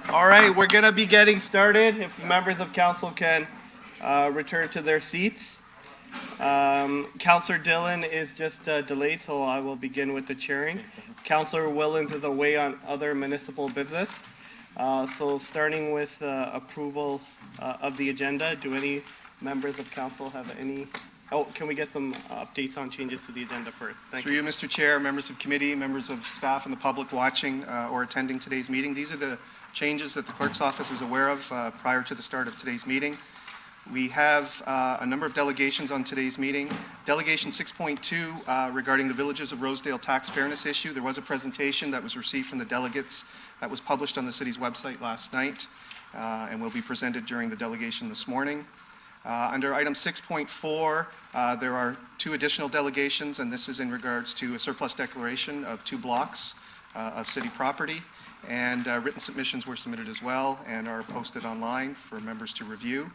All right, we're going to be getting started. If members of council can return to their seats. Councillor Dillon is just delayed, so I will begin with the chairing. Councillor Willens is away on other municipal business. So starting with approval of the agenda, do any members of council have any? Oh, can we get some updates on changes to the agenda first? Thank you. Through you, Mr. Chair, members of committee, members of staff, and the public watching or attending today's meeting. These are the changes that the clerk's office is aware of prior to the start of today's meeting. We have a number of delegations on today's meeting. Delegation 6.2 regarding the Villages of Rosedale tax fairness issue. There was a presentation that was received from the delegates that was published on the city's website last night and will be presented during the delegation this morning. Under item 6.4, there are two additional delegations, and this is in regards to a surplus declaration of 2 blocks of city property. And written submissions were submitted as well and are posted online for members to review.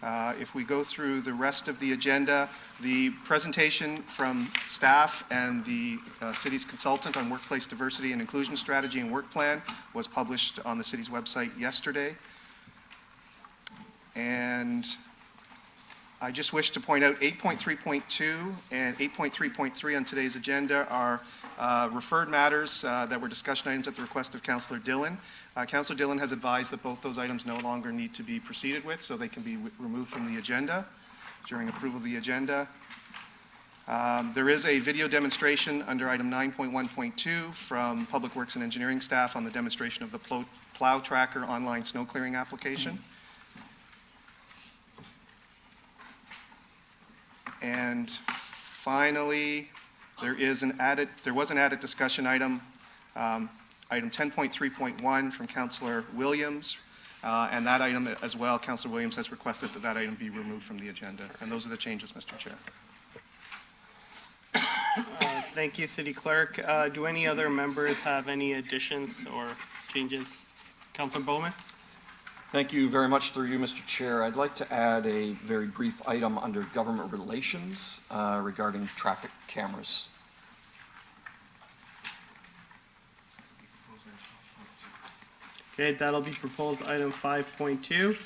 If we go through the rest of the agenda, the presentation from staff and the city's consultant on workplace diversity and inclusion strategy and work plan was published on the city's website yesterday. And I just wish to point out 8.3.2 and 8.3.3 on today's agenda are referred matters that were discussion items at the request of Councillor Dillon. Councillor Dillon has advised that both those items no longer need to be proceeded with, so they can be removed from the agenda during approval of the agenda. There is a video demonstration under item 9.1.2 from Public Works and Engineering staff on the demonstration of the plow tracker online snow clearing application. And finally, there was an added discussion item, item 10.3.1 from Councillor Williams, and that item as well, Councillor Williams has requested that that item be removed from the agenda. And those are the changes, Mr. Chair. Thank you, City Clerk. Do any other members have any additions or changes? Councillor Bowman? Thank you very much through you, Mr. Chair. I'd like to add a very brief item under government relations regarding traffic cameras. Okay, that'll be proposed item 5.2.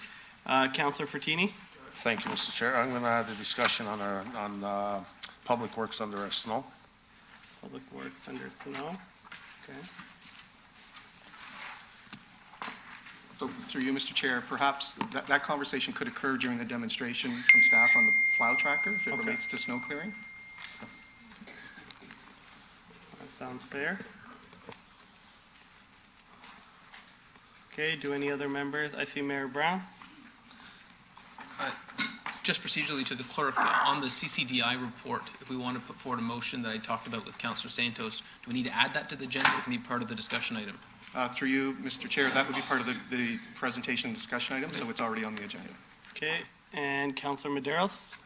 Councillor Fertini? Thank you, Mr. Chair. I'm going to add a discussion on Public Works under snow. Public Works under snow. Okay. So through you, Mr. Chair, perhaps that conversation could occur during the demonstration from staff on the plow tracker if it relates to snow clearing. That sounds fair. Okay, do any other members? I see Mayor Brown. Just procedurally to the clerk, on the CCDI report, if we want to put forward a motion that I talked about with Councillor Santos, do we need to add that to the agenda or can it be part of the discussion item? Through you, Mr. Chair, that would be part of the presentation and discussion item, so it's already on the agenda. Okay, and Councillor Medeiros?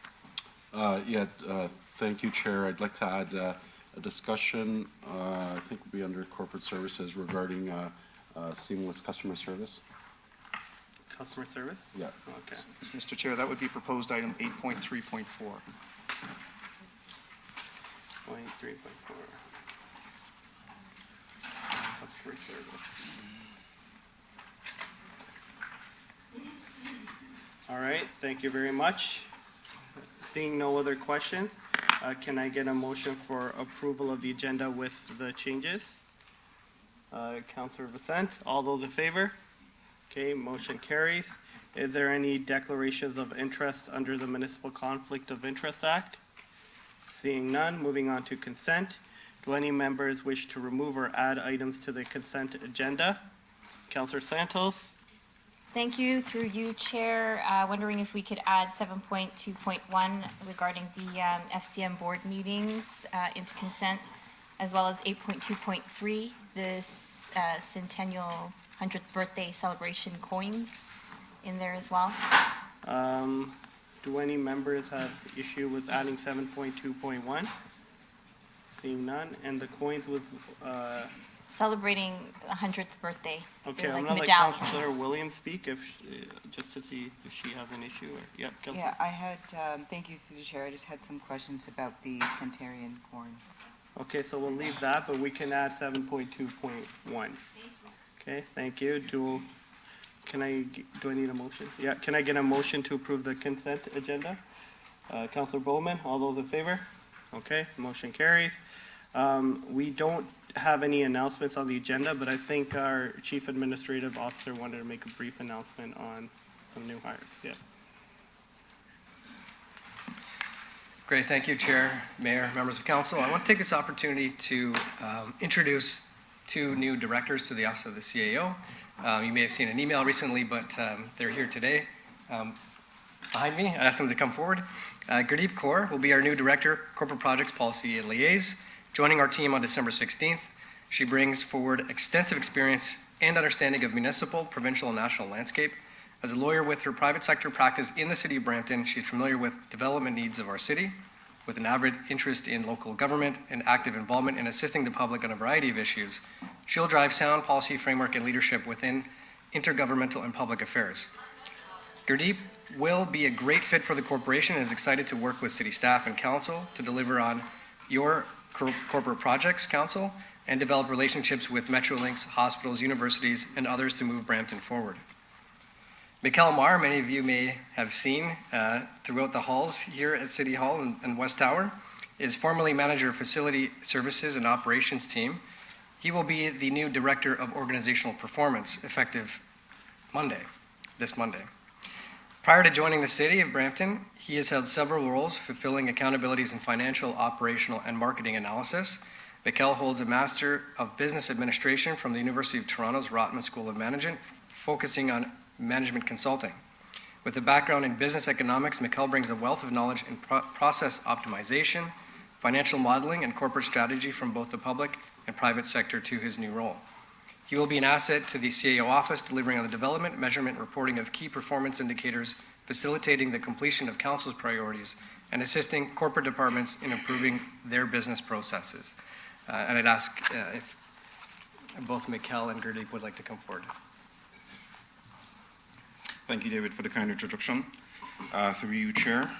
Thank you, Chair. I'd like to add a discussion, I think would be under corporate services regarding seamless customer service. Customer service? Yeah. Okay. Mr. Chair, that would be proposed item 8.3.4. 3.4. Customer service. All right, thank you very much. Seeing no other questions, can I get a motion for approval of the agenda with the changes? Councillor Vicente, all those in favor? Okay, motion carries. Is there any declarations of interest under the Municipal Conflict of Interest Act? Seeing none, moving on to consent. Do any members wish to remove or add items to the consent agenda? Councillor Santos? Thank you. Through you, Chair. Wondering if we could add 7.2.1 regarding the FCM board meetings into consent, as well as 8.2.3, this centennial 100th birthday celebration coins in there as well. Do any members have issue with adding 7.2.1? Seeing none, and the coins with Celebrating the 100th birthday. okay, They're I'm like gonna let medallions. Councillor Williams speak if just to see if she has an issue. Or, yep, Councillor. Yeah, I had, thank you through the chair, I just had some questions about the Centenary corns. Okay, so we'll leave that, but we can add 7.2.1. Okay, thank you. Do do I need a motion? Yeah, can I get a motion to approve the consent agenda? Counselor Bowman, all those in favor? Okay, motion carries. We don't have any announcements on the agenda, but I think our Chief Administrative Officer wanted to make a brief announcement on some new hires. Yeah. Great, thank you, Chair, Mayor, members of council. I want to take this opportunity to introduce two new directors to the Office of the CAO. You may have seen an email recently, but they're here today. Behind me, I asked them to come forward. Gurdeep Kaur will be our new Director, Corporate Projects Policy and Liaise, joining our team on December 16th. She brings forward extensive experience and understanding of municipal, provincial, and national landscape. As a lawyer with her private sector practice in the City of Brampton, she's familiar with development needs of our city, with an avid interest in local government and active involvement in assisting the public on a variety of issues. She'll drive sound policy framework and leadership within intergovernmental and public affairs. Gurdeep will be a great fit for the corporation and is excited to work with city staff and council to deliver on your corporate projects, council, and develop relationships with Metrolinx, hospitals, universities, and others to move Brampton forward. Mikkel Marr, many of you may have seen throughout the halls here at City Hall and West Tower, is formerly manager of Facility Services and Operations team. He will be the new Director of Organizational Performance, effective this Monday. Prior to joining the City of Brampton, he has held several roles fulfilling accountabilities in financial, operational, and marketing analysis. Mikkel holds a Master of Business Administration from the University of Toronto's Rotman School of Management, focusing on management consulting. With a background in business economics, Mikkel brings a wealth of knowledge in process optimization, financial modeling, and corporate strategy from both the public and private sector to his new role. He will be an asset to the CAO office, delivering on the development, measurement, and reporting of key performance indicators, facilitating the completion of council's priorities, and assisting corporate departments in improving their business processes. And I'd ask if both Mikkel and Gurdeep would like to come forward. Thank you, David, for the kind introduction. Through you, Chair.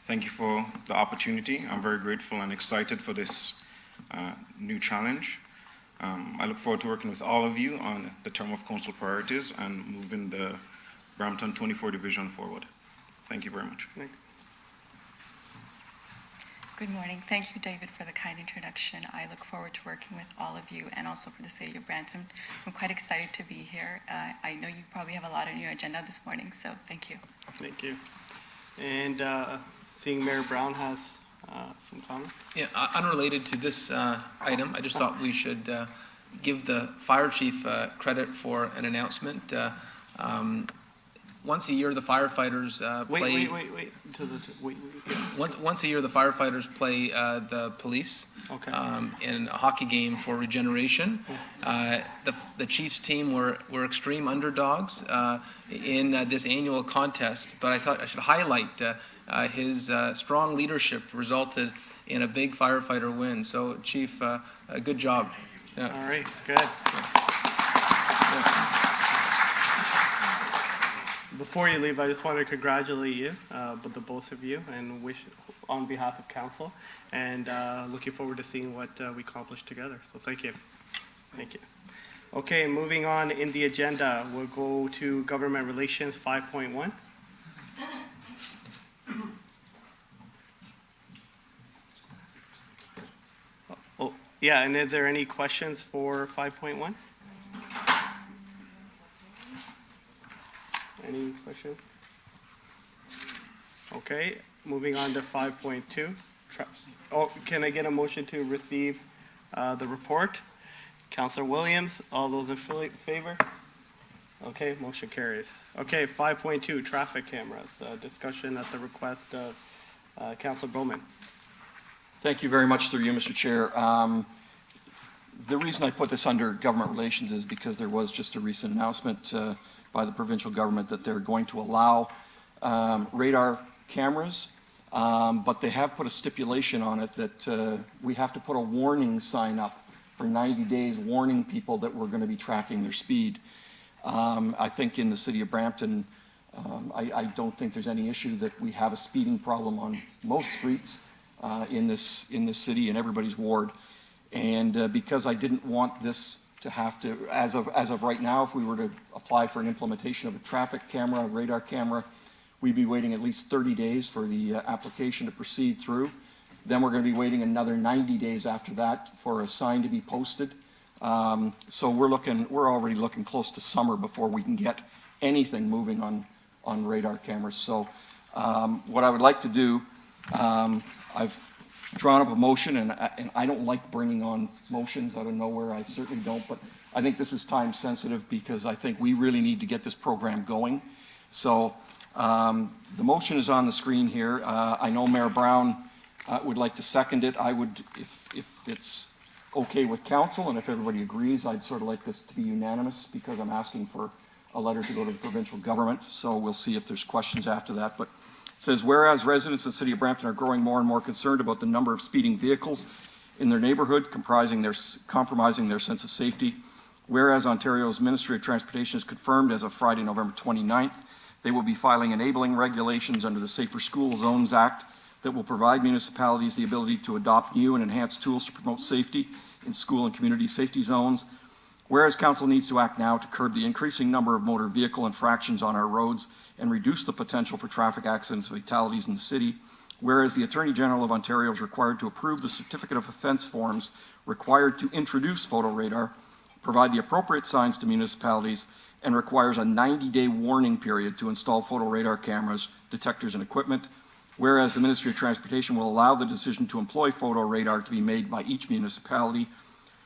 Thank you for the opportunity. I'm very grateful and excited for this new challenge. I look forward to working with all of you on the term of council priorities and moving the Brampton 24 division forward. Thank you very much. Good morning. Thank you, David, for the kind introduction. I look forward to working with all of you and also for the City of Brampton. I'm quite excited to be here. I know you probably have a lot on your agenda this morning, so thank you. Thank you. And seeing Mayor Brown has some comments. Yeah, unrelated to this item, I just thought we should give the fire chief credit for an announcement. Once a year, the firefighters play. Wait. Once a year, the firefighters play the police in a hockey game for regeneration. The Chiefs team were extreme underdogs in this annual contest, but I thought I should highlight his strong leadership resulted in a big firefighter win. So, Chief, good job. Yeah. All right, good. Yeah. Before you leave, I just want to congratulate you, the both of you, and wish on behalf of council, and looking forward to seeing what we accomplish together. So thank you. Thank you. Okay, moving on in the agenda, we'll go to Government Relations 5.1. Oh, yeah, and is there any questions for 5.1? Any questions? Okay, moving on to 5.2. Can I get a motion to receive the report? Councilor Williams, all those in favor? Okay, motion carries. Okay, 5.2, traffic cameras, discussion at the request of Councilor Bowman. Thank you very much through you, Mr. Chair. The reason I put this under government relations is because there was just a recent announcement by the provincial government that they're going to allow radar cameras, but they have put a stipulation on it that we have to put a warning sign up for 90 days warning people that we're going to be tracking their speed. I think in the city of Brampton, I don't think there's any issue that we have a speeding problem on most streets in this city, in everybody's ward. And because I didn't want this have to, as of right now, if we were to apply for an implementation of a traffic camera, a radar camera, we'd be waiting at least 30 days for the application to proceed through. Then we're going to be waiting another 90 days after that for a sign to be posted. So we're already looking close to summer before we can get anything moving on radar cameras. So what I would like to do, I've drawn up a motion, and I don't like bringing on motions out of nowhere. I certainly don't, but I think this is time sensitive because I think we really need to get this program going. So the motion is on the screen here. I know Mayor Brown would like to second it. I would, if it's okay with council and if everybody agrees, I'd sort of like this to be unanimous because I'm asking for a letter to go to the provincial government. So we'll see if there's questions after that. But it says, whereas residents of the city of Brampton are growing more and more concerned about the number of speeding vehicles in their neighborhood, compromising their sense of safety. Whereas Ontario's Ministry of Transportation has confirmed as of Friday, November 29th, they will be filing enabling regulations under the Safer School Zones Act that will provide municipalities the ability to adopt new and enhanced tools to promote safety in school and community safety zones. Whereas council needs to act now to curb the increasing number of motor vehicle infractions on our roads and reduce the potential for traffic accidents and fatalities in the city. Whereas the Attorney General of Ontario is required to approve the certificate of offence forms required to introduce photo radar, provide the appropriate signs to municipalities, and requires a 90-day warning period to install photo radar cameras, detectors, and equipment. Whereas the Ministry of Transportation will allow the decision to employ photo radar to be made by each municipality.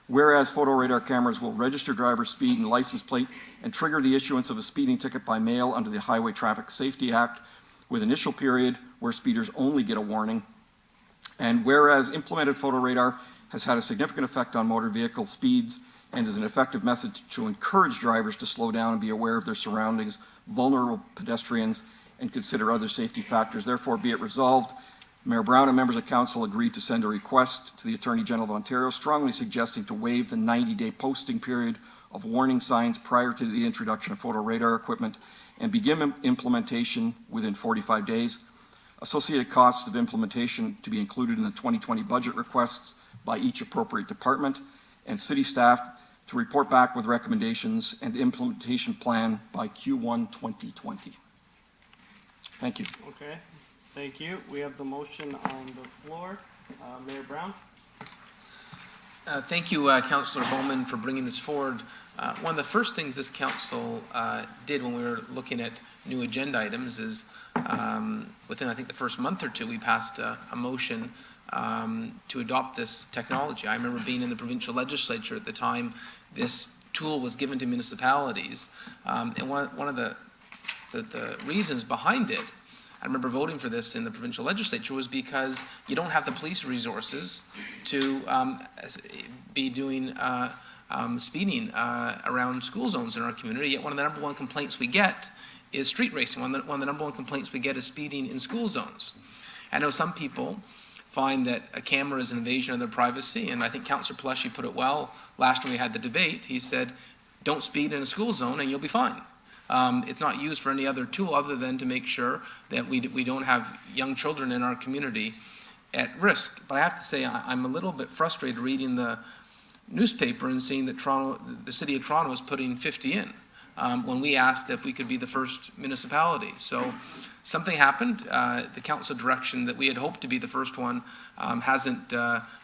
Whereas photo radar cameras will register driver's speed and license plate and trigger the issuance of a speeding ticket by mail under the Highway Traffic Safety Act with initial period where speeders only get a warning. And whereas implemented photo radar has had a significant effect on motor vehicle speeds and is an effective method to encourage drivers to slow down and be aware of their surroundings, vulnerable pedestrians, and consider other safety factors. Therefore, be it resolved, Mayor Brown and members of council agreed to send a request to the Attorney General of Ontario strongly suggesting to waive the 90-day posting period of warning signs prior to the introduction of photo radar equipment and begin implementation within 45 days. Associated costs of implementation to be included in the 2020 budget requests by each appropriate department, and city staff to report back with recommendations and implementation plan by Q1 2020. Thank you. Okay, thank you. We have the motion on the floor. Mayor Brown? Thank you, Councillor Bowman, for bringing this forward. One of the first things this council did when we were looking at new agenda items is within, I think, the first month or two, we passed a motion to adopt this technology. I remember being in the provincial legislature at the time this tool was given to municipalities. And one of the reasons behind it, I remember voting for this in the provincial legislature, was because you don't have the police resources to be doing speeding around school zones in our community. Yet one of the number one complaints we get is street racing. One of the number one complaints we get is speeding in school zones. I know some people find that a camera is an invasion of their privacy, and I think Councillor Pleshy put it well last time we had the debate. He said, don't speed in a school zone and you'll be fine. It's not used for any other tool other than to make sure that we don't have young children in our community at risk. But I have to say, I'm a little bit frustrated reading the newspaper and seeing that the city of Toronto is putting 50 in when we asked if we could be the first municipality. So something happened. The council direction that we had hoped to be the first one hasn't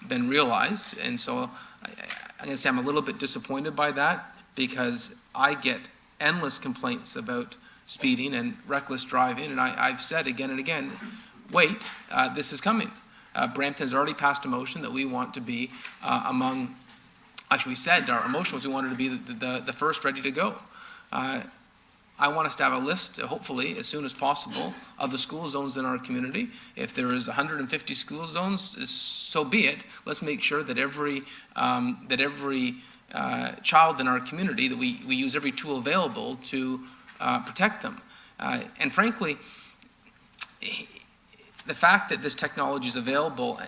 been realized. And so I'm going to say I'm a little bit disappointed by that, because I get endless complaints about speeding and reckless driving, and I've said again and again, wait, this is coming. Brampton has already passed a motion that we want to be among, actually we said our motion was we wanted to be the first ready to go. I want us to have a list, hopefully as soon as possible, of the school zones in our community. If there is 150 school zones, so be it. Let's make sure that every child in our community, that we use every tool available to protect them. And frankly, the fact that this technology is available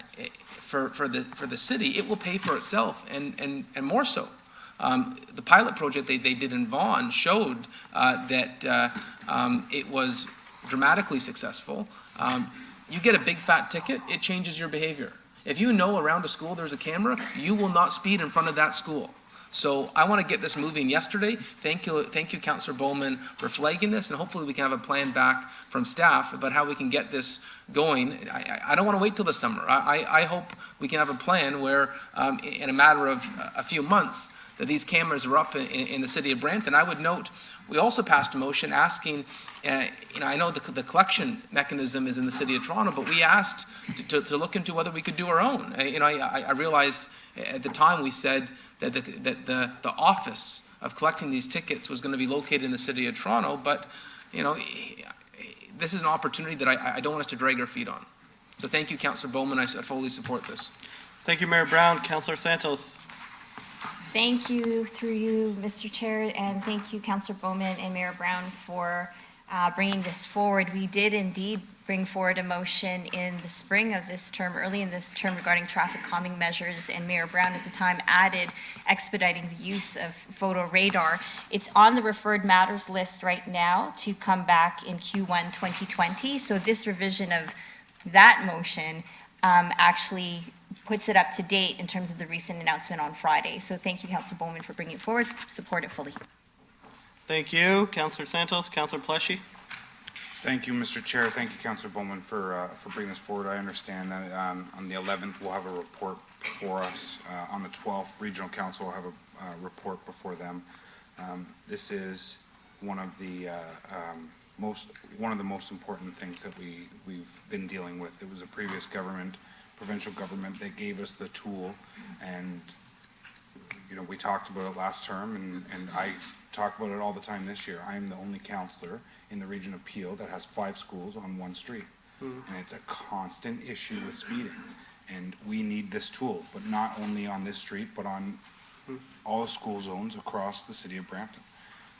for the city, it will pay for itself, and more so. The pilot project they did in Vaughan showed that it was dramatically successful. You get a big fat ticket, it changes your behavior. If you know around a school there's a camera, you will not speed in front of that school. So I want to get this moving yesterday. Thank you, Councillor Bowman, for flagging this, and hopefully we can have a plan back from staff about how we can get this going. I don't want to wait till the summer. I hope we can have a plan where, in a matter of a few months, that these cameras are up in the city of Brampton. I would note, we also passed a motion asking, I know the collection mechanism is in the city of Toronto, but we asked to look into whether we could do our own. I realized at the time we said that the office of collecting these tickets was going to be located in the city of Toronto, but this is an opportunity that I don't want us to drag our feet on. So thank you, Councillor Bowman. I fully support this. Thank you, Mayor Brown. Councillor Santos. Thank you, through you, Mr. Chair, and thank you, Councillor Bowman and Mayor Brown, for bringing this forward. We did indeed bring forward a motion in the spring of this term, early in this term, regarding traffic calming measures, and Mayor Brown at the time added expediting the use of photo radar. It's on the referred matters list right now to come back in Q1 2020, so this revision of that motion actually puts it up to date in terms of the recent announcement on Friday. So thank you, Councillor Bowman, for bringing it forward. Support it fully. Thank you, Councillor Santos. Councillor Pleshy. Thank you, Mr. Chair. Thank you, Councillor Bowman, for bringing this forward. I understand that on the 11th we'll have a report before us. On the 12th, Regional Council will have a report before them. This is one of the most important things that we've been dealing with. It was a previous government, provincial government, that gave us the tool, and we talked about it last term, and I talk about it all the time this year. I am the only councillor in the region of Peel that has 5 schools on one street, and it's a constant issue with speeding, and we need this tool, but not only on this street, but on all school zones across the city of Brampton.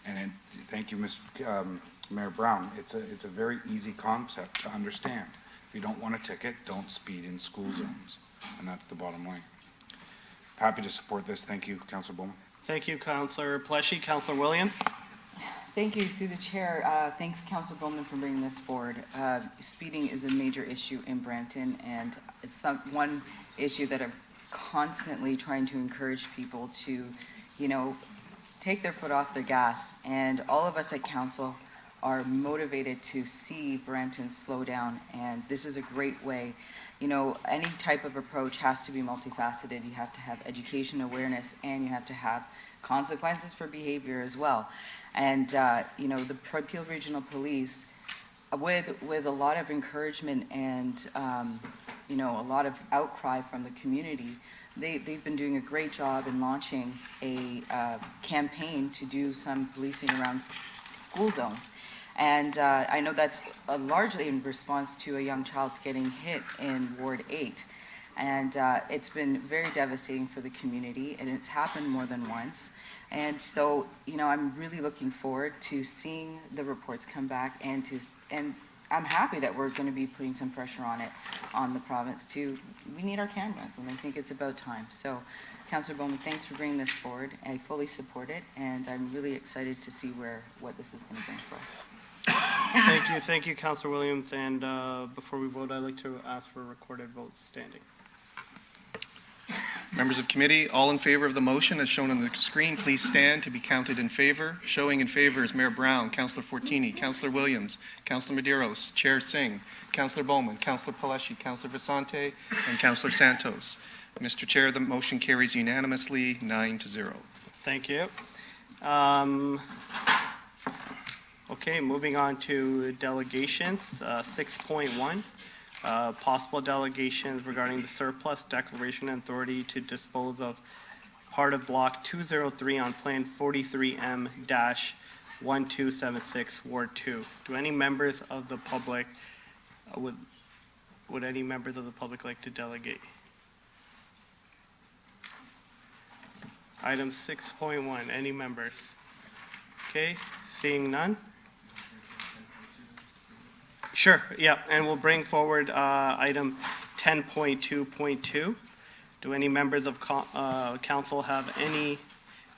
And thank you, Mayor Brown. It's a very easy concept to understand. If you don't want a ticket, don't speed in school zones, and that's the bottom line. Happy to support this. Thank you, Councillor Bowman. Thank you, Councillor Pleshy. Councillor Williams. Thank you, through the chair. Thanks, Councillor Bowman, for bringing this forward. Speeding is a major issue in Brampton, and it's one issue that I'm constantly trying to encourage people to, take their foot off the gas. And all of us at council are motivated to see Brampton slow down, and this is a great way. Any type of approach has to be multifaceted. You have to have education, awareness, and you have to have consequences for behavior as well. And the Peel Regional Police, with a lot of encouragement and a lot of outcry from the community, they've been doing a great job in launching a campaign to do some policing around school zones. And I know that's largely in response to a young child getting hit in Ward 8. And it's been very devastating for the community, and it's happened more than once. And so, I'm really looking forward to seeing the reports come back, and I'm happy that we're going to be putting some pressure on the province too. We need our cameras, and I think it's about time. So, Councillor Bowman, thanks for bringing this forward. I fully support it, and I'm really excited to see what this is going to bring for us. Thank you, Councillor Williams. And before we vote, I'd like to ask for a recorded vote standing. Members of committee, all in favor of the motion as shown on the screen, please stand to be counted in favor. Showing in favor is Mayor Brown, Councillor Fortini, Councillor Williams, Councillor Medeiros, Chair Singh, Councillor Bowman, Councillor Paleshi, Councillor Vicente, and Councillor Santos. Mr. Chair, the motion carries unanimously 9-0. Thank you. Okay, moving on to delegations. 6.1. Possible delegations regarding the surplus declaration and authority to dispose of part of block 203 on plan 43M-1276 Ward 2. Do any members of the public would any members of the public like to delegate? Item 6.1, any members? Okay, seeing none. Sure, yeah, and we'll bring forward item 10.2.2. Do any members of council have any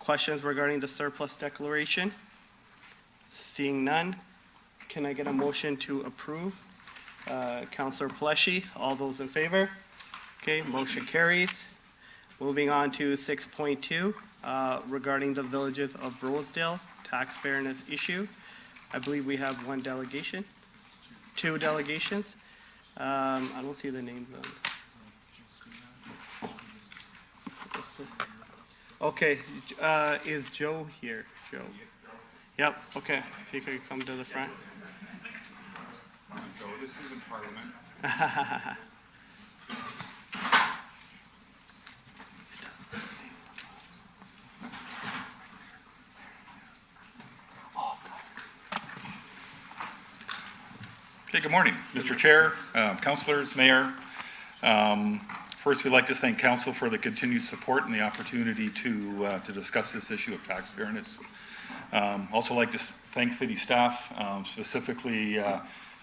questions regarding the surplus declaration? Seeing none, can I get a motion to approve? Councillor Pleshy, all those in favor? Okay, motion carries. Moving on to 6.2, regarding the Villages of Rosedale tax fairness issue. I believe we have one delegation, two delegations. I don't see the names on. Okay, is Joe here? Joe? Yep, okay, if you could come to the front. Joe, this isn't Parliament. Okay, good morning, Mr. Chair, councilors, mayor. First, we'd like to thank council for the continued support and the opportunity to discuss this issue of tax fairness. Also like to thank city staff, specifically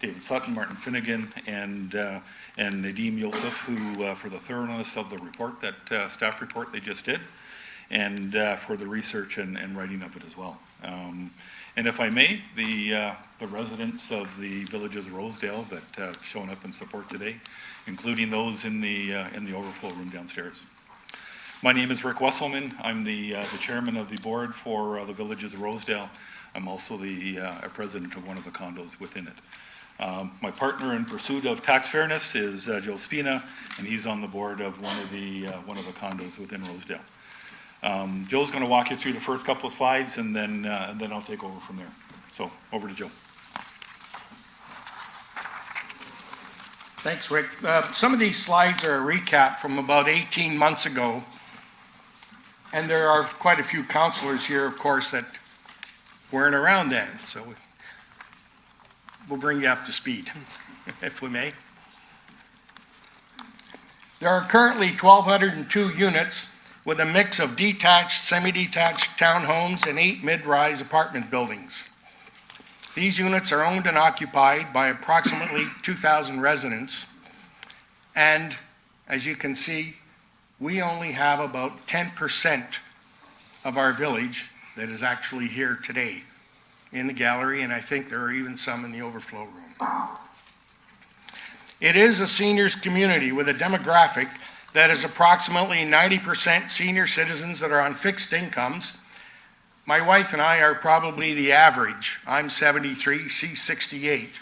David Sutton, Martin Finnegan, and Nadeem Yosef, who for the thoroughness of the report, that staff report they just did, and for the research and writing of it as well. And if I may, the residents of the Villages of Rosedale that have shown up in support today, including those in the overflow room downstairs. My name is Rick Wesselman. I'm the chairman of the board for the Villages of Rosedale. I'm also the president of one of the condos within it. My partner in pursuit of tax fairness is Joe Spina, and he's on the board of one of the condos within Rosedale. Joe's going to walk you through the first couple of slides, and then I'll take over from there. So over to Joe. Thanks, Rick. Some of these slides are a recap from about 18 months ago, and there are quite a few councilors here, of course, that weren't around then, so we'll bring you up to speed, if we may. There are currently 1,202 units with a mix of detached, semi-detached townhomes and 8 mid-rise apartment buildings. These units are owned and occupied by approximately 2,000 residents, and as you can see, we only have about 10% of our village that is actually here today in the gallery, and I think there are even some in the overflow room. It is a seniors community with a demographic that is approximately 90% senior citizens that are on fixed incomes. My wife and I are probably the average. I'm 73, she's 68.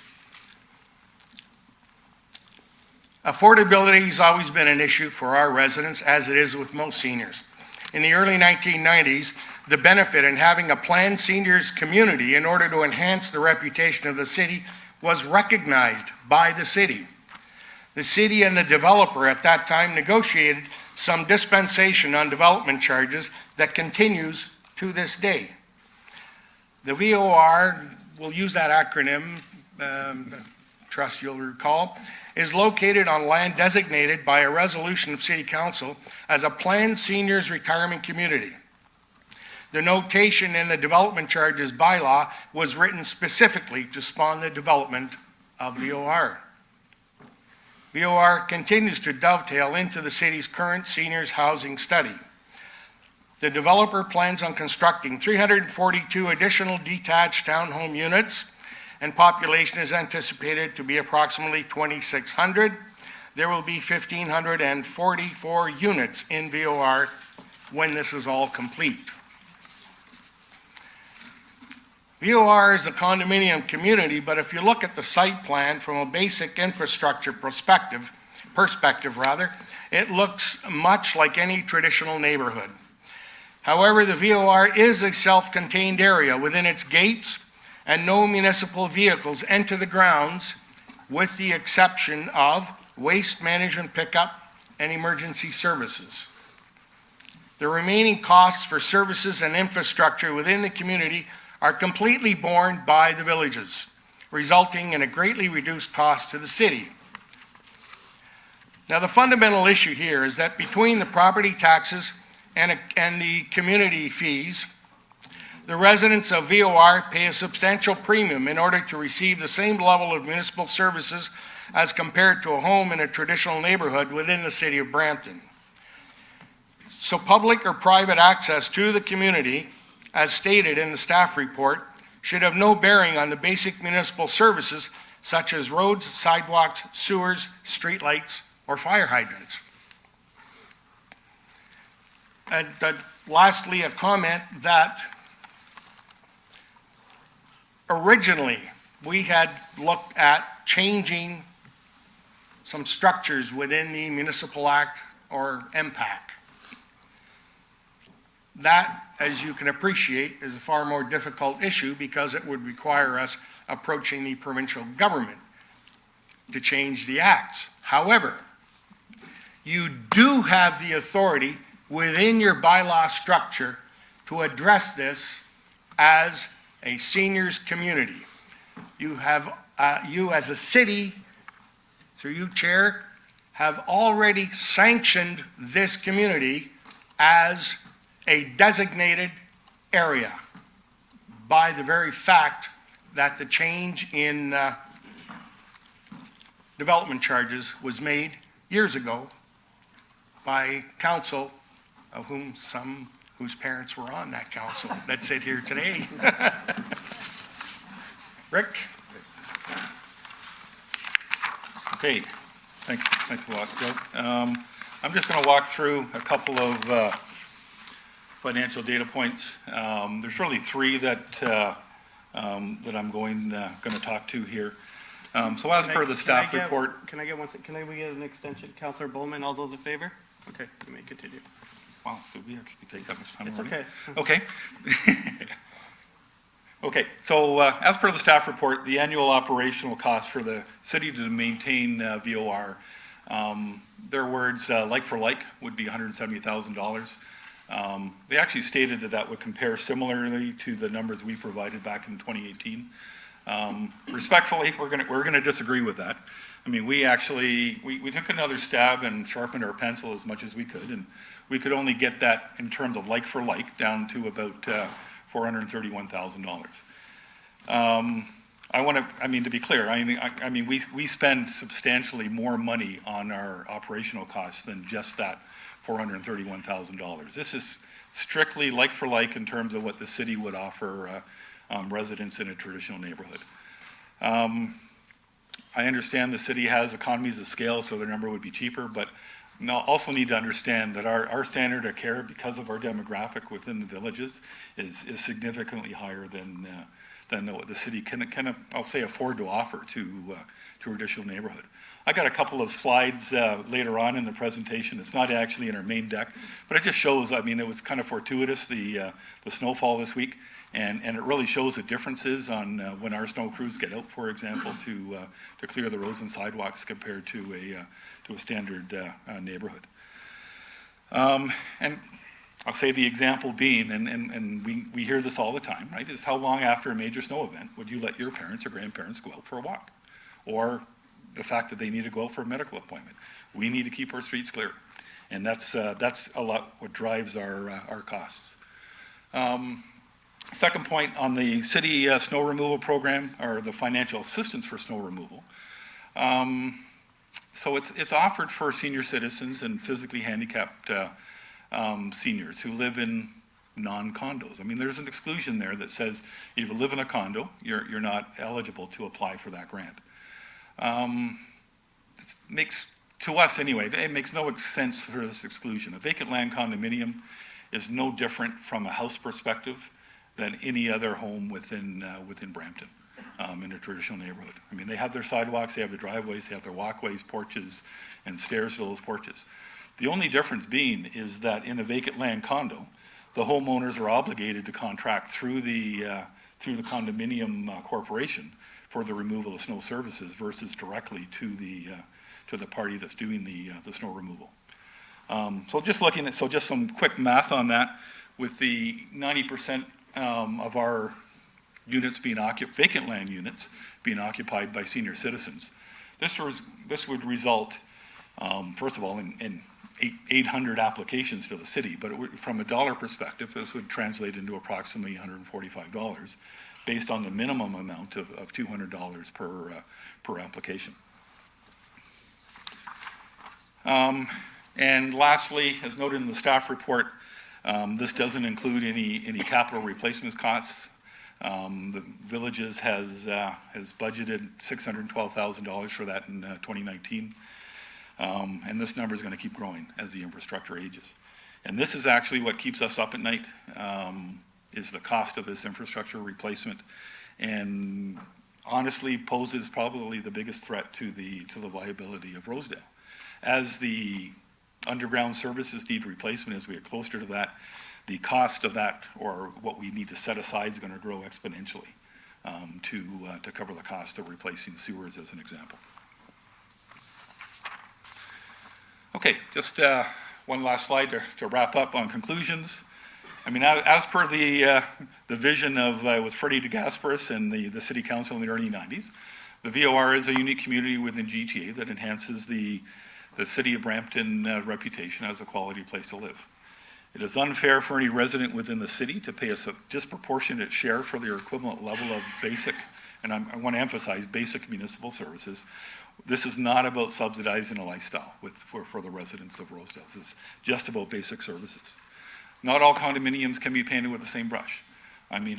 Affordability has always been an issue for our residents, as it is with most seniors. In the early 1990s, the benefit in having a planned seniors community in order to enhance the reputation of the city was recognized by the city. The city and the developer at that time negotiated some dispensation on development charges that continues to this day. The VOR, we'll use that acronym, trust you'll recall, is located on land designated by a resolution of City Council as a planned seniors retirement community. The notation in the development charges bylaw was written specifically to spawn the development of VOR. VOR continues to dovetail into the city's current seniors housing study. The developer plans on constructing 342 additional detached townhome units, and population is anticipated to be approximately 2,600. There will be 1,544 units in VOR when this is all complete. VOR is a condominium community, but if you look at the site plan from a basic infrastructure perspective, it looks much like any traditional neighborhood. However, the VOR is a self-contained area within its gates, and no municipal vehicles enter the grounds with the exception of waste management pickup and emergency services. The remaining costs for services and infrastructure within the community are completely borne by the villages, resulting in a greatly reduced cost to the city. Now, the fundamental issue here is that between the property taxes and the community fees, the residents of VOR pay a substantial premium in order to receive the same level of municipal services as compared to a home in a traditional neighborhood within the city of Brampton. So public or private access to the community, as stated in the staff report, should have no bearing on the basic municipal services such as roads, sidewalks, sewers, streetlights, or fire hydrants. lastly, a comment that originally we had looked at changing some structures within the Municipal Act or MPAC. That, as you can appreciate, is a far more difficult issue because it would require us approaching the provincial government to change the acts. However, you do have the authority within your bylaw structure to address this as a seniors community. You have, you as a city, through you, Chair, have already sanctioned this community as a designated area by the very fact that the change in development charges was made years ago by council, of whom some whose parents were on that council that sit here today. Rick? Okay, thanks a lot, Joe. I'm just going to walk through a couple of financial data points. There's really three that I'm going to talk to here. So as per the staff report. Can I get one second? Can we get an extension? Councillor Bowman, all those in favor? Okay, you may continue. Wow, did we actually take that much time It's already? okay. Okay. Okay, so as per the staff report, the annual operational cost for the city to maintain VOR, their words, like for like, would be $170,000. They actually stated that that would compare similarly to the numbers we provided back in 2018. Respectfully, we're gonna disagree with that. I mean, we took another stab and sharpened our pencil as much as we could, and we could only get that in terms of like for like down to about $431,000. To be clear, I mean, we spend substantially more money on our operational costs than just that $431,000. This is strictly like for like in terms of what the city would offer residents in a traditional neighborhood. I understand the city has economies of scale, so their number would be cheaper, but also need to understand that our standard of care, because of our demographic within the villages, is significantly higher than what the city can I'll say, afford to offer to a traditional neighborhood. I got a couple of slides later on in the presentation. It's not actually in our main deck, but it just shows, I mean, it was kind of fortuitous, the snowfall this week, and it really shows the differences on when our snow crews get out, for example, to clear the roads and sidewalks compared to a standard neighborhood. And I'll say the example being, and we hear this all the time, right, is how long after a major snow event would you let your parents or grandparents go out for a walk? Or the fact that they need to go out for a medical appointment. We need to keep our streets clear. And that's a lot what drives our costs. Second point on the city snow removal program, or the financial assistance for snow removal. So it's offered for senior citizens and physically handicapped seniors who live in non-condos. I mean, there's an exclusion there that says if you live in a condo, you're not eligible to apply for that grant. It makes, to us anyway, it makes no sense for this exclusion. A vacant land condominium is no different from a house perspective than any other home within Brampton in a traditional neighborhood. I mean, they have their sidewalks, they have their driveways, they have their walkways, porches, and stairs to those porches. The only difference being is that in a vacant land condo, the homeowners are obligated to contract through the condominium corporation for the removal of snow services versus directly to the party that's doing the snow removal. So just some quick math on that. With the 90% of our units being vacant land units being occupied by senior citizens, this would result, first of all, in 800 applications to the city, but from a dollar perspective, this would translate into approximately $145 based on the minimum amount of $200 per application. And lastly, as noted in the staff report, this doesn't include any capital replacement costs. The villages has budgeted $612,000 for that in 2019. And this number is going to keep growing as the infrastructure ages. And this is actually what keeps us up at night, is the cost of this infrastructure replacement. And honestly poses probably the biggest threat to the viability of Rosedale. As the underground services need replacement, as we get closer to that, the cost of that, or what we need to set aside, is going to grow exponentially to cover the cost of replacing sewers, as an example. Okay, just one last slide to wrap up on conclusions. I mean, as per the vision of with Freddie DeGasperis and the City Council in the early 90s, the VOR is a unique community within GTA that enhances the City of Brampton reputation as a quality place to live. It is unfair for any resident within the city to pay us a disproportionate share for their equivalent level of basic, and I want to emphasize basic municipal services. This is not about subsidizing a lifestyle for the residents of Rosedale. This is just about basic services. Not all condominiums can be painted with the same brush. I mean,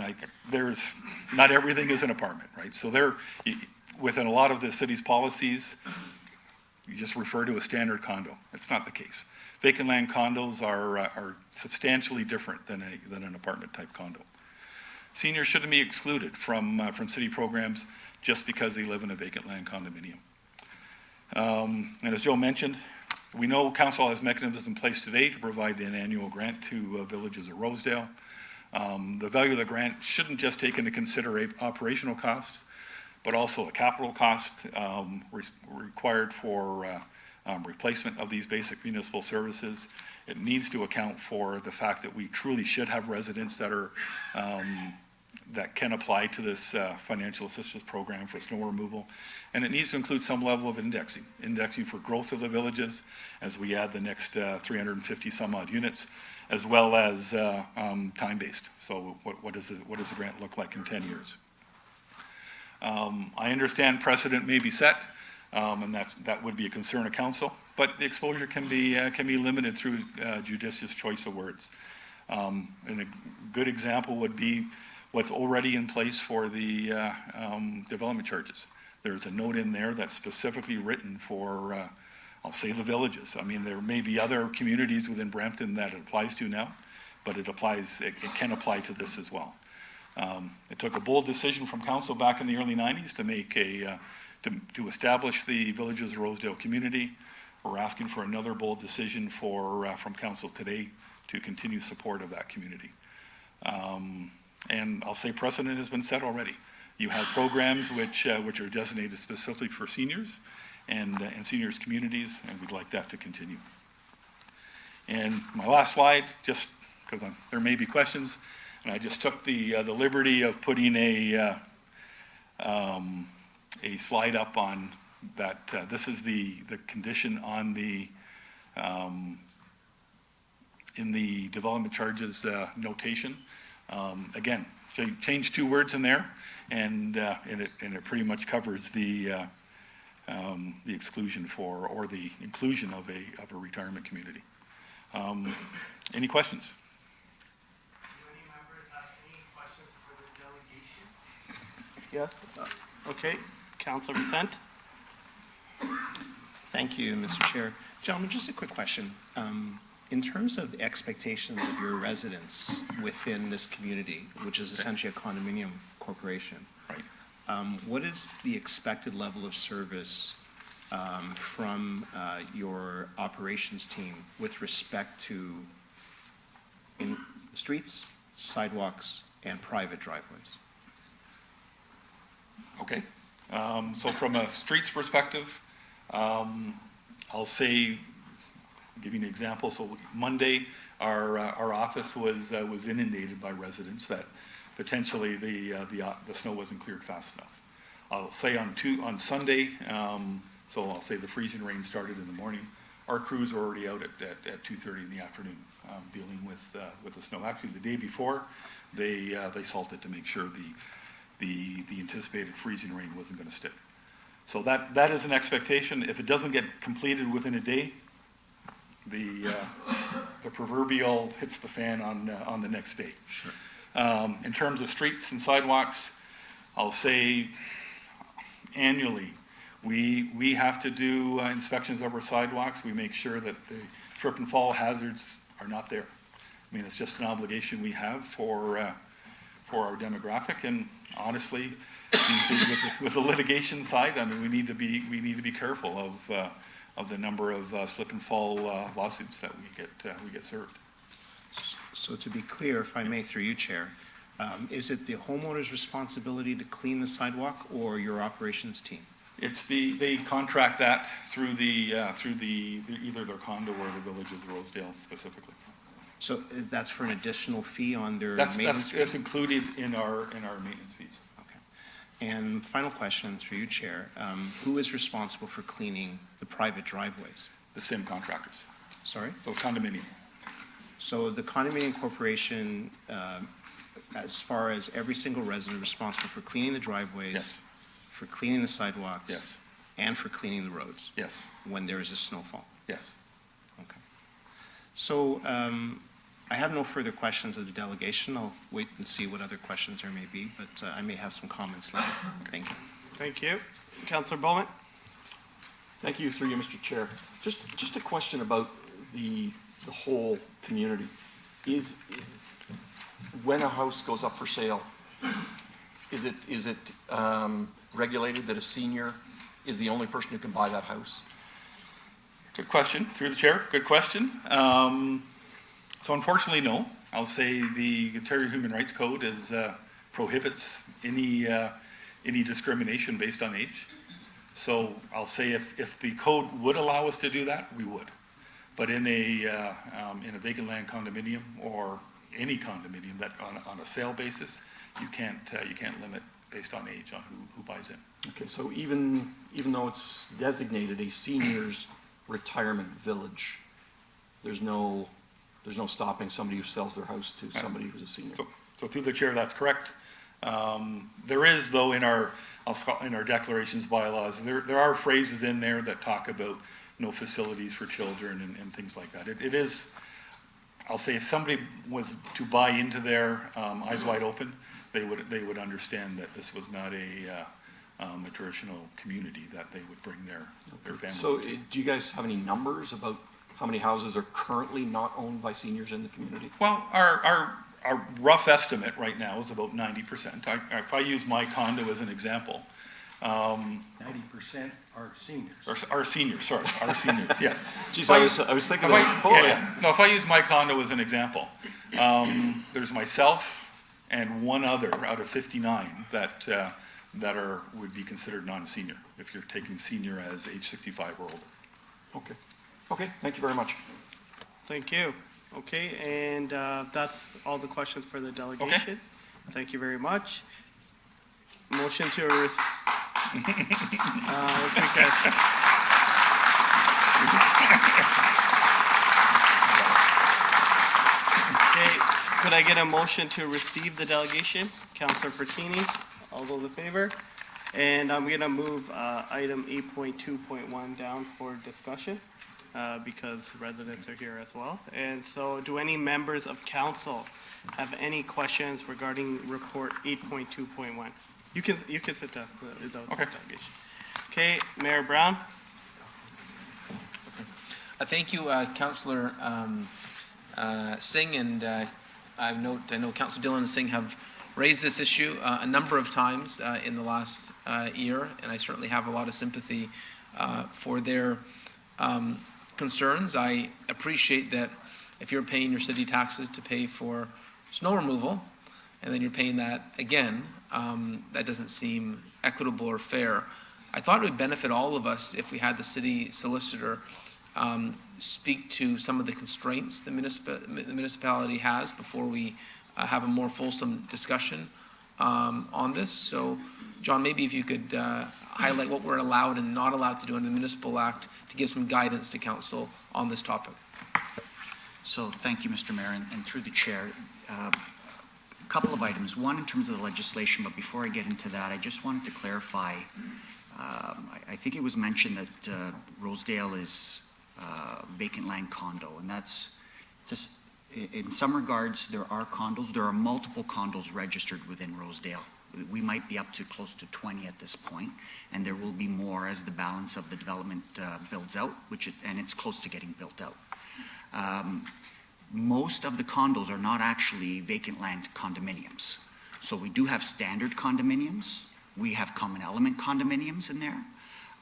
not everything is an apartment, right? So within a lot of the city's policies, you just refer to a standard condo. It's not the case. Vacant land condos are substantially different than an apartment type condo. Seniors shouldn't be excluded from city programs just because they live in a vacant land condominium. And as Joe mentioned, we know Council has mechanisms in place today to provide an annual grant to villages of Rosedale. The value of the grant shouldn't just take into consideration operational costs, but also a capital cost required for replacement of these basic municipal services. It needs to account for the fact that we truly should have residents that can apply to this financial assistance program for snow removal. And it needs to include some level of indexing for growth of the villages as we add the next 350 some odd units, as well as time-based. So what does the grant look like in 10 years? I understand precedent may be set, and that would be a concern of council, but the exposure can be limited through judicious choice of words. And a good example would be what's already in place for the development charges. There's a note in there that's specifically written for, I'll say, the villages. I mean, there may be other communities within Brampton that it applies to now, but it can apply to this as well. It took a bold decision from council back in the early 90s to make to establish the Villages of Rosedale community. We're asking for another bold decision from council today to continue support of that community. And I'll say precedent has been set already. You have programs which are designated specifically for seniors and seniors communities, and we'd like that to continue. And my last slide, just because there may be questions, and I just took the liberty of putting a slide up on that. This is the condition on in the development charges notation. Again, change 2 words in there, and it pretty much covers the exclusion or the inclusion of a retirement community. Any questions? Do any members have any questions for the delegation? Yes. Okay. Councilor Vicente. Thank you, Mr. Chair. Gentlemen, just a quick question. In terms of the expectations of your residents within this community, which is essentially a condominium corporation, right. What is the expected level of service from your operations team with respect to streets, sidewalks, and private driveways? Okay. So from a streets perspective, I'll say, give you an example. So Monday, our office was inundated by residents that potentially the snow wasn't cleared fast enough. I'll say on Sunday, so I'll say the freezing rain started in the morning. Our crews were already out at 2:30 in the afternoon dealing with the snow. Actually, the day before, they salted to make sure the anticipated freezing rain wasn't going to stick. So that is an expectation. If it doesn't get completed within a day, the proverbial hits the fan on the next day. Sure. In terms of streets and sidewalks, I'll say annually we have to do inspections of our sidewalks. We make sure that the trip and fall hazards are not there. I mean, it's just an obligation we have for our demographic, and honestly, these days with the litigation side, I mean, we need to be careful of the number of slip and fall lawsuits that we get served. So to be clear, if I may, through you, Chair, is it the homeowner's responsibility to clean the sidewalk or your operations team? It's they contract that through either their condo or the village's Rosedale specifically. So that's for an additional fee on their maintenance fee? That's included in our maintenance fees. Okay. And final question through you, Chair. Who is responsible for cleaning the private driveways? The same contractors. Sorry? So condominium. So the condominium corporation, as far as every single resident responsible for cleaning the driveways, yes, for cleaning the sidewalks, yes, and for cleaning the roads, yes, when there is a snowfall. Yes. Okay. So I have no further questions of the delegation. I'll wait and see what other questions there may be, but I may have some comments later. Thank you. Thank you. Councillor Bowman? Thank you, through you, Mr. Chair. Just a question about the whole community. Is when a house goes up for sale, is it regulated that a senior is the only person who can buy that house? Good question, through the chair, good question. So unfortunately, no. I'll say the Ontario Human Rights Code prohibits any discrimination based on age. So I'll say if the code would allow us to do that, we would. But in a vacant land condominium or any condominium that on a sale basis, you can't limit based on age on who buys in. Okay, so even though it's designated a seniors retirement village, there's no stopping somebody who sells their house to somebody who's a senior. So through the chair, that's correct. There is, though, in our declarations bylaws, there are phrases in there that talk about no facilities for children and things like that. It is, I'll say, if somebody was to buy into there eyes wide open, they would understand that this was not a traditional community that they would bring their family. So do you guys have any numbers about how many houses are currently not owned by seniors in the community? Well, our rough estimate right now is about 90%. If I use my condo as an example. 90% are seniors. Our seniors, sorry, our seniors, yes. Geez, I was thinking of No, if I use my condo as an example, there's myself and one other out of 59 that would be considered non-senior, if you're taking senior as age 65 or older. Okay. Okay, thank you very much. Thank you. Okay, and that's all the questions for the delegation. Okay. Thank you very much. Motion to let's make that. Okay, could I get a motion to receive the delegation? Councillor Pertini, all those in favor? And I'm gonna move item 8.2.1 down for discussion because residents are here as well. And so do any members of council have any questions regarding report 8.2.1? You can sit down. Okay. Okay, Mayor Brown? Thank you, Councillor Singh, and I know Councillor Dillon and Singh have raised this issue a number of times in the last year, and I certainly have a lot of sympathy for their concerns. I appreciate that if you're paying your city taxes to pay for snow removal, and then you're paying that again, that doesn't seem equitable or fair. I thought it would benefit all of us if we had the city solicitor speak to some of the constraints the municipality has before we have a more fulsome discussion on this. So, John, maybe if you could highlight what we're allowed and not allowed to do under the Municipal Act to give some guidance to council on this topic. So thank you, Mr. Mayor, and through the chair. A couple of items. One, in terms of the legislation, but before I get into that, I just wanted to clarify. I think it was mentioned that Rosedale is vacant land condo, and that's just, in some regards, there are condos. There are multiple condos registered within Rosedale. We might be up to close to 20 at this point, and there will be more as the balance of the development builds out, and it's close to getting built out. most of the condos are not actually vacant land condominiums. So we do have standard condominiums. We have common element condominiums in there.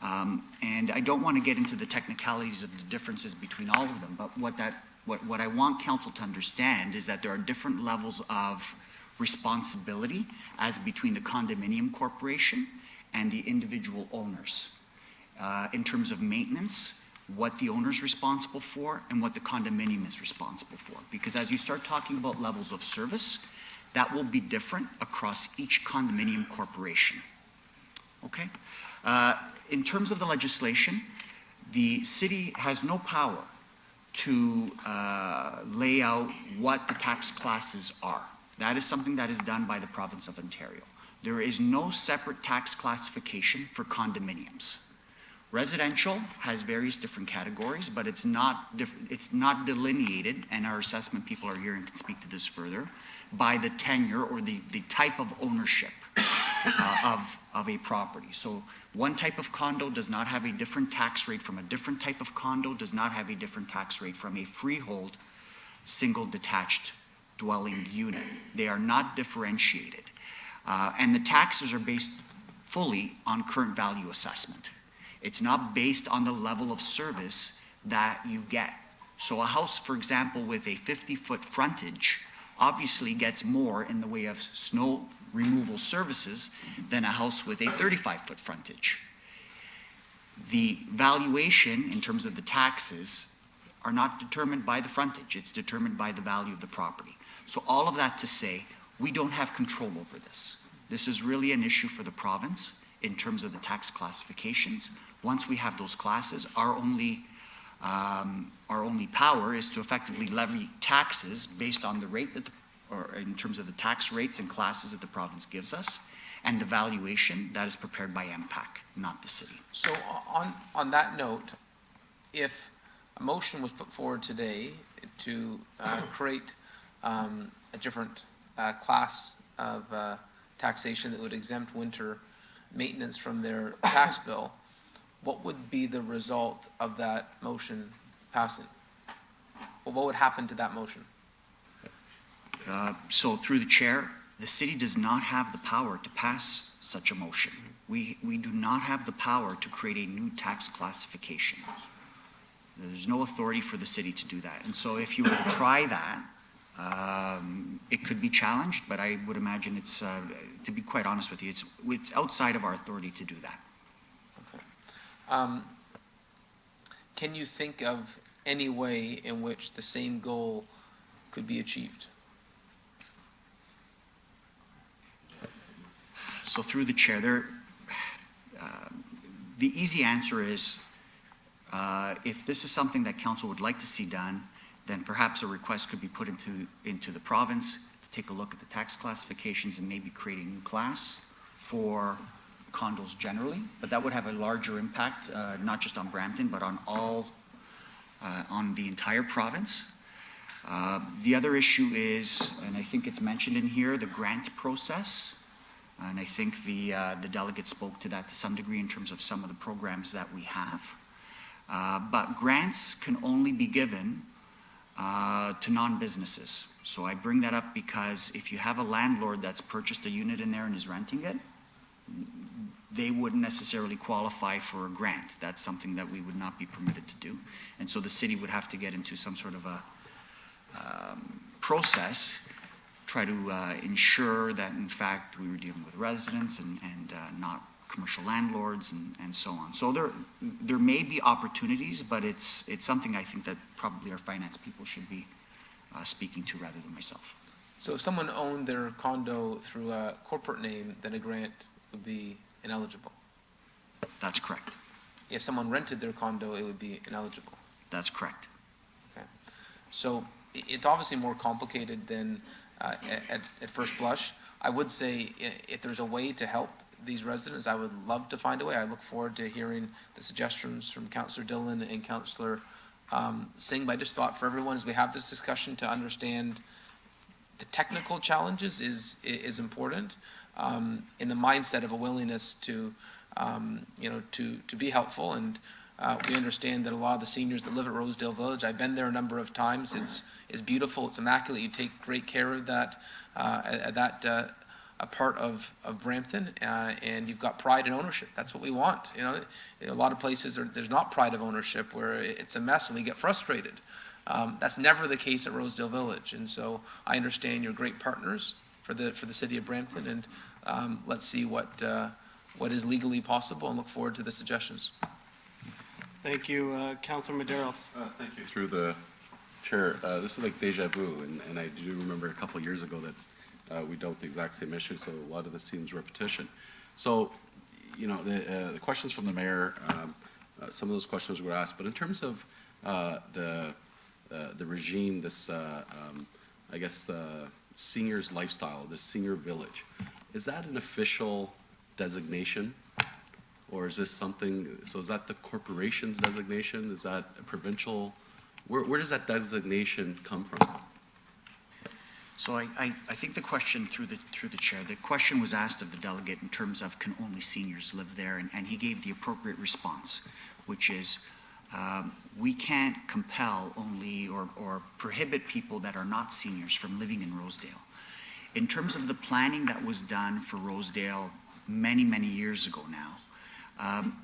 And I don't want to get into the technicalities of the differences between all of them, but what I want council to understand is that there are different levels of responsibility as between the condominium corporation and the individual owners. In terms of maintenance, what the owner is responsible for and what the condominium is responsible for. Because as you start talking about levels of service, that will be different across each condominium corporation. Okay? In terms of the legislation, the city has no power to lay out what the tax classes are. That is something that is done by the province of Ontario. There is no separate tax classification for condominiums. Residential has various different categories, but it's not delineated, and our assessment people are here and can speak to this further, by the tenure or the type of ownership of a property. So one type of condo does not have a different tax rate from a different type of condo, does not have a different tax rate from a freehold single detached dwelling unit. They are not differentiated. And the taxes are based fully on current value assessment. It's not based on the level of service that you get. So a house, for example, with a 50-foot frontage obviously gets more in the way of snow removal services than a house with a 35-foot frontage. The valuation in terms of the taxes are not determined by the frontage. It's determined by the value of the property. So all of that to say, we don't have control over this. This is really an issue for the province in terms of the tax classifications. Once we have those classes, our only power is to effectively levy taxes based on the rate that, or in terms of the tax rates and classes that the province gives us, and the valuation that is prepared by MPAC, not the city. So on that note, if a motion was put forward today to create a different class of taxation that would exempt winter maintenance from their tax bill, what would be the result of that motion passing? Well, what would happen to that motion? So through the chair, the city does not have the power to pass such a motion. We do not have the power to create a new tax classification. There's no authority for the city to do that. And so if you were to try that, it could be challenged, but I would imagine it's, to be quite honest with you, it's outside of our authority to do that. Can you think of any way in which the same goal could be achieved? So through the chair, the easy answer is if this is something that council would like to see done, then perhaps a request could be put into the province to take a look at the tax classifications and maybe create a new class for condos generally, but that would have a larger impact, not just on Brampton, but on on the entire province. The other issue is, and I think it's mentioned in here, the grant process. And I think the delegate spoke to that to some degree in terms of some of the programs that we have. But grants can only be given to non-businesses. So I bring that up because if you have a landlord that's purchased a unit in there and is renting it, they wouldn't necessarily qualify for a grant. That's something that we would not be permitted to do. And so the city would have to get into some sort of a process, try to ensure that in fact we were dealing with residents and not commercial landlords and so on. So there may be opportunities, but it's something I think that probably our finance people should be speaking to rather than myself. So if someone owned their condo through a corporate name, then a grant would be ineligible. That's correct. If someone rented their condo, it would be ineligible. That's correct. Okay. So it's obviously more complicated than at first blush. I would say if there's a way to help these residents, I would love to find a way. I look forward to hearing the suggestions from Councillor Dillon and Councillor Singh. But I just thought for everyone as we have this discussion to understand the technical challenges is important. In the mindset of a willingness to, to be helpful and We understand that a lot of the seniors that live at Rosedale Village, I've been there a number of times. It's beautiful. It's immaculate. You take great care of that a part of Brampton, and you've got pride and ownership. That's what we want. You know, a lot of places there's not pride of ownership, where it's a mess and we get frustrated. That's never the case at Rosedale Village, and so I understand you're great partners for the city of Brampton, and let's see what is legally possible, and look forward to the suggestions. Thank you, Councilor Medeiros. Thank you. Through the chair, this is like deja vu, and I do remember a couple of years ago that we dealt with the exact same issue, so a lot of this seems repetition. So, you know, the questions from the mayor, some of those questions were asked, but in terms of the regime, this, I guess, the seniors lifestyle, the senior village, is that an official designation? Or is this something, so is that the corporation's designation? Is that a provincial, where does that designation come from? So I think the question through the chair, the question was asked of the delegate in terms of can only seniors live there, and he gave the appropriate response, which is we can't compel only or prohibit people that are not seniors from living in Rosedale. In terms of the planning that was done for Rosedale many, many years ago now,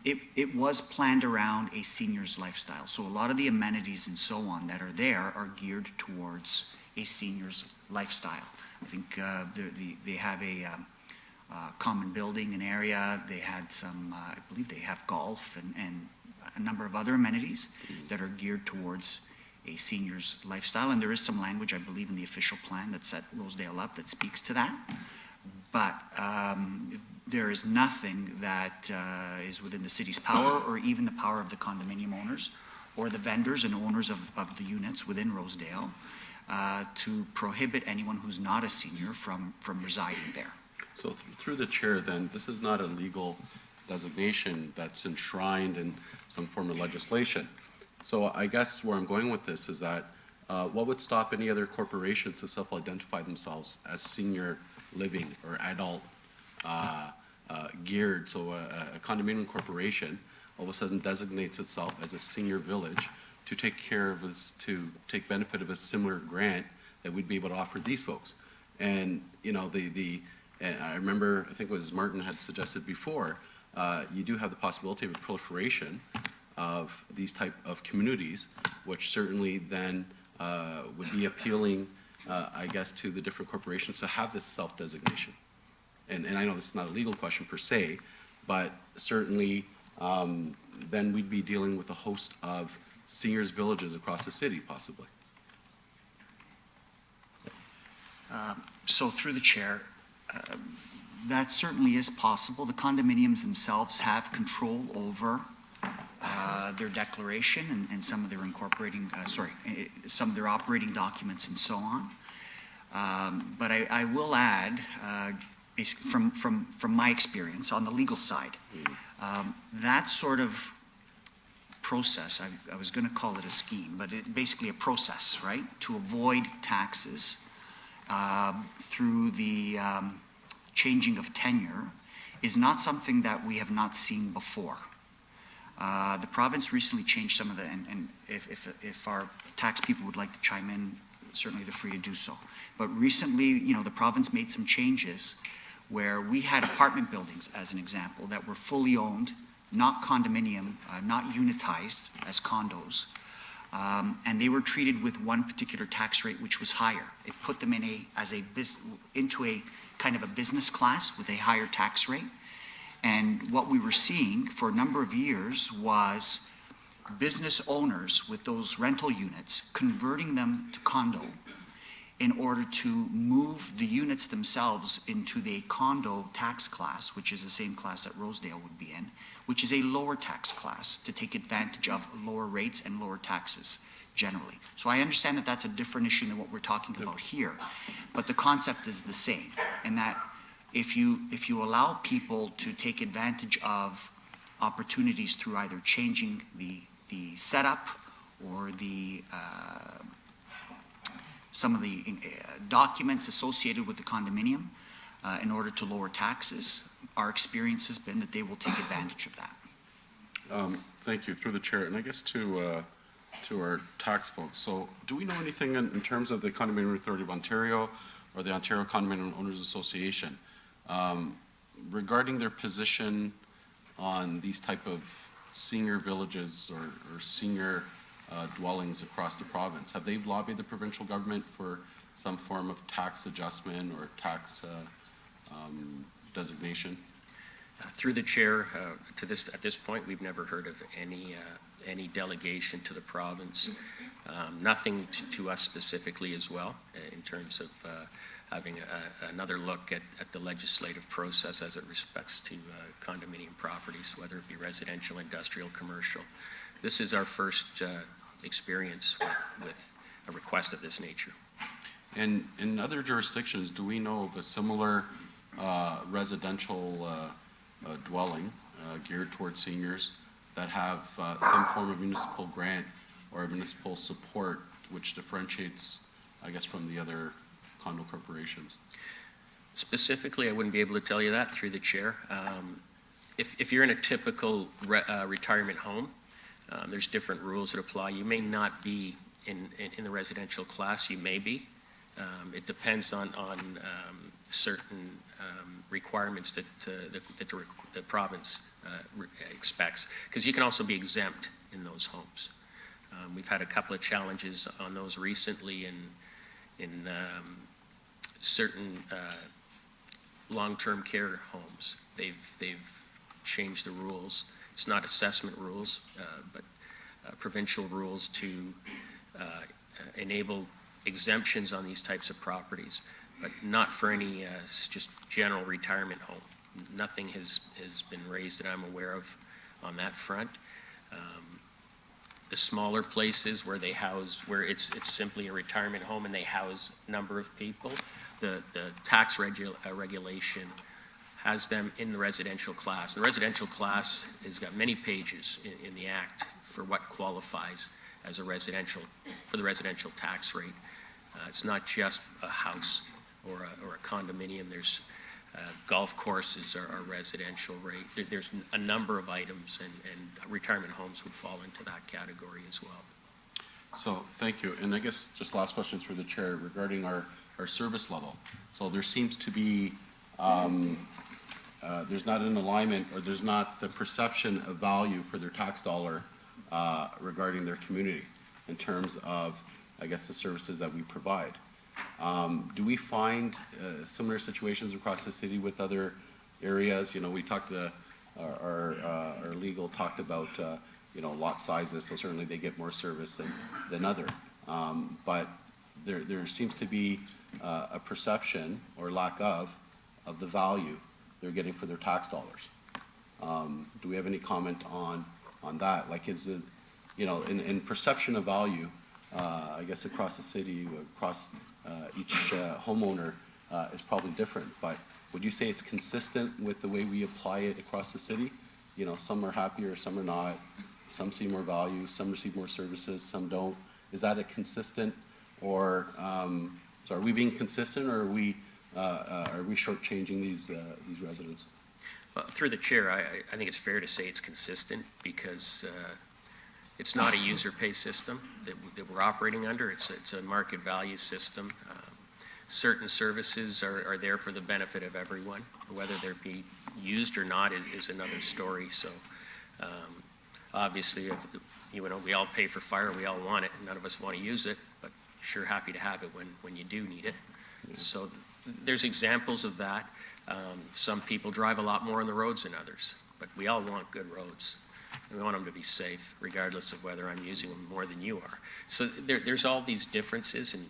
it was planned around a senior's lifestyle. So a lot of the amenities and so on that are there are geared towards a senior's lifestyle. I think they have a common building, an area. They had some, I believe they have golf and a number of other amenities that are geared towards a senior's lifestyle. And there is some language, I believe, in the official plan that set Rosedale up that speaks to that. But there is nothing that is within the city's power, or even the power of the condominium owners or the vendors and owners of the units within Rosedale to prohibit anyone who's not a senior from residing there. So through the chair then, this is not a legal designation that's enshrined in some form of legislation. So I guess where I'm going with this is that what would stop any other corporations to self-identify themselves as senior living or adult geared? So a condominium corporation all of a sudden designates itself as a senior village to take care of us, to take benefit of a similar grant that we'd be able to offer these folks. And you know, and I remember, I think it was Martin had suggested before, you do have the possibility of a proliferation of these type of communities, which certainly then would be appealing, I guess, to the different corporations to have this self-designation. And I know this is not a legal question per se, but certainly then we'd be dealing with a host of seniors villages across the city, possibly. So through the chair, that certainly is possible. The condominiums themselves have control over their declaration and some of their incorporating, some of their operating documents and so on. But I will add, from my experience on the legal side, that sort of process, I was going to call it a scheme, but basically a process, right, to avoid taxes through the changing of tenure is not something that we have not seen before. The province recently changed some of the, and if our tax people would like to chime in, certainly they're free to do so. But recently, you know, the province made some changes where we had apartment buildings, as an example, that were fully owned, not condominium, not unitized as condos, and they were treated with one particular tax rate which was higher. It put them into a kind of a business class with a higher tax rate. And what we were seeing for a number of years was business owners with those rental units converting them to condo in order to move the units themselves into the condo tax class, which is the same class that Rosedale would be in, which is a lower tax class to take advantage of lower rates and lower taxes generally. So I understand that that's a different issue than what we're talking about here, but the concept is the same, in that if you allow people to take advantage of opportunities through either changing the setup or the some of the documents associated with the condominium in order to lower taxes, our experience has been that they will take advantage of that. Thank you, through the chair, and I guess to our tax folks. So do we know anything in terms of the Condominium Authority of Ontario or the Ontario Condominium Owners Association regarding their position on these type of senior villages or senior dwellings across the province? Have they lobbied the provincial government for some form of tax adjustment or tax designation? Through the chair, at this point, we've never heard of any delegation to the province. Nothing to us specifically as well, in terms of having another look at the legislative process as it respects to condominium properties, whether it be residential, industrial, commercial. This is our first experience with a request of this nature. And in other jurisdictions, do we know of a similar residential dwelling geared towards seniors that have some form of municipal grant or municipal support which differentiates, I guess, from the other condo corporations? Specifically, I wouldn't be able to tell you that through the chair. If you're in a typical retirement home, there's different rules that apply. You may not be in the residential class, you may be. It depends on certain requirements that the province expects, because you can also be exempt in those homes. We've had a couple of challenges on those recently in certain long-term care homes. They've changed the rules. It's not assessment rules, but provincial rules to enable exemptions on these types of properties, but not for any just general retirement home. Nothing has been raised that I'm aware of on that front. The smaller places where where it's simply a retirement home and they house a number of people, the tax regulation has them in the residential class. The residential class has got many pages in the Act for what qualifies as a residential, for the residential tax rate. It's not just a house or a condominium. There's golf courses are residential rate. There's a number of items, and retirement homes would fall into that category as well. So thank you. And I guess just last question through the chair regarding our service level. So there seems to be, there's not an alignment, or there's not the perception of value for their tax dollar regarding their community in terms of, I guess, the services that we provide. Do we find similar situations across the city with other areas? You know, we talked to our legal talked about you know, lot sizes, so certainly they get more service than other. But there seems to be a perception or lack of the value they're getting for their tax dollars. Do we have any comment on that? Like, is it, you know, in perception of value, I guess across the city, across each homeowner is probably different, but would you say it's consistent with the way we apply it across the city? You know, some are happier, some are not, some see more value, some receive more services, some don't. Is that a consistent, or so are we being consistent, or are we shortchanging these residents? Well, through the chair, I think it's fair to say it's consistent, because it's not a user pay system that we're operating under. It's a market value system. Certain services are there for the benefit of everyone. Whether they're be used or not is another story. So obviously, if, you know, we all pay for fire, we all want it. None of us want to use it, but sure happy to have it when you do need it. So there's examples of that. Some people drive a lot more on the roads than others, but we all want good roads. We want them to be safe, regardless of whether I'm using them more than you are. So there's all these differences, and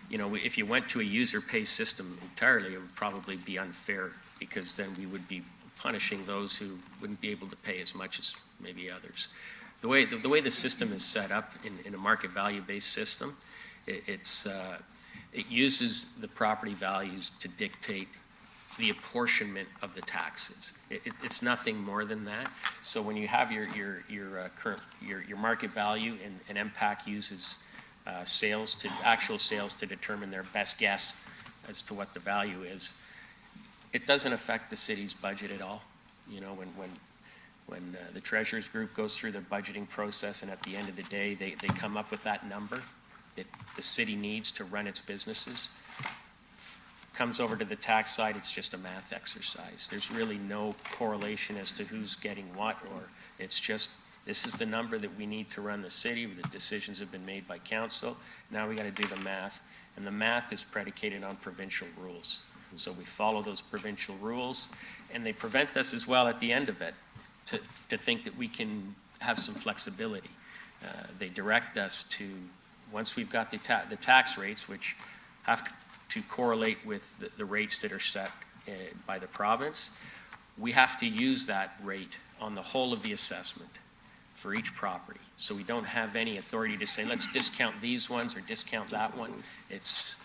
you know, if you went to a user pay system entirely, it would probably be unfair, because then we would be punishing those who wouldn't be able to pay as much as maybe others. The way the system is set up in a market value-based system, it uses the property values to dictate the apportionment of the taxes. It's nothing more than that. So when you have your market value, and MPAC uses actual sales to determine their best guess as to what the value is, it doesn't affect the city's budget at all. You know, when When the treasurer's group goes through their budgeting process, and at the end of the day, they come up with that number that the city needs to run its businesses, comes over to the tax side, it's just a math exercise. There's really no correlation as to who's getting what, or it's just, this is the number that we need to run the city. The decisions have been made by council. Now we got to do the math, and the math is predicated on provincial rules. So we follow those provincial rules, and they prevent us as well at the end of it to think that we can have some flexibility. They direct us to, once we've got the tax rates, which have to correlate with the rates that are set by the province, we have to use that rate on the whole of the assessment for each property. So we don't have any authority to say, let's discount these ones or discount that one. It's,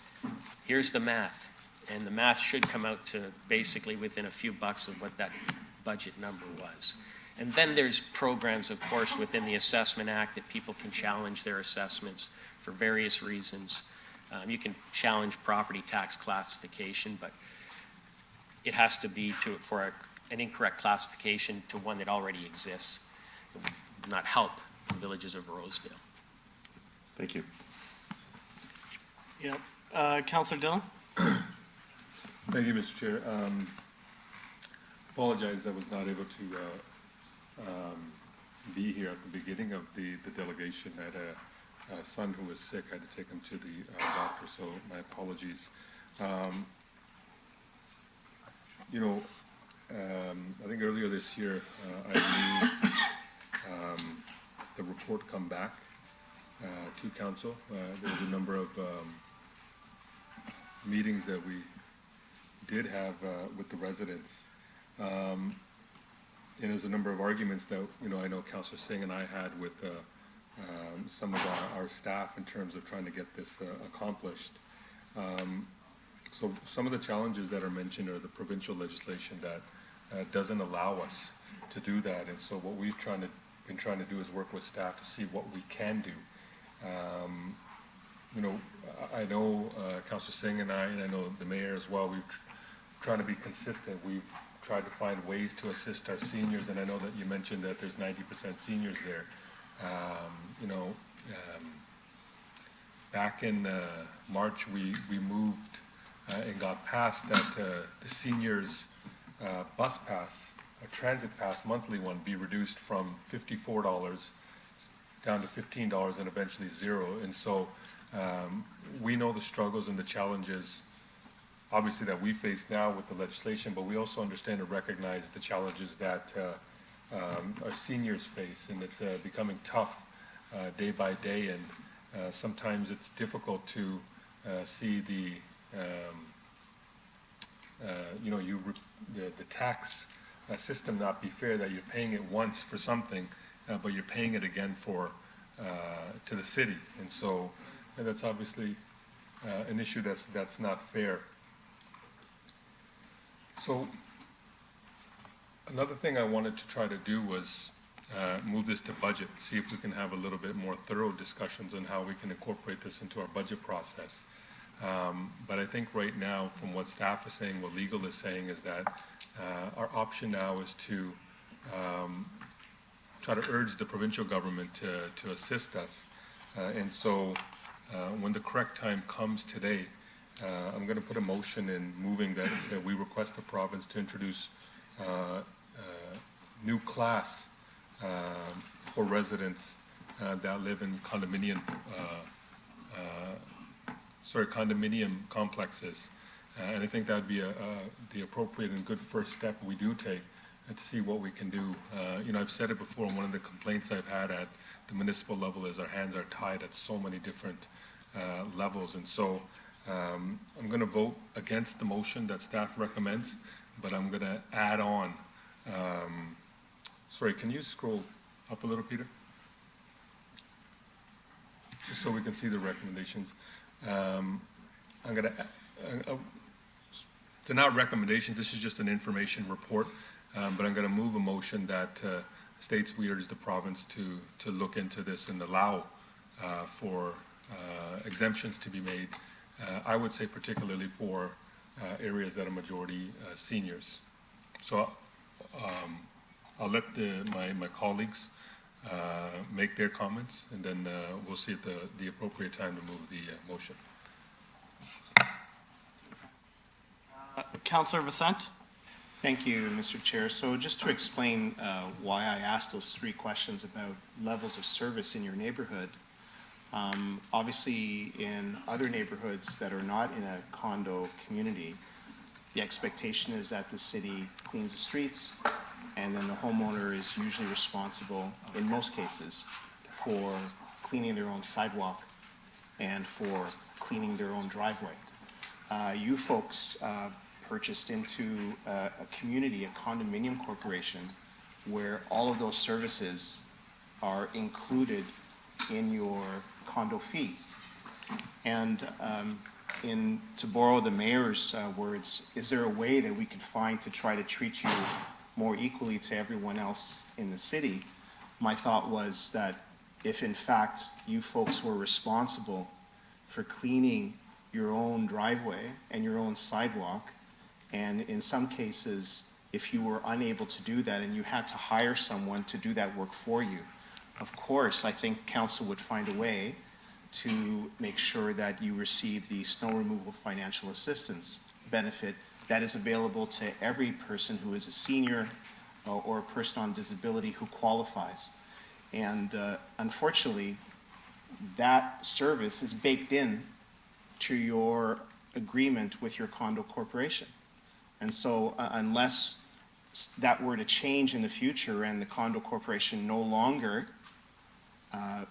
here's the math. And the math should come out to basically within a few bucks of what that budget number was. And then there's programs, of course, within the Assessment Act that people can challenge their assessments for various reasons. You can challenge property tax classification, but it has to be for an incorrect classification to one that already exists. It would not help the villages of Rosedale. Thank you. Yep. Councillor Dillon? Thank you, Mr. Chair. Apologize I was not able to be here at the beginning of the delegation. I had a son who was sick. I had to take him to the doctor, so my apologies. You know, I think earlier this year, I knew the report come back to council. There was a number of meetings that we did have with the residents. And there's a number of arguments that, you know, I know Councillor Singh and I had with some of our staff in terms of trying to get this accomplished. So some of the challenges that are mentioned are the provincial legislation that doesn't allow us to do that. And so what we've been trying to do is work with staff to see what we can do. You know, I know Councillor Singh and I know the mayor as well, we've trying to be consistent. We've tried to find ways to assist our seniors, and I know that you mentioned that there's 90% seniors there. You know, back in March, we moved and got passed that the seniors bus pass, a transit pass, monthly one, be reduced from $54 down to $15 and eventually $0. And so we know the struggles and the challenges obviously that we face now with the legislation, but we also understand and recognize the challenges that our seniors face, and it's becoming tough day by day, and sometimes it's difficult to see the you know, the tax system not be fair, that you're paying it once for something, but you're paying it again for to the city, and so that's obviously an issue that's not fair. So another thing I wanted to try to do was move this to budget, see if we can have a little bit more thorough discussions on how we can incorporate this into our budget process. But I think right now, from what staff is saying, what legal is saying, is that our option now is to try to urge the provincial government to assist us. And so when the correct time comes today, I'm going to put a motion in moving that we request the province to introduce new class for residents that live in condominium complexes. And I think that would be the appropriate and good first step we do take to see what we can do. You know, I've said it before, and one of the complaints I've had at the municipal level is our hands are tied at so many different levels. And so I'm going to vote against the motion that staff recommends, but I'm going to add on. Sorry, can you scroll up a little, Peter? Just so we can see the recommendations. I'm going to, they're not recommendations, this is just an information report, but I'm going to move a motion that states we urge the province to look into this and allow for exemptions to be made. I would say particularly for areas that are majority seniors. So I'll let my colleagues make their comments, and then we'll see at the appropriate time to move the motion. Councillor Vicente? Thank you, Mr. Chair. So just to explain why I asked those 3 questions about levels of service in your neighborhood, obviously in other neighborhoods that are not in a condo community, the expectation is that the city cleans the streets, and then the homeowner is usually responsible, in most cases, for cleaning their own sidewalk and for cleaning their own driveway. You folks purchased into a community, a condominium corporation, where all of those services are included in your condo fee. And to borrow the mayor's words, is there a way that we could find to try to treat you more equally to everyone else in the city? My thought was that if in fact you folks were responsible for cleaning your own driveway and your own sidewalk, and in some cases, if you were unable to do that and you had to hire someone to do that work for you, of course, I think council would find a way to make sure that you receive the snow removal financial assistance benefit that is available to every person who is a senior or a person on disability who qualifies. And unfortunately, that service is baked in to your agreement with your condo corporation. And so unless that were to change in the future and the condo corporation no longer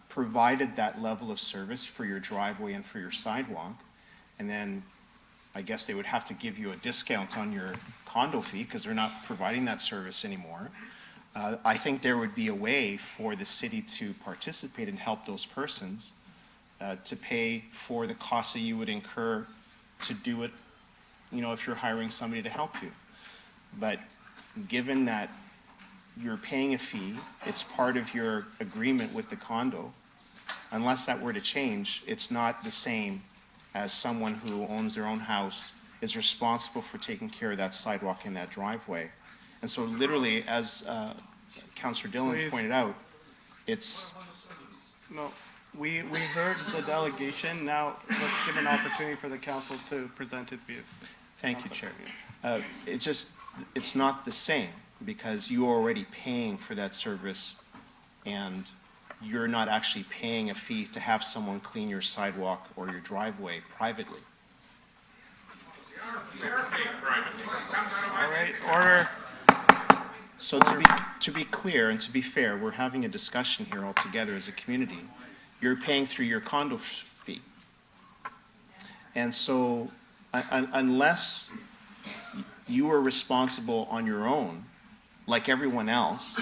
provided that level of service for your driveway and for your sidewalk, and then I guess they would have to give you a discount on your condo fee because they're not providing that service anymore. I think there would be a way for the city to participate and help those persons to pay for the costs that you would incur to do it, you know, if you're hiring somebody to help you. But given that you're paying a fee, it's part of your agreement with the condo, unless that were to change, it's not the same as someone who owns their own house, is responsible for taking care of that sidewalk and that driveway. And so literally, as Councillor Dillon pointed out, it's... No, we heard the delegation. Now let's give an opportunity for the council to present its views. Thank you, Chair. It's not the same because you're already paying for that service and you're not actually paying a fee to have someone clean your sidewalk or your driveway privately. All right, order. So to be clear and to be fair, we're having a discussion here all together as a community. You're paying through your condo fee. And so unless you are responsible on your own, like everyone else,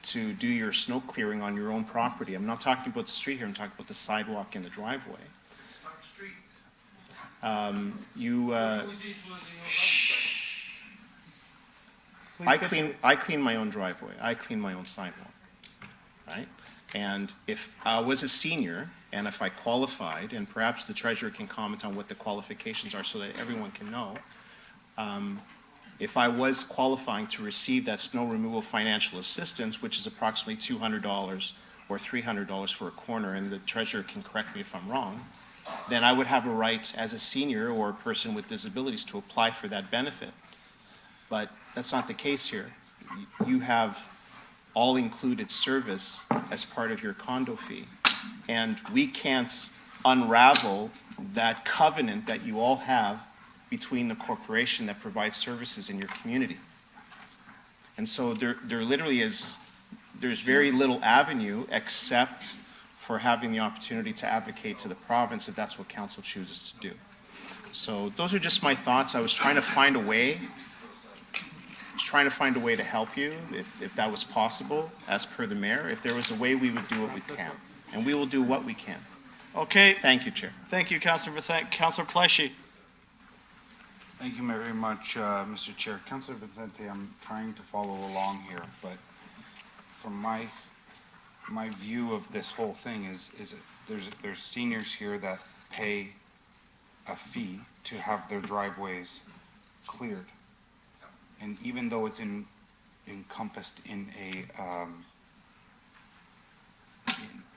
to do your snow clearing on your own property, I'm not talking about the street here, I'm talking about the sidewalk and the driveway. I clean my own driveway. I clean my own sidewalk, right? And if I was a senior and if I qualified, and perhaps the treasurer can comment on what the qualifications are so that everyone can know, if I was qualifying to receive that snow removal financial assistance, which is approximately $200 or $300 for a corner, and the treasurer can correct me if I'm wrong, then I would have a right as a senior or a person with disabilities to apply for that benefit. But that's not the case here. You have all-included service as part of your condo fee, and we can't unravel that covenant that you all have between the corporation that provides services in your community. And so there literally is, there's very little avenue except for having the opportunity to advocate to the province if that's what council chooses to do. So those are just my thoughts. I was trying to find a way. To help you, if that was possible, as per the mayor. If there was a way, we would do what we can, and we will do what we can. Okay. Thank you, Chair. Thank you, Councillor Vicente. Councillor Pleshy. Thank you very much, Mr. Chair. Councillor Vicente, I'm trying to follow along here, but from my view of this whole thing is there's seniors here that pay a fee to have their driveways cleared. And even though it's in encompassed in a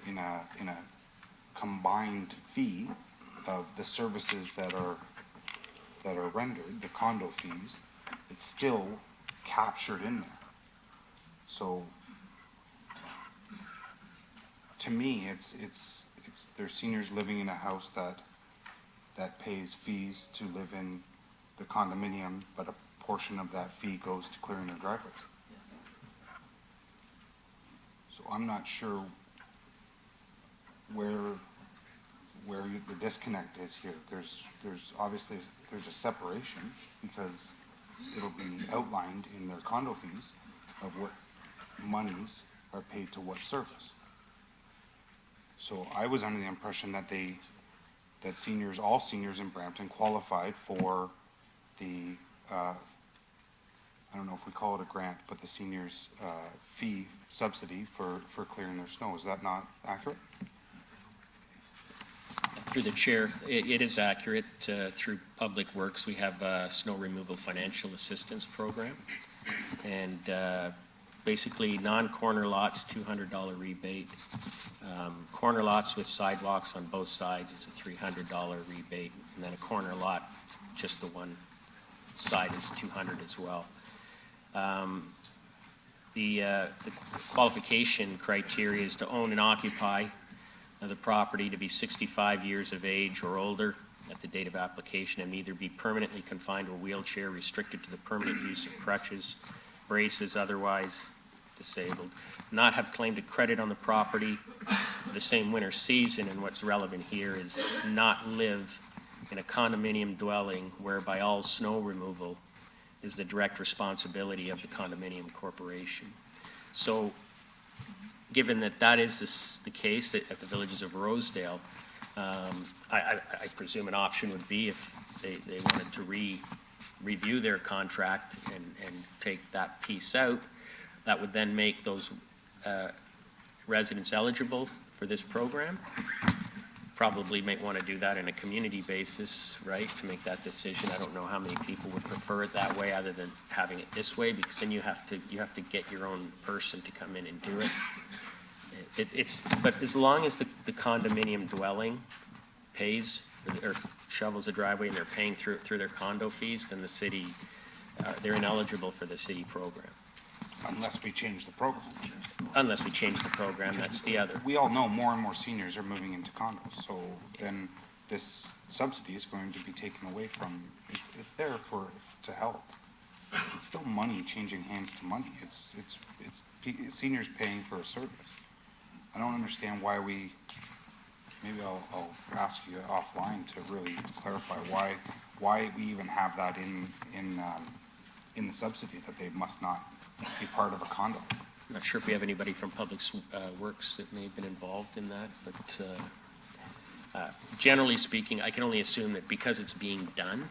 in a combined fee of the services that are rendered, the condo fees. It's still captured in there. So to me, it's there's seniors living in a house that pays fees to live in the condominium, but a portion of that fee goes to clearing their driveways. So I'm not sure where the disconnect is here. There's obviously there's a separation because it'll be outlined in their condo fees of what monies are paid to what service. So I was under the impression that seniors, all seniors in Brampton qualified for the, I don't know if we call it a grant, but the seniors fee subsidy for clearing their snow. Is that not accurate? Through the chair, it is accurate. Through Public Works, we have a snow removal financial assistance program. And basically, non-corner lots, $200 rebate. Corner lots with sidewalks on both sides is a $300 rebate. And then a corner lot, just the one side, is $200 as well. The qualification criteria is to own and occupy the property, to be 65 years of age or older at the date of application, and either be permanently confined to a wheelchair, restricted to the permanent use of crutches, braces, otherwise disabled, not have claimed a credit on the property the same winter season, and what's relevant here is not live in a condominium dwelling whereby all snow removal is the direct responsibility of the condominium corporation. So given that that is the case at the villages of Rosedale, I presume an option would be if they wanted to review their contract and take that piece out, that would then make those residents eligible for this program. Probably might want to do that on a community basis, right, to make that decision. I don't know how many people would prefer it that way other than having it this way, because then you have to get your own person to come in and do it. But as long as the condominium dwelling pays or shovels a driveway and they're paying through their condo fees, then the city, they're ineligible for the city program. Unless we change the program. Unless we change the program, that's the other. We all know more and more seniors are moving into condos, so then this subsidy is going to be taken away from, it's there to help. It's still money changing hands to money. It's seniors paying for a service. I don't understand why maybe I'll ask you offline to really clarify why we even have that in the subsidy, that they must not be part of a condo. I'm not sure if we have anybody from Public Works that may have been involved in that, but generally speaking, I can only assume that because it's being done,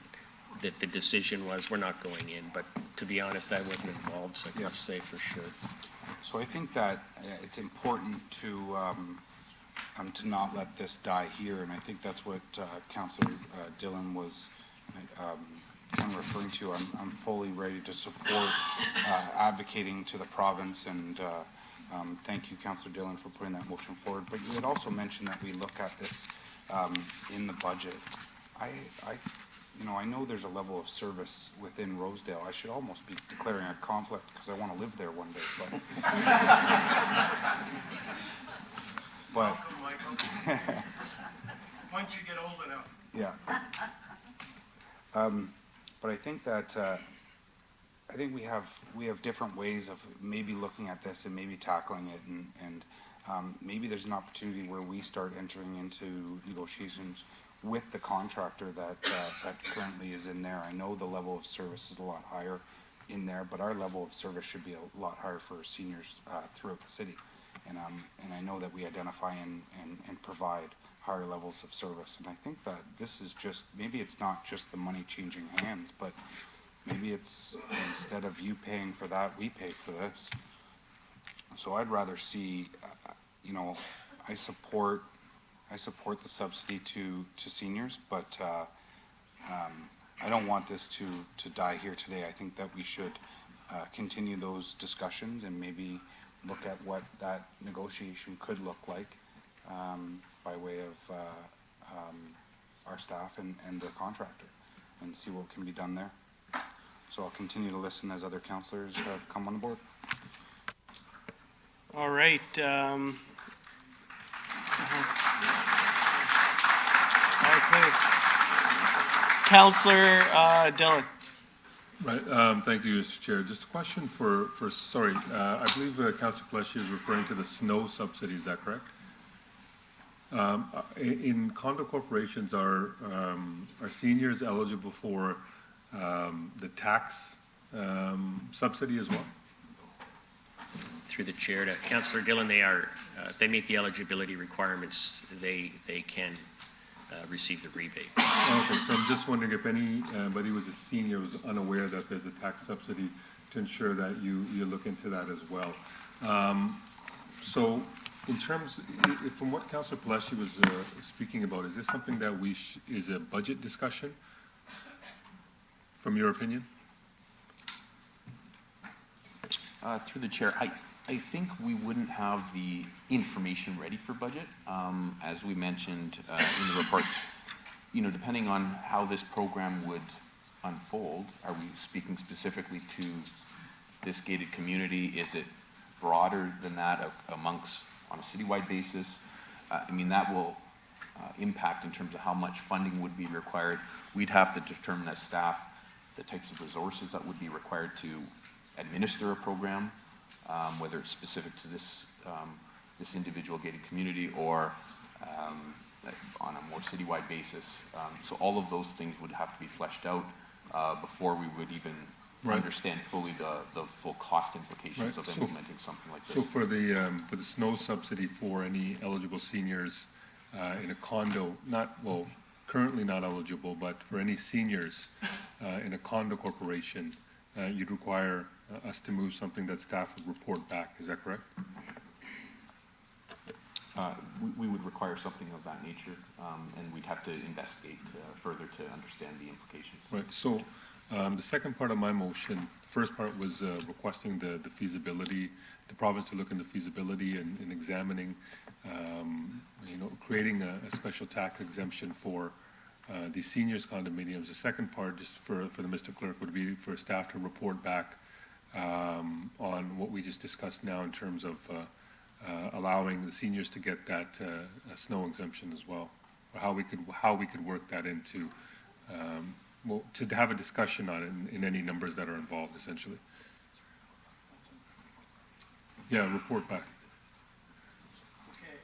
that the decision was we're not going in. But to be honest, I wasn't involved, so I can't say for sure. So I think that it's important to not let this die here, and I think that's what Councillor Dillon was kind of referring to. I'm fully ready to support advocating to the province, and thank you, Councillor Dillon, for putting that motion forward. But you had also mentioned that we look at this in the budget. I know there's a level of service within Rosedale. I should almost be declaring a conflict because I want to live there one day. But Michael. Once you get old enough. Yeah. But I think that I think we have different ways of maybe looking at this and maybe tackling it, and maybe there's an opportunity where we start entering into negotiations with the contractor that currently is in there. I know the level of service is a lot higher in there, but our level of service should be a lot higher for seniors throughout the city. And I know that we identify and provide higher levels of service. And I think that this is just, maybe it's not just the money changing hands, but maybe it's, instead of you paying for that, we pay for this. So I'd rather see, I support the subsidy to seniors, but I don't want this to die here today. I think that we should continue those discussions and maybe look at what that negotiation could look like by way of our staff and their contractor, and see what can be done there. So I'll continue to listen as other councillors have come on board. All right. All right, please. Councillor Dillon. Right, thank you, Mr. Chair. Just a question sorry, I believe Councillor Pleshy is referring to the snow subsidy, is that correct? In condo corporations, are seniors eligible for the tax subsidy as well? Through the chair to Councillor Dillon, they are, if they meet the eligibility requirements, they can receive the rebate. Okay, so I'm just wondering if anybody who was a senior was unaware that there's a tax subsidy to ensure that you look into that as well. So in terms, from what Councillor Pleshy was speaking about, is this something that is a budget discussion, from your opinion? Through the chair, I think we wouldn't have the information ready for budget. As we mentioned in the report, depending on how this program would unfold, are we speaking specifically to this gated community? Is it broader than that amongst on a citywide basis? That will impact in terms of how much funding would be required. We'd have to determine as staff the types of resources that would be required to administer a program, whether it's specific to this individual gated community or on a more citywide basis. So all of those things would have to be fleshed out before we would even understand fully the full cost implications of implementing something like this. So for the snow subsidy for any eligible seniors in a condo, currently not eligible, but for any seniors in a condo corporation, you'd require us to move something that staff would report back. Is that correct? We would require something of that nature, and we'd have to investigate further to understand the implications. Right. So the second part of my motion, the first part was requesting the feasibility, the province to look into feasibility and examining, creating a special tax exemption for the seniors condominiums. The second part, just for the Mr. Clerk, would be for staff to report back on what we just discussed now in terms of allowing the seniors to get that snow exemption as well, or how we could work that into, to have a discussion on it in any numbers that are involved, essentially. Yeah, report back. Okay,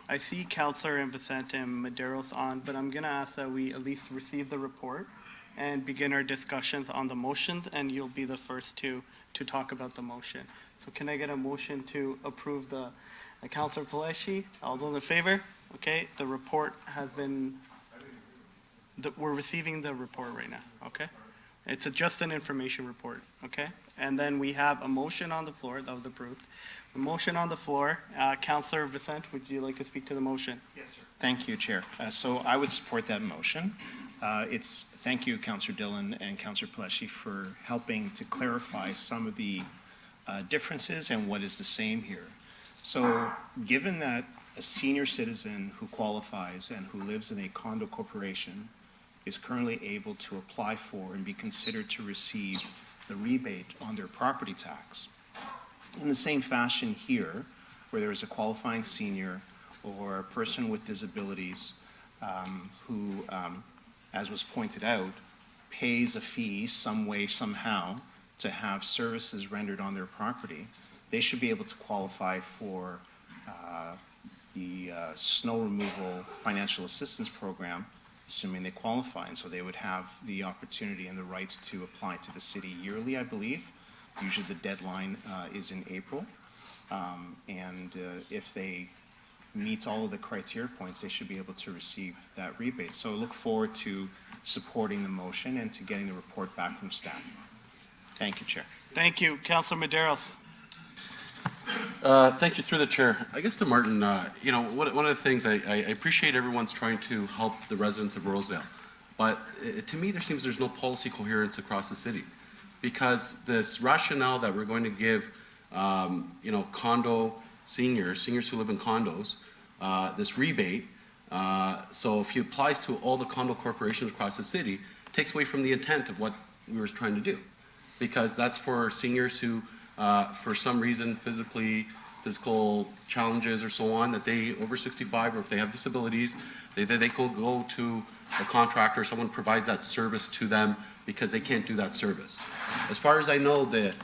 I see Councillor and Vicente and Medeiros on, but I'm gonna ask that we at least receive the report and begin our discussions on the motions, and you'll be the first to talk about the motion. So can I get a motion to approve the Councillor Pleshy? All those in favor? Okay, the report has been, we're receiving the report right now, okay? It's just an information report, okay? And then we have a motion on the floor that was approved. A motion on the floor. Councillor Vicente, would you like to speak to the motion? Yes, sir. Thank you, Chair. So I would support that motion. Thank you, Councillor Dillon and Councillor Pleshy, for helping to clarify some of the differences and what is the same here. So given that a senior citizen who qualifies and who lives in a condo corporation is currently able to apply for and be considered to receive the rebate on their property tax, in the same fashion here, where there is a qualifying senior or a person with disabilities who, as was pointed out, pays a fee some way, somehow, to have services rendered on their property, they should be able to qualify for the snow removal financial assistance program, assuming they qualify. And so they would have the opportunity and the right to apply to the city yearly, I believe. Usually the deadline is in April. If they meet all of the criteria points, they should be able to receive that rebate. So I look forward to supporting the motion and to getting the report back from staff. Thank you, Chair. Thank you. Councillor Medeiros. Thank you, through the chair. I guess to Martin, one of the things I appreciate everyone's trying to help the residents of Rosedale. But to me, there's no policy coherence across the city. Because this rationale that we're going to give, condo seniors who live in condos, this rebate, so if it applies to all the condo corporations across the city, it takes away from the intent of what we were trying to do. Because that's for seniors who, for some reason, physical challenges or so on, that they, over 65, or if they have disabilities, they could go to a contractor, someone provides that service to them because they can't do that service. As far as I know, the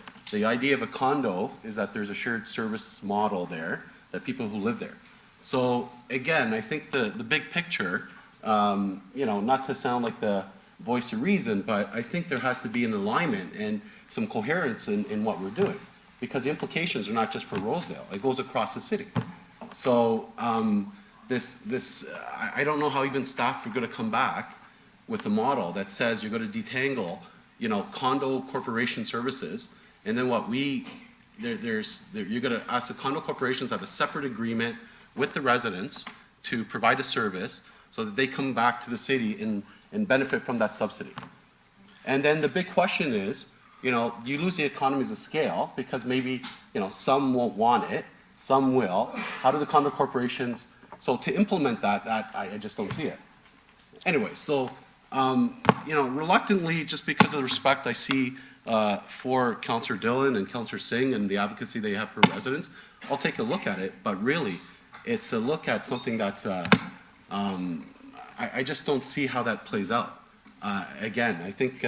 idea of a condo is that there's a shared service model there, that people who live there. So again, I think the big picture, not to sound like the voice of reason, but I think there has to be an alignment and some coherence in what we're doing. Because the implications are not just for Rosedale, it goes across the city. So I don't know how even staff are going to come back with a model that says you're going to detangle, condo corporation services, and then you're going to ask the condo corporations to have a separate agreement with the residents to provide a service so that they come back to the city and benefit from that subsidy. And then the big question is, you lose the economies of scale because maybe, some won't want it, some will. How do the condo corporations, so to implement that I just don't see it. Anyway, so, reluctantly, just because of the respect I see for Councillor Dillon and Councillor Singh and the advocacy they have for residents, I'll take a look at it, but really, it's a look at something that's, I just don't see how that plays out. Again, I think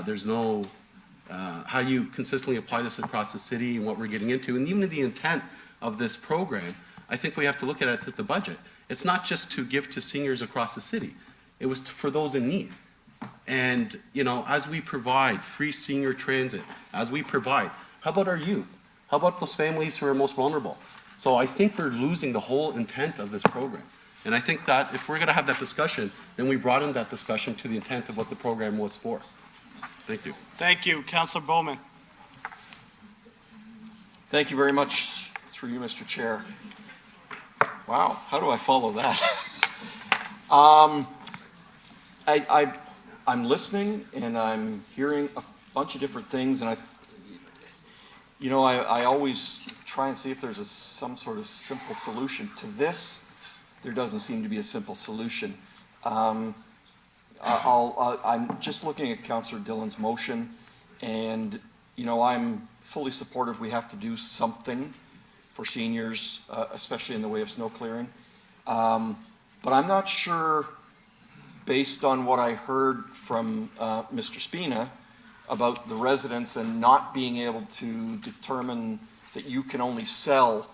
there's no, how you consistently apply this across the city and what we're getting into, and even the intent of this program, I think we have to look at it at the budget. It's not just to give to seniors across the city. It was for those in need. And, as we provide free senior transit, how about our youth? How about those families who are most vulnerable? So I think we're losing the whole intent of this program. And I think that if we're going to have that discussion, then we broaden that discussion to the intent of what the program was for. Thank you. Thank you. Councillor Bowman. Thank you very much, through you, Mr. Chair. Wow, how do I follow that? I'm listening and I'm hearing a bunch of different things, and I always try and see if there's some sort of simple solution to this. There doesn't seem to be a simple solution. I'm just looking at Councillor Dillon's motion, and I'm fully supportive. We have to do something for seniors, especially in the way of snow clearing. But I'm not sure, based on what I heard from Mr. Spina about the residents and not being able to determine that you can only sell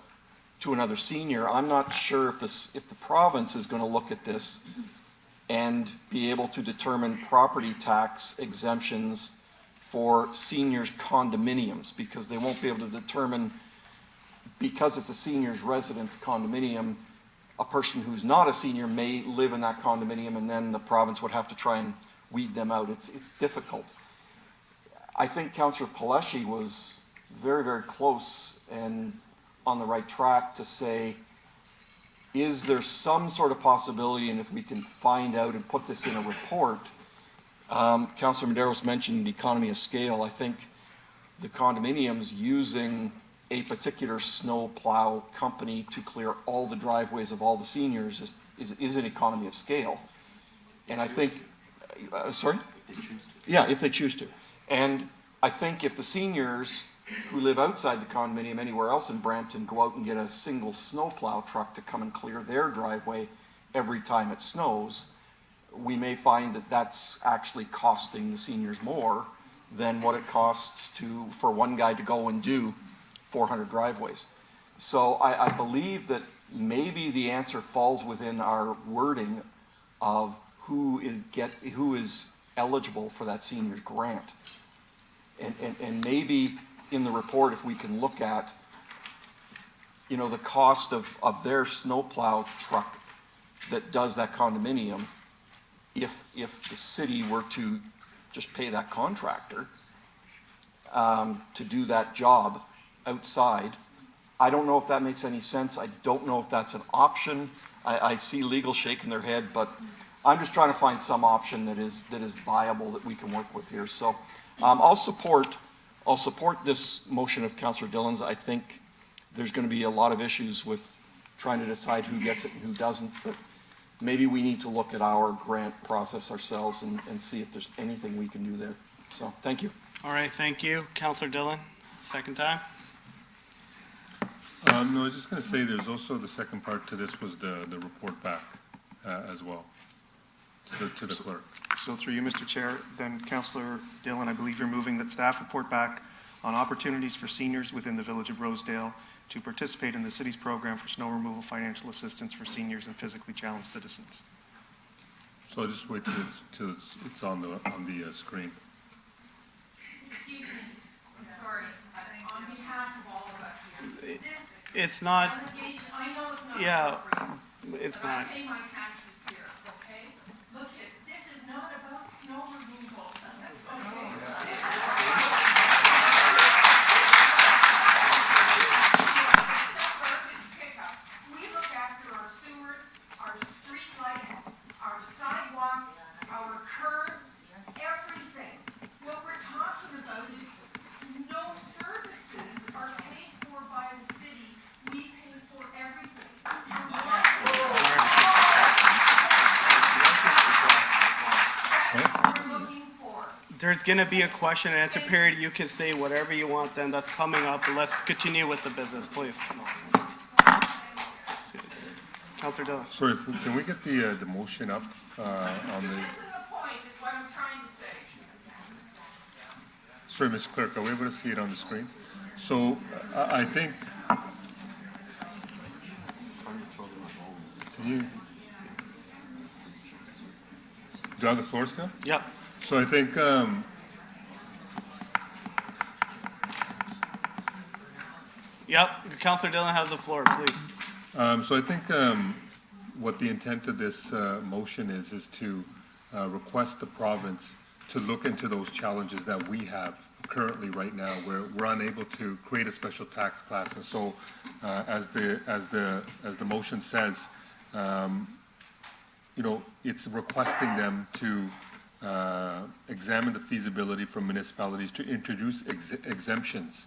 to another senior, I'm not sure if the province is going to look at this and be able to determine property tax exemptions for seniors' condominiums, because they won't be able to determine, because it's a senior's residence condominium, a person who's not a senior may live in that condominium, and then the province would have to try and weed them out. It's difficult. I think Councillor Paleshi was very, very close and on the right track to say, is there some sort of possibility, and if we can find out and put this in a report, Councillor Medeiros mentioned the economy of scale. I think the condominiums using a particular snow plow company to clear all the driveways of all the seniors is an economy of scale. And I think, sorry? If they choose to. Yeah, if they choose to. And I think if the seniors who live outside the condominium anywhere else in Brampton go out and get a single snowplow truck to come and clear their driveway every time it snows, we may find that that's actually costing the seniors more than what it costs for one guy to go and do 400 driveways. So I believe that maybe the answer falls within our wording of who is eligible for that senior's grant. And maybe in the report, if we can look at, the cost of their snowplow truck that does that condominium, if the city were to just pay that contractor to do that job outside, I don't know if that makes any sense. I don't know if that's an option. I see legal shaking their head, but I'm just trying to find some option that is viable that we can work with here. So I'll support this motion of Councillor Dillon's. I think there's going to be a lot of issues with trying to decide who gets it and who doesn't, but maybe we need to look at our grant process ourselves and see if there's anything we can do there. So thank you. All right, thank you. Councillor Dillon, second time. No, I was just going to say there's also the second part to this was the report back as well to the clerk. So through you, Mr. Chair, then Councillor Dillon, I believe you're moving that staff report back on opportunities for seniors within the village of Rosedale to participate in the city's program for snow removal financial assistance for seniors and physically challenged citizens. So I'll just wait till it's on the screen. Excuse me, I'm sorry, on behalf of all of us here, It's not, allegation, I know it's not yeah, appropriate, it's but not. I pay my taxes here, okay? Look at, this is not about snow removal, okay? Garbage pickup. We look after our sewers, our street lights, our sidewalks, our curbs, everything. What we're talking about is no services are paid for by the city. We pay for everything. That's what we're looking for. There's going to be a question and answer period. You can say whatever you want then. That's coming up. Let's continue with the business, please. Councillor Dillon. Sorry, can we get the motion up on the? Listen the point is what I'm trying to say. Sorry, Mr. Clerk, are we able to see it on the screen? So I think. Can you? Do you have the floor still? Yep. So I think. Yep. Councillor Dillon has the floor, please. So I think what the intent of this motion is to request the province to look into those challenges that we have currently right now, where we're unable to create a special tax class. And so, as the motion says, it's requesting them to examine the feasibility for municipalities to introduce exemptions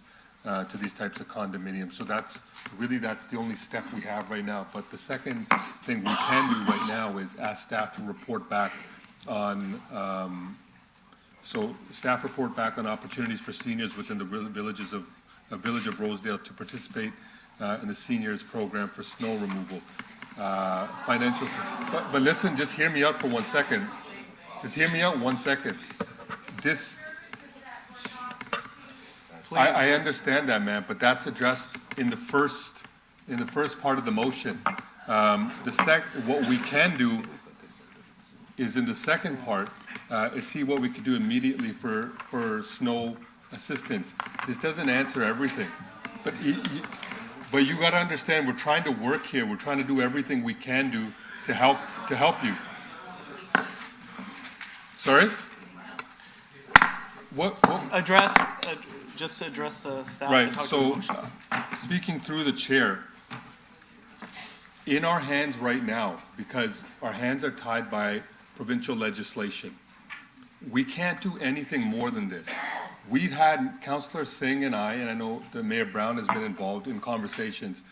to these types of condominiums. So that's the only step we have right now. But the second thing we can do right now is ask staff to report back on, staff report back on opportunities for seniors within the village of Rosedale to participate in the seniors program for snow removal. Financial, but listen, just hear me out for 1 second. Just hear me out 1 second. This, I understand that, man, but that's addressed in the first part of the motion. What we can do is in the second part, is see what we could do immediately for snow assistance. This doesn't answer everything, but you got to understand, we're trying to work here. We're trying to do everything we can do to help you. Sorry? What? Just address the staff. Right, so speaking through the chair, in our hands right now, because our hands are tied by provincial legislation, we can't do anything more than this. We've had Councillor Singh and I know the Mayor Brown has been involved in conversations.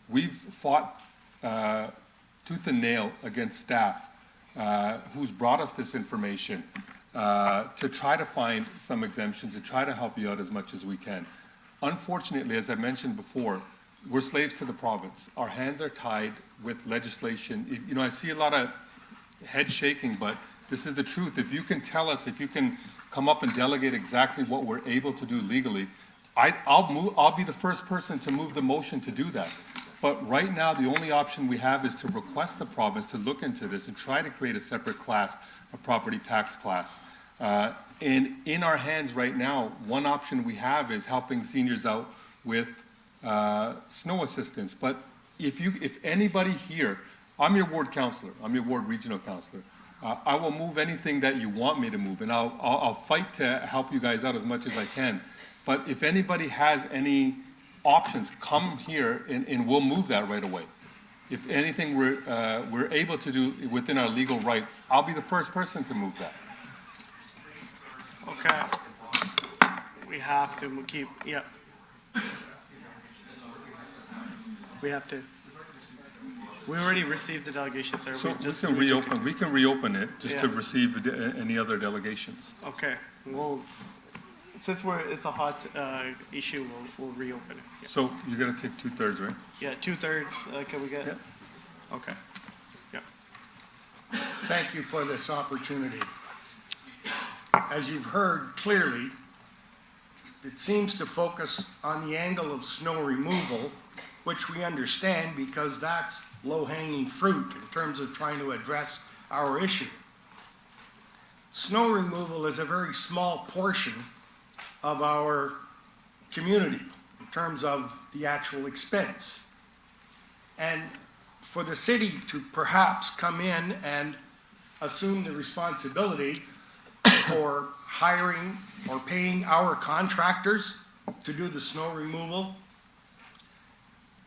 We've fought tooth and nail against staff who's brought us this information to try to find some exemptions, to try to help you out as much as we can. Unfortunately, as I mentioned before, we're slaves to the province. Our hands are tied with legislation. I see a lot of head shaking, but this is the truth. If you can tell us, if you can come up and delegate exactly what we're able to do legally, I'll be the first person to move the motion to do that. But right now, the only option we have is to request the province to look into this and try to create a separate class, a property tax class. And in our hands right now, one option we have is helping seniors out with snow assistance. But if anybody here, I'm your ward councillor, I'm your ward regional councillor, I will move anything that you want me to move, and I'll fight to help you guys out as much as I can. But if anybody has any options, come here and we'll move that right away. if anything we're able to do within our legal right, I'll be the first person to move that. Okay. We have to keep, yep. We have to. We already received the delegation, sir. So we can reopen it just to Yeah. receive any other delegations. Okay, well, since it's a hot issue, we'll reopen it. Yeah. So you're gonna take 2/3, right? Yeah, 2/3, can we get? Yeah. Okay, yeah. Thank you for this opportunity. As you've heard clearly, it seems to focus on the angle of snow removal, which we understand because that's low-hanging fruit in terms of trying to address our issue. Snow removal is a very small portion of our community in terms of the actual expense. And for the city to perhaps come in and assume the responsibility for hiring or paying our contractors to do the snow removal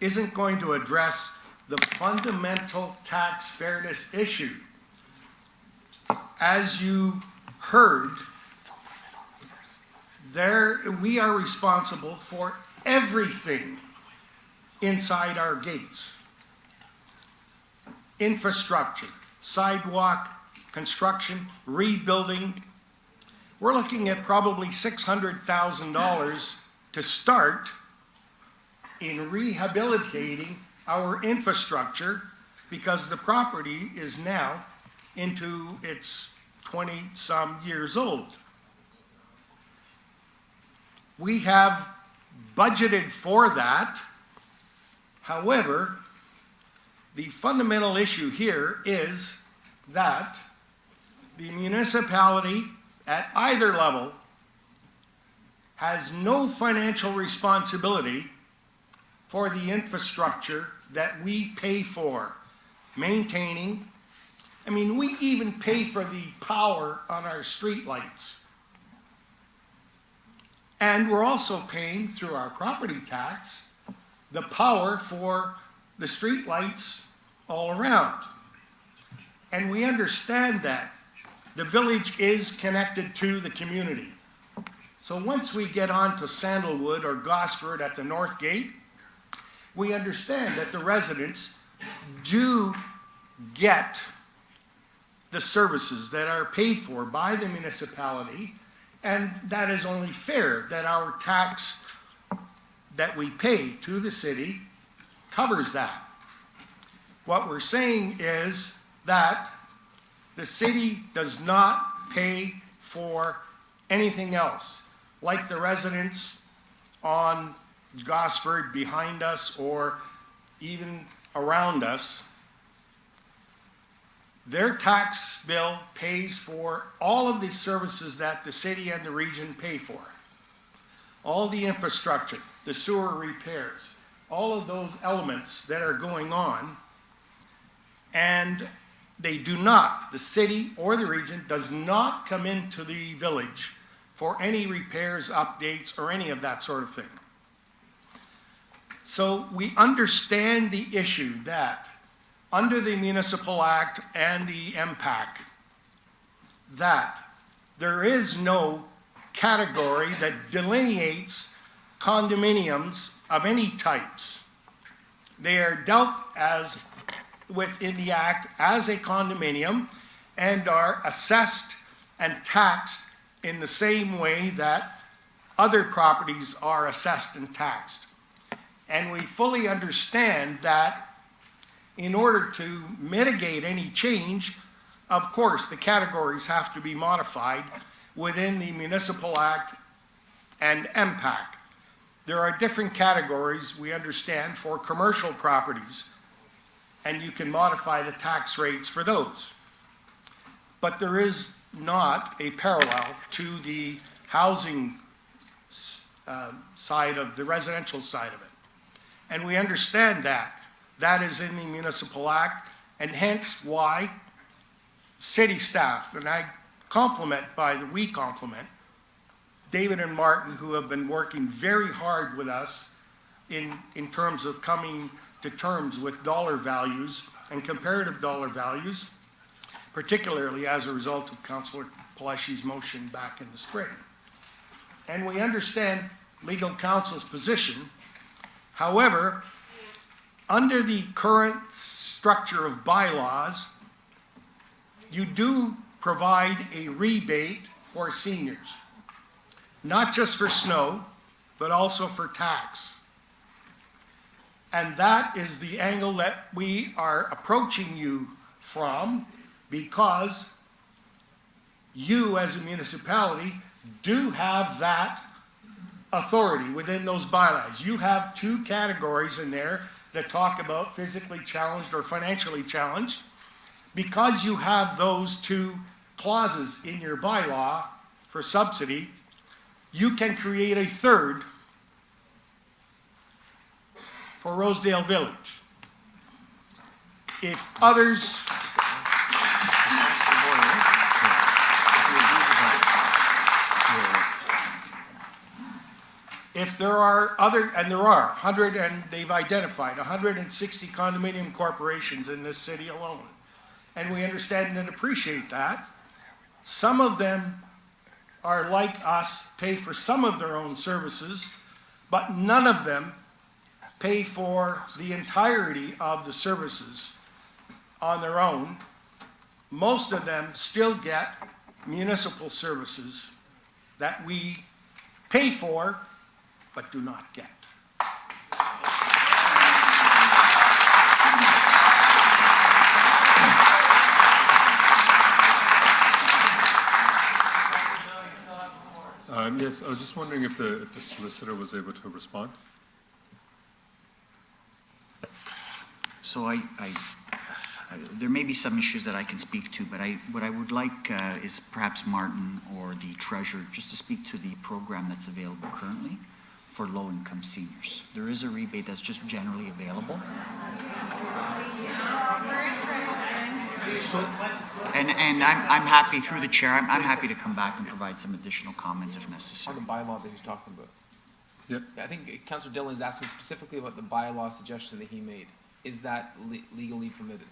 isn't going to address the fundamental tax fairness issue. As you heard, we are responsible for everything inside our gates. Infrastructure, sidewalk, construction, rebuilding. We're looking at probably $600,000 to start in rehabilitating our infrastructure because the property is now into its 20-some years old. We have budgeted for that. However, the fundamental issue here is that the municipality at either level has no financial responsibility for the infrastructure that we pay for, maintaining. I mean, we even pay for the power on our streetlights. And we're also paying through our property tax the power for the streetlights all around. And we understand that the village is connected to the community. So once we get on to Sandalwood or Gosford at the North Gate, we understand that the residents do get the services that are paid for by the municipality, and that is only fair that our tax that we pay to the city covers that. What we're saying is that the city does not pay for anything else, like the residents on Gosford behind us or even around us. Their tax bill pays for all of the services that the city and the region pay for. All the infrastructure, the sewer repairs, all of those elements that are going on, and they do not, the city or the region does not come into the village for any repairs, updates, or any of that sort of thing. So we understand the issue that under the Municipal Act and the MPAC, that there is no category that delineates condominiums of any types. They are dealt as within the Act as a condominium and are assessed and taxed in the same way that other properties are assessed and taxed. And we fully understand that in order to mitigate any change, of course, the categories have to be modified within the Municipal Act and MPAC. There are different categories, we understand, for commercial properties, and you can modify the tax rates for those. But there is not a parallel to the housing side of the residential side of it. And we understand that. That is in the Municipal Act, and hence why city staff, and we compliment David and Martin, who have been working very hard with us in terms of coming to terms with dollar values and comparative dollar values, particularly as a result of Councillor Paleshi's motion back in the spring. And we understand legal counsel's position. However, under the current structure of bylaws, you do provide a rebate for seniors, not just for snow, but also for tax. And that is the angle that we are approaching you from, because you as a municipality do have that authority within those bylaws. You have two categories in there that talk about physically challenged or financially challenged. Because you have those two clauses in your bylaw for subsidy, you can create a third for Rosedale Village. If others if there are other, and there are 100, and they've identified 160 condominium corporations in this city alone, and we understand and appreciate that, some of them are like us, pay for some of their own services, but none of them pay for the entirety of the services on their own. Most of them still get municipal services that we pay for but do not get. Yes, I was just wondering if the solicitor was able to respond. So there may be some issues that I can speak to, but what I would like is perhaps Martin or the treasurer just to speak to the program that's available currently for low-income seniors. There is a rebate that's just generally available. And I'm happy, through the chair, I'm happy to come back and provide some additional comments if necessary. On the bylaw that he's talking about. Yep. I think Councillor Dillon is asking specifically about the bylaw suggestion that he made. Is that legally permitted?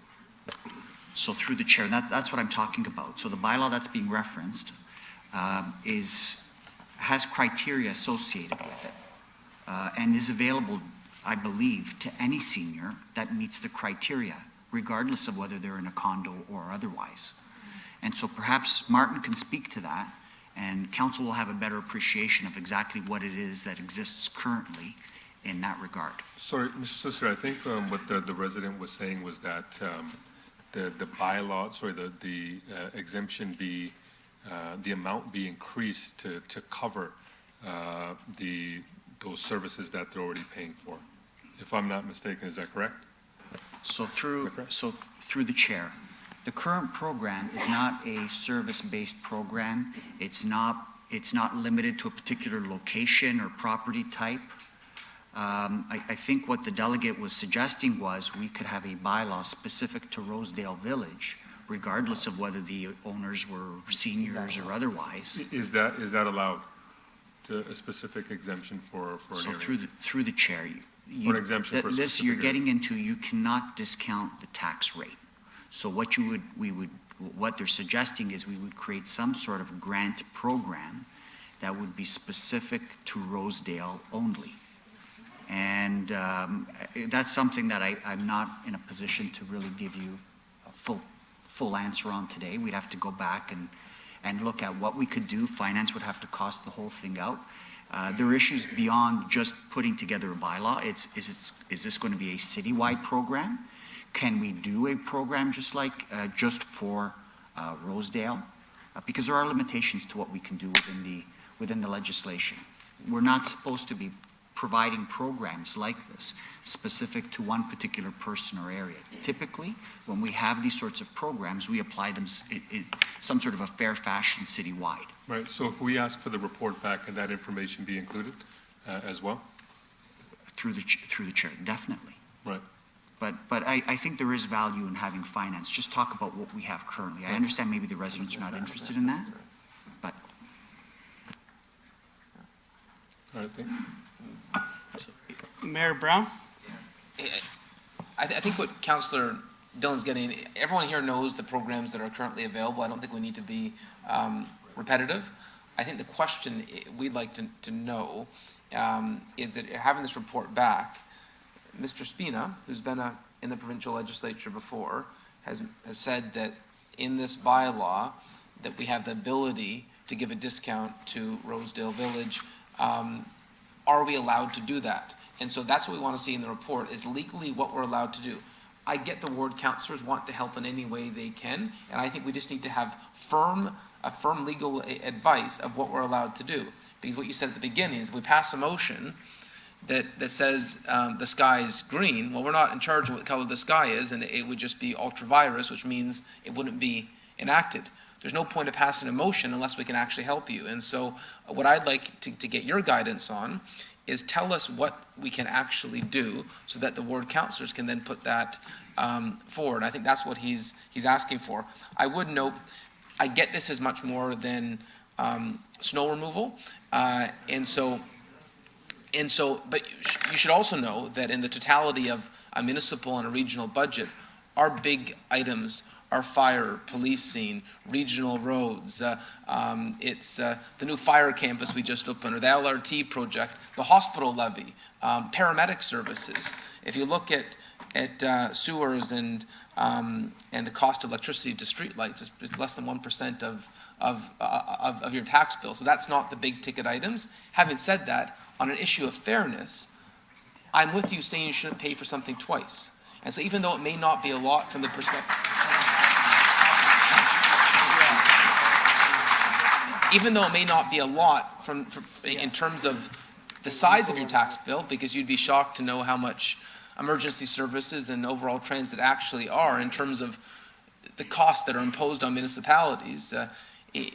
So through the chair, that's what I'm talking about. So the bylaw that's being referenced has criteria associated with it and is available, I believe, to any senior that meets the criteria, regardless of whether they're in a condo or otherwise. And so perhaps Martin can speak to that, and council will have a better appreciation of exactly what it is that exists currently in that regard. Sorry, Mr. Solicitor, I think what the resident was saying was that the bylaw, the exemption be, the amount be increased to cover those services that they're already paying for. If I'm not mistaken, is that correct? So through the chair, the current program is not a service-based program. It's not limited to a particular location or property type. I think what the delegate was suggesting was we could have a bylaw specific to Rosedale Village, regardless of whether the owners were seniors or otherwise. Is that allowed? A specific exemption for an area? Through the chair, Or an exemption for a specific you're area. getting into, you cannot discount the tax rate. So what they're suggesting is we would create some sort of grant program that would be specific to Rosedale only. And that's something that I'm not in a position to really give you a full answer on today. We'd have to go back and look at what we could do. Finance would have to cost the whole thing out. There are issues beyond just putting together a bylaw. Is this going to be a citywide program? Can we do a program just for Rosedale? Because there are limitations to what we can do within the legislation. We're not supposed to be providing programs like this specific to one particular person or area. Typically, when we have these sorts of programs, we apply them in some sort of a fair fashion citywide. Right, so if we ask for the report back, can that information be included as well? Through the chair, definitely. Right. But I think there is value in having finance. Just talk about what we have currently. I understand maybe the residents are not interested in that, but. Mayor Brown? I think what Councillor Dillon's getting, everyone here knows the programs that are currently available. I don't think we need to be repetitive. I think the question we'd like to know is that having this report back, Mr. Spina, who's been in the provincial legislature before, has said that in this bylaw that we have the ability to give a discount to Rosedale Village. Are we allowed to do that? And so that's what we want to see in the report, is legally what we're allowed to do. I get the ward councillors want to help in any way they can, and I think we just need to have a firm legal advice of what we're allowed to do. Because what you said at the beginning is if we pass a motion that says the sky is green, well, we're not in charge of what color the sky is, and it would just be ultra-virus, which means it wouldn't be enacted. There's no point of passing a motion unless we can actually help you. And so what I'd like to get your guidance on is tell us what we can actually do so that the ward councillors can then put that forward. I think that's what he's asking for. I would note, I get this as much more than snow removal. But you should also know that in the totality of a municipal and a regional budget, our big items are fire, policing, regional roads. It's the new fire campus we just opened, or the LRT project, the hospital levy, paramedic services. If you look at sewers and the cost of electricity to streetlights, it's less than 1% of your tax bill. So that's not the big ticket items. Having said that, on an issue of fairness, I'm with you saying you shouldn't pay for something twice. And so even though it may not be a lot from the perspective, even though it may not be a lot in terms of the size of your tax bill, because you'd be shocked to know how much emergency services and overall transit actually are in terms of the costs that are imposed on municipalities.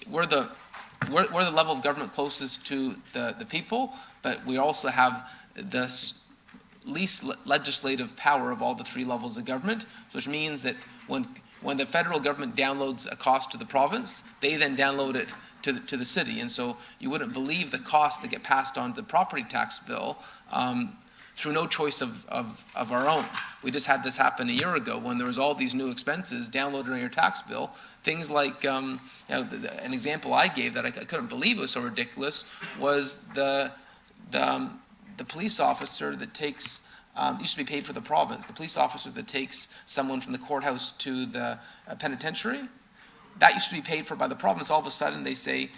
We're the level of government closest to the people, but we also have the least legislative power of all the three levels of government, which means that when the federal government downloads a cost to the province, they then download it to the city. And so you wouldn't believe the costs that get passed on to the property tax bill through no choice of our own. We just had this happen a year ago when there was all these new expenses downloaded on your tax bill. Things like, an example I gave that I couldn't believe was so ridiculous was the police officer that takes, used to be paid for the province, the police officer that takes someone from the courthouse to the penitentiary, that used to be paid for by the province. All of a sudden they say,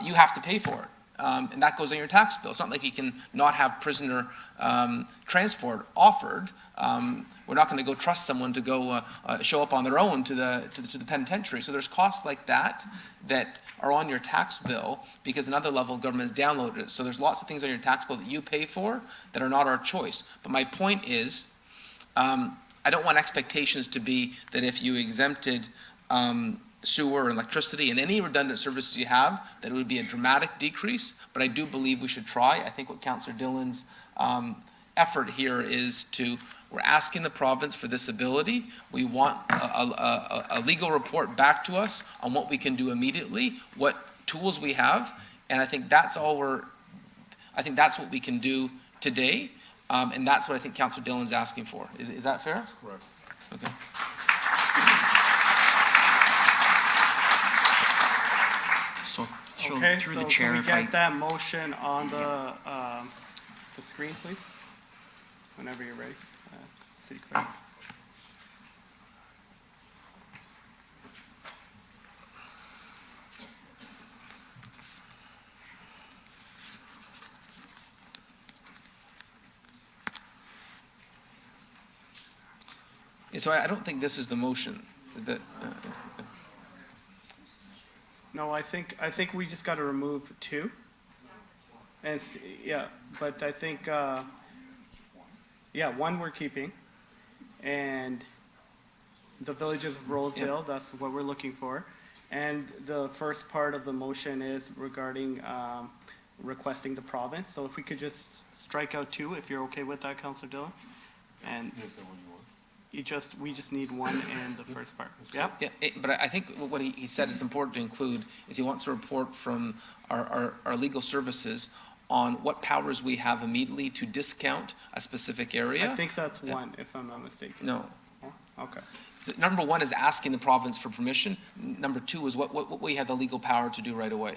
you have to pay for it. And that goes on your tax bill. It's not like you can not have prisoner transport offered. We're not going to go trust someone to go show up on their own to the penitentiary. So there's costs like that are on your tax bill because another level of government has downloaded it. So there's lots of things on your tax bill that you pay for that are not our choice. But my point is, I don't want expectations to be that if you exempted sewer and electricity and any redundant services you have, that it would be a dramatic decrease, but I do believe we should try. I think what Councillor Dillon's effort here is we're asking the province for this ability. We want a legal report back to us on what we can do immediately, what tools we have, and I think that's what we can do today, and that's what I think Councillor Dillon's asking for. Is that fair? Correct. Okay. So Okay, through so the chair, can we if I get that motion on the screen, please? Whenever you're ready, City Clerk. So I don't think this is the motion. No, I think we just got to remove 2. And but I think 1 we're keeping, and the villages of Rosedale. That's what we're looking for. And the first part of the motion is regarding requesting the province. So if we could just strike out 2, if you're okay with that, Councillor Dillon, and. We just need 1 and the first part. Yep. Yeah, but I think what he said is important to include is he wants a report from our legal services on what powers we have immediately to discount a specific area. I think that's one, if I'm not mistaken. No. Oh, okay. So number one is asking the province for permission. Number two is what we have the legal power to do right away.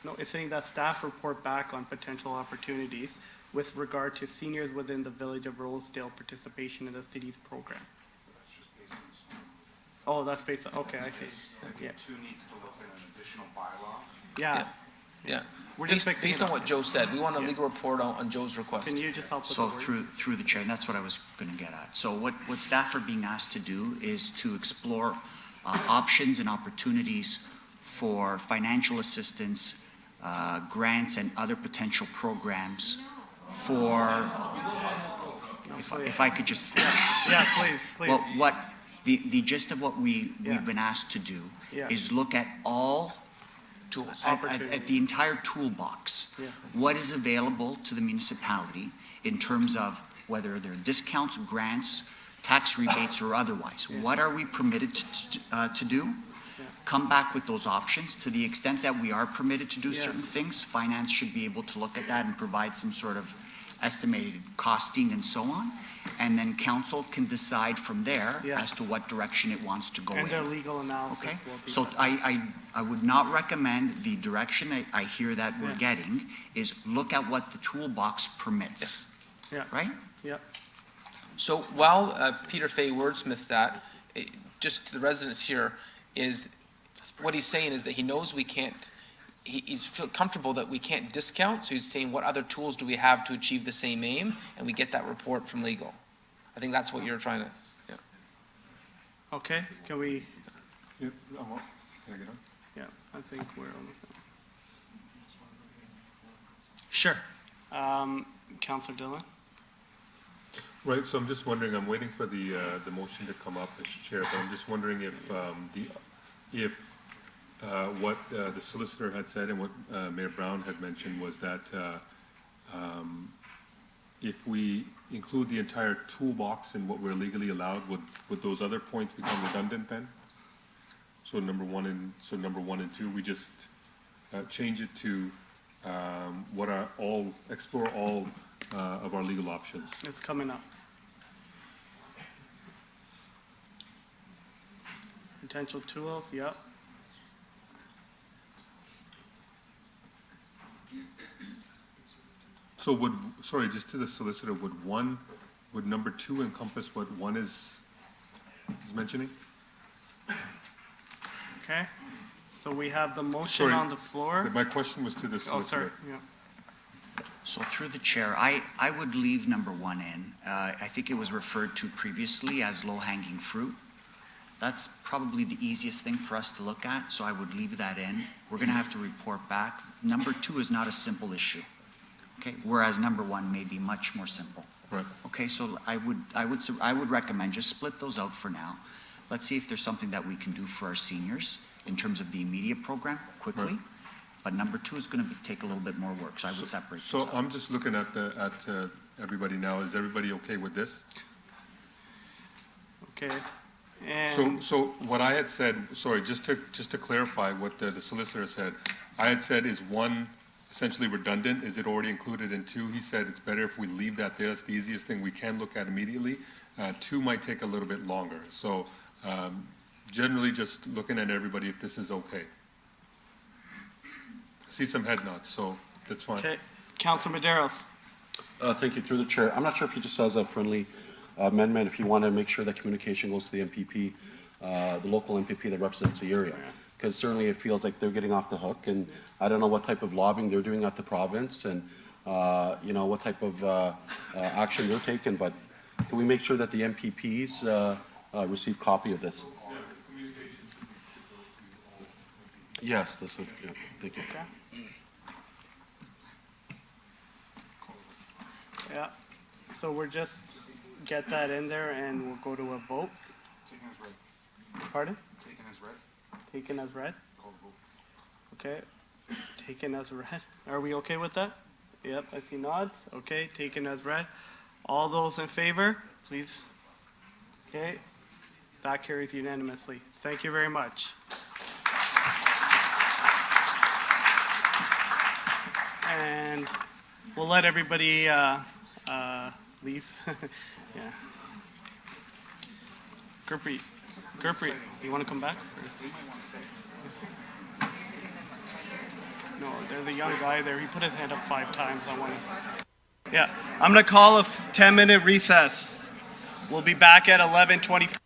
No, it's saying that staff report back on potential opportunities with regard to seniors within the village of Rosedale participation in the city's program. That's just based on the state. Oh, that's based on, okay, I see. Yeah. Two needs to look at an additional bylaw. Yeah. Yeah. We're just Based on what Joe said, we want a legal report on Joe's request. Can you just help with So the word? through the chair, and that's what I was going to get at. So what staff are being asked to do is to explore options and opportunities for financial assistance, grants, and other potential programs for, if I could just finish. Yeah, please, please. Well, what, the gist of what we've been asked to do Yeah. is look at all tools, at the entire toolbox. Yeah. What is available to the municipality in terms of whether they're discounts, grants, tax rebates, or otherwise? What are we permitted to do? Come back with those options. To the extent that we are permitted to do certain things, finance should be able to look at that and provide some sort of estimated costing and so on. And then council can decide from there as to what direction it wants to go in. And their legal analysis Okay, will be. so I would not recommend the direction I hear that we're getting is look at what the toolbox permits. Yeah. Right? Yeah. So while Peter Fay wordsmiths that, just to the residents here, is what he's saying is that he knows we can't, he's feel comfortable that we can't discount, so he's saying what other tools do we have to achieve the same aim, and we get that report from legal. I think that's what you're trying to, yeah. Okay, can we, Can I get on? yeah, I think we're almost done. Sure. Councillor Dillon? Right, so I'm just wondering, I'm waiting for the motion to come up as chair, but I'm just wondering if what the solicitor had said and what Mayor Brown had mentioned was that if we include the entire toolbox in what we're legally allowed, would those other points become redundant then? So number one and two, we just change it to explore all of our legal options. It's coming up. Potential tools, yep. So just to the solicitor, would number two encompass what one is mentioning? Okay, so we have the motion on the floor. My question was to the solicitor. Oh, sorry, yeah. So through the chair, I would leave number one in. I think it was referred to previously as low-hanging fruit. That's probably the easiest thing for us to look at, so I would leave that in. We're going to have to report back. Number two is not a simple issue, okay? Whereas number one may be much more simple. Right. Okay, so I would recommend just split those out for now. Let's see if there's something that we can do for our seniors in terms of the immediate program quickly. Right. But number two is going to take a little bit more work, so I would separate those So out. I'm just looking at everybody now. Is everybody okay with this? Okay, and. So what I had said, sorry, just to clarify what the solicitor said, I had said is one essentially redundant? Is it already included in two? He said it's better if we leave that there. That's the easiest thing we can look at immediately. Two might take a little bit longer. So generally just looking at everybody if this is okay. See some head nods, so that's fine. Okay, Councilor Medeiros. Thank you, through the chair. I'm not sure if he just has a friendly amendment, if you want to make sure that communication goes to the MPP, the local MPP that represents the area. Because certainly it feels like they're getting off the hook, and I don't know what type of lobbying they're doing at the province, and what type of action they're taking, but can we make sure that the MPPs receive copy of this? Yes, this would, yeah, thank you. Yeah, so we're just get that in there and we'll go to a vote. Taken as read. Pardon? Taken as read. Taken as read? Call vote. Okay, taken as read. Are we okay with that? Yep, I see nods. Okay, taken as read. All those in favor, please. Okay, that carries unanimously. Thank you very much. And let everybody leave. Yeah. Gurpreet, you want to come back? No, there's a young guy there. He put his hand up 5 times. I want to. Yeah, I'm going to call a 10-minute recess. We'll be back at 11:25.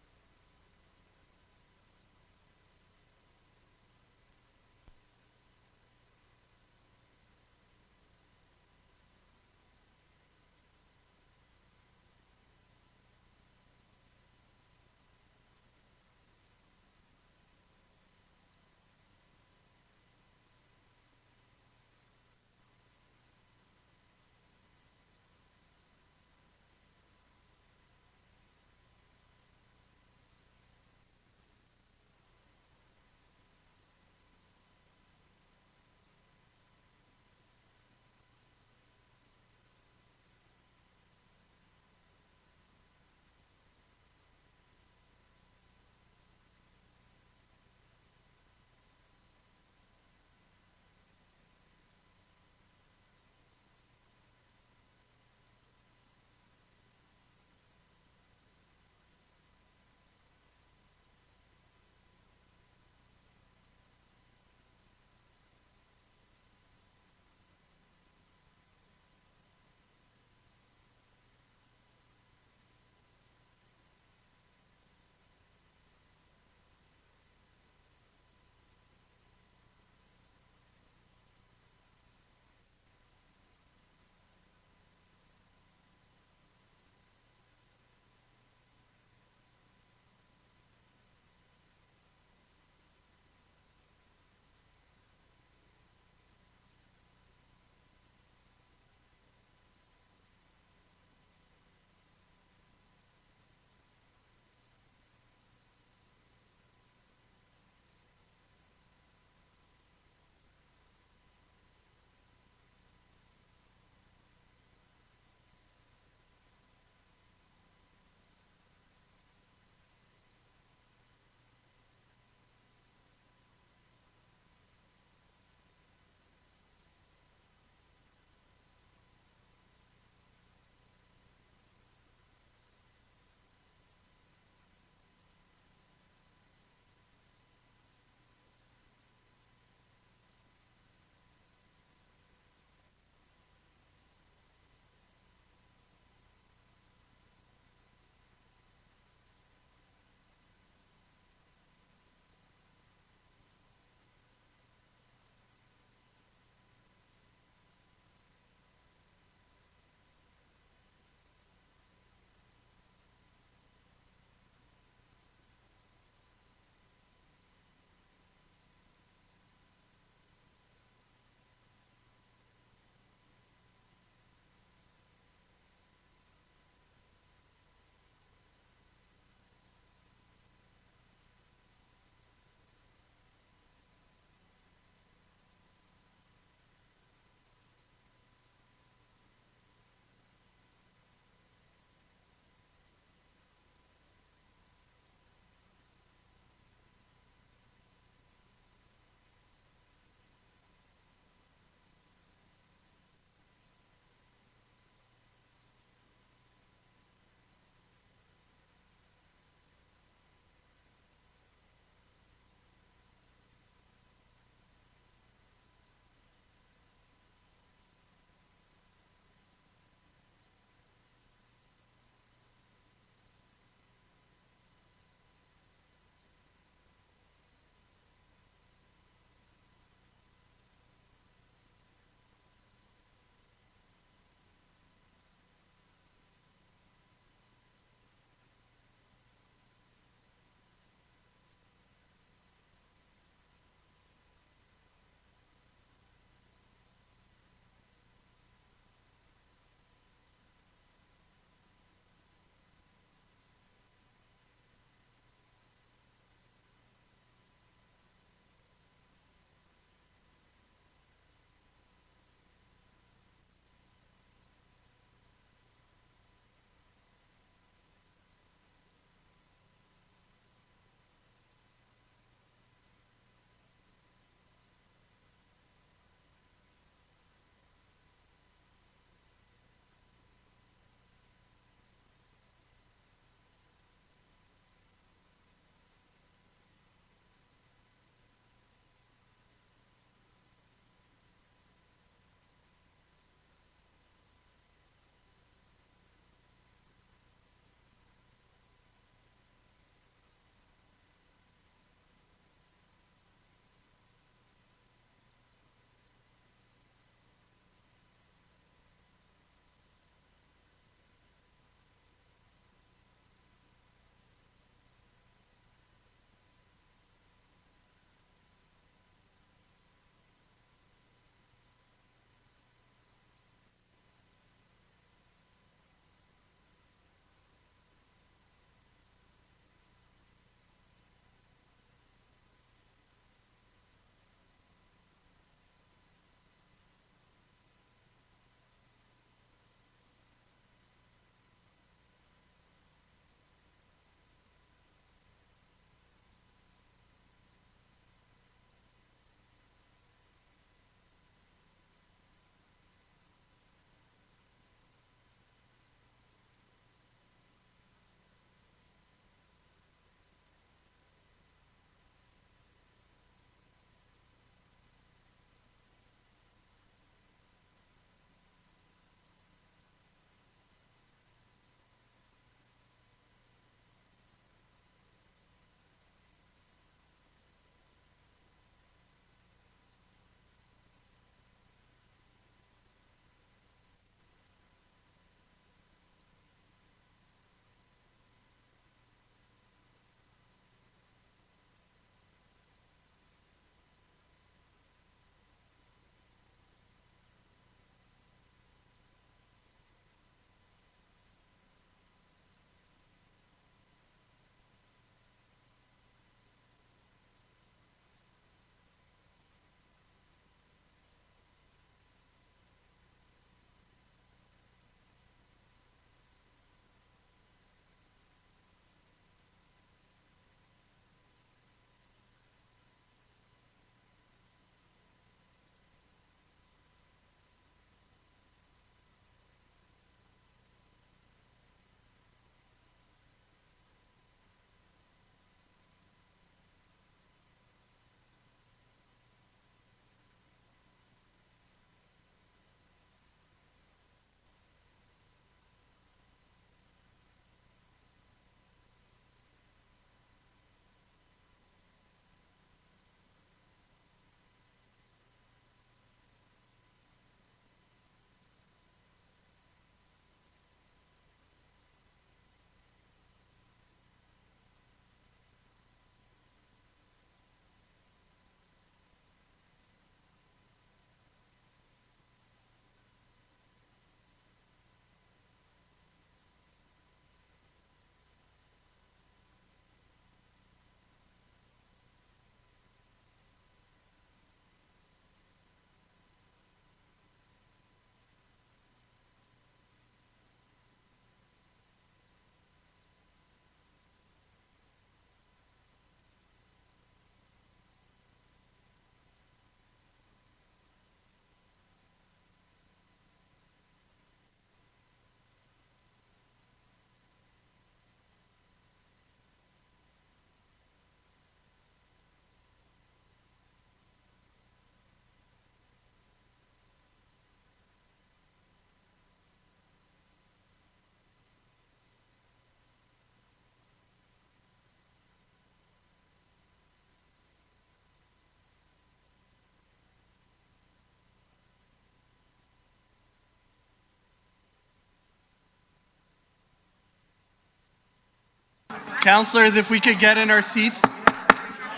Councilors, if we could get in our seats.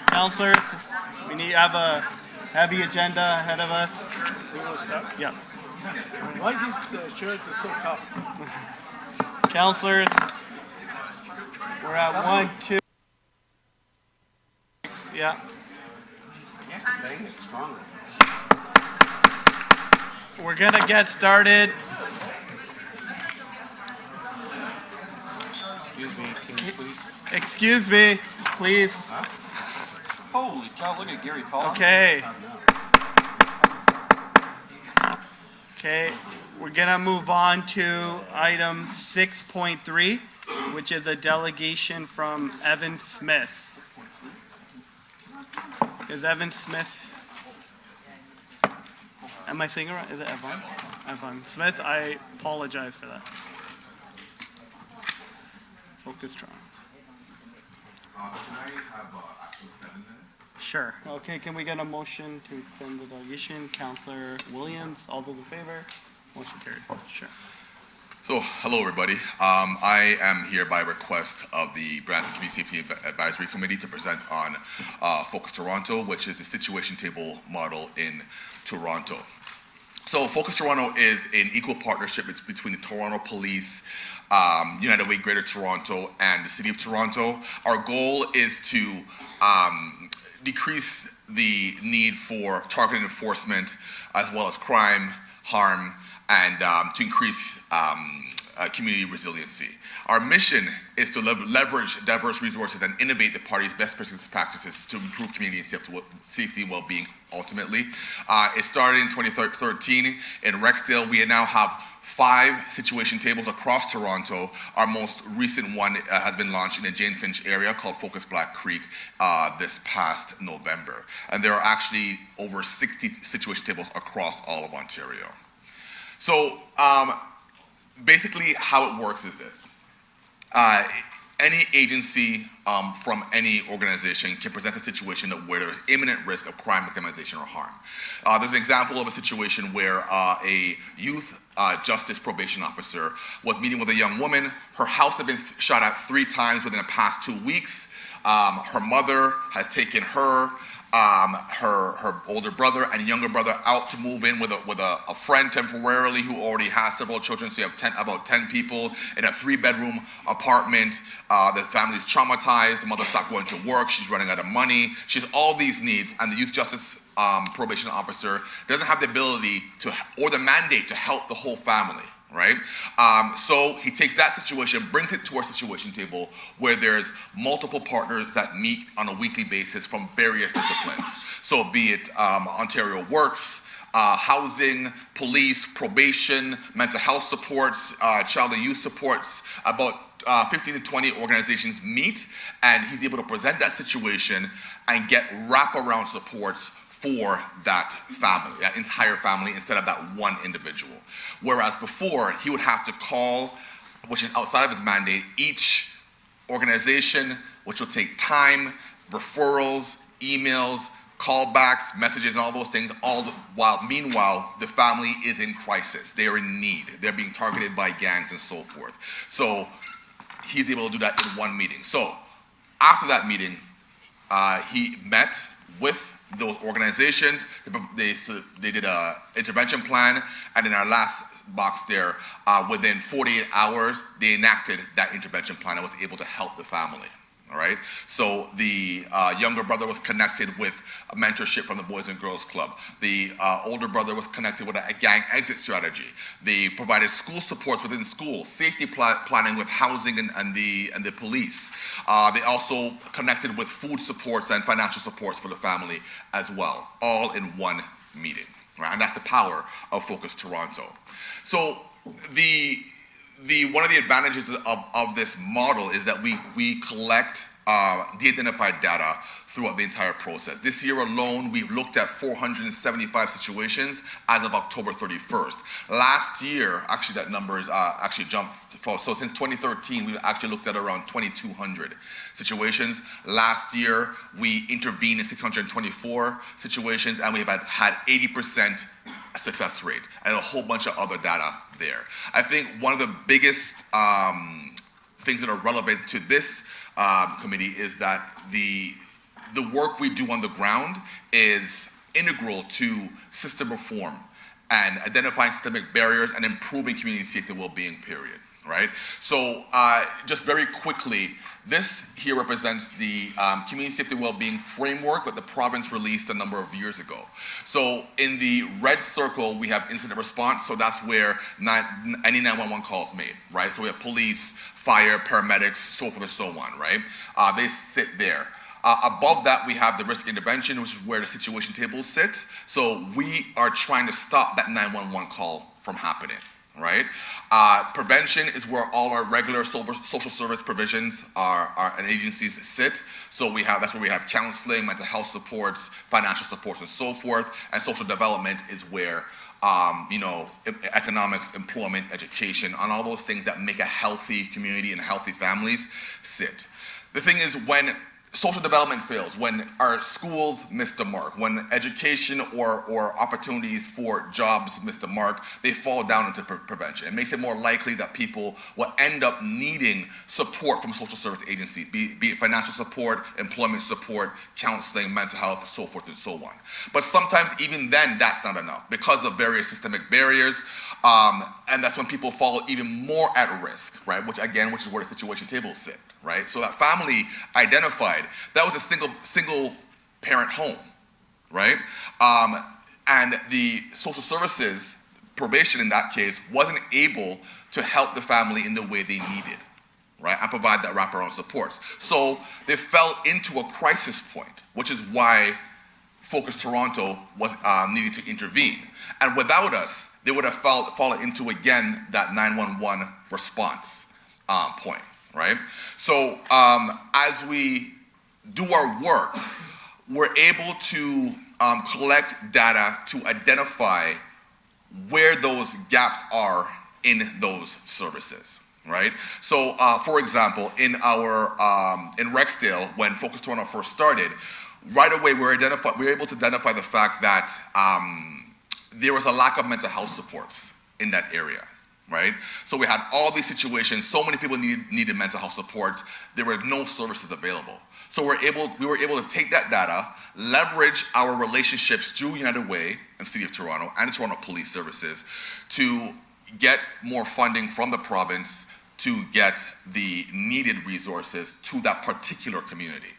Councilors, we need have a heavy agenda ahead of us. Yeah. Why these shirts are so tough? Councilors, we're at 1, 2. Yeah. Bang it stronger. We're gonna get started. Excuse me, can you please? Excuse me, please. Holy cow, look at Gary Collins. Okay. Okay, we're gonna move on to item 6.3, which is a delegation from Evan Smith. Is Evan Smith? Am I saying it right? Is it Evan? Evan Smith, I apologize for that. Focus Toronto. Can I have actually 7 minutes? Sure. Okay, can we get a motion to extend the delegation? Councillor Williams, all those in favor? Motion carries. Sure. So, hello everybody. I am here by request of the Brampton Community Safety Advisory Committee to present on Focus Toronto, which is the situation table model in Toronto. So Focus Toronto is an equal partnership between the Toronto Police, United Way Greater Toronto, and the City of Toronto. Our goal is to decrease the need for targeted enforcement as well as crime, harm, and to increase community resiliency. Our mission is to leverage diverse resources and innovate the party's best practices to improve community safety and well-being ultimately. It started in 2013 in Rexdale. We now have 5 situation tables across Toronto. Our most recent one has been launched in the Jane Finch area called Focus Black Creek this past November. And there are actually over 60 situation tables across all of Ontario. So basically how it works is this. Any agency from any organization can present a situation where there's imminent risk of crime, victimization, or harm. There's an example of a situation where a youth justice probation officer was meeting with a young woman. Her house had been shot at 3 times within the past 2 weeks. Her mother has taken her, her older brother and younger brother out to move in with a friend temporarily who already has several children. So you have about 10 people in a 3-bedroom apartment. The family's traumatized. The mother stopped going to work. She's running out of money. She has all these needs, and the youth justice probation officer doesn't have the ability to or the mandate to help the whole family. Right? So he takes that situation, brings it to our situation table where there's multiple partners that meet on a weekly basis from various disciplines. So be it Ontario Works, housing, police, probation, mental health supports, child and youth supports, about 15 to 20 organizations meet, and he's able to present that situation and get wraparound supports for that family, that entire family, instead of that one individual. Whereas before, he would have to call, which is outside of his mandate, each organization, which will take time, referrals, emails, callbacks, messages, and all those things, meanwhile, the family is in crisis. They are in need. They're being targeted by gangs and so forth. So he's able to do that in one meeting. So after that meeting, he met with those organizations. They did an intervention plan, and in our last box there, within 48 hours, they enacted that intervention plan and was able to help the family. All right. So the younger brother was connected with a mentorship from the Boys and Girls Club. The older brother was connected with a gang exit strategy. They provided school supports within schools, safety planning with housing and the police. They also connected with food supports and financial supports for the family as well, all in one meeting. Right, and that's the power of Focus Toronto. So one of the advantages of this model is that we collect de-identified data throughout the entire process. This year alone, we've looked at 475 situations as of October 31st. Last year, actually that number is actually jumped. So since 2013, we've actually looked at around 2,200 situations. Last year, we intervened in 624 situations, and we've had 80% success rate and a whole bunch of other data there. I think one of the biggest things that are relevant to this committee is that the work we do on the ground is integral to system reform and identifying systemic barriers and improving community safety and well-being, period, right? So just very quickly, this here represents the community safety and well-being framework that the province released a number of years ago. So in the red circle, we have incident response, so that's where any 911 call is made, right? So we have police, fire, paramedics, so forth and so on, right? They sit there. Above that, we have the risk intervention, which is where the situation table sits. So we are trying to stop that 911 call from happening, right? Prevention is where all our regular social service provisions and agencies sit. So that's where we have counseling, mental health supports, financial supports, and so forth. And social development is where economics, employment, education, and all those things that make a healthy community and healthy families sit. The thing is, when social development fails, when our schools miss the mark, when education or opportunities for jobs miss the mark, they fall down into prevention. It makes it more likely that people will end up needing support from social service agencies, be it financial support, employment support, counseling, mental health, so forth and so on. But sometimes even then, that's not enough because of various systemic barriers, and that's when people fall even more at risk, right? Which is where the situation tables sit, right? So that family identified, that was a single parent home, right? And the social services, probation in that case, wasn't able to help the family in the way they needed, right? And provide that wraparound supports. So they fell into a crisis point, which is why Focus Toronto was needing to intervene. And without us, they would have fallen into, again, that 911 response point, right? So as we do our work, we're able to collect data to identify where those gaps are in those services, right? So for example, in Rexdale, when Focus Toronto first started, right away we were able to identify the fact that there was a lack of mental health supports in that area, right? So we had all these situations, so many people needed mental health supports, there were no services available. So we were able to take that data, leverage our relationships through United Way and City of Toronto and Toronto Police Services to get more funding from the province to get the needed resources to that particular community.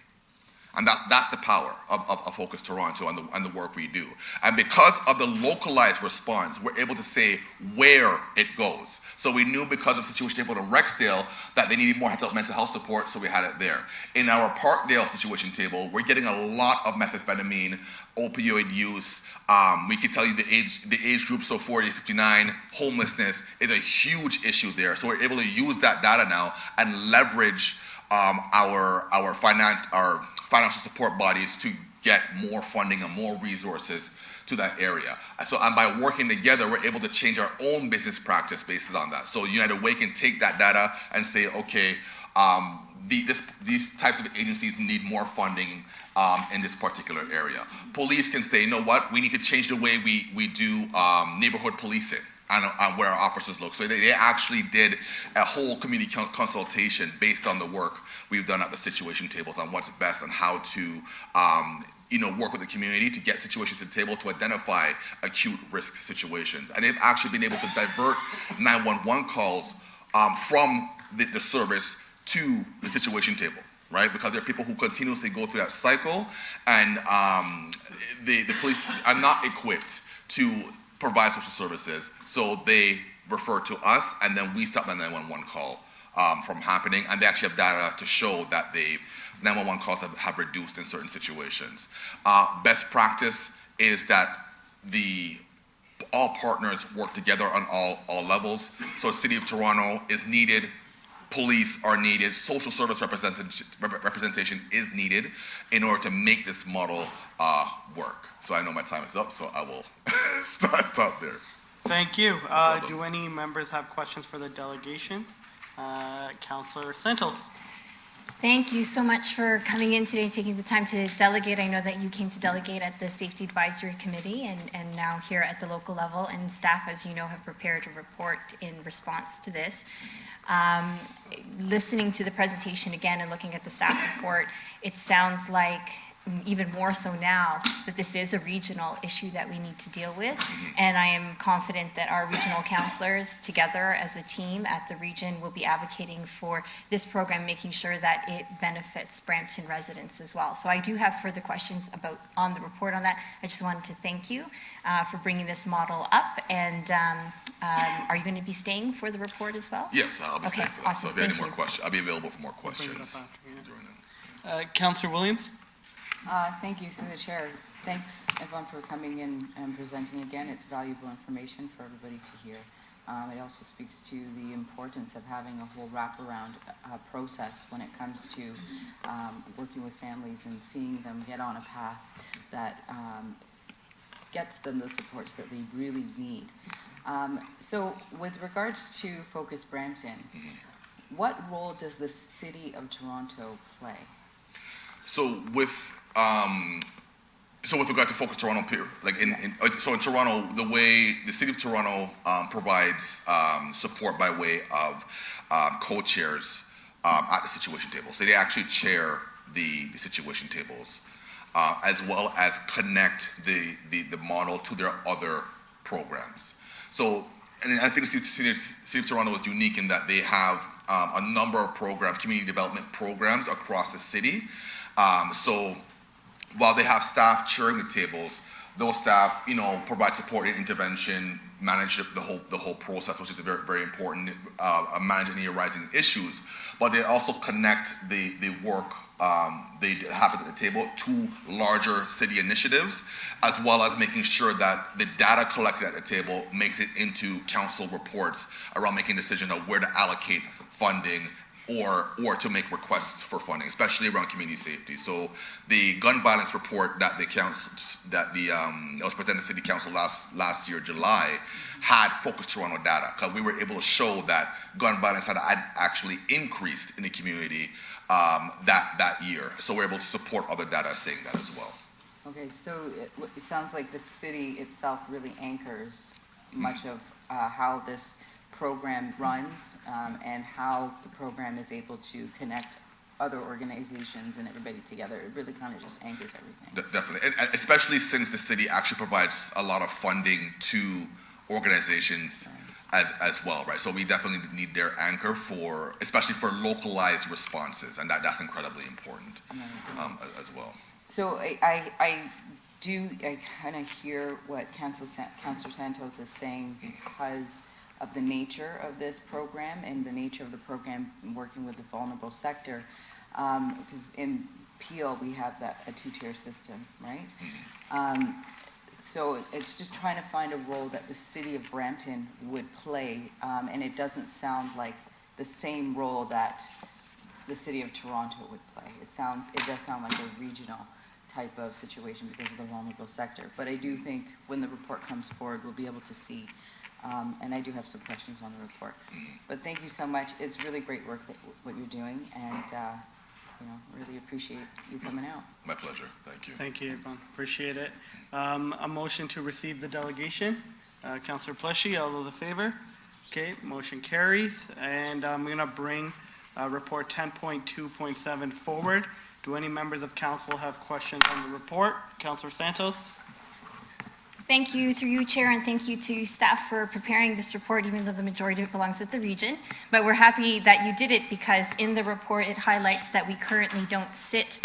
And that's the power of Focus Toronto and the work we do. And because of the localized response, we're able to say where it goes. So we knew because of the situation table in Rexdale that they needed more mental health support, so we had it there. In our Parkdale situation table, we're getting a lot of methamphetamine, opioid use. We can tell you the age group, so 40 to 59, homelessness is a huge issue there. So we're able to use that data now and leverage our financial support bodies to get more funding and more resources to that area. So, and by working together, we're able to change our own business practice based on that. So United Way can take that data and say, okay, these types of agencies need more funding in this particular area. Police can say, you know what, we need to change the way we do neighborhood policing. And where our officers look. So they actually did a whole community consultation based on the work we've done at the situation tables on what's best and how to work with the community to get situations to the table to identify acute risk situations. And they've actually been able to divert 911 calls from the service to the situation table, right? Because there are people who continuously go through that cycle, and the police are not equipped to provide social services, so they refer to us, and then we stop the 911 call from happening, and they actually have data to show that 911 calls have reduced in certain situations. Best practice is that all partners work together on all levels. So City of Toronto is needed, police are needed, social service representation is needed in order to make this model work. So I know my time is up, so I will stop there. Thank you. Do any members have questions for the delegation? Councillor Santos. Thank you so much for coming in today, taking the time to delegate. I know that you came to delegate at the Safety Advisory Committee and now here at the local level, and staff, as you know, have prepared a report in response to this. Listening to the presentation again and looking at the staff report, it sounds like even more so now that this is a regional issue that we need to deal with. And I am confident that our regional councillors together as a team at the region will be advocating for this program, making sure that it benefits Brampton residents as well. So I do have further questions on the report on that. I just wanted to thank you for bringing this model up. And are you going to be staying for the report as well? Yes, I'll be staying for that. Awesome. So if you have any more questions, I'll be available for more questions. Councillor Williams? Thank you, through the chair. Thanks, everyone, for coming in and presenting again. It's valuable information for everybody to hear. It also speaks to the importance of having a whole wraparound process when it comes to working with families and seeing them get on a path that gets them the supports that they really need. So with regards to Focus Brampton, what role does the City of Toronto play? So with regard to Focus Toronto, so in Toronto, the way the City of Toronto provides support by way of co-chairs at the situation table. So they actually chair the situation tables, as well as connect the model to their other programs. So, and I think the City of Toronto is unique in that they have a number of programs, community development programs across the city. So while they have staff chairing the tables, those staff, provide support and intervention, manage the whole process, which is very, very important, manage any arising issues. But they also connect the work they have at the table to larger city initiatives, as well as making sure that the data collected at the table makes it into council reports around making decisions of where to allocate funding or to make requests for funding, especially around community safety. So the gun violence report that was presented to City Council last year, July, had Focus Toronto data, because we were able to show that gun violence had actually increased in the community that year. So we're able to support other data saying that as well. Okay, so it sounds like the city itself really anchors much of how this program runs and how the program is able to connect other organizations and everybody together. It really kind of just anchors everything. Definitely, and especially since the city actually provides a lot of funding to organizations as well, right? So we definitely need their anchor especially for localized responses, and that's incredibly important as well. So I kind of hear what Councillor Santos is saying because of the nature of this program and the nature of the program working with the vulnerable sector, because in Peel we have a two-tier system, right? So it's just trying to find a role that the City of Brampton would play, and it doesn't sound like the same role that the City of Toronto would play. It does sound like a regional type of situation because of the vulnerable sector. But I do think when the report comes forward, we'll be able to see. And I do have some questions on the report. But thank you so much. It's really great work what you're doing, and really appreciate you coming out. My pleasure. Thank you. Thank you, Yvonne. Appreciate it. A motion to receive the delegation. Councillor Pleshy, all those in favor? Okay, motion carries. And I'm going to bring report 10.2.7 forward. Do any members of council have questions on the report? Councillor Santos? Thank you, through you, Chair, and thank you to staff for preparing this report, even though the majority of it belongs at the region. But we're happy that you did it because in the report it highlights that we currently don't sit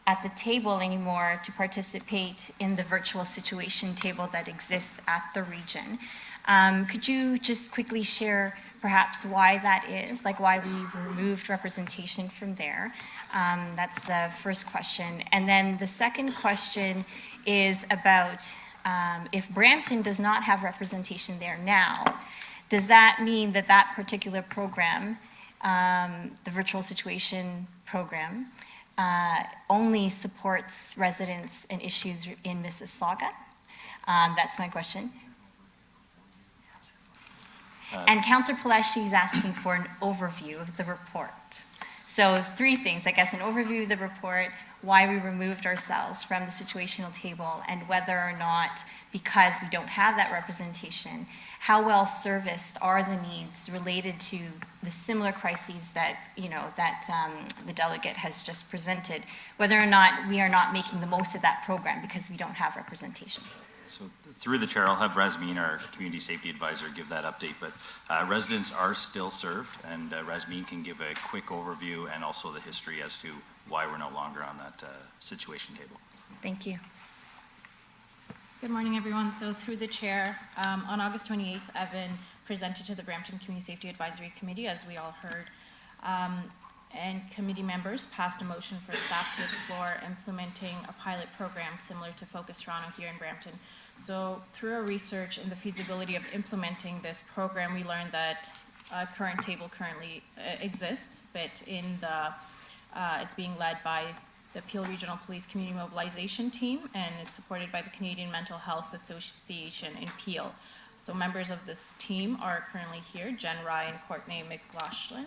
at the table anymore to participate in the virtual situation table that exists at the region. Could you just quickly share perhaps why that is, like why we removed representation from there? That's the first question. And then the second question is about if Brampton does not have representation there now, does that mean that that particular program, the virtual situation program, only supports residents and issues in Mississauga? That's my question. And Councillor Paleshi is asking for an overview of the report. So 3 things, I guess, an overview of the report, why we removed ourselves from the situational table, and whether or not, because we don't have that representation, how well serviced are the needs related to the similar crises that, the delegate has just presented, whether or not we are not making the most of that program because we don't have representation. So through the chair, I'll have Rasmeen, our community safety advisor, give that update, but residents are still served, and Rasmeen can give a quick overview and also the history as to why we're no longer on that situation table. Thank you. Good morning, everyone. So through the chair, on August 28th, Evan presented to the Brampton Community Safety Advisory Committee, as we all heard, and committee members passed a motion for staff to explore implementing a pilot program similar to Focus Toronto here in Brampton. So through our research and the feasibility of implementing this program, we learned that a current table currently exists, but it's being led by the Peel Regional Police Community Mobilization Team, and it's supported by the Canadian Mental Health Association in Peel. So members of this team are currently here, Jen Rye and Courtney McLaughlin,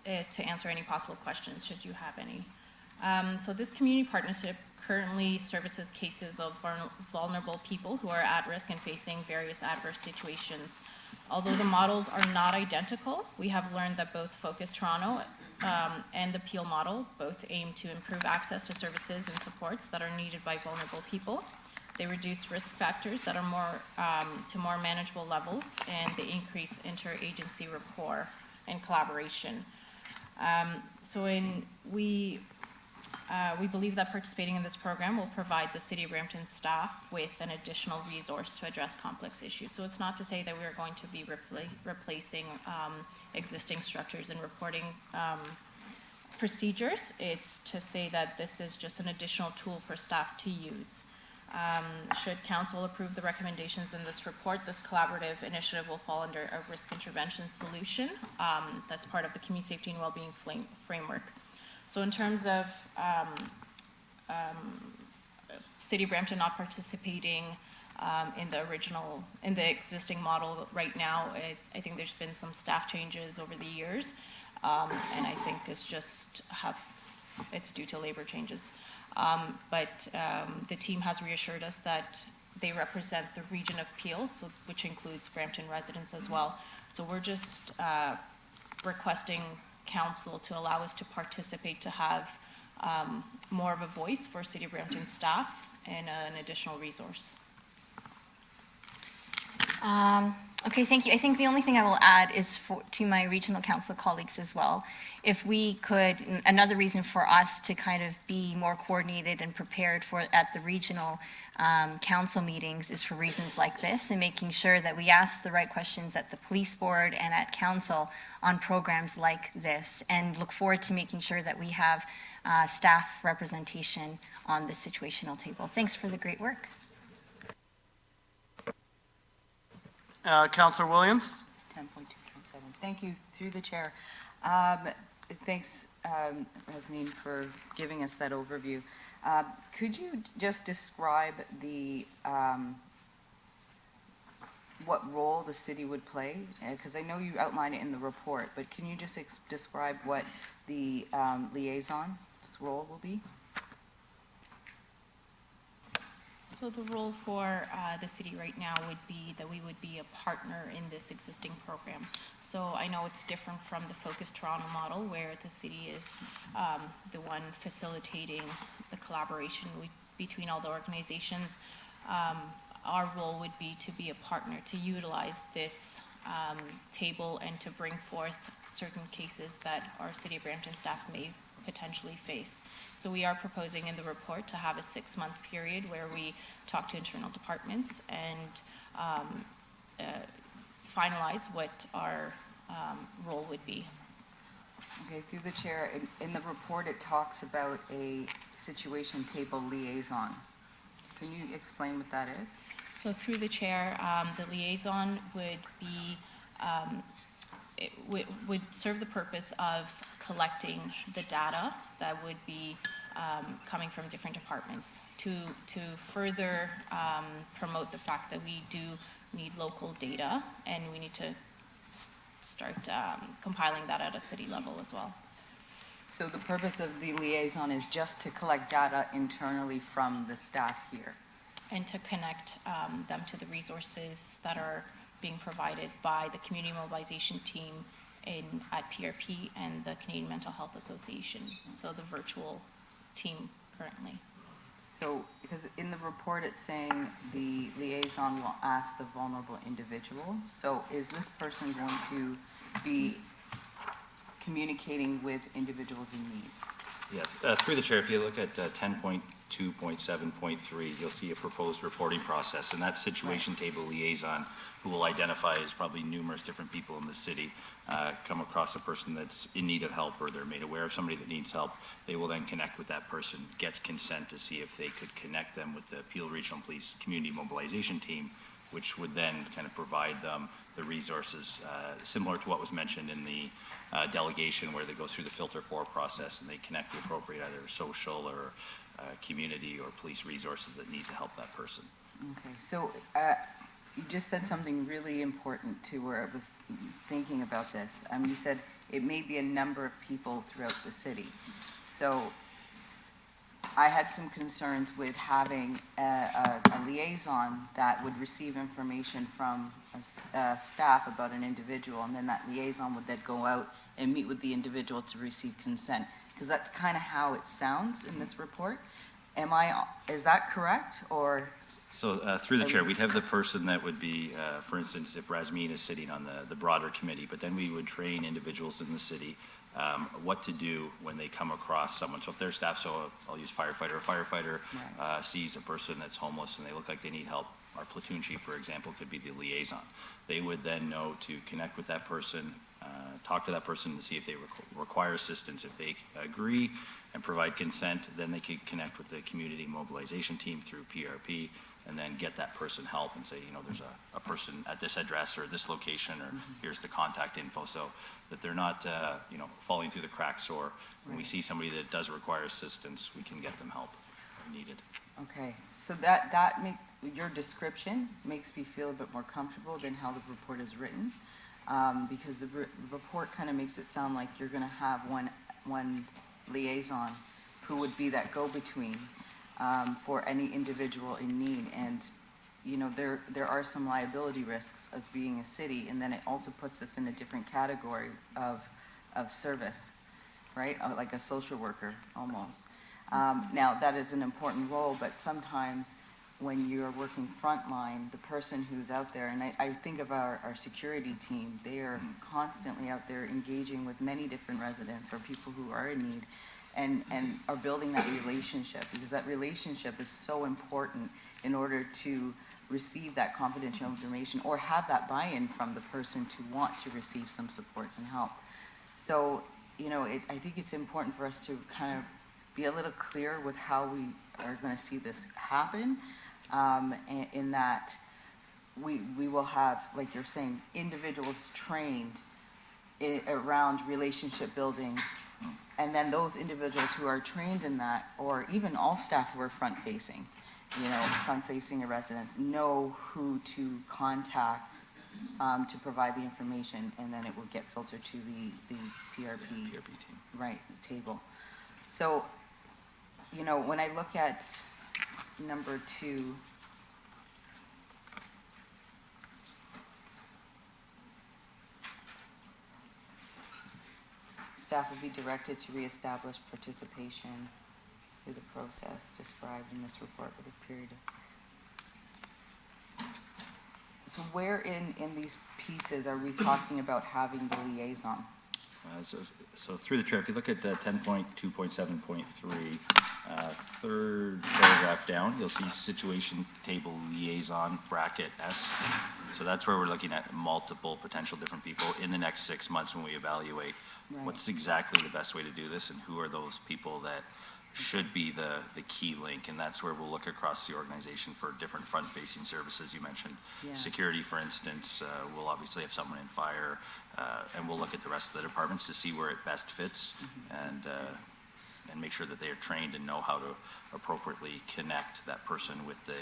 to answer any possible questions, should you have any. So this community partnership currently services cases of vulnerable people who are at risk and facing various adverse situations. Although the models are not identical, we have learned that both Focus Toronto and the Peel model both aim to improve access to services and supports that are needed by vulnerable people. They reduce risk factors that are to more manageable levels, and they increase interagency rapport and collaboration. We believe that participating in this program will provide the City of Brampton staff with an additional resource to address complex issues. So it's not to say that we are going to be replacing existing structures and reporting procedures. It's to say that this is just an additional tool for staff to use. Should Council approve the recommendations in this report, this collaborative initiative will fall under a risk intervention solution that's part of the Community Safety and Wellbeing Framework. So in terms of City of Brampton not participating in the existing model right now, I think there's been some staff changes over the years, and I think it's due to labor changes. But the team has reassured us that they represent the region of Peel, which includes Brampton residents as well. So we're just requesting Council to allow us to participate, to have more of a voice for City of Brampton staff and an additional resource. Okay, thank you. I think the only thing I will add is to my regional council colleagues as well. If we could, another reason for us to kind of be more coordinated and prepared at the regional council meetings is for reasons like this, and making sure that we ask the right questions at the police board and at council on programs like this, and look forward to making sure that we have staff representation on the situational table. Thanks for the great work. Councillor Williams? 10.2.7. Thank you, through the chair. Thanks, Rasmeen, for giving us that overview. Could you just describe what role the city would play? Because I know you outlined it in the report, but can you just describe what the liaison's role will be? So the role for the city right now would be that we would be a partner in this existing program. So I know it's different from the Focus Toronto model, where the city is the one facilitating the collaboration between all the organizations. Our role would be to be a partner, to utilize this table and to bring forth certain cases that our City of Brampton staff may potentially face. So we are proposing in the report to have a 6-month period where we talk to internal departments and finalize what our role would be. Okay, through the chair, in the report it talks about a situation table liaison. Can you explain what that is? So through the chair, the liaison would be, would serve the purpose of collecting the data that would be coming from different departments to further promote the fact that we do need local data, and we need to start compiling that at a city level as well. So the purpose of the liaison is just to collect data internally from the staff here? And to connect them to the resources that are being provided by the community mobilization team at PRP and the Canadian Mental Health Association, so the virtual team currently. So, because in the report it's saying the liaison will ask the vulnerable individual, so is this person going to be communicating with individuals in need? Yeah, through the chair, if you look at 10.2.7.3, you'll see a proposed reporting process, and that situation table liaison, who will identify as probably numerous different people in the city, come across a person that's in need of help or they're made aware of somebody that needs help. They will then connect with that person, get consent to see if they could connect them with the Peel Regional Police Community Mobilization Team, which would then kind of provide them the resources, similar to what was mentioned in the delegation, where they go through the filter 4 process and they connect the appropriate either social or community or police resources that need to help that person. Okay, so you just said something really important too, where I was thinking about this. You said it may be a number of people throughout the city. So I had some concerns with having a liaison that would receive information from a staff about an individual, and then that liaison would then go out and meet with the individual to receive consent, because that's kind of how it sounds in this report. Is that correct, or? So through the chair, we'd have the person that would be, for instance, if Rasmeen is sitting on the broader committee, but then we would train individuals in the city what to do when they come across someone. So if their staff, so I'll use firefighter, a firefighter sees a person that's homeless and they look like they need help. Our platoon chief, for example, could be the liaison. They would then know to connect with that person, talk to that person to see if they require assistance. If they agree and provide consent, then they could connect with the community mobilization team through PRP and then get that person help and say, you know, there's a person at this address or this location, or here's the contact info, so that they're not, you know, falling through the cracks, or when we see somebody that does require assistance, we can get them help if needed. Okay, so your description makes me feel a bit more comfortable than how the report is written, because the report kind of makes it sound like you're going to have one liaison who would be that go-between for any individual in need. And you know, there are some liability risks as being a city, and then it also puts us in a different category of service, right? Like a social worker almost. Now that is an important role, but sometimes when you're working frontline, the person who's out there, and I think of our security team, they are constantly out there engaging with many different residents or people who are in need, and are building that relationship, because that relationship is so important in order to receive that confidential information or have that buy-in from the person to want to receive some supports and help. So, you know, I think it's important for us to kind of be a little clear with how we are going to see this happen, in that we will have, like you're saying, individuals trained around relationship building, and then those individuals who are trained in that, or even all staff who are front-facing, you know, front-facing residents, know who to contact to provide the information, and then it will get filtered to the PRP team. Right, table. So, you know, when I look at number 2, staff will be directed to reestablish participation through the process described in this report with a period of. So where in these pieces are we talking about having the liaison? So through the chair, if you look at 10.2.7.3, third paragraph down, you'll see situation table liaison bracket S. So that's where we're looking at multiple potential different people in the next 6 months when we evaluate what's exactly the best way to do this and who are those people that should be the key link. And that's where we'll look across the organization for different front-facing services. You mentioned security, for instance. We'll obviously have someone in fire, and we'll look at the rest of the departments to see where it best fits, and make sure that they are trained and know how to appropriately connect that person with the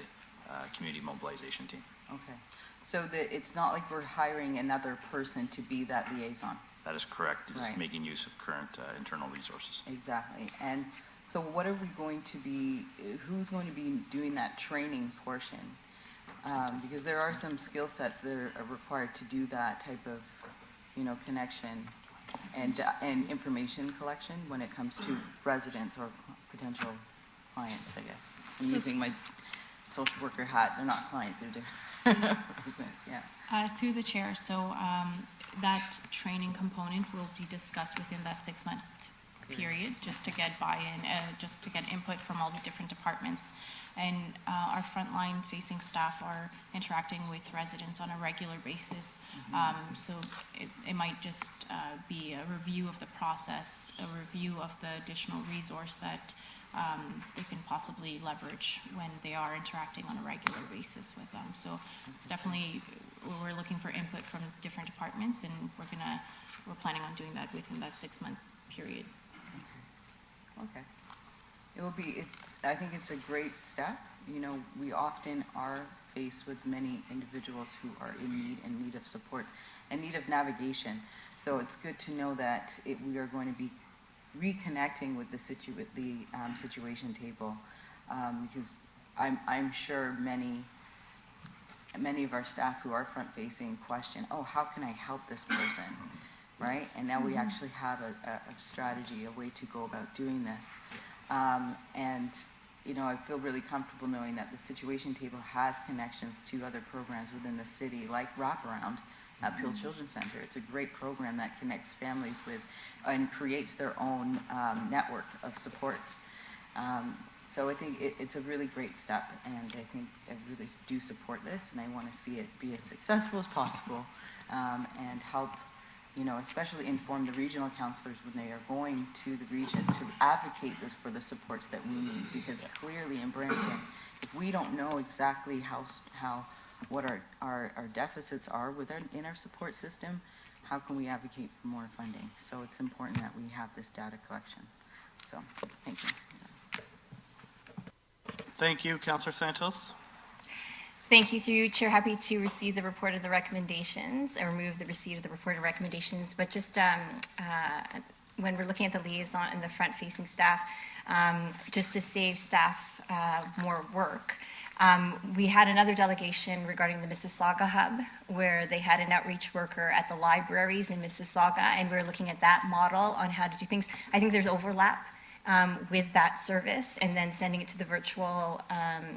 community mobilization team. Okay, so it's not like we're hiring another person to be that liaison. That is correct, just Right. making use of current internal resources. Exactly. And so what are we going to be, who's going to be doing that training portion? Because there are some skill sets that are required to do that type of, connection and information collection when it comes to residents or potential clients, I guess. I'm using my social worker hat. They're not clients, they're different residents, yeah. Through the chair, so that training component will be discussed within that 6-month period, just to get buy-in, just to get input from all the different departments. And our frontline facing staff are interacting with residents on a regular basis. So it might just be a review of the process, a review of the additional resource that they can possibly leverage when they are interacting on a regular basis with them. So it's definitely, we're looking for input from different departments, and we're planning on doing that within that 6-month period. Okay. I think it's a great step. We often are faced with many individuals who are in need of support, and need of navigation. So it's good to know that we are going to be reconnecting with the situation table, because I'm sure many of our staff who are front-facing question, oh, how can I help this person, right? And now we actually have a strategy, a way to go about doing this. I feel really comfortable knowing that the situation table has connections to other programs within the city, like Wraparound at Peel Children's Center. It's a great program that connects families with and creates their own network of supports. So I think it's a really great step, and I think I really do support this, and I want to see it be as successful as possible, and help, especially inform the regional councillors when they are going to the region to advocate for the supports that we need, because clearly in Brampton, if we don't know exactly what our deficits are in our support system, how can we advocate for more funding? So it's important that we have this data collection. So, thank you. Thank you, Councillor Santos. Thank you, through you, Chair. Happy to receive the report of the recommendations, or move the receipt of the report of recommendations. But just when we're looking at the liaison and the front-facing staff, just to save staff more work, we had another delegation regarding the Mississauga Hub, where they had an outreach worker at the libraries in Mississauga, and we were looking at that model on how to do things. I think there's overlap with that service, and then sending it to the virtual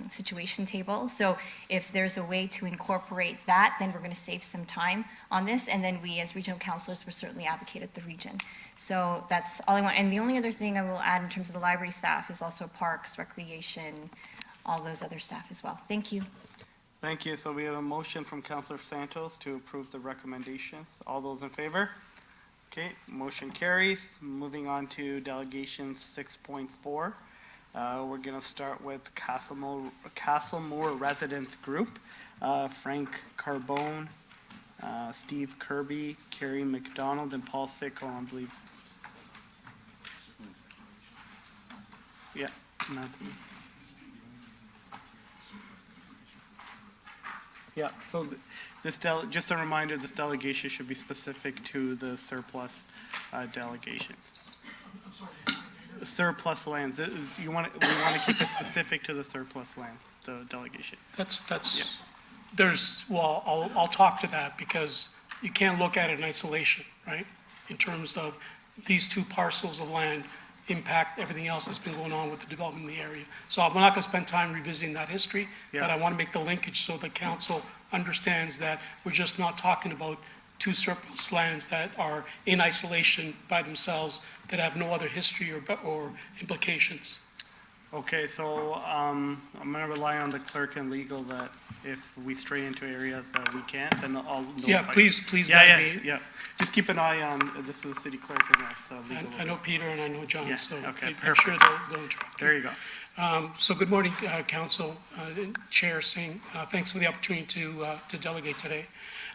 situation table. So if there's a way to incorporate that, then we're going to save some time on this, and then we as regional councillors will certainly advocate at the region. So that's all I want. And the only other thing I will add in terms of the library staff is also parks, recreation, all those other staff as well. Thank you. Thank you. So we have a motion from Councillor Santos to approve the recommendations. All those in favor? Okay, motion carries. Moving on to delegation 6.4. We're going to start with Castlemore Residents Group. Frank Carbone, Steve Kirby, Kerry McDonald, and Paul Sicko, I believe. Yeah, nothing. Yeah, so just a reminder, this delegation should be specific to the surplus delegation. Surplus lands. We want to keep it specific to the surplus lands, the delegation. I'll talk to that, because you can't look at it in isolation, right? In terms of these two parcels of land impact everything else that's been going on with the development in the area. So I'm not going to spend time revisiting that history, but I want to make the linkage so the council understands that we're just not talking about two surplus lands that are in isolation by themselves, that have no other history or implications. Okay, so I'm going to rely on the clerk and legal that if we stray into areas that we can't, then I'll notify. Yeah, please guide me. Yeah. Just keep an eye on, this is the city clerk, and that's legal. I know Peter and I know John, so okay, I'm sure they'll interact. There you go. So good morning, Council, Chair Singh. Thanks for the opportunity to delegate today.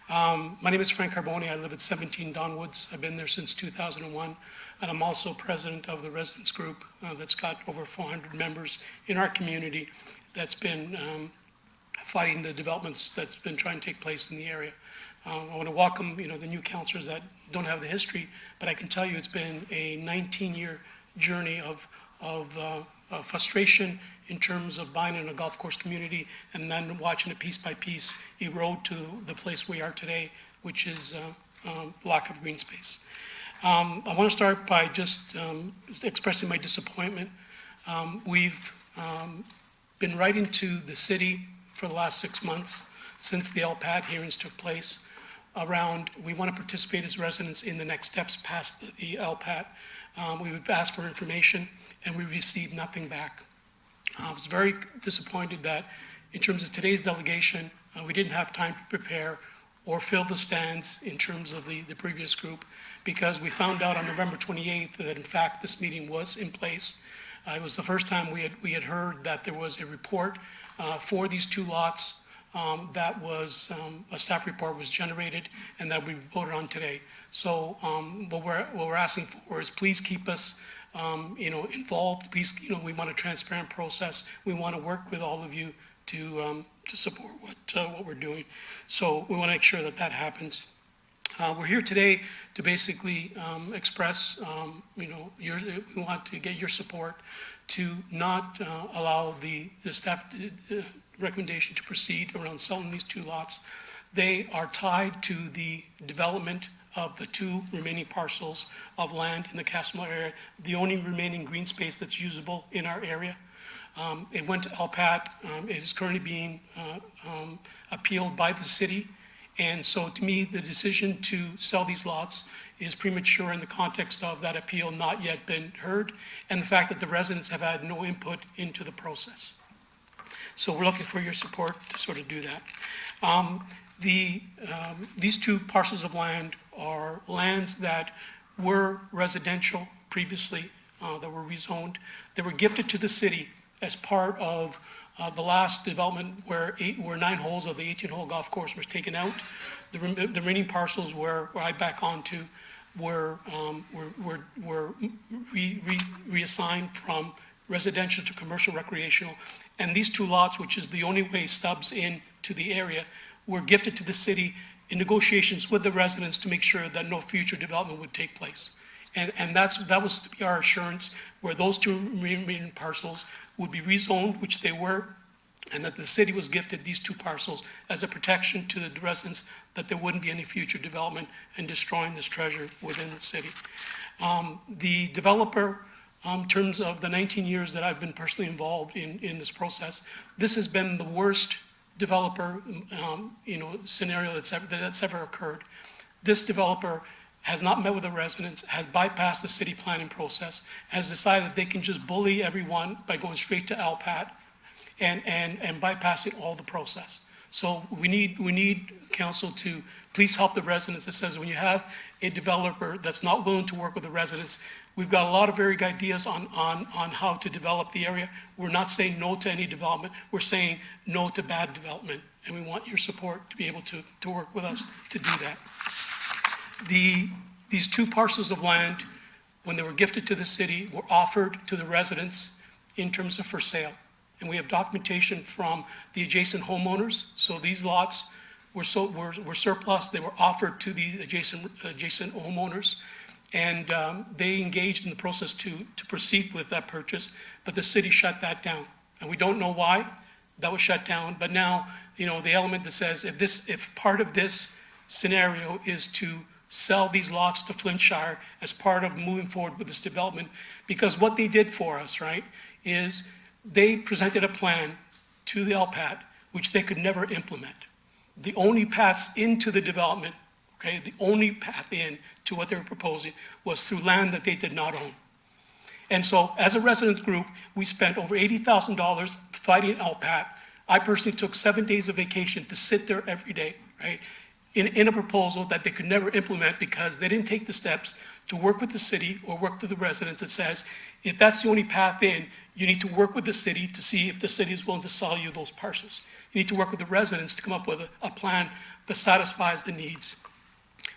My name is Frank Carbone. I live at 17 Donwoods. I've been there since 2001, and I'm also president of the residents group that's got over 400 members in our community that's been fighting the developments that's been trying to take place in the area. I want to welcome, the new councillors that don't have the history, but I can tell you it's been a 19-year journey of frustration in terms of buying in a golf course community and then watching it piece by piece erode to the place we are today, which is lack of green space. I want to start by just expressing my disappointment. We've been writing to the city for the last 6 months since the LPAT hearings took place around we want to participate as residents in the next steps past the LPAT. We've asked for information and we received nothing back. I was very disappointed that in terms of today's delegation, we didn't have time to prepare or fill the stands in terms of the previous group, because we found out on November 28th that in fact this meeting was in place. It was the first time we had heard that there was a report for these two lots that was, a staff report was generated and that we voted on today. So what we're asking for is please keep us involved. Please, we want a transparent process. We want to work with all of you to support what we're doing. So we want to make sure that that happens. We're here today to basically express, we want to get your support to not allow the staff recommendation to proceed around selling these two lots. They are tied to the development of the two remaining parcels of land in the Castlemore area, the only remaining green space that's usable in our area. It went to LPAT. It is currently being appealed by the city. And so to me, the decision to sell these lots is premature in the context of that appeal not yet been heard and the fact that the residents have had no input into the process. So we're looking for your support to sort of do that. These two parcels of land are lands that were residential previously, that were rezoned. They were gifted to the city as part of the last development where 9 holes of the 18-hole golf course was taken out. The remaining parcels where I back onto were reassigned from residential to commercial recreational. And these two lots, which is the only way stubs into the area, were gifted to the city in negotiations with the residents to make sure that no future development would take place. And that was to be our assurance, where those two remaining parcels would be rezoned, which they were, and that the city was gifted these two parcels as a protection to the residents that there wouldn't be any future development and destroying this treasure within the city. The developer, in terms of the 19 years that I've been personally involved in this process, this has been the worst developer scenario that's ever occurred. This developer has not met with the residents, has bypassed the city planning process, has decided they can just bully everyone by going straight to LPAT and bypassing all the process. So we need council to please help the residents. It says when you have a developer that's not willing to work with the residents, we've got a lot of very good ideas on how to develop the area. We're not saying no to any development. We're saying no to bad development. And we want your support to be able to work with us to do that. These two parcels of land, when they were gifted to the city, were offered to the residents in terms of for sale. And we have documentation from the adjacent homeowners. So these lots were surplus. They were offered to the adjacent homeowners. And they engaged in the process to proceed with that purchase, but the city shut that down. And we don't know why that was shut down. But now, the element that says if part of this scenario is to sell these lots to Flintshire as part of moving forward with this development, because what they did for us, right, is they presented a plan to the LPAT which they could never implement. The only paths into the development, okay, the only path in to what they were proposing was through land that they did not own. And so as a resident group, we spent over $80,000 fighting LPAT. I personally took 7 days of vacation to sit there every day, right, in a proposal that they could never implement because they didn't take the steps to work with the city or work with the residents that says, if that's the only path in, you need to work with the city to see if the city is willing to sell you those parcels. You need to work with the residents to come up with a plan that satisfies the needs.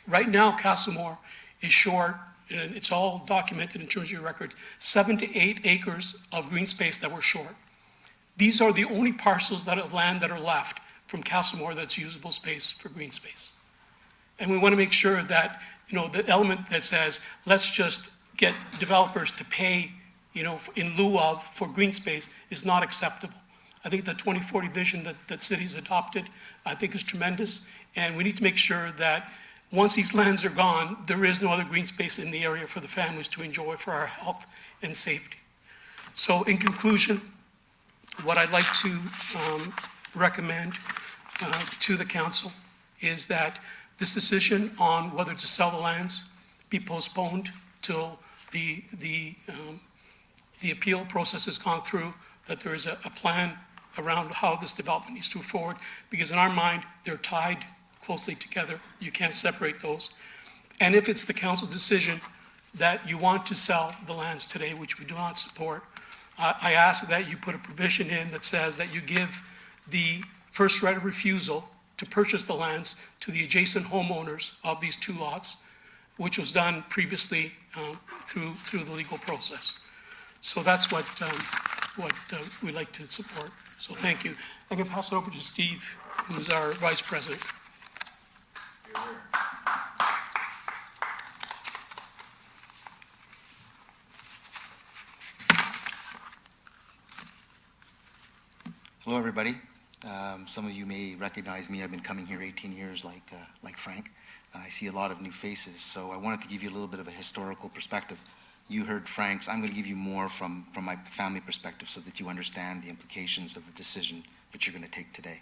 Right now, Castlemore is short, and it's all documented in terms of your record, 7 to 8 acres of green space that we're short. These are the only parcels of land that are left from Castlemore that's usable space for green space. And we want to make sure that, the element that says, let's just get developers to pay, in lieu of for green space is not acceptable. I think the 2040 vision that cities adopted, I think is tremendous. And we need to make sure that once these lands are gone, there is no other green space in the area for the families to enjoy for our health and safety. So in conclusion, what I'd like to recommend to the council is that this decision on whether to sell the lands be postponed till the appeal process has gone through, that there is a plan around how this development needs to move forward, because in our mind, they're tied closely together. You can't separate those. And if it's the council decision that you want to sell the lands today, which we do not support, I ask that you put a provision in that says that you give the first right of refusal to purchase the lands to the adjacent homeowners of these two lots, which was done previously through the legal process. So that's what we'd like to support. So thank you. I'm going to pass it over to Steve, who's our vice president. Hello, everybody. Some of you may recognize me. I've been coming here 18 years like Frank. I see a lot of new faces, so I wanted to give you a little bit of a historical perspective. You heard Frank's. I'm going to give you more from my family perspective so that you understand the implications of the decision that you're going to take today.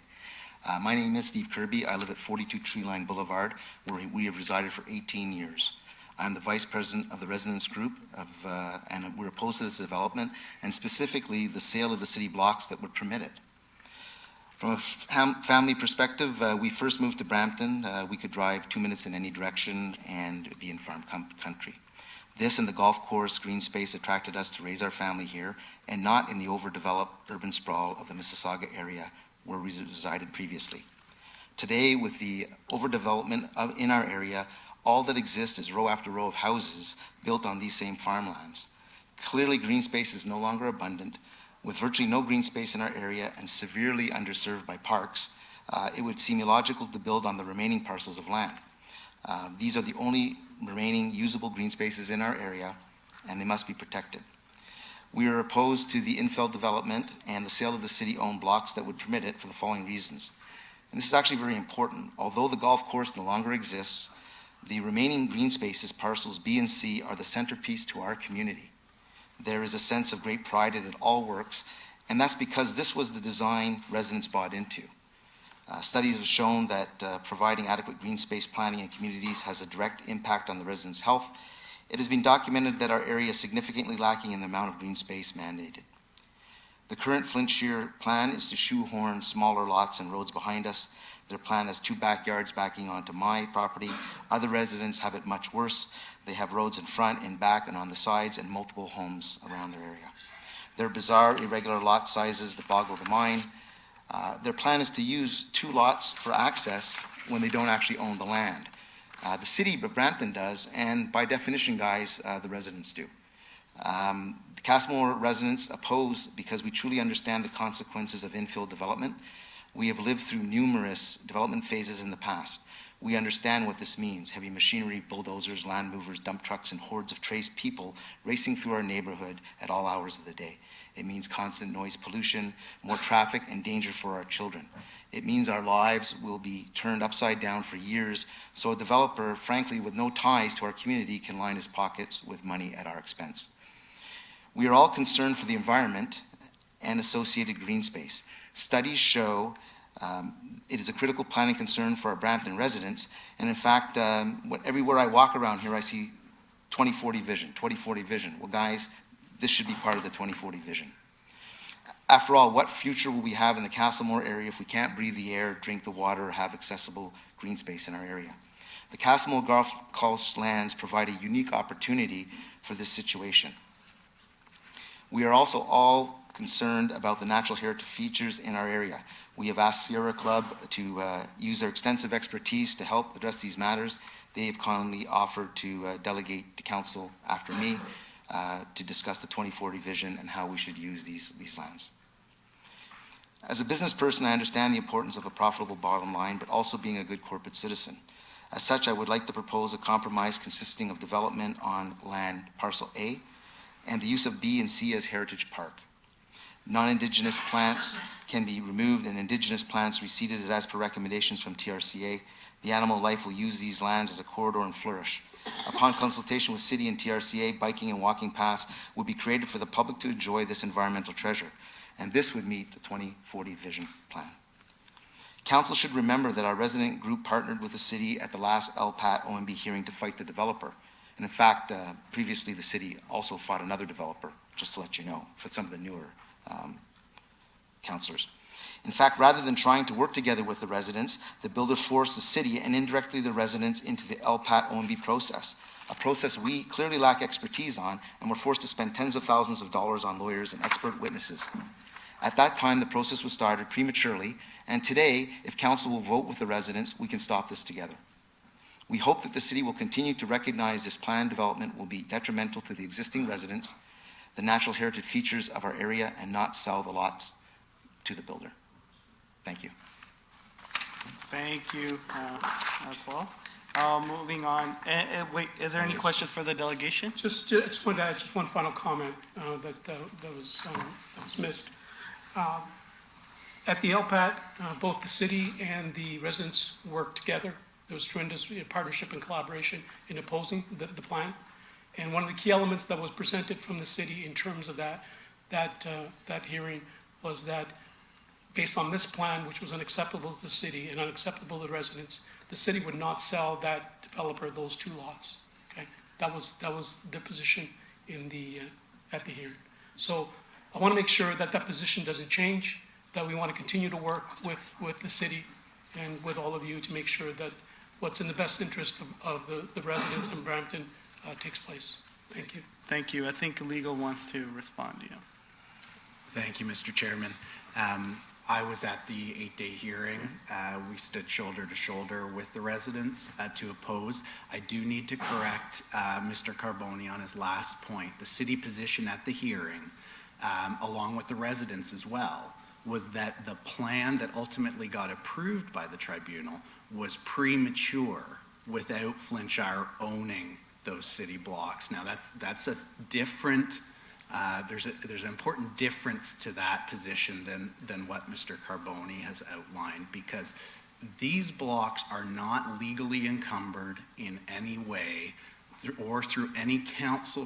My name is Steve Kirby. I live at 42 Treeline Boulevard, where we have resided for 18 years. I'm the vice president of the residents group, and we're opposed to this development, and specifically the sale of the city blocks that would permit it. From a family perspective, we first moved to Brampton. We could drive 2 minutes in any direction and be in farm country. This and the golf course green space attracted us to raise our family here and not in the overdeveloped urban sprawl of the Mississauga area where we resided previously. Today, with the overdevelopment in our area, all that exists is row after row of houses built on these same farmlands. Clearly, green space is no longer abundant. With virtually no green space in our area and severely underserved by parks, it would seem illogical to build on the remaining parcels of land. These are the only remaining usable green spaces in our area, and they must be protected. We are opposed to the infill development and the sale of the city-owned blocks that would permit it for the following reasons. And this is actually very important. Although the golf course no longer exists, the remaining green spaces, parcels B and C, are the centerpiece to our community. There is a sense of great pride that it all works, and that's because this was the design residents bought into. Studies have shown that providing adequate green space planning in communities has a direct impact on the residents' health. It has been documented that our area is significantly lacking in the amount of green space mandated. The current Flint Shear plan is to shoehorn smaller lots and roads behind us. Their plan has 2 backyards backing onto my property. Other residents have it much worse. They have roads in front, in back, and on the sides, and multiple homes around their area. Their bizarre, irregular lot sizes that boggle the mind. Their plan is to use 2 lots for access when they don't actually own the land. The city of Brampton does, and by definition, guys, the residents do. The Castlemore residents oppose because we truly understand the consequences of infill development. We have lived through numerous development phases in the past. We understand what this means: heavy machinery, bulldozers, land movers, dump trucks, and hordes of trace people racing through our neighborhood at all hours of the day. It means constant noise pollution, more traffic, and danger for our children. It means our lives will be turned upside down for years, so a developer, frankly, with no ties to our community, can line his pockets with money at our expense. We are all concerned for the environment and associated green space. Studies show it is a critical planning concern for our Brampton residents, and in fact, everywhere I walk around here, I see 2040 vision, 2040 vision. Well, guys, this should be part of the 2040 vision. After all, what future will we have in the Castlemore area if we can't breathe the air, drink the water, or have accessible green space in our area? The Castlemore Golf Course lands provide a unique opportunity for this situation. We are also all concerned about the natural heritage features in our area. We have asked Sierra Club to use their extensive expertise to help address these matters. They have kindly offered to delegate to council after me to discuss the 2040 vision and how we should use these lands. As a business person, I understand the importance of a profitable bottom line, but also being a good corporate citizen. As such, I would like to propose a compromise consisting of development on land parcel A and the use of B and C as heritage park. Non-Indigenous plants can be removed and Indigenous plants reseeded as per recommendations from TRCA. The animal life will use these lands as a corridor and flourish. Upon consultation with City and TRCA, biking and walking paths would be created for the public to enjoy this environmental treasure, and this would meet the 2040 vision plan. Council should remember that our resident group partnered with the city at the last LPAT OMB hearing to fight the developer. And in fact, previously the city also fought another developer, just to let you know, for some of the newer councillors. In fact, rather than trying to work together with the residents, the builder forced the city and indirectly the residents into the LPAT OMB process, a process we clearly lack expertise on and were forced to spend tens of thousands of dollars on lawyers and expert witnesses. At that time, the process was started prematurely, and today, if council will vote with the residents, we can stop this together. We hope that the city will continue to recognize this planned development will be detrimental to the existing residents, the natural heritage features of our area, and not sell the lots to the builder. Thank you. Thank you as well. Moving on. Wait, is there any questions for the delegation? Just want to add just one final comment that was missed. At the LPAT, both the city and the residents worked together. There was tremendous partnership and collaboration in opposing the plan. And one of the key elements that was presented from the city in terms of that hearing was that based on this plan, which was unacceptable to the city and unacceptable to the residents, the city would not sell that developer those two lots. Okay, that was the position at the hearing. So I want to make sure that that position doesn't change, that we want to continue to work with the city and with all of you to make sure that what's in the best interest of the residents in Brampton takes place. Thank you. Thank you. I think legal wants to respond. Yeah. Thank you, Mr. Chairman. I was at the 8-day hearing. We stood shoulder to shoulder with the residents to oppose. I do need to correct Mr. Carboni on his last point. The city position at the hearing, along with the residents as well, was that the plan that ultimately got approved by the tribunal was premature without Flintshire owning those city blocks. Now that's a different, there's an important difference to that position than what Mr. Carboni has outlined, because these blocks are not legally encumbered in any way or through any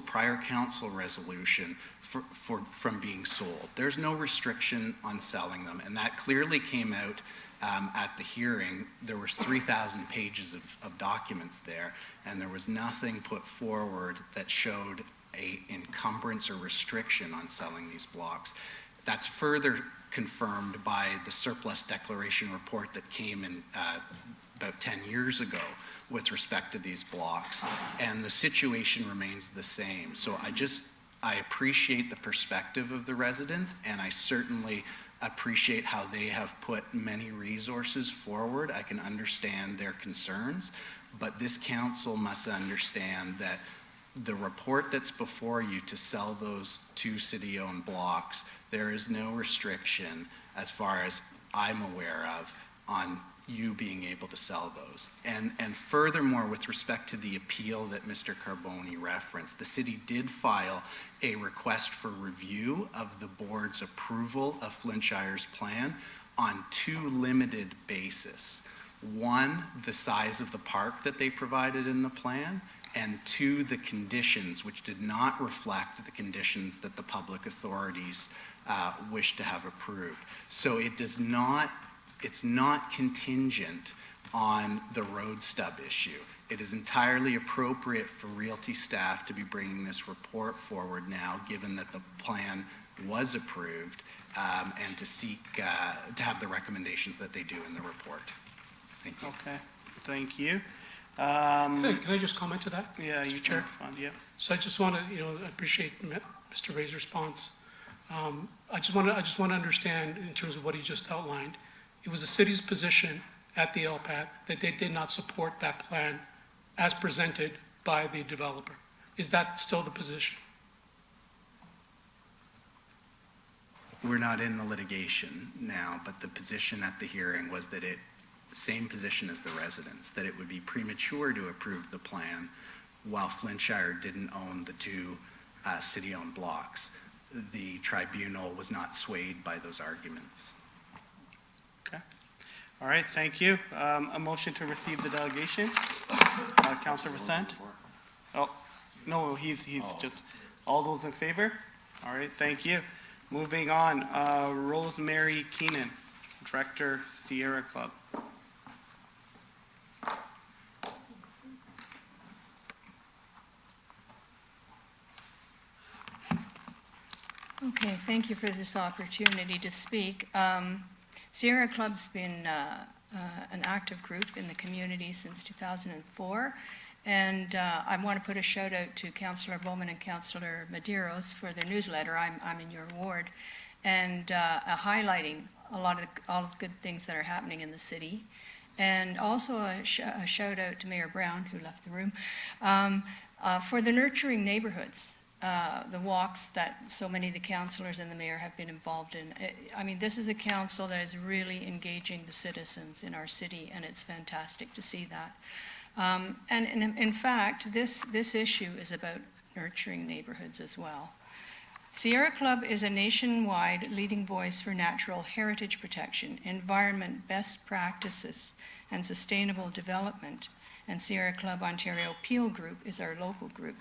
prior council resolution from being sold. There's no restriction on selling them, and that clearly came out at the hearing. There was 3,000 pages of documents there, and there was nothing put forward that showed a encumbrance or restriction on selling these blocks. That's further confirmed by the surplus declaration report that came in about 10 years ago with respect to these blocks, and the situation remains the same. So I appreciate the perspective of the residents, and I certainly appreciate how they have put many resources forward. I can understand their concerns, but this council must understand that the report that's before you to sell those two city-owned blocks, there is no restriction, as far as I'm aware of, on you being able to sell those. And furthermore, with respect to the appeal that Mr. Carboni referenced, the city did file a request for review of the board's approval of Flintshire's plan on two limited bases. One, the size of the park that they provided in the plan, and two, the conditions, which did not reflect the conditions that the public authorities wish to have approved. So it's not contingent on the road stub issue. It is entirely appropriate for realty staff to be bringing this report forward now, given that the plan was approved, and to seek to have the recommendations that they do in the report. Thank you. Okay, thank you. Can I just comment to that? Yeah, you can respond, yeah. So I just want to, I appreciate Mr. Ray's response. I just want to understand in terms of what he just outlined. It was the city's position at the LPAT that they did not support that plan as presented by the developer. Is that still the position? we're not in the litigation now, but the position at the hearing was that same position as the residents, that it would be premature to approve the plan while Flintshire didn't own the two city-owned blocks. The tribunal was not swayed by those arguments. Okay. All right, thank you. A motion to receive the delegation. Councilor Vicente? Oh, no, he's just, all those in favor? All right, thank you. Moving on, Rosemary Keenan, Director, Sierra Club. Okay, thank you for this opportunity to speak. Sierra Club's been an active group in the community since 2004, and I want to put a shout out to Councillor Bowman and Councillor Medeiros for their newsletter. I'm in your ward, and highlighting all the good things that are happening in the city. And also a shout out to Mayor Brown, who left the room, for the nurturing neighborhoods. The walks that so many of the councillors and the mayor have been involved in. I mean, this is a council that is really engaging the citizens in our city, and it's fantastic to see that. And in fact, this issue is about nurturing neighborhoods as well. Sierra Club is a nationwide leading voice for natural heritage protection, environment best practices, and sustainable development. And Sierra Club Ontario Peel Group is our local group.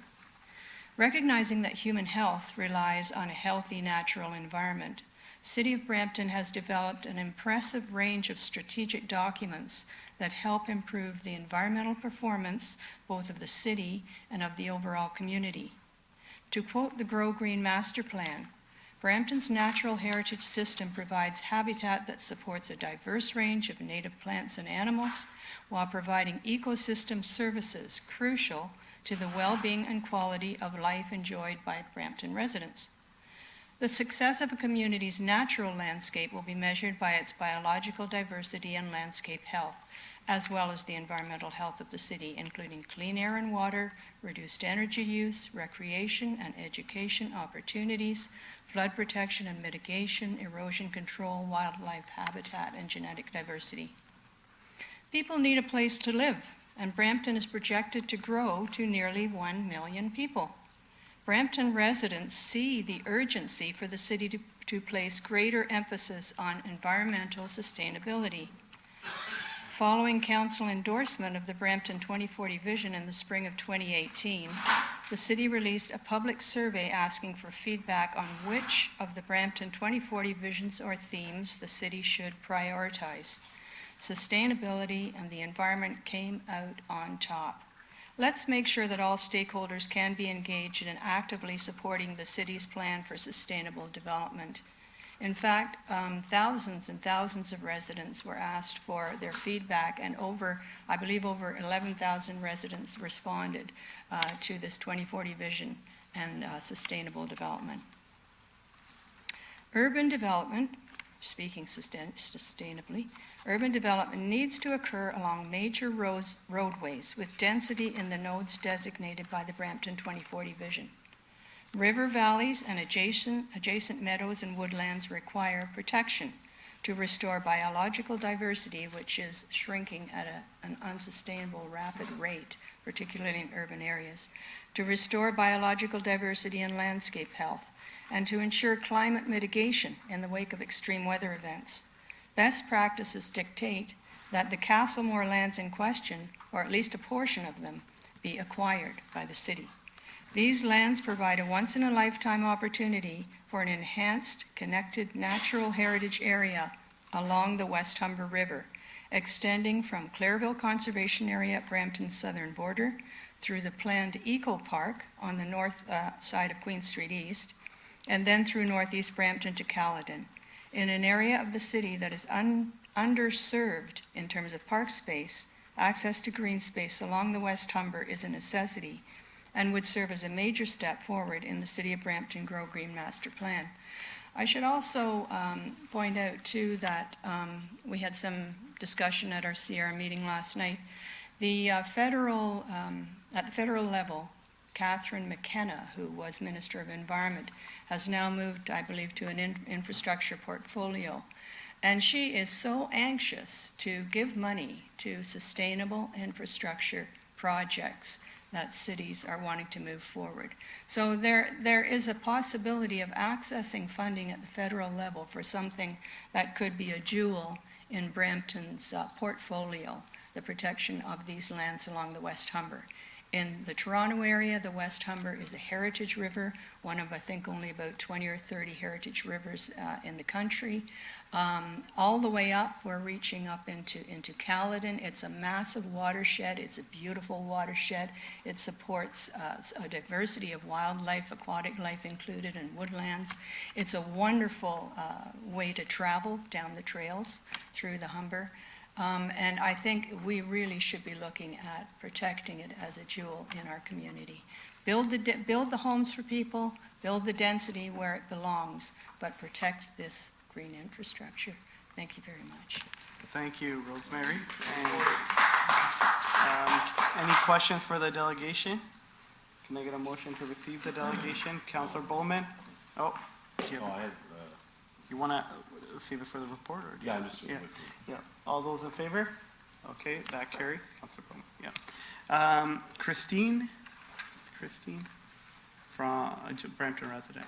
Recognizing that human health relies on a healthy natural environment, City of Brampton has developed an impressive range of strategic documents that help improve the environmental performance both of the city and of the overall community. To quote the Grow Green Master Plan, Brampton's natural heritage system provides habitat that supports a diverse range of native plants and animals while providing ecosystem services crucial to the well-being and quality of life enjoyed by Brampton residents. The success of a community's natural landscape will be measured by its biological diversity and landscape health, as well as the environmental health of the city, including clean air and water, reduced energy use, recreation and education opportunities, flood protection and mitigation, erosion control, wildlife habitat, and genetic diversity. People need a place to live, and Brampton is projected to grow to nearly 1 million people. Brampton residents see the urgency for the city to place greater emphasis on environmental sustainability. Following council endorsement of the Brampton 2040 vision in the spring of 2018, the city released a public survey asking for feedback on which of the Brampton 2040 visions or themes the city should prioritize. Sustainability and the environment came out on top. Let's make sure that all stakeholders can be engaged in actively supporting the city's plan for sustainable development. In fact, thousands and thousands of residents were asked for their feedback, and I believe over 11,000 residents responded to this 2040 vision and sustainable development. Urban development, speaking sustainably, urban development needs to occur along major roadways with density in the nodes designated by the Brampton 2040 vision. River valleys and adjacent meadows and woodlands require protection to restore biological diversity, which is shrinking at an unsustainable rapid rate, particularly in urban areas, to restore biological diversity and landscape health, and to ensure climate mitigation in the wake of extreme weather events. Best practices dictate that the Castlemore lands in question, or at least a portion of them, be acquired by the city. These lands provide a once-in-a-lifetime opportunity for an enhanced, connected natural heritage area along the West Humber River, extending from Clairville Conservation Area at Brampton's southern border through the planned Eco Park on the north side of Queen Street East, and then through northeast Brampton to Caledon, in an area of the city that is underserved in terms of park space. Access to green space along the West Humber is a necessity and would serve as a major step forward in the City of Brampton Grow Green Master Plan. I should also point out too that we had some discussion at our Sierra meeting last night. At the federal level, Catherine McKenna, who was Minister of Environment, has now moved, I believe, to an infrastructure portfolio. And she is so anxious to give money to sustainable infrastructure projects that cities are wanting to move forward. So there is a possibility of accessing funding at the federal level for something that could be a jewel in Brampton's portfolio, the protection of these lands along the West Humber. In the Toronto area, the West Humber is a heritage river, one of, I think, only about 20 or 30 heritage rivers in the country. All the way up, we're reaching up into Caledon. It's a massive watershed. It's a beautiful watershed. It supports a diversity of wildlife, aquatic life included, and woodlands. It's a wonderful way to travel down the trails through the Humber. And I think we really should be looking at protecting it as a jewel in our community. Build the homes for people, build the density where it belongs, but protect this green infrastructure. Thank you very much. Thank you, Rosemary. And, any questions for the delegation? Can I get a motion to receive the delegation? Councillor Bowman? Oh, you want to save it for the report? Or Yeah, I'm just. Yeah. All those in favor? Okay, that carries. Councillor Bowman. Yeah. Christine? It's Christine from Brampton resident.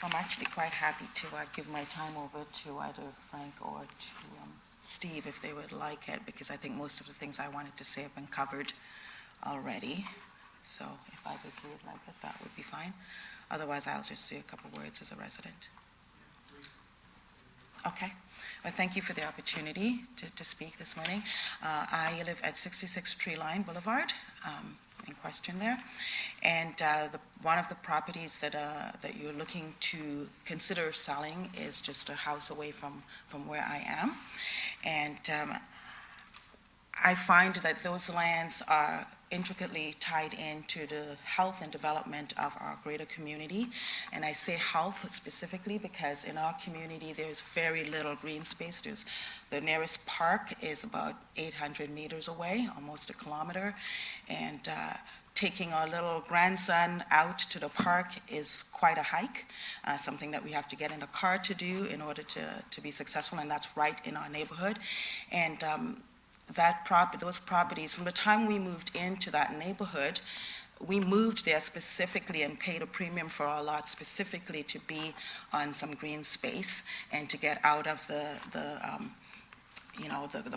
I'm actually quite happy to give my time over to either Frank or to Steve if they would like it, because I think most of the things I wanted to say have been covered already. So if either of you would like it, that would be fine. Otherwise, I'll just say a couple words as a resident. Okay. Well, thank you for the opportunity to speak this morning. I live at 66 Tree Line Boulevard, in question there. And one of the properties that you're looking to consider selling is just a house away from where I am. And I find that those lands are intricately tied into the health and development of our greater community. And I say health specifically because in our community there's very little green space. The nearest park is about 800 meters away, almost a kilometer. And taking our little grandson out to the park is quite a hike, something that we have to get in a car to do in order to be successful, and that's right in our neighborhood. And those properties, from the time we moved into that neighborhood, we moved there specifically and paid a premium for our lot specifically to be on some green space and to get out of the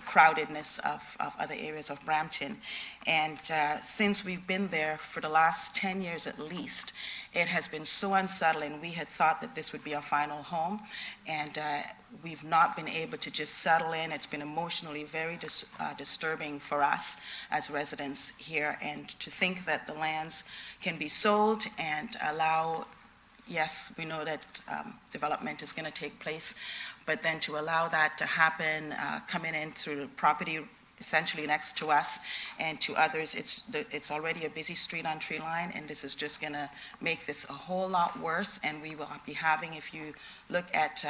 crowdedness of other areas of Brampton. And since we've been there for the last 10 years at least, it has been so unsettling. We had thought that this would be our final home, and we've not been able to just settle in. It's been emotionally very disturbing for us as residents here, and to think that the lands can be sold and allow, yes, we know that development is going to take place, but then to allow that to happen, coming in through the property essentially next to us and to others, it's already a busy street on Tree Line, and this is just going to make this a whole lot worse. And we will be having, if you look at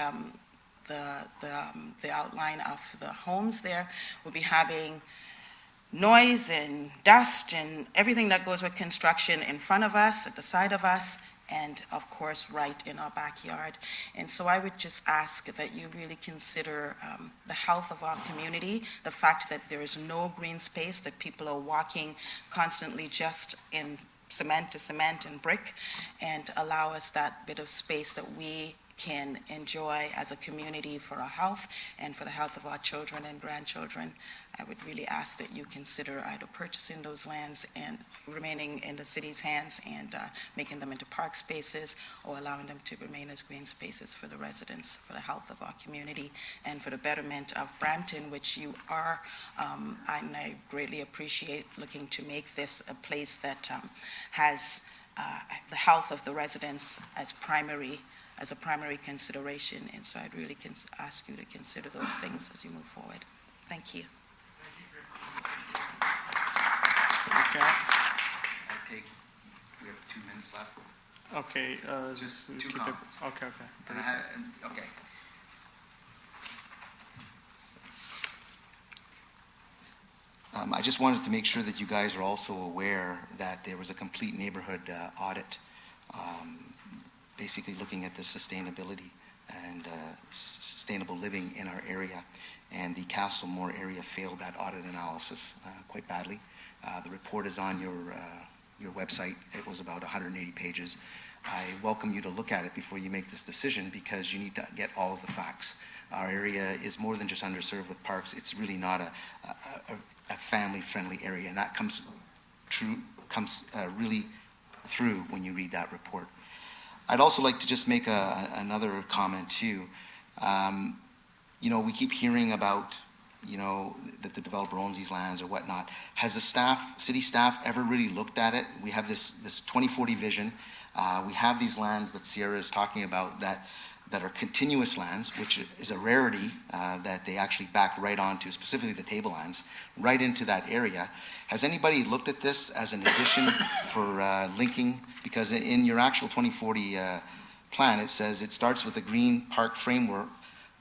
the outline of the homes there, we'll be having noise and dust and everything that goes with construction in front of us, at the side of us, and of course right in our backyard. And so I would just ask that you really consider the health of our community, the fact that there is no green space, that people are walking constantly just in cement to cement and brick, and allow us that bit of space that we can enjoy as a community for our health and for the health of our children and grandchildren. I would really ask that you consider either purchasing those lands and remaining in the city's hands and making them into park spaces, or allowing them to remain as green spaces for the residents, for the health of our community and for the betterment of Brampton, which you are, and I greatly appreciate looking to make this a place that has the health of the residents as a primary consideration. And so I'd really ask you to consider those things as you move forward. Thank you. Okay. We have 2 minutes left. Okay. Just keep 2 it- comments. Okay. Okay. just wanted to make sure that you guys are also aware that there was a complete neighborhood audit, basically looking at the sustainability and sustainable living in our area. And the Castlemore area failed that audit analysis quite badly. The report is on your website. It was about 180 pages. I welcome you to look at it before you make this decision, because you need to get all of the facts. Our area is more than just underserved with parks. It's really not a family-friendly area, and that comes really through when you read that report. I'd also like to just make another comment too. You know, we keep hearing about, you know, that the developer owns these lands or whatnot. Has the staff, city staff, ever really looked at it? We have this 2040 vision. We have these lands that Sierra is talking about that are continuous lands, which is a rarity, that they actually back right onto, specifically the tablelands, right into that area. Has anybody looked at this as an addition for linking? Because in your actual 2040 plan, it says it starts with a green park framework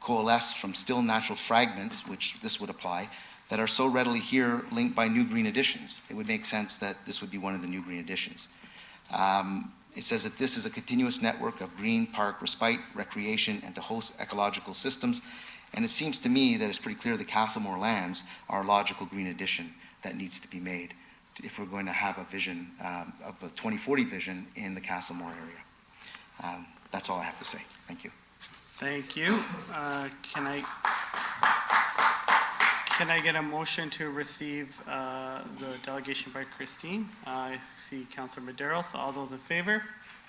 coalesced from still natural fragments, which this would apply, that are so readily here linked by new green additions. It would make sense that this would be one of the new green additions. It says that this is a continuous network of green park respite, recreation, and to host ecological systems. And it seems to me that it's pretty clear the Castlemore lands are a logical green addition that needs to be made if we're going to have a vision of a 2040 vision in the Castlemore area. That's all I have to say. Thank you. Thank you. Can I get a motion to receive the delegation by Christine? I see Councilor Medeiros. All those in favor?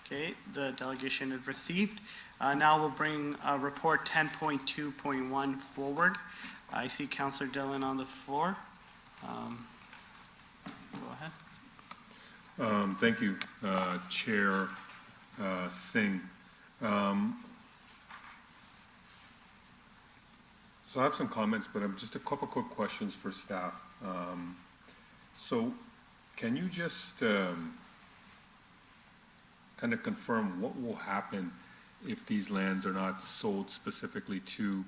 Okay, the delegation is received. Now we'll bring report 10.2.1 forward. I see Councilor Dillon on the floor. Go ahead. Thank you, Chair Singh. So I have some comments, but just a couple quick questions for staff. So can you just kind of confirm what will happen if these lands are not sold specifically to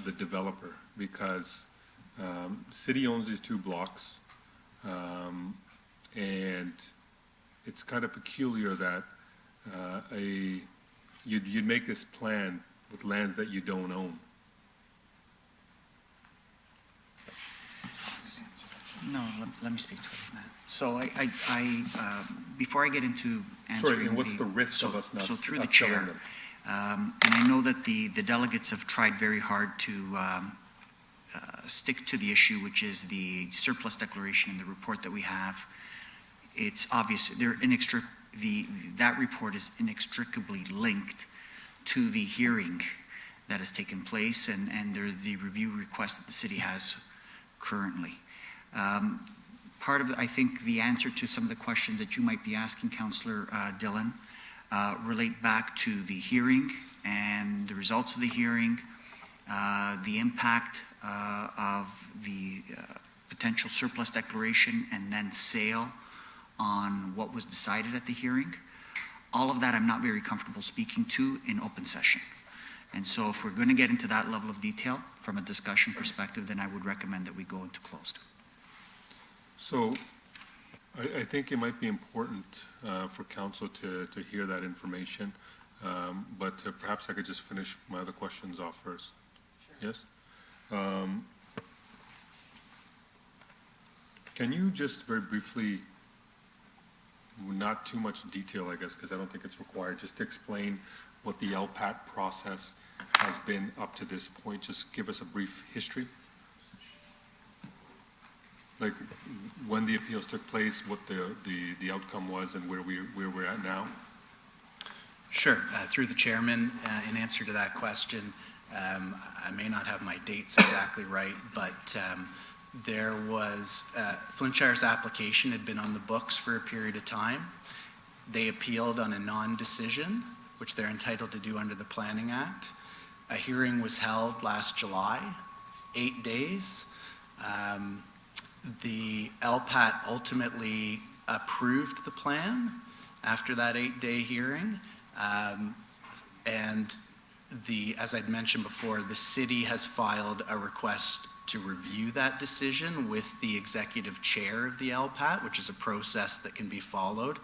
the developer? Because city owns these 2 blocks, and it's kind of peculiar that you'd make this plan with lands that you don't own. No, let me speak to it on that. So before I get into answering. Sorry, and what's the risk of us not? So through the chair, and I know that the delegates have tried very hard to stick to the issue, which is the surplus declaration in the report that we have. It's obvious that report is inextricably linked to the hearing that has taken place and the review request that the city has currently. Part of it, I think the answer to some of the questions that you might be asking, Councillor Dillon, relate back to the hearing and the results of the hearing, the impact of the potential surplus declaration and then sale on what was decided at the hearing. All of that I'm not very comfortable speaking to in open session. And so if we're going to get into that level of detail from a discussion perspective, then I would recommend that we go into closed. So I think it might be important for council to hear that information, but perhaps I could just finish my other questions off first. Sure. Yes? Can you just very briefly, not too much detail, I guess, because I don't think it's required, just to explain what the LPAT process has been up to this point? Just give us a brief history. Like when the appeals took place, what the outcome was, and where we're at now? Sure. Through the chairman, in answer to that question, I may not have my dates exactly right, but there was Flintshire's application had been on the books for a period of time. They appealed on a non-decision, which they're entitled to do under the Planning Act. A hearing was held last July, 8 days. The LPAT ultimately approved the plan after that 8-day hearing. And as I'd mentioned before, the city has filed a request to review that decision with the executive chair of the LPAT, which is a process that can be followed,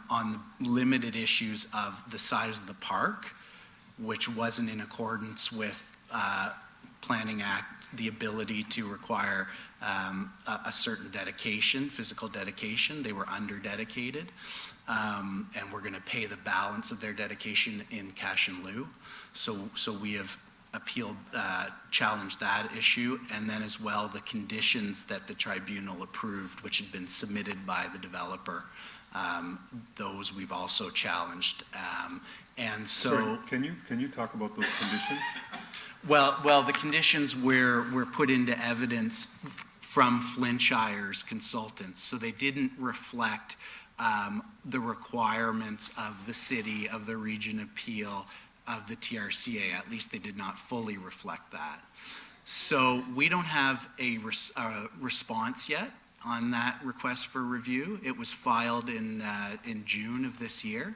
on the limited issues of the size of the park, which wasn't in accordance with Planning Act, the ability to require a certain dedication, physical dedication. They were under-dedicated, and we're going to pay the balance of their dedication in cash in lieu. So we have appealed, challenged that issue, and then as well the conditions that the tribunal approved, which had been submitted by the developer. Those we've also challenged. And so... Sorry, can you talk about those conditions? Well, the conditions were put into evidence from Flintshires consultants, so they didn't reflect the requirements of the city, of the region of Peel, of the TRCA. At least they did not fully reflect that. So we don't have a response yet on that request for review. It was filed in June of this year.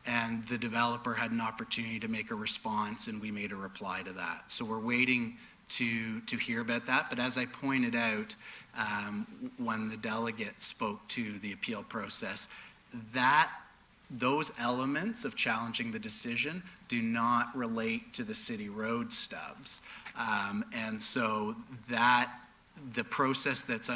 And the developer had an opportunity to make a response, and we made a reply to that. So we're waiting to hear about that. But as I pointed out when the delegate spoke to the appeal process, those elements of challenging the decision do not relate to the city road stubs. And so the process that's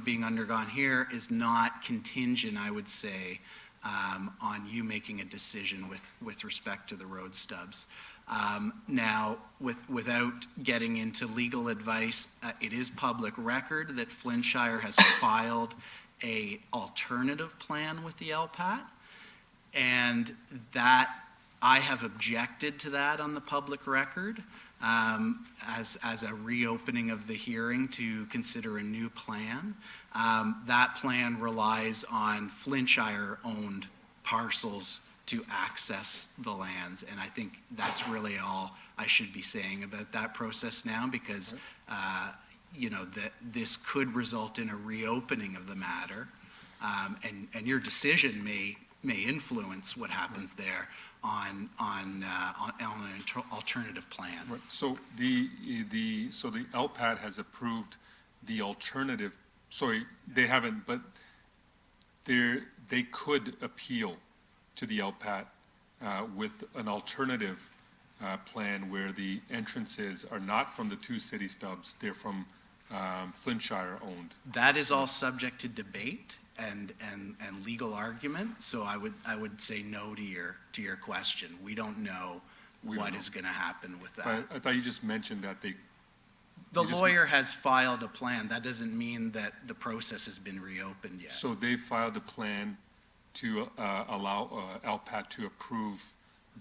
being undergone here is not contingent, I would say, on you making a decision with respect to the road stubs. Now, without getting into legal advice, it is public record that Flintshire has filed a alternative plan with the LPAT, and that I have objected to that on the public record as a reopening of the hearing to consider a new plan. That plan relies on Flintshire-owned parcels to access the lands, and I think that's really all I should be saying about that process now, because this could result in a reopening of the matter, and your decision may influence what happens there on an alternative plan. Right. So the LPAT has approved the alternative. Sorry, they haven't, but they could appeal to the LPAT with an alternative plan where the entrances are not from the two city stubs; they're from Flintshire owned. That is all subject to debate and legal argument. So I would say no to your question. We don't know what is going to happen with that. I thought you just mentioned that the lawyer has filed a plan. That doesn't mean that the process has been reopened yet. So they filed a plan to allow LPAT to approve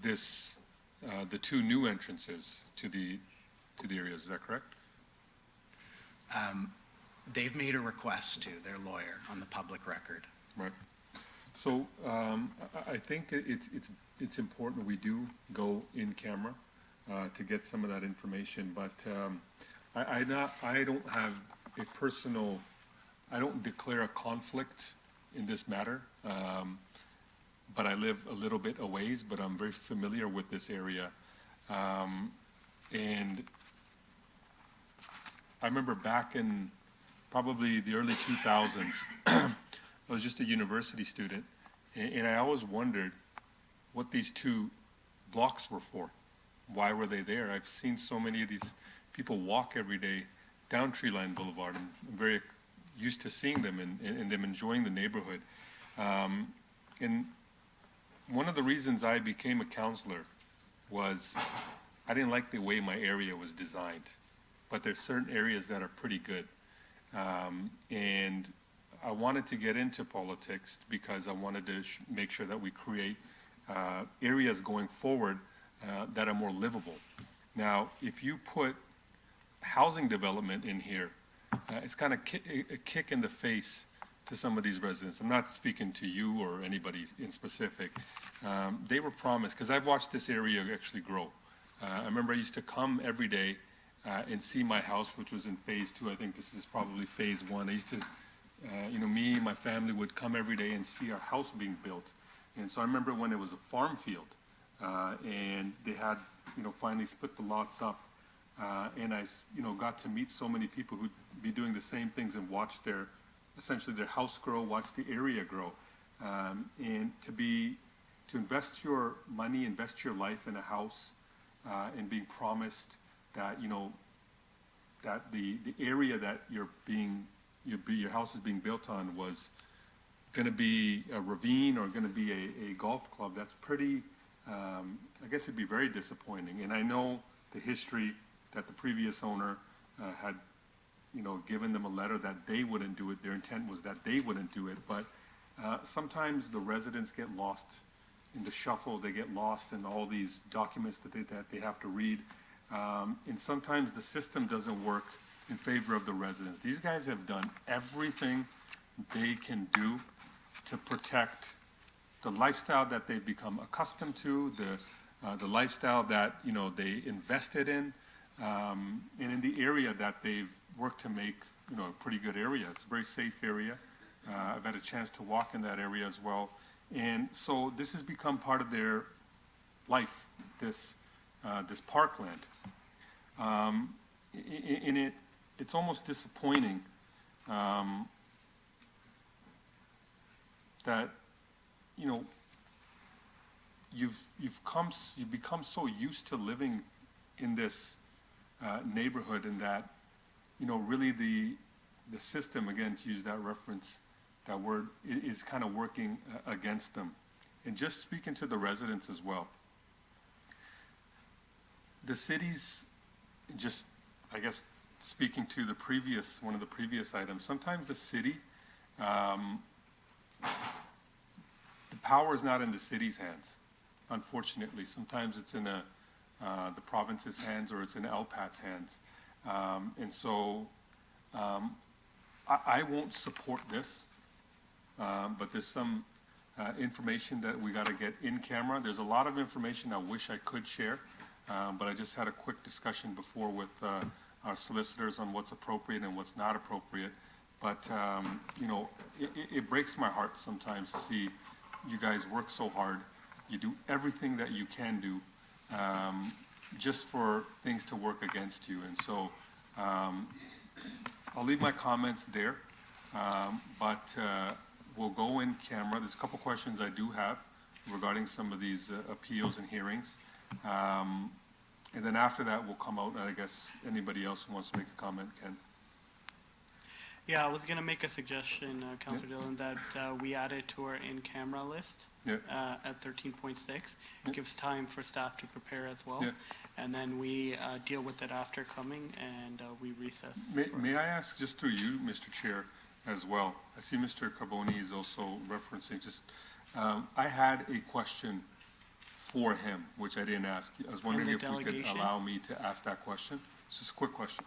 this, the two new entrances to the areas. Is that correct? They've made a request to their lawyer on the public record. Right. So I think it's important we do go in camera to get some of that information. But I don't have a personal. I don't declare a conflict in this matter. But I live a little bit a ways. But I'm very familiar with this area, and I remember back in probably the early 2000s, I was just a university student, and I always wondered what these two blocks were for. Why were they there? I've seen so many of these people walk every day down Treeline Boulevard, and I'm very used to seeing them and them enjoying the neighborhood. And one of the reasons I became a counselor was I didn't like the way my area was designed, but there's certain areas that are pretty good. And I wanted to get into politics because I wanted to make sure that we create areas going forward that are more livable. Now, if you put housing development in here, it's kind of a kick in the face to some of these residents. I'm not speaking to you or anybody in specific. They were promised, because I've watched this area actually grow. I remember I used to come every day and see my house, which was in phase 2. I think this is probably phase 1. I used to, me and my family would come every day and see our house being built. And so I remember when it was a farm field, and they had, finally split the lots up. And got to meet so many people who'd be doing the same things and watch essentially their house grow, watch the area grow. And to invest your money, invest your life in a house, and being promised that, that the area that your house is being built on was going to be a ravine or going to be a golf club, that's pretty, I guess it'd be very disappointing. And I know the history that the previous owner had, given them a letter that they wouldn't do it. Their intent was that they wouldn't do it. But sometimes the residents get lost in the shuffle. They get lost in all these documents that they have to read. And sometimes the system doesn't work in favor of the residents. These guys have done everything they can do to protect the lifestyle that they've become accustomed to, the lifestyle that they invested in, and in the area that they've worked to make a pretty good area. It's a very safe area. I've had a chance to walk in that area as well, and so this has become part of their life. This parkland, it's almost disappointing that you've become so used to living in this neighborhood, and that really the system, again, to use that reference, that word, is kind of working against them. And just speaking to the residents as well, the cities, just I guess speaking to one of the previous items, sometimes the city, the power is not in the city's hands, unfortunately. Sometimes it's in the province's hands, or it's in LPAT's hands. And so I won't support this, but there's some information that we got to get in camera. There's a lot of information I wish I could share, but I just had a quick discussion before with our solicitors on what's appropriate and what's not appropriate. But, it breaks my heart sometimes to see you guys work so hard. You do everything that you can do just for things to work against you. And so I'll leave my comments there, but we'll go in camera. There's a couple questions I do have regarding some of these appeals and hearings. And then after that, we'll come out, and I guess anybody else who wants to make a comment can. Yeah, I was going to make a suggestion, Councilor Dillon, that we add it to our in-camera list at 13.6. It gives time for staff to prepare as well. And then we deal with it after coming, and we recess. May I ask, just through you, Mr. Chair, as well? I see Mr. Carboni is also referencing, I had a question for him, which I didn't ask. I was wondering if we could allow me to ask that question. It's just a quick question.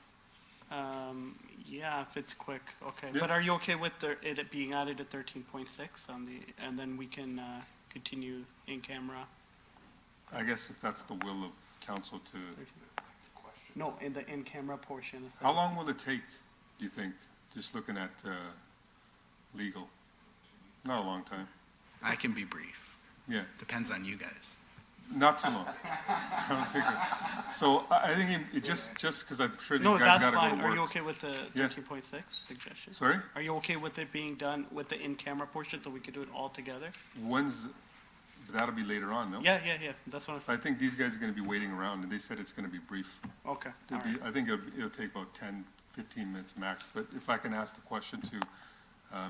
Yeah, if it's quick, okay. But are you okay with it being added to 13.6 and then we can continue in camera? I guess if that's the will of council to. No, in the in-camera portion. How long will it take, do you think, just looking at legal? Not a long time. I can be brief. Yeah. Depends on you guys. Not too long. I don't think so. I think it just because I'm sure these guys No, got that's to go to fine. work. Are you okay with the 13.6 suggestion? Sorry? Are you okay with it being done with the in-camera portion so we could do it all together? That'll be later on, no? Yeah. That's what I'm saying. I think these guys are going to be waiting around, and they said it's going to be brief. Okay. I think it'll take about 10, 15 minutes max. But if I can ask the question to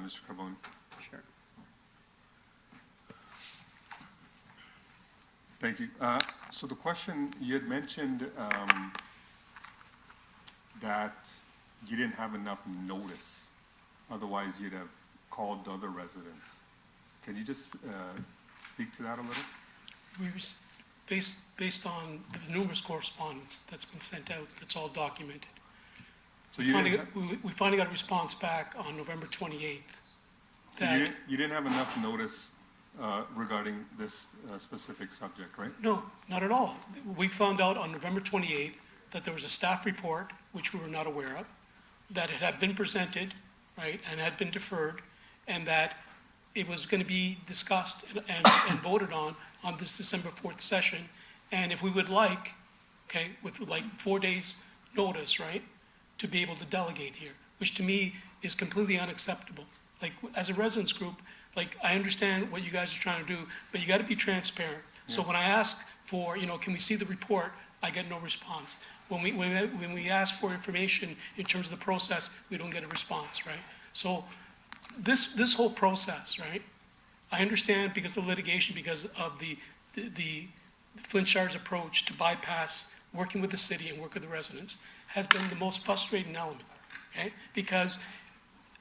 Mr. Carboni. Sure. Thank you. So the question, you had mentioned that you didn't have enough notice. Otherwise, you'd have called other residents. Can you just speak to that a little? We based on the numerous correspondence that's been sent out, it's all documented. So we finally got a response back on November 28th. So you didn't have enough notice regarding this specific subject, right? No, not at all. We found out on November 28th that there was a staff report, which we were not aware of, that it had been presented, right, and had been deferred, and that it was going to be discussed and voted on this December 4th session. And if we would like, okay, with like 4 days notice, right, to be able to delegate here, which to me is completely unacceptable. Like, as a residents group, like, I understand what you guys are trying to do, but you got to be transparent. So when I ask for, can we see the report, I get no response. When we ask for information in terms of the process, we don't get a response, right? So this whole process, right, I understand because of litigation, because of the Flint Shires approach to bypass working with the city and work with the residents has been the most frustrating element, okay? Because,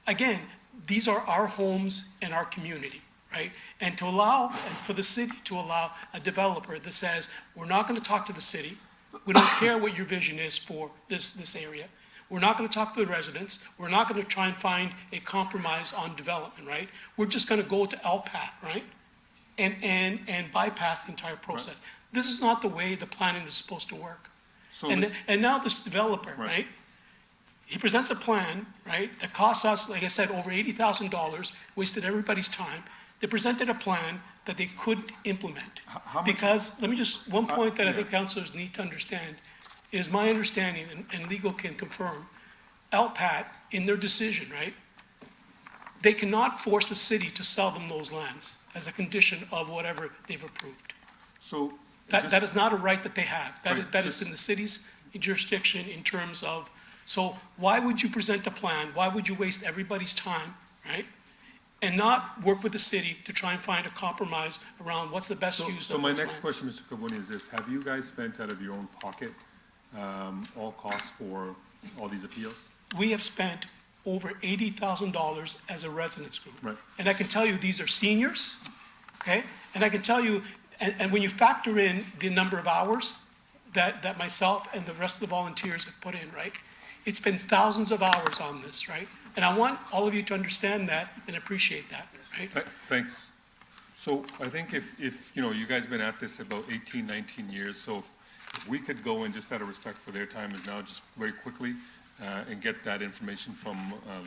again, these are our homes and our community, right? And for the city to allow a developer that says, we're not going to talk to the city, we don't care what your vision is for this area, we're not going to talk to the residents, we're not going to try and find a compromise on development, right? We're just going to go to LPAT, right? And bypass the entire process. This is not the way the planning is supposed to work. So And now this developer, right? He presents a plan, right, that costs us, like I said, over $80,000, wasted everybody's time. They presented a plan that they couldn't implement. Because, let me just, one point that I think councilors need to understand is my understanding, and legal can confirm, LPAT, in their decision, right, they cannot force the city to sell them those lands as a condition of whatever they've approved. So that is not a right that they have. That is in the city's jurisdiction in terms of, so why would you present a plan? Why would you waste everybody's time, right? And not work with the city to try and find a compromise around what's the best use of those So my lands. next question, Mr. Carboni, is this: have you guys spent out of your own pocket all costs for all these appeals? We have spent over $80,000 as a residents group. Right. And I can tell you, these are seniors, okay? And I can tell you, and when you factor in the number of hours that myself and the rest of the volunteers have put in, right? It's been thousands of hours on this, right? And I want all of you to understand that and appreciate that, right? Thanks. So I think if you guys have been at this about 18, 19 years, so if we could go in, just out of respect for their time is now, just very quickly, and get that information from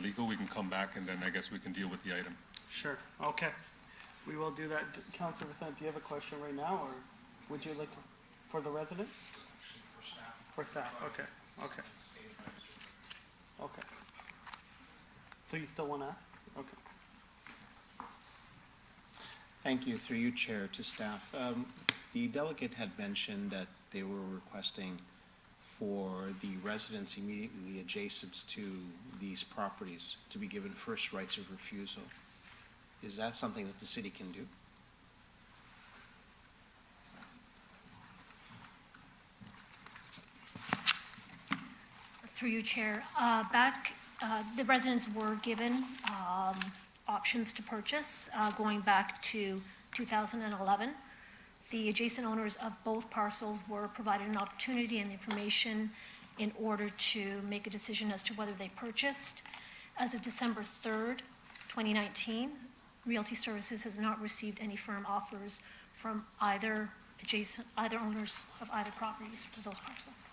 legal, we can come back and then I guess we can deal with the item. Sure, okay. We will do that. Councilor Vicente, do you have a question right now, or would you like to, for the resident? For staff, okay, okay. Okay. So you still want to ask? Okay. Thank you. Through you, Chair, to staff. The delegate had mentioned that they were requesting for the residents immediately adjacent to these properties to be given first rights of refusal. Is that something that the city can do? Through you, Chair. The residents were given options to purchase going back to 2011. The adjacent owners of both parcels were provided an opportunity and information in order to make a decision as to whether they purchased. As of December 3rd, 2019, Realty Services has not received any firm offers from either owners of either properties for those parcels.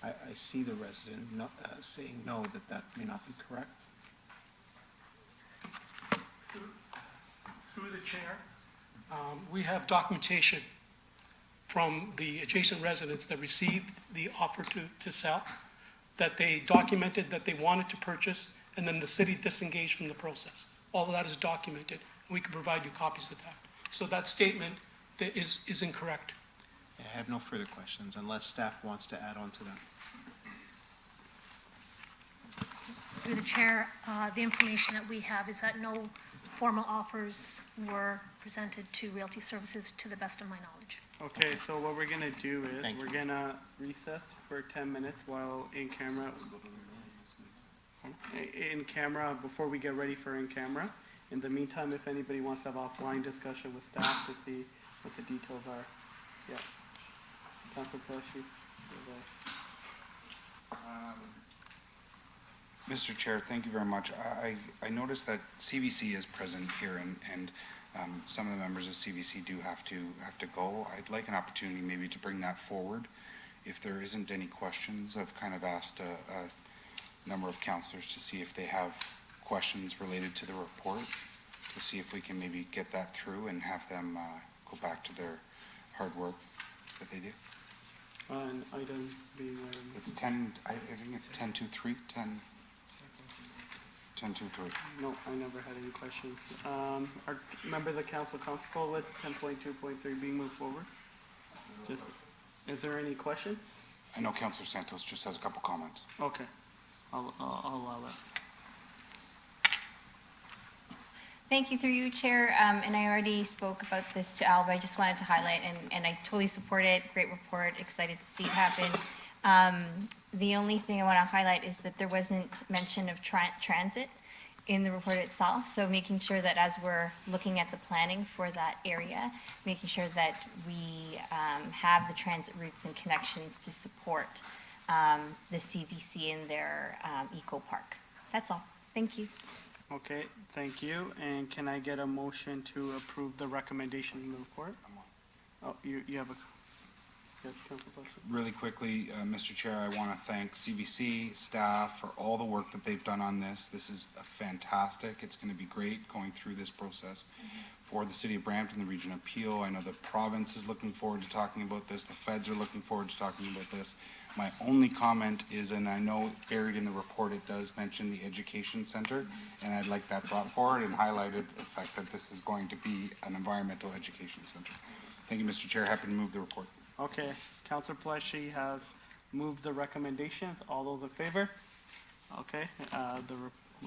I see the resident saying no, that may not be correct. Through the chair, we have documentation from the adjacent residents that received the offer to sell, that they documented that they wanted to purchase, and then the city disengaged from the process. All of that is documented, and we can provide you copies of that. So that statement is incorrect. I have no further questions unless staff wants to add on to that. Through the chair, the information that we have is that no formal offers were presented to Realty Services to the best of my knowledge. Okay, so what we're gonna do is, we're gonna recess for 10 minutes while in camera, before we get ready for in camera. In the meantime, if anybody wants to have offline discussion with staff to see what the details are. Yeah. Councilor Kelechi. Mr. Chair, thank you very much. I noticed that CVC is present here, and some of the members of CVC do have to go. I'd like an opportunity maybe to bring that forward. If there isn't any questions, I've kind of asked a number of councillors to see if they have questions related to the report, to see if we can maybe get that through and have them go back to their hard work that they do. On item being, It's 10, I think it's 10.23, 10.23. no, I never had any questions. Are members of council comfortable with 10.2.3 being moved forward? Just, is there any questions? I know Councillor Santos just has a couple comments. Okay, I'll allow that. Thank you through you, Chair. And I already spoke about this to Alba. I just wanted to highlight, and I totally support it. Great report. Excited to see it happen. The only thing I want to highlight is that there wasn't mention of transit in the report itself. So making sure that as we're looking at the planning for that area, making sure that we have the transit routes and connections to support the CVC in their eco park. That's all. Thank you. Okay, thank you. And can I get a motion to approve the recommendation in the report? Oh, you have a, yes, Councilor Fletcher. Really quickly, Mr. Chair, I want to thank CBC staff for all the work that they've done on this. This is fantastic. It's going to be great going through this process for the City of Brampton, the Region of Peel. I know the province is looking forward to talking about this. The feds are looking forward to talking about this. My only comment is, and I know buried in the report, it does mention the education center, and I'd like that brought forward and highlighted the fact that this is going to be an environmental education center. Thank you, Mr. Chair. Happy to move the report. Okay, Councilor Fletcher has moved the recommendations. All those in favor? Okay, the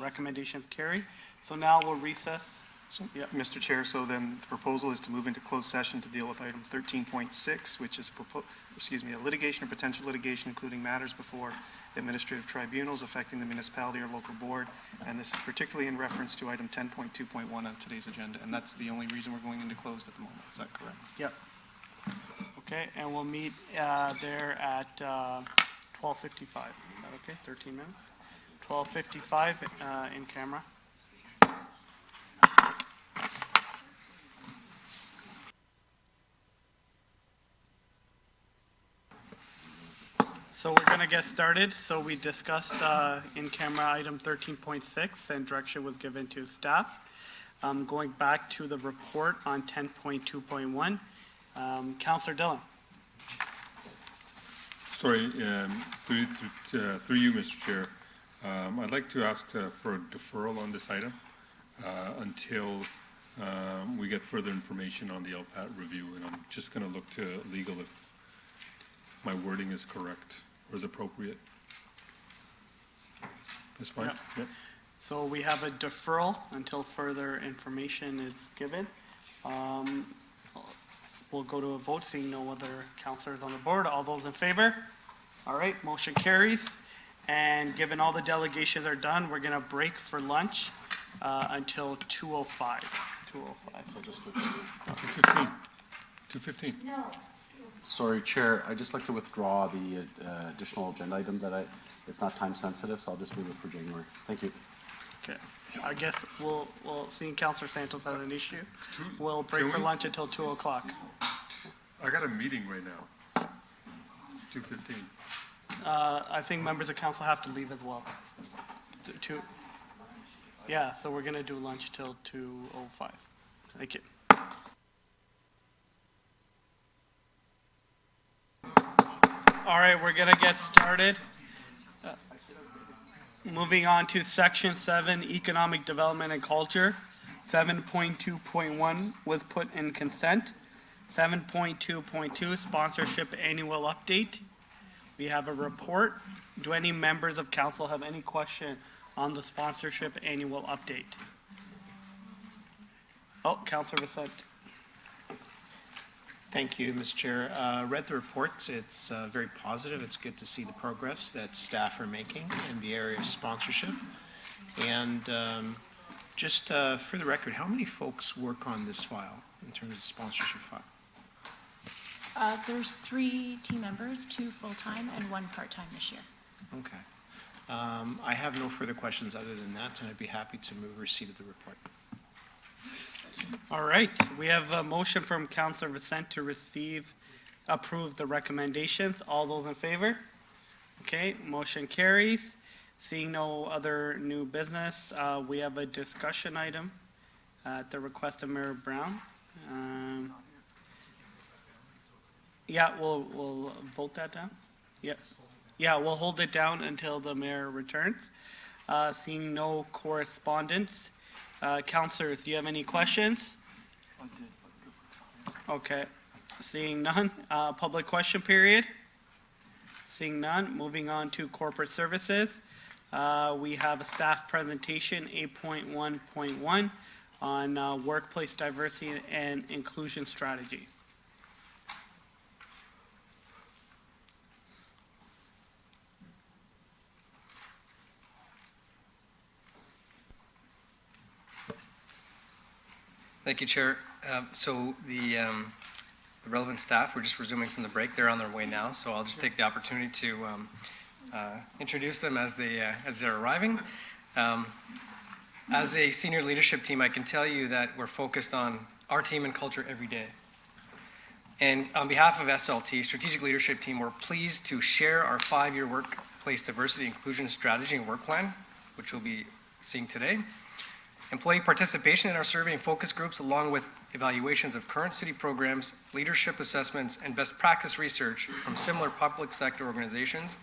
recommendations carry. So now we'll recess. So, yeah, Mr. Chair, so then the proposal is to move into closed session to deal with item 13.6, which is a litigation or potential litigation, including matters before administrative tribunals affecting the municipality or local board. And this is particularly in reference to item 10.2.1 on today's agenda. And that's the only reason we're going into closed at the moment. Is that correct? Yep. Okay, and we'll meet there at 12:55. Okay, 13 minutes. 12:55 in camera. So we're going to get started. So we discussed in camera item 13.6 and direction was given to staff. Going back to the report on 10.2.1, Councillor Dillon. Sorry, through you, Mr. Chair. I'd like to ask for a deferral on this item until we get further information on the LPAT review, and I'm just going to look to legal if my wording is correct or is appropriate. That's fine? Yep. So we have a deferral until further information is given. We'll go to a vote, seeing no other councillors on the board. All those in favor? All right, motion carries. And given all the delegations are done, we're going to break for lunch until 2:05. 2:05. So just 2:15. 2:15. No. Sorry, Chair, I'd just like to withdraw the additional agenda item that it's not time sensitive, so I'll just move it for January. Thank you. Okay. I guess we'll seeing Councillor Santos has an issue, we'll break for lunch until 2 o'clock. I got a meeting right now. 2:15. I think members of council have to leave as well. Yeah, so we're going to do lunch till 2:05. Thank you. All right, we're going to get started. Moving on to Section 7, Economic Development and Culture. 7.2.1 was put in consent. 7.2.2, Sponsorship Annual Update. We have a report. Do any members of council have any question on the Sponsorship Annual Update? Oh, Councillor Vicente. Thank you, Mr. Chair. Read the report. It's very positive. It's good to see the progress that staff are making in the area of sponsorship. And just for the record, how many folks work on this file in terms of sponsorship file? There's 3 team members, 2 full-time and 1 part-time this year. Okay. I have no further questions other than that, and I'd be happy to move receipt of the report. All right, we have a motion from Councillor Vicente to approve the recommendations. All those in favor? Okay, motion carries. Seeing no other new business, we have a discussion item at the request of Mayor Brown. Yeah, we'll vote that down. Yep. Yeah, we'll hold it down until the mayor returns. Seeing no correspondence. Councilors, do you have any questions? Okay. Seeing none. Public question period. Seeing none. Moving on to corporate services. We have a staff presentation, 8.1.1, on workplace diversity and inclusion strategy. Thank you, Chair. So the relevant staff, we're just resuming from the break. They're on their way now, so I'll just take the opportunity to introduce them as they're arriving. As a senior leadership team, I can tell you that we're focused on our team and culture every day. And on behalf of SLT, Strategic Leadership Team, we're pleased to share our 5-year workplace diversity inclusion strategy and work plan, which we'll be seeing today. Employee participation in our survey and focus groups, along with evaluations of current city programs, leadership assessments, and best practice research from similar public sector organizations,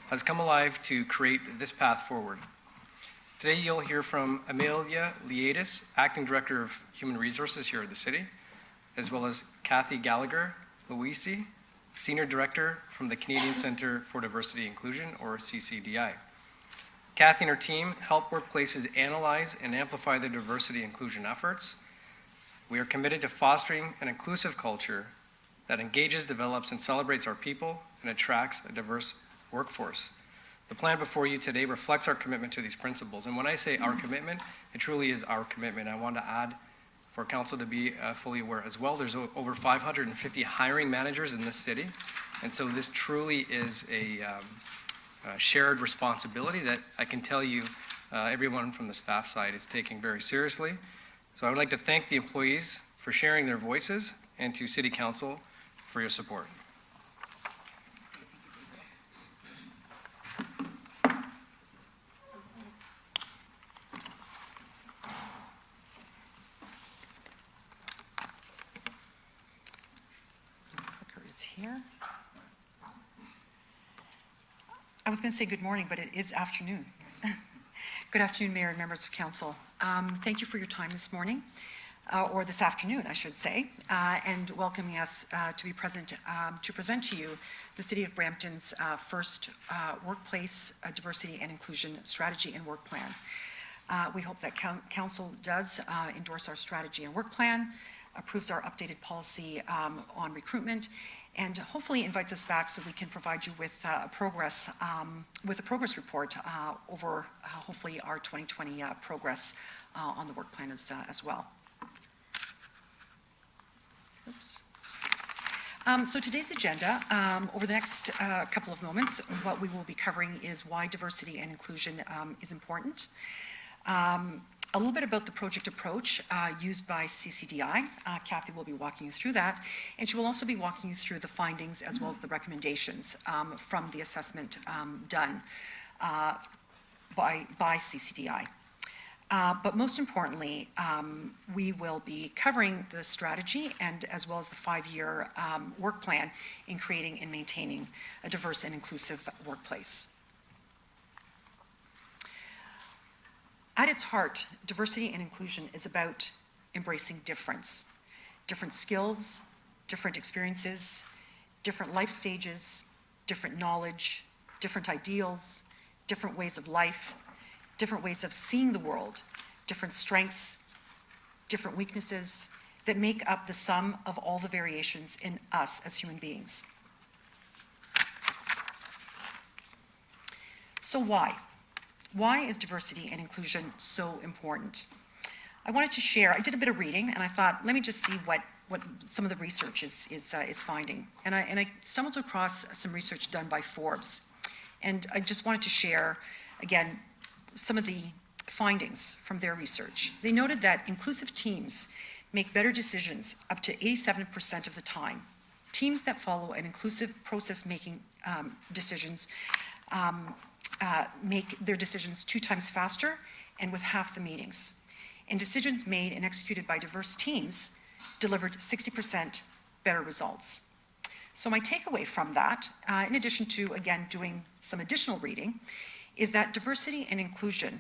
has come alive to create this path forward. Today, you'll hear from Amelia Liadis, Acting Director of Human Resources here at the city, as well as Kathy Gallagher Louisi, Senior Director from the Canadian Centre for Diversity and Inclusion, or CCDI. Kathy and her team help workplaces analyze and amplify their diversity and inclusion efforts. We are committed to fostering an inclusive culture that engages, develops, and celebrates our people and attracts a diverse workforce. The plan before you today reflects our commitment to these principles. And when I say our commitment, it truly is our commitment. I want to add for council to be fully aware as well. There's over 550 hiring managers in this city. And so this truly is a shared responsibility that I can tell you everyone from the staff side is taking very seriously. So I would like to thank the employees for sharing their voices and to City Council for your support. Is here. I was going to say good morning, but it is afternoon. Good afternoon, Mayor and members of Council. Thank you for your time this morning, or this afternoon, I should say, and welcoming us to be present to present to you the City of Brampton's first workplace diversity and inclusion strategy and work plan. We hope that Council does endorse our strategy and work plan, approves our updated policy on recruitment, and hopefully invites us back so we can provide you with a progress report over hopefully our 2020 progress on the work plan as well. Oops. So today's agenda, over the next couple of moments, what we will be covering is why diversity and inclusion is important. A little bit about the project approach used by CCDI. Kathy will be walking you through that, and she will also be walking you through the findings as well as the recommendations from the assessment done by CCDI. But most importantly, we will be covering the strategy and as well as the 5-year work plan in creating and maintaining a diverse and inclusive workplace. At its heart, diversity and inclusion is about embracing difference. Different skills, different experiences, different life stages, different knowledge, different ideals, different ways of life, different ways of seeing the world, different strengths, different weaknesses that make up the sum of all the variations in us as human beings. So why? Why is diversity and inclusion so important? I wanted to share, I did a bit of reading and I thought, let me just see what some of the research is finding. And I stumbled across some research done by Forbes. And I just wanted to share, again, some of the findings from their research. They noted that inclusive teams make better decisions up to 87% of the time. Teams that follow an inclusive process making decisions make their decisions 2 times faster and with half the meetings. And decisions made and executed by diverse teams delivered 60% better results. So my takeaway from that, in addition to, again, doing some additional reading, is that diversity and inclusion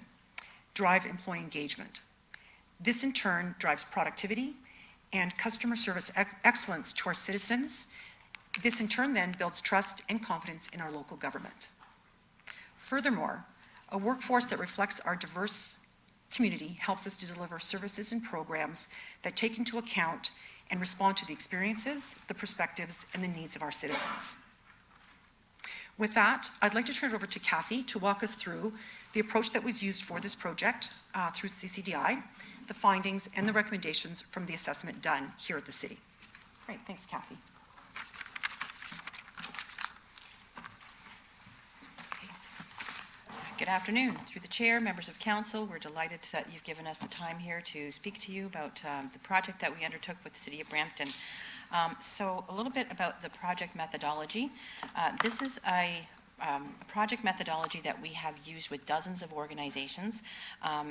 drive employee engagement. This in turn drives productivity and customer service excellence to our citizens. This in turn then builds trust and confidence in our local government. Furthermore, a workforce that reflects our diverse community helps us to deliver services and programs that take into account and respond to the experiences, the perspectives, and the needs of our citizens. With that, I'd like to turn it over to Kathy to walk us through the approach that was used for this project through CCDI, the findings and the recommendations from the assessment done here at the city. Great, thanks, Kathy. Good afternoon. Through the chair, members of council, we're delighted that you've given us the time here to speak to you about the project that we undertook with the City of Brampton. So a little bit about the project methodology. This is a project methodology that we have used with dozens of organizations.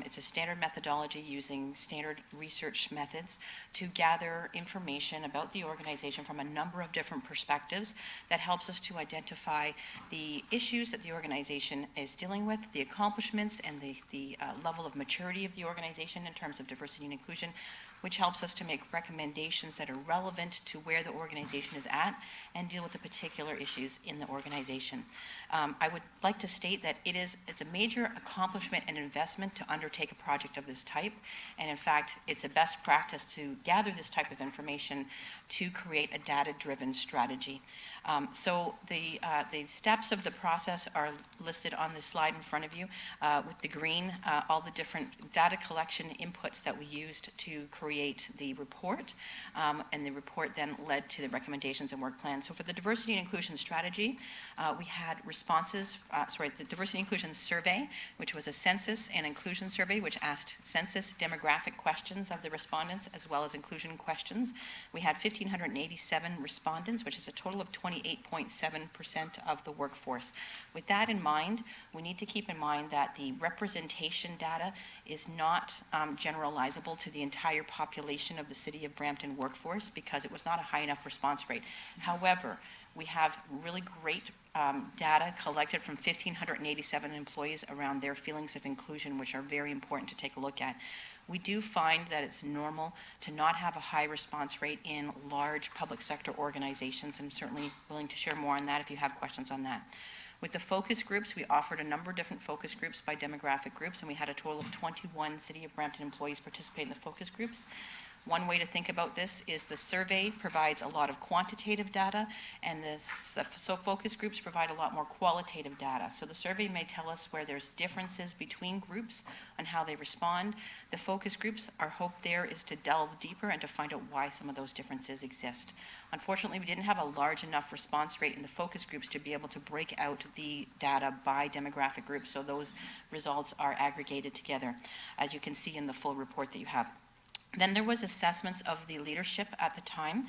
It's a standard methodology using standard research methods to gather information about the organization from a number of different perspectives that helps us to identify the issues that the organization is dealing with, the accomplishments, and the level of maturity of the organization in terms of diversity and inclusion, which helps us to make recommendations that are relevant to where the organization is at and deal with the particular issues in the organization. I would like to state that it's a major accomplishment and investment to undertake a project of this type, and in fact, it's a best practice to gather this type of information to create a data-driven strategy. So the steps of the process are listed on the slide in front of you with the green, all the different data collection inputs that we used to create the report, and the report then led to the recommendations and work plans. So for the diversity and inclusion strategy, we had responses, the diversity and inclusion survey, which was a census and inclusion survey, which asked census demographic questions of the respondents as well as inclusion questions. We had 1,587 respondents, which is a total of 28.7% of the workforce. With that in mind, we need to keep in mind that the representation data is not generalizable to the entire population of the City of Brampton workforce because it was not a high enough response rate. However, we have really great data collected from 1,587 employees around their feelings of inclusion, which are very important to take a look at. We do find that it's normal to not have a high response rate in large public sector organizations. I'm certainly willing to share more on that if you have questions on that. With the focus groups, we offered a number of different focus groups by demographic groups, and we had a total of 21 City of Brampton employees participate in the focus groups. One way to think about this is the survey provides a lot of quantitative data, and so focus groups provide a lot more qualitative data. So the survey may tell us where there's differences between groups on how they respond. The focus groups, our hope there is to delve deeper and to find out why some of those differences exist. Unfortunately, we didn't have a large enough response rate in the focus groups to be able to break out the data by demographic groups, so those results are aggregated together, as you can see in the full report that you have. Then there was assessments of the leadership at the time.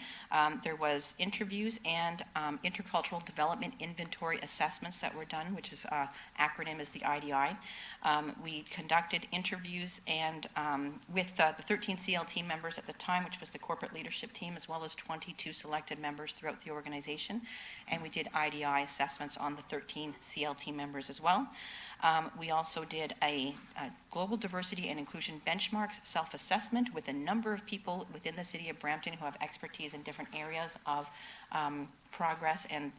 There was interviews and intercultural development inventory assessments that were done, which is acronym is the IDI. We conducted interviews and with the 13 CLT members at the time, which was the corporate leadership team, as well as 22 selected members throughout the organization. And we did IDI assessments on the 13 CLT members as well. We also did a global diversity and inclusion benchmarks self-assessment with a number of people within the City of Brampton who have expertise in different areas of progress and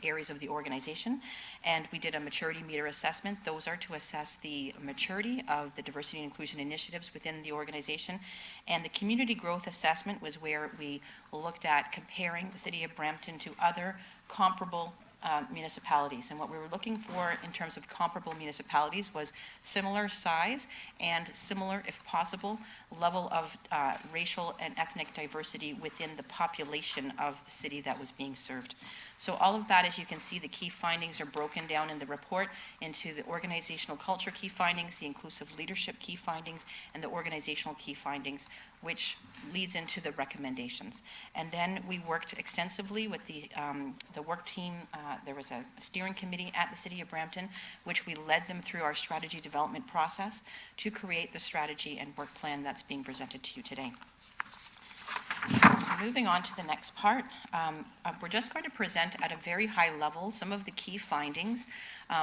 areas of the organization. And we did a maturity meter assessment. Those are to assess the maturity of the diversity and inclusion initiatives within the organization. And the community growth assessment was where we looked at comparing the City of Brampton to other comparable municipalities. And what we were looking for in terms of comparable municipalities was similar size and similar, if possible, level of racial and ethnic diversity within the population of the city that was being served. So all of that, as you can see, the key findings are broken down in the report into the organizational culture key findings, the inclusive leadership key findings, and the organizational key findings, which leads into the recommendations. And then we worked extensively with the work team. There was a steering committee at the City of Brampton, which we led them through our strategy development process to create the strategy and work plan that's being presented to you today. moving on to the next part, we're just going to present at a very high level some of the key findings.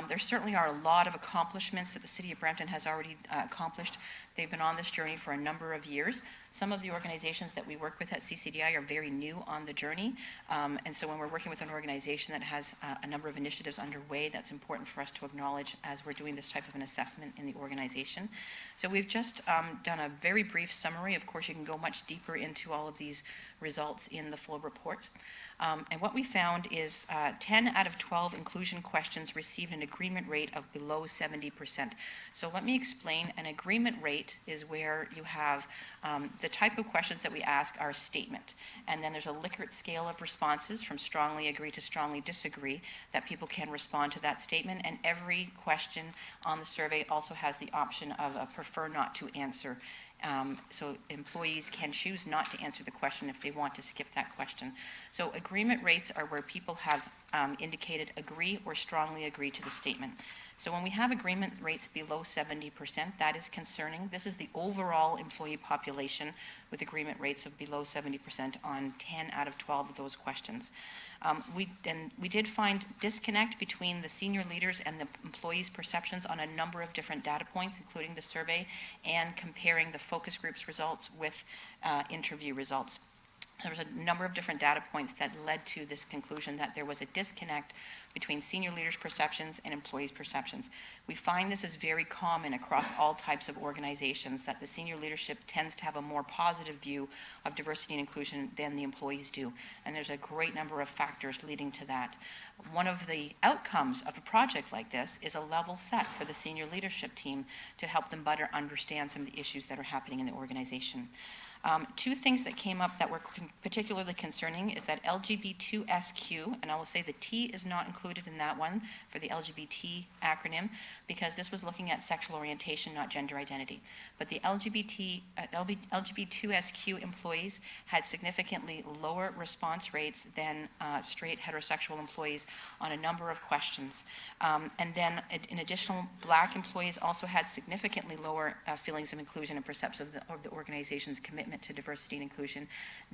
There certainly are a lot of accomplishments that the City of Brampton has already accomplished. They've been on this journey for a number of years. Some of the organizations that we work with at CCDI are very new on the journey, and so when we're working with an organization that has a number of initiatives underway, that's important for us to acknowledge as we're doing this type of an assessment in the organization. So we've just done a very brief summary. Of course, you can go much deeper into all of these results in the full report. And what we found is 10 out of 12 inclusion questions received an agreement rate of below 70%. So let me explain. An agreement rate is where you have the type of questions that we ask are a statement. And then there's a Likert scale of responses from strongly agree to strongly disagree that people can respond to that statement. And every question on the survey also has the option of a prefer not to answer. So employees can choose not to answer the question if they want to skip that question. So agreement rates are where people have indicated agree or strongly agree to the statement. So when we have agreement rates below 70%, that is concerning. This is the overall employee population with agreement rates of below 70% on 10 out of 12 of those questions. We did find disconnect between the senior leaders and the employees' perceptions on a number of different data points, including the survey and comparing the focus groups results with interview results. There was a number of different data points that led to this conclusion that there was a disconnect between senior leaders' perceptions and employees' perceptions. We find this is very common across all types of organizations, that the senior leadership tends to have a more positive view of diversity and inclusion than the employees do. And there's a great number of factors leading to that. One of the outcomes of a project like this is a level set for the senior leadership team to help them better understand some of the issues that are happening in the organization. Two things that came up that were particularly concerning is that LGBT2SQ, and I will say the T is not included in that one for the LGBT acronym, because this was looking at sexual orientation, not gender identity. But the LGBT2SQ employees had significantly lower response rates than straight heterosexual employees on a number of questions. And then in addition, Black employees also had significantly lower feelings of inclusion and perceptions of the organization's commitment to diversity and inclusion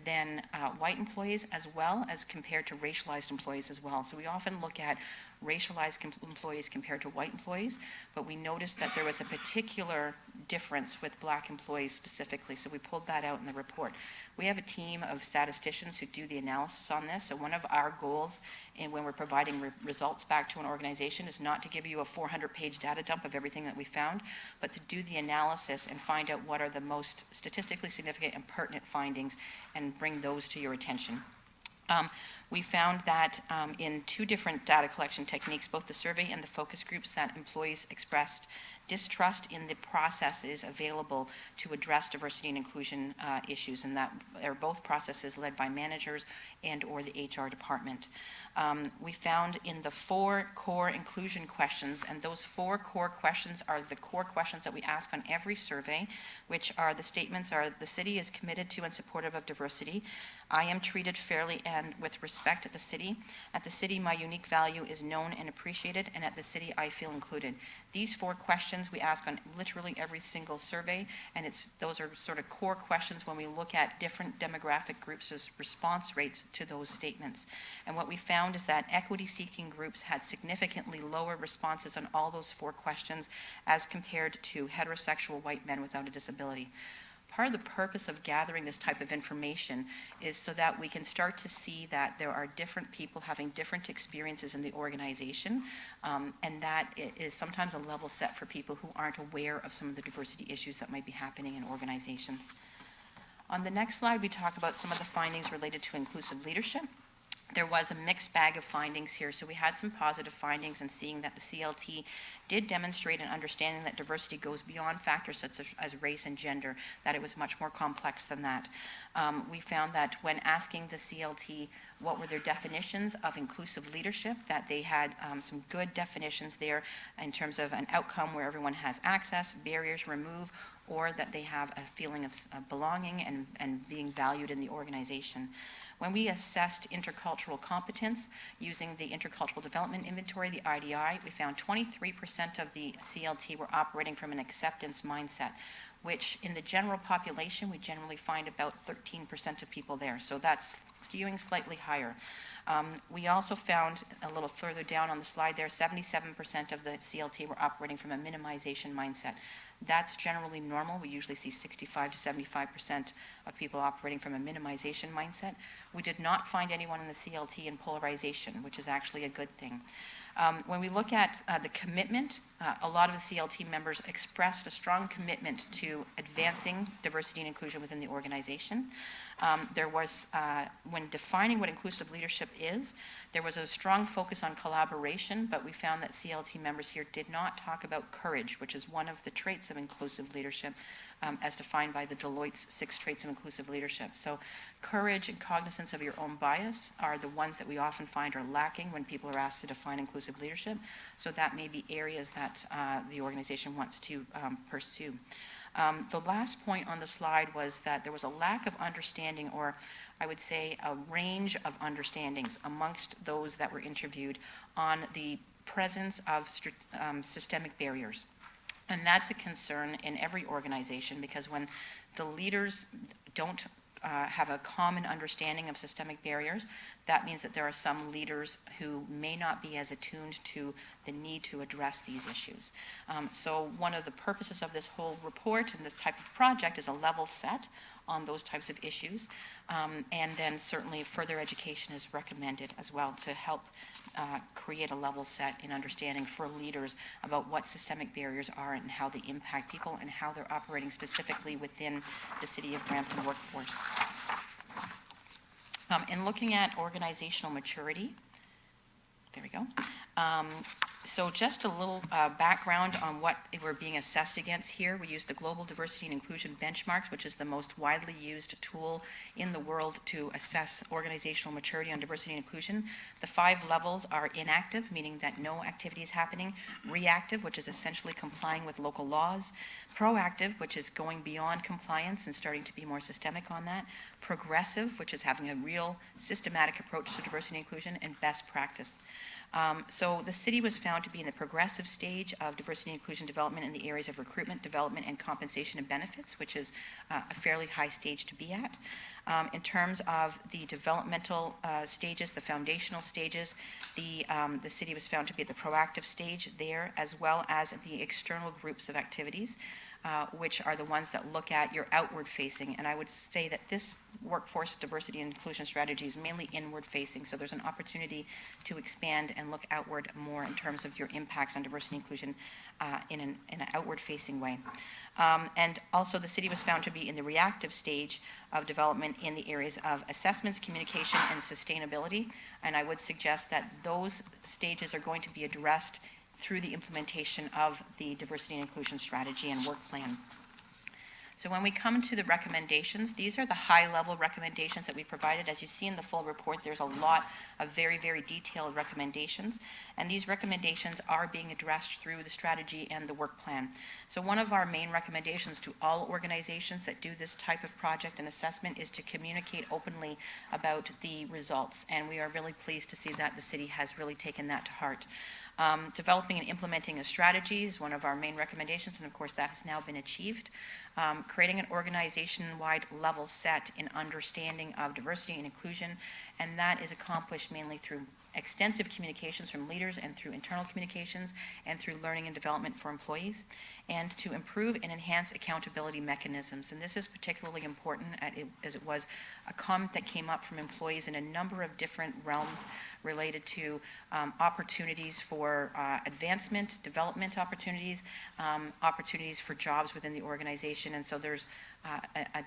than white employees, as well as compared to racialized employees as well. So we often look at racialized employees compared to white employees, but we noticed that there was a particular difference with Black employees specifically, so we pulled that out in the report. We have a team of statisticians who do the analysis on this, so one of our goals when we're providing results back to an organization is not to give you a 400-page data dump of everything that we found, but to do the analysis and find out what are the most statistically significant and pertinent findings and bring those to your attention. We found that in two different data collection techniques, both the survey and the focus groups, that employees expressed distrust in the processes available to address diversity and inclusion issues, and that are both processes led by managers and or the HR department. We found in the 4 core inclusion questions, and those 4 core questions are the core questions that we ask on every survey, which are the statements are: the city is committed to and supportive of diversity. I am treated fairly and with respect at the city. At the city, my unique value is known and appreciated, and at the city, I feel included. These 4 questions we ask on literally every single survey, and those are sort of core questions when we look at different demographic groups' response rates to those statements. And what we found is that equity-seeking groups had significantly lower responses on all those 4 questions as compared to heterosexual white men without a disability. Part of the purpose of gathering this type of information is so that we can start to see that there are different people having different experiences in the organization, and that it is sometimes a level set for people who aren't aware of some of the diversity issues that might be happening in organizations. On the next slide, we talk about some of the findings related to inclusive leadership. There was a mixed bag of findings here, so we had some positive findings in seeing that the CLT did demonstrate an understanding that diversity goes beyond factors such as race and gender, that it was much more complex than that. We found that when asking the CLT what were their definitions of inclusive leadership, that they had some good definitions there in terms of an outcome where everyone has access, barriers removed, or that they have a feeling of belonging and being valued in the organization. When we assessed intercultural competence using the Intercultural Development Inventory, the IDI, we found 23% of the CLT were operating from an acceptance mindset, which in the general population, we generally find about 13% of people there. So that's skewing slightly higher. We also found a little further down on the slide there, 77% of the CLT were operating from a minimization mindset. That's generally normal. We usually see 65 to 75% of people operating from a minimization mindset. We did not find anyone in the CLT in polarization, which is actually a good thing. When we look at the commitment, a lot of the CLT members expressed a strong commitment to advancing diversity and inclusion within the organization. There was, when defining what inclusive leadership is, there was a strong focus on collaboration, but we found that CLT members here did not talk about courage, which is one of the traits of inclusive leadership, as defined by the Deloitte's 6 traits of inclusive leadership. So courage and cognizance of your own bias are the ones that we often find are lacking when people are asked to define inclusive leadership. So that may be areas that the organization wants to pursue. The last point on the slide was that there was a lack of understanding, or I would say a range of understandings amongst those that were interviewed on the presence of systemic barriers. And that's a concern in every organization, because when the leaders don't have a common understanding of systemic barriers, that means that there are some leaders who may not be as attuned to the need to address these issues. So one of the purposes of this whole report and this type of project is a level set on those types of issues. And then certainly further education is recommended as well to help create a level set in understanding for leaders about what systemic barriers are and how they impact people and how they're operating specifically within the City of Brampton workforce. In looking at organizational maturity, there we go. So just a little background on what we're being assessed against here. We use the Global Diversity and Inclusion Benchmarks, which is the most widely used tool in the world to assess organizational maturity on diversity and inclusion. The 5 levels are inactive, meaning that no activity is happening; reactive, which is essentially complying with local laws; proactive, which is going beyond compliance and starting to be more systemic on that; progressive, which is having a real systematic approach to diversity and inclusion; and best practice. So the city was found to be in the progressive stage of diversity and inclusion development in the areas of recruitment, development, and compensation and benefits, which is a fairly high stage to be at. In terms of the developmental stages, the foundational stages, the city was found to be at the proactive stage there, as well as the external groups of activities, which are the ones that look at your outward facing. And I would say that this workforce diversity and inclusion strategy is mainly inward facing. So there's an opportunity to expand and look outward more in terms of your impacts on diversity and inclusion in an outward facing way. And also the city was found to be in the reactive stage of development in the areas of assessments, communication, and sustainability. And I would suggest that those stages are going to be addressed through the implementation of the diversity and inclusion strategy and work plan. So when we come to the recommendations, these are the high-level recommendations that we provided. As you see in the full report, there's a lot of very, very detailed recommendations, and these recommendations are being addressed through the strategy and the work plan. So one of our main recommendations to all organizations that do this type of project and assessment is to communicate openly about the results, and we are really pleased to see that the city has really taken that to heart. Developing and implementing a strategy is one of our main recommendations, and of course that has now been achieved. Creating an organization-wide level set in understanding of diversity and inclusion, and that is accomplished mainly through extensive communications from leaders and through internal communications and through learning and development for employees, and to improve and enhance accountability mechanisms. And this is particularly important as it was a comment that came up from employees in a number of different realms related to opportunities for advancement, development opportunities, opportunities for jobs within the organization. And so there's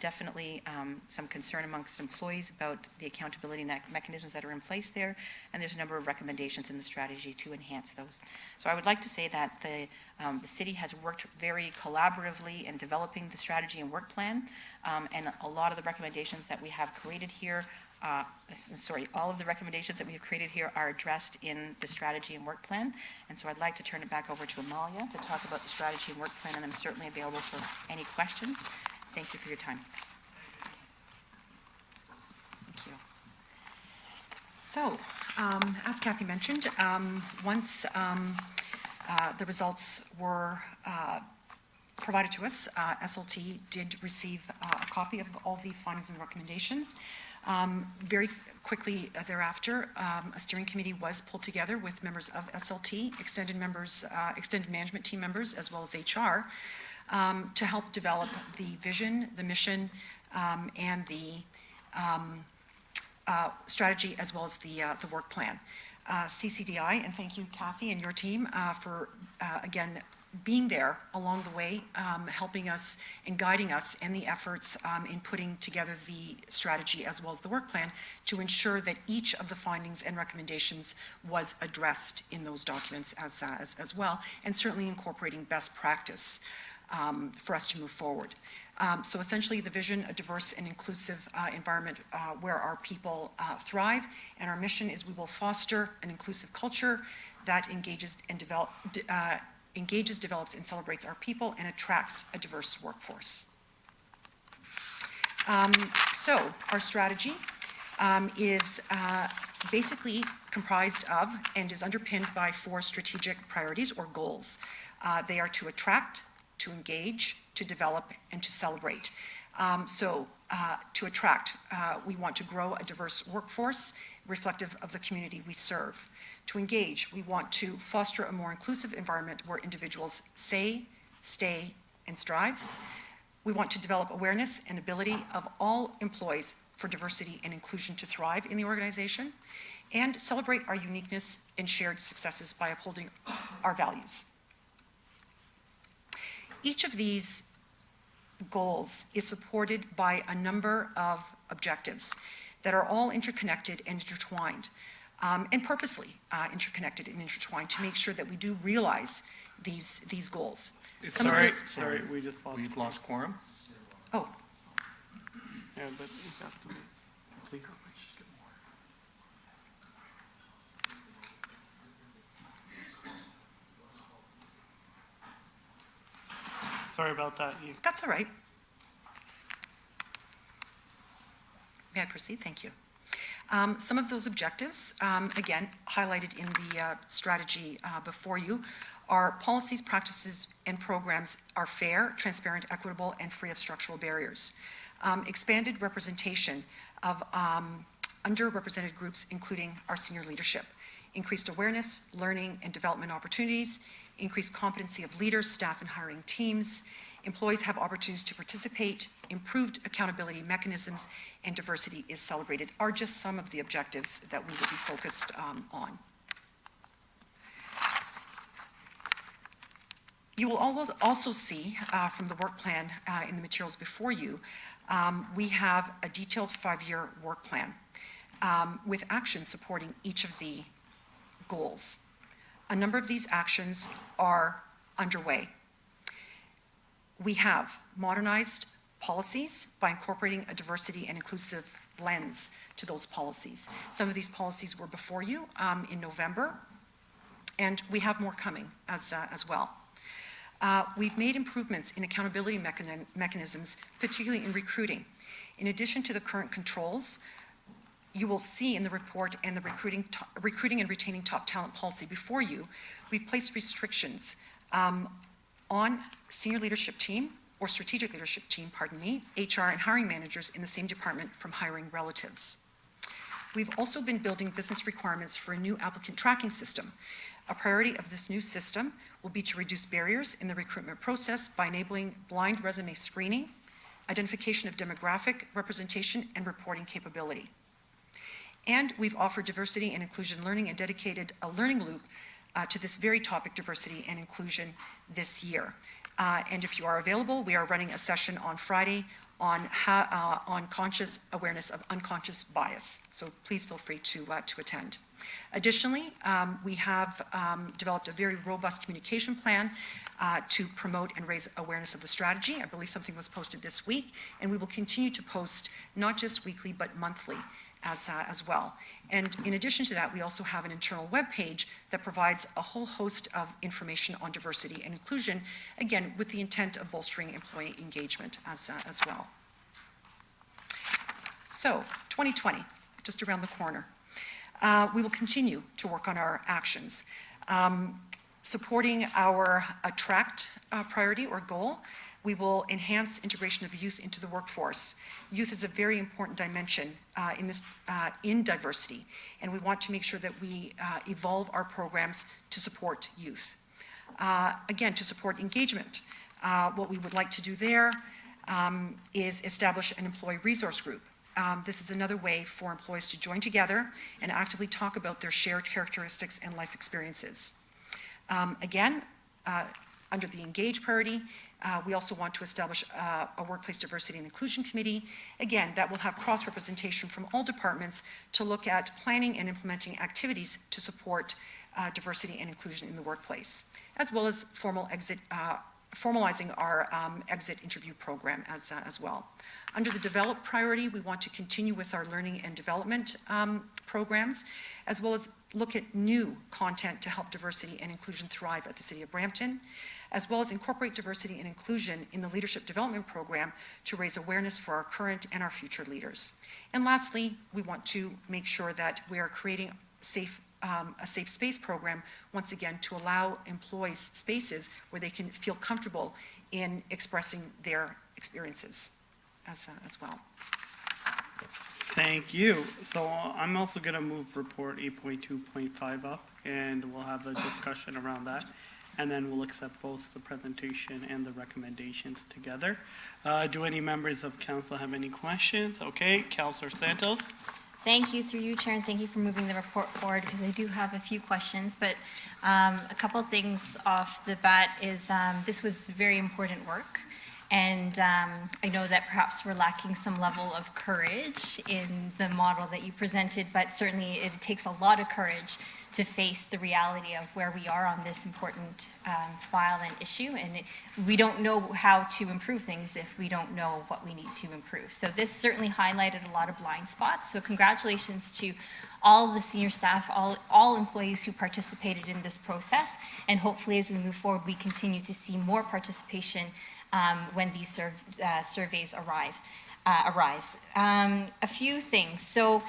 definitely some concern amongst employees about the accountability mechanisms that are in place there, and there's a number of recommendations in the strategy to enhance those. So I would like to say that the city has worked very collaboratively in developing the strategy and work plan, and a lot of the recommendations that we have created here, all of the recommendations that we have created here are addressed in the strategy and work plan. And so I'd like to turn it back over to Amalia to talk about the strategy and work plan, and I'm certainly available for any questions. Thank you for your time. Thank you. So, as Kathy mentioned, once the results were provided to us, SLT did receive a copy of all the findings and recommendations. Very quickly thereafter, a steering committee was pulled together with members of SLT, extended management team members, as well as HR, to help develop the vision, the mission, and the strategy, as well as the work plan. CCDI, and thank you, Kathy, and your team for, again, being there along the way, helping us and guiding us in the efforts in putting together the strategy as well as the work plan to ensure that each of the findings and recommendations was addressed in those documents as well, and certainly incorporating best practice for us to move forward. So essentially the vision, a diverse and inclusive environment where our people thrive, and our mission is we will foster an inclusive culture that engages, develops, and celebrates our people and attracts a diverse workforce. So our strategy is basically comprised of and is underpinned by 4 strategic priorities or goals. They are to attract, to engage, to develop, and to celebrate. To attract, we want to grow a diverse workforce reflective of the community we serve. To engage, we want to foster a more inclusive environment where individuals say, stay, and strive. We want to develop awareness and ability of all employees for diversity and inclusion to thrive in the organization, and celebrate our uniqueness and shared successes by upholding our values. Each of these goals is supported by a number of objectives that are all interconnected and intertwined, and purposely interconnected and intertwined to make sure that we do realize these goals. Sorry, we just lost. We've lost quorum. Oh. Yeah, but it has to be, please. Sorry about that. That's all right. May I proceed? Thank you. Some of those objectives, again, highlighted in the strategy before you, are policies, practices, and programs are fair, transparent, equitable, and free of structural barriers. Expanded representation of underrepresented groups, including our senior leadership. Increased awareness, learning, and development opportunities. Increased competency of leaders, staff, and hiring teams. Employees have opportunities to participate. Improved accountability mechanisms, and diversity is celebrated are just some of the objectives that we will be focused on. You will also see from the work plan in the materials before you, we have a detailed 5-year work plan with actions supporting each of the goals. A number of these actions are underway. We have modernized policies by incorporating a diversity and inclusive lens to those policies. Some of these policies were before you in November, and we have more coming as well. We've made improvements in accountability mechanisms, particularly in recruiting. In addition to the current controls, you will see in the report and the recruiting and retaining top talent policy before you, we've placed restrictions on senior leadership team or strategic leadership team, HR and hiring managers in the same department from hiring relatives. We've also been building business requirements for a new applicant tracking system. A priority of this new system will be to reduce barriers in the recruitment process by enabling blind resume screening, identification of demographic representation, and reporting capability. And we've offered diversity and inclusion learning and dedicated a learning loop to this very topic, diversity and inclusion, this year. And if you are available, we are running a session on Friday on conscious awareness of unconscious bias. So please feel free to attend. Additionally, we have developed a very robust communication plan to promote and raise awareness of the strategy. I believe something was posted this week, and we will continue to post not just weekly but monthly as well. And in addition to that, we also have an internal webpage that provides a whole host of information on diversity and inclusion, again, with the intent of bolstering employee engagement as well. So, 2020, just around the corner. we will continue to work on our actions. Supporting our attract priority or goal, we will enhance integration of youth into the workforce. Youth is a very important dimension in diversity, and we want to make sure that we evolve our programs to support youth. Again, to support engagement, what we would like to do there is establish an employee resource group. This is another way for employees to join together and actively talk about their shared characteristics and life experiences. Again, under the Engage priority, we also want to establish a workplace diversity and inclusion committee. Again, that will have cross-representation from all departments to look at planning and implementing activities to support diversity and inclusion in the workplace, as well as formalizing our exit interview program as well. Under the Develop priority, we want to continue with our learning and development programs, as well as look at new content to help diversity and inclusion thrive at the City of Brampton, as well as incorporate diversity and inclusion in the leadership development program to raise awareness for our current and our future leaders. And lastly, we want to make sure that we are creating a safe space program, once again, to allow employees spaces where they can feel comfortable in expressing their experiences as well. Thank you. So I'm also going to move report 8.2.5 up, and we'll have a discussion around that. And then we'll accept both the presentation and the recommendations together. Do any members of council have any questions? Okay, Councillor Santos. Thank you, through you, Chair, and thank you for moving the report forward, because I do have a few questions. But a couple things off the bat is this was very important work. And I know that perhaps we're lacking some level of courage in the model that you presented, but certainly it takes a lot of courage to face the reality of where we are on this important file and issue. And we don't know how to improve things if we don't know what we need to improve. So this certainly highlighted a lot of blind spots. So congratulations to all the senior staff, all employees who participated in this process. And hopefully as we move forward, we continue to see more participation when these surveys arise. A few things. So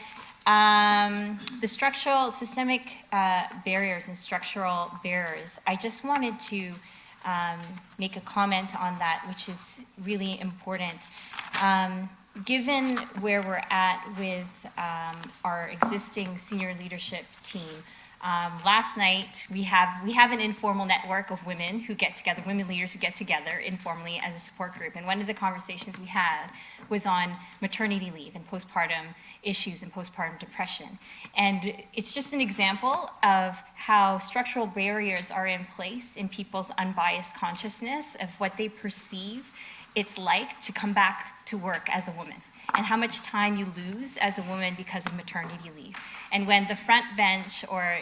the structural, systemic barriers and structural barriers, I just wanted to make a comment on that, which is really important. Given where we're at with our existing senior leadership team, last night we have an informal network of women who get together, women leaders who get together informally as a support group. And one of the conversations we had was on maternity leave and postpartum issues and postpartum depression. And it's just an example of how structural barriers are in place in people's unbiased consciousness of what they perceive it's like to come back to work as a woman, and how much time you lose as a woman because of maternity leave. And when the front bench or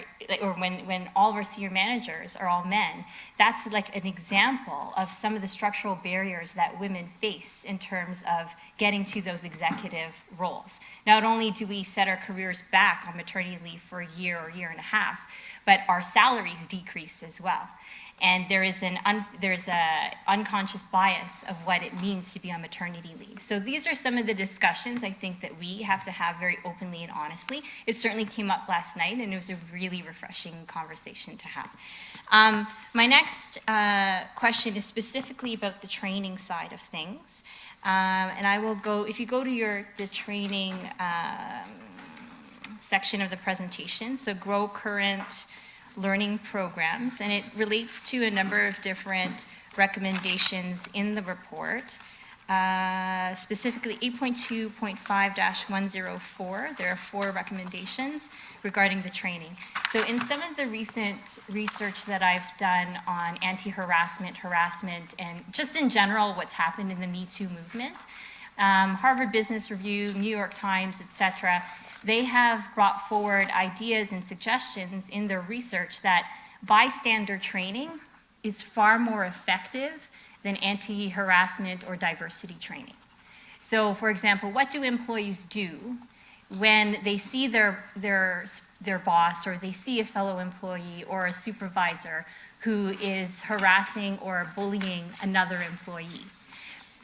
when all of our senior managers are all men, that's like an example of some of the structural barriers that women face in terms of getting to those executive roles. Not only do we set our careers back on maternity leave for a year or year and a half, but our salaries decrease as well. And there's a unconscious bias of what it means to be on maternity leave. So these are some of the discussions I think that we have to have very openly and honestly. It certainly came up last night, and it was a really refreshing conversation to have. My next question is specifically about the training side of things. And I will go, if you go to the training section of the presentation, so grow current learning programs, and it relates to a number of different recommendations in the report. Specifically 8.2.5-104, there are 4 recommendations regarding the training. So in some of the recent research that I've done on anti-harassment, harassment, and just in general what's happened in the Me Too movement, Harvard Business Review, New York Times, etc., they have brought forward ideas and suggestions in their research that bystander training is far more effective than anti-harassment or diversity training. So, for example, what do employees do when they see their boss, or they see a fellow employee or a supervisor who is harassing or bullying another employee?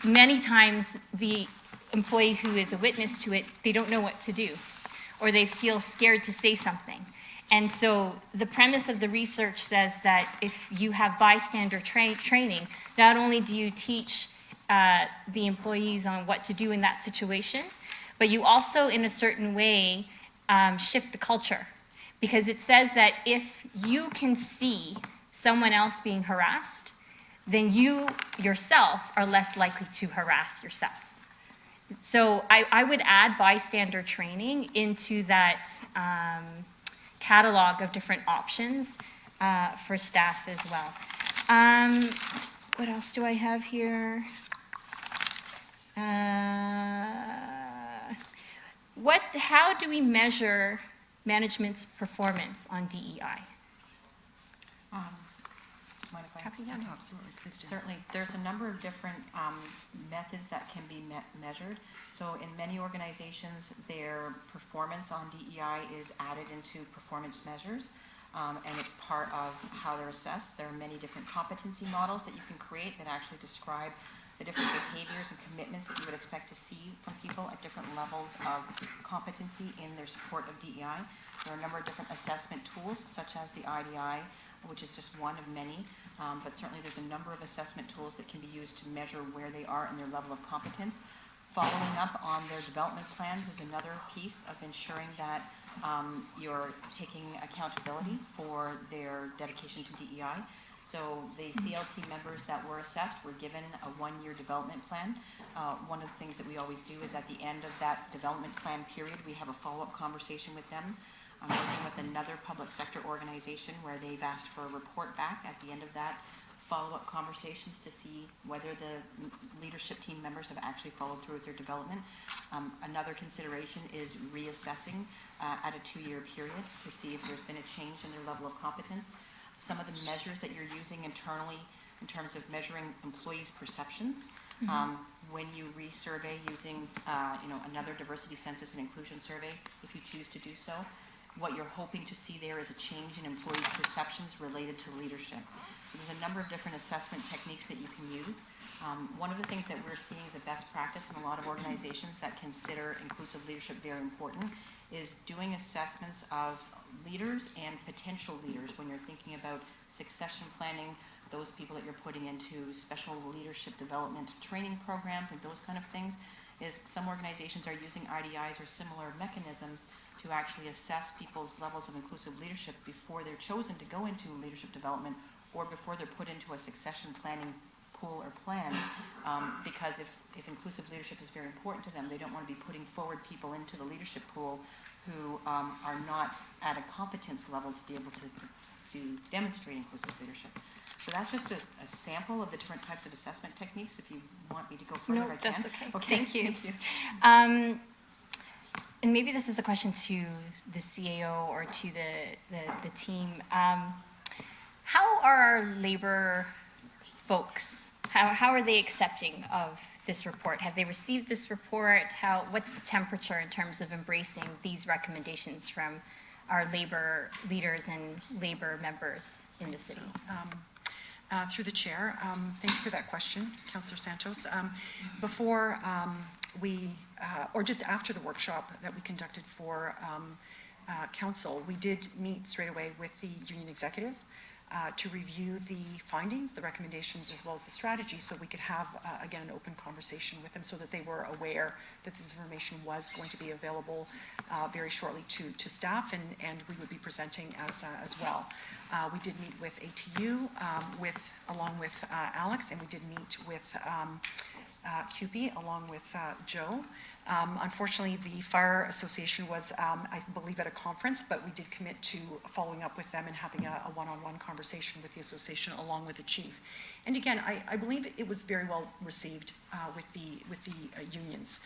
Many times the employee who is a witness to it, they don't know what to do. or they feel scared to say something. And so the premise of the research says that if you have bystander training, not only do you teach the employees on what to do in that situation, but you also, in a certain way, shift the culture. Because it says that if you can see someone else being harassed, then you yourself are less likely to harass yourself. So I would add bystander training into that catalog of different options for staff as well. What else do I have here? How do we measure management's performance on DEI? Mind if I Kathy, yeah, no, absolutely, please do. Certainly, there's a number of different methods that can be measured. So in many organizations, their performance on DEI is added into performance measures, and it's part of how they're assessed. There are many different competency models that you can create that actually describe the different behaviors and commitments that you would expect to see from people at different levels of competency in their support of DEI. There are a number of different assessment tools, such as the IDI, which is just one of many, but certainly there's a number of assessment tools that can be used to measure where they are in their level of competence. Following up on their development plans is another piece of ensuring that you're taking accountability for their dedication to DEI. So the CLT members that were assessed were given a one-year development plan. One of the things that we always do is at the end of that development plan period, we have a follow-up conversation with them. I'm working with another public sector organization where they've asked for a report back at the end of that follow-up conversations to see whether the leadership team members have actually followed through with their development. Another consideration is reassessing at a 2-year period to see if there's been a change in their level of competence. Some of the measures that you're using internally in terms of measuring employees' perceptions, when you resurvey using another diversity census and inclusion survey, if you choose to do so, what you're hoping to see there is a change in employee perceptions related to leadership. So there's a number of different assessment techniques that you can use. One of the things that we're seeing as a best practice in a lot of organizations that consider inclusive leadership very important is doing assessments of leaders and potential leaders when you're thinking about succession planning, those people that you're putting into special leadership development training programs and those kind of things, is some organizations are using IDIs or similar mechanisms to actually assess people's levels of inclusive leadership before they're chosen to go into leadership development or before they're put into a succession planning pool or plan, because if inclusive leadership is very important to them, they don't want to be putting forward people into the leadership pool who are not at a competence level to be able to demonstrate inclusive leadership. So that's just a sample of the different types of assessment techniques. If you want me to go further, I can. That's okay. Okay, Thank you. Thank you. And maybe this is a question to the CAO or to the team. How are our labor folks, how are they accepting of this report? Have they received this report? What's the temperature in terms of embracing these recommendations from our labor leaders and labor members in the city? Through the chair, thank you for that question, Councillor Santos. Before or just after the workshop that we conducted for council, we did meet straight away with the union executive to review the findings, the recommendations, as well as the strategy, so we could have, again, an open conversation with them so that they were aware that this information was going to be available very shortly to staff, and we would be presenting as well. We did meet with ATU along with Alex, and we did meet with CUPE along with Joe. Unfortunately, the Fire Association was, I believe, at a conference, but we did commit to following up with them and having a one-on-one conversation with the association along with the chief. And again, I believe it was very well received with the unions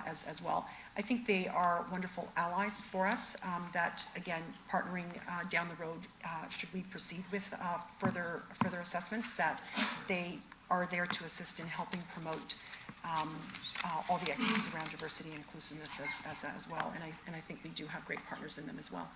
as well. I think they are wonderful allies for us that, again, partnering down the road, should we proceed with further assessments, that they are there to assist in helping promote all the activities around diversity and inclusiveness as well. And I think we do have great partners in them as well.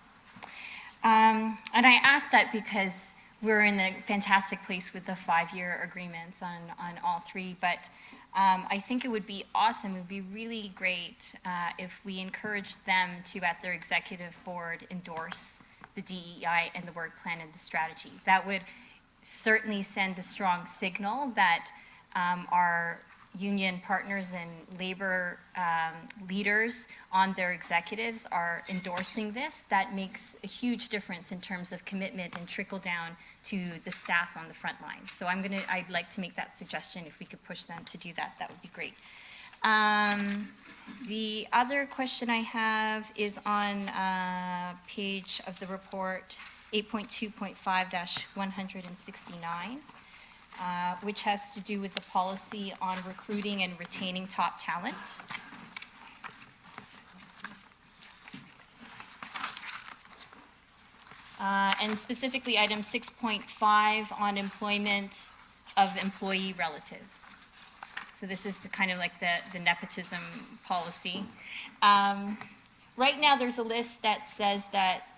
And I asked that because we're in a fantastic place with the 5-year agreements on all three, but I think it would be awesome, it would be really great if we encouraged them to, at their executive board, endorse the DEI and the work plan and the strategy. That would certainly send a strong signal that our union partners and labor leaders on their executives are endorsing this. That makes a huge difference in terms of commitment and trickle down to the staff on the front line. So I'd like to make that suggestion. If we could push them to do that, that would be great. The other question I have is on page of the report 8.2.5-169. Which has to do with the policy on recruiting and retaining top talent. And specifically item 6.5 on employment of employee relatives. So this is the kind of like the nepotism policy. Right now there's a list that says that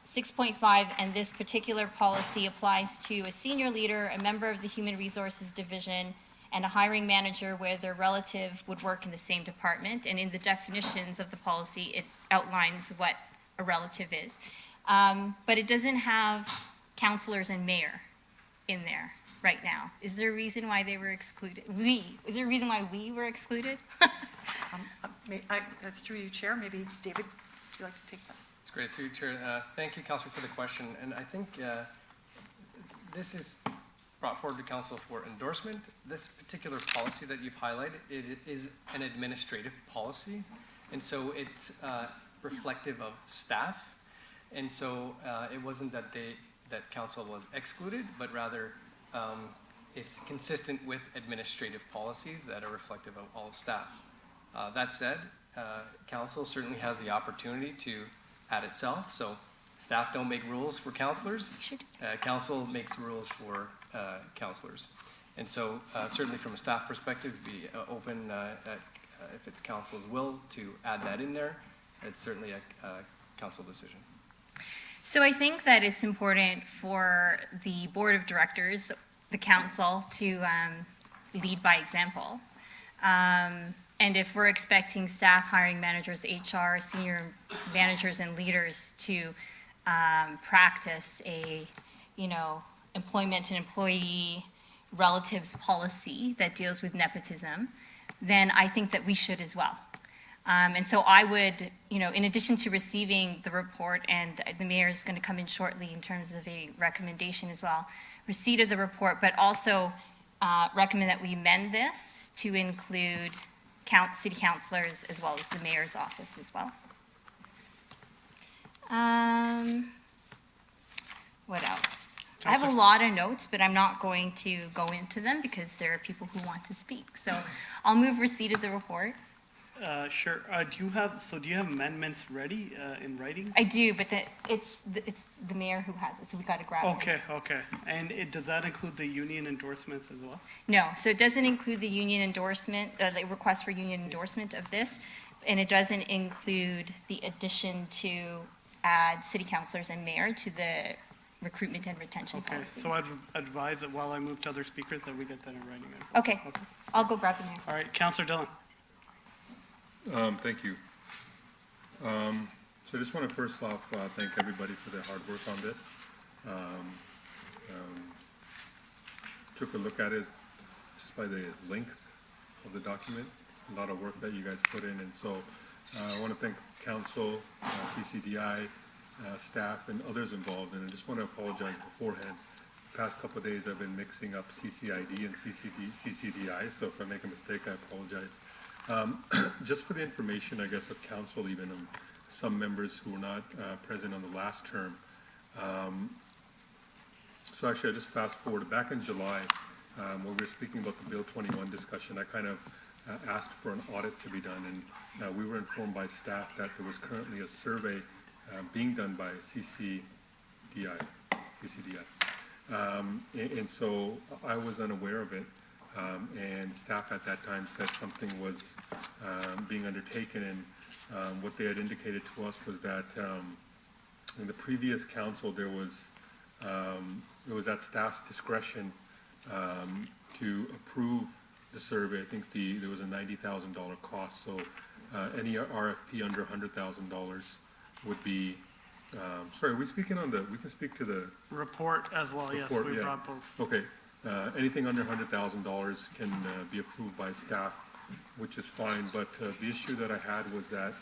6.5 and this particular policy applies to a senior leader, a member of the Human Resources Division, and a hiring manager where their relative would work in the same department. And in the definitions of the policy, it outlines what a relative is. But it doesn't have councillors and mayor in there right now. Is there a reason why they were excluded? Is there a reason why we were excluded? That's through you, Chair. Maybe David, would you like to take that? It's great, through you, Chair. Thank you, Councillor, for the question. And I think this is brought forward to Council for endorsement. This particular policy that you've highlighted, it is an administrative policy. And so it's reflective of staff. And so it wasn't that Council was excluded, but rather it's consistent with administrative policies that are reflective of all staff. That said, Council certainly has the opportunity to add itself. So staff don't make rules for councillors. Council makes rules for councillors. And so certainly from a staff perspective, be open if it's Council's will to add that in there. It's certainly a Council decision. So I think that it's important for the board of directors, the council, to lead by example. And if we're expecting staff, hiring managers, HR, senior managers and leaders to practice a, employment and employee relatives policy that deals with nepotism, then I think that we should as well. And so I would, in addition to receiving the report, and the mayor is going to come in shortly in terms of a recommendation as well, receipt of the report, but also recommend that we amend this to include city councilors as well as the mayor's office as well. What else? I have a lot of notes, but I'm not going to go into them because there are people who want to speak. So I'll move receipt of the report. Sure. Do you have amendments ready in writing? I do, but it's the mayor who has it, so we got to grab it. Okay. And does that include the union endorsements as well? No, so it doesn't include the union endorsement, the request for union endorsement of this, and it doesn't include the addition to add city councilors and mayor to the recruitment and retention policy. So I'd advise that while I move to other speakers that we get that in writing. Okay. I'll go grab the mayor. All right, Councillor Dillon. Thank you. So I just want to first off thank everybody for their hard work on this. Took a look at it just by the length of the document. It's a lot of work that you guys put in, and so I want to thank Council, CCDI, staff, and others involved. And I just want to apologize beforehand. The past couple of days I've been mixing up CCID and CCDI, so if I make a mistake, I apologize. Just for the information, I guess, of council, even some members who were not present on the last term. So actually, I just fast forward. Back in July, when we were speaking about the Bill 21 discussion, I kind of asked for an audit to be done, and we were informed by staff that there was currently a survey being done by CCDI. And so I was unaware of it. And staff at that time said something was being undertaken, and what they had indicated to us was that in the previous council it was at staff's discretion to approve the survey. I think there was a $90,000 cost, so any RFP under $100,000 would be, sorry, are we speaking on we can speak to the Report as well, yes, report, we yeah. brought both. Okay, anything under $100,000 can be approved by staff, which is fine, but the issue that I had was that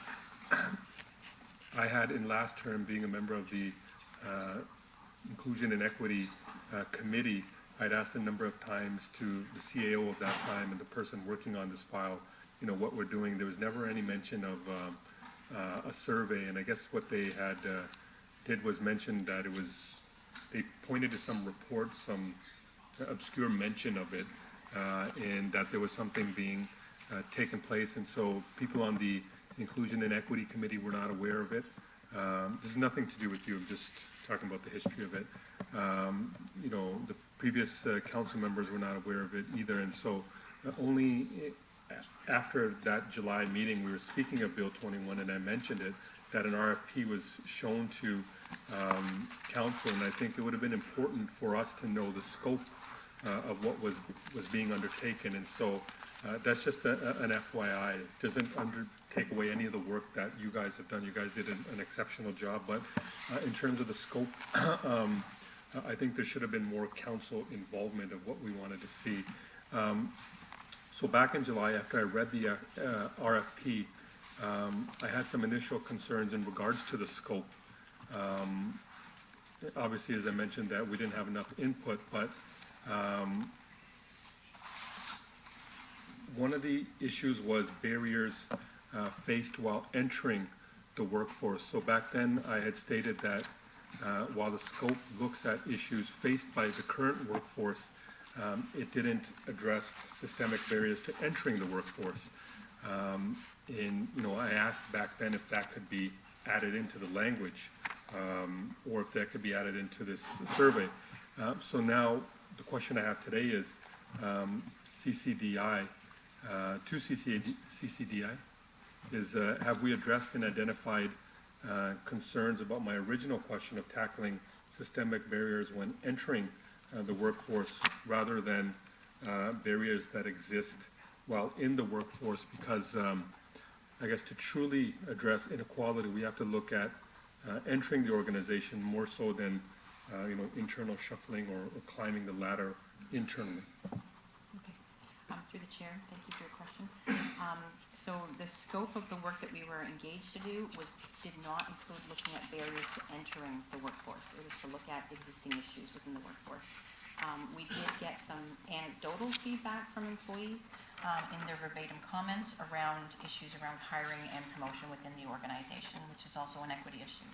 I had in last term, being a member of the Inclusion and Equity Committee, I'd asked a number of times to the CAO of that time and the person working on this file, what we're doing. There was never any mention of a survey, and I guess what they had did was mention that they pointed to some report, some obscure mention of it, and that there was something being taken place, and so people on the Inclusion and Equity Committee were not aware of it. This is nothing to do with you, I'm just talking about the history of it. The previous council members were not aware of it either, and so only after that July meeting, we were speaking of Bill 21, and I mentioned it, that an RFP was shown to council, and I think it would have been important for us to know the scope of what was being undertaken, and so that's just an FYI. It doesn't take away any of the work that you guys have done. You guys did an exceptional job, but in terms of the scope, I think there should have been more council involvement of what we wanted to see. So back in July, after I read the RFP, I had some initial concerns in regards to the scope. Obviously, as I mentioned, that we didn't have enough input, but one of the issues was barriers faced while entering the workforce. So back then, I had stated that while the scope looks at issues faced by the current workforce, it didn't address systemic barriers to entering the workforce. I asked back then if that could be added into the language, or if that could be added into this survey. So now, the question I have today is, CCDI, to CCDI, is have we addressed and identified concerns about my original question of tackling systemic barriers when entering the workforce rather than barriers that exist while in the workforce? Because I guess to truly address inequality, we have to look at entering the organization more so than internal shuffling or climbing the ladder internally. Okay. Through the chair, thank you for your question. So the scope of the work that we were engaged to do did not include looking at barriers to entering the workforce. It was to look at existing issues within the workforce. We did get some anecdotal feedback from employees in their verbatim comments around issues around hiring and promotion within the organization, which is also an equity issue.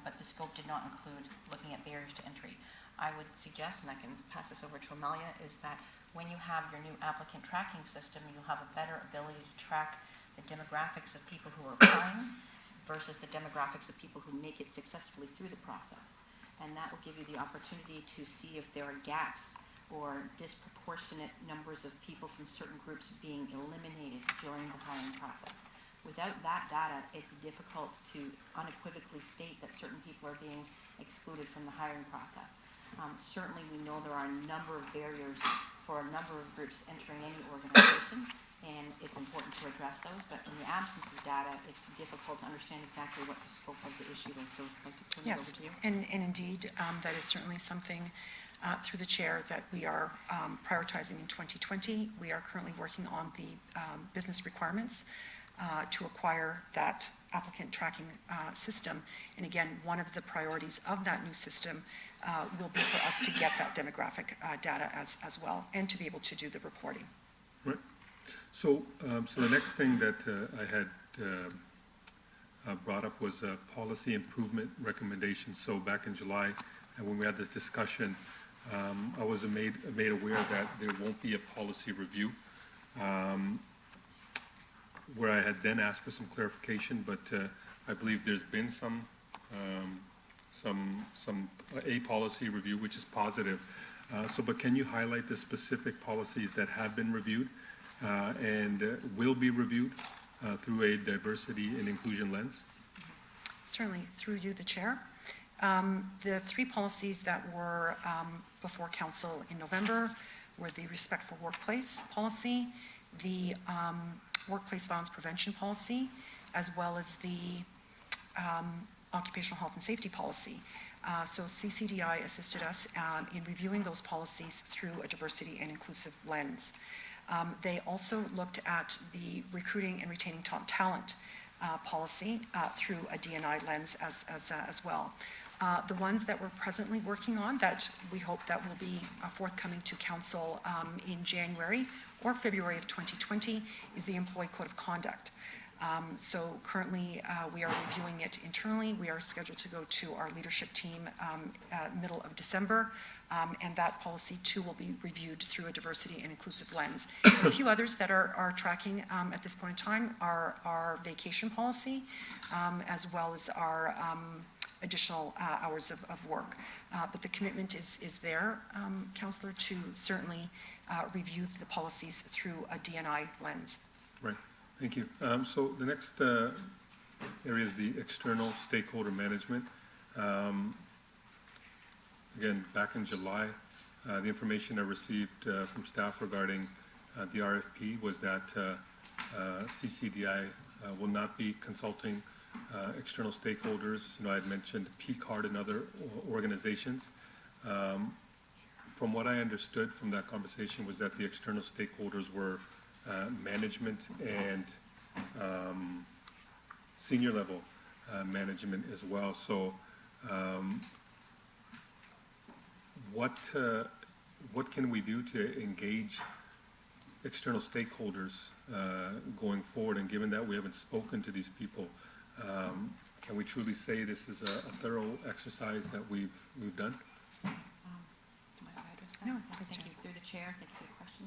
But the scope did not include looking at barriers to entry. I would suggest, and I can pass this over to Amalia, is that when you have your new applicant tracking system, you'll have a better ability to track the demographics of people who are applying versus the demographics of people who make it successfully through the process. And that will give you the opportunity to see if there are gaps or disproportionate numbers of people from certain groups being eliminated during the hiring process. Without that data, it's difficult to unequivocally state that certain people are being excluded from the hiring process. Certainly, we know there are a number of barriers for a number of groups entering any organization, and it's important to address those, but in the absence of data, it's difficult to understand exactly what the scope of the issue is. So I'd like to turn it over Yes, to you. and indeed, that is certainly something through the chair that we are prioritizing in 2020. We are currently working on the business requirements to acquire that applicant tracking system. And again, one of the priorities of that new system will be for us to get that demographic data as well, and to be able to do the reporting. Right. So the next thing that I had brought up was policy improvement recommendations. So back in July, when we had this discussion, I was made aware that there won't be a policy review, where I had then asked for some clarification, but I believe there's been a policy review, which is positive. But can you highlight the specific policies that have been reviewed and will be reviewed through a diversity and inclusion lens? Certainly, through you, the chair. The three policies that were before council in November were the respect for workplace policy, the workplace violence prevention policy, as well as the occupational health and safety policy. So CCDI assisted us in reviewing those policies through a diversity and inclusive lens. They also looked at the recruiting and retaining top talent policy through a D&I lens as well. The ones that we're presently working on that we hope that will be forthcoming to council in January or February of 2020 is the Employee Code of Conduct. So currently we are reviewing it internally. We are scheduled to go to our leadership team middle of December, and that policy too will be reviewed through a diversity and inclusive lens. A few others that are tracking at this point in time are our vacation policy, as well as our additional hours of work. But the commitment is there, Councillor, to certainly review the policies through a D&I lens. Right. Thank you. So the next area is the external stakeholder management. Again, back in July, the information I received from staff regarding the RFP was that CCDI will not be consulting external stakeholders. You know, I had mentioned PCARD and other organizations. From what I understood from that conversation was that the external stakeholders were management and senior level management as well. So what can we do to engage external stakeholders going forward? And given that we haven't spoken to these people, can we truly say this is a thorough exercise that we've done? No, thank you through the chair. Thank you for the question.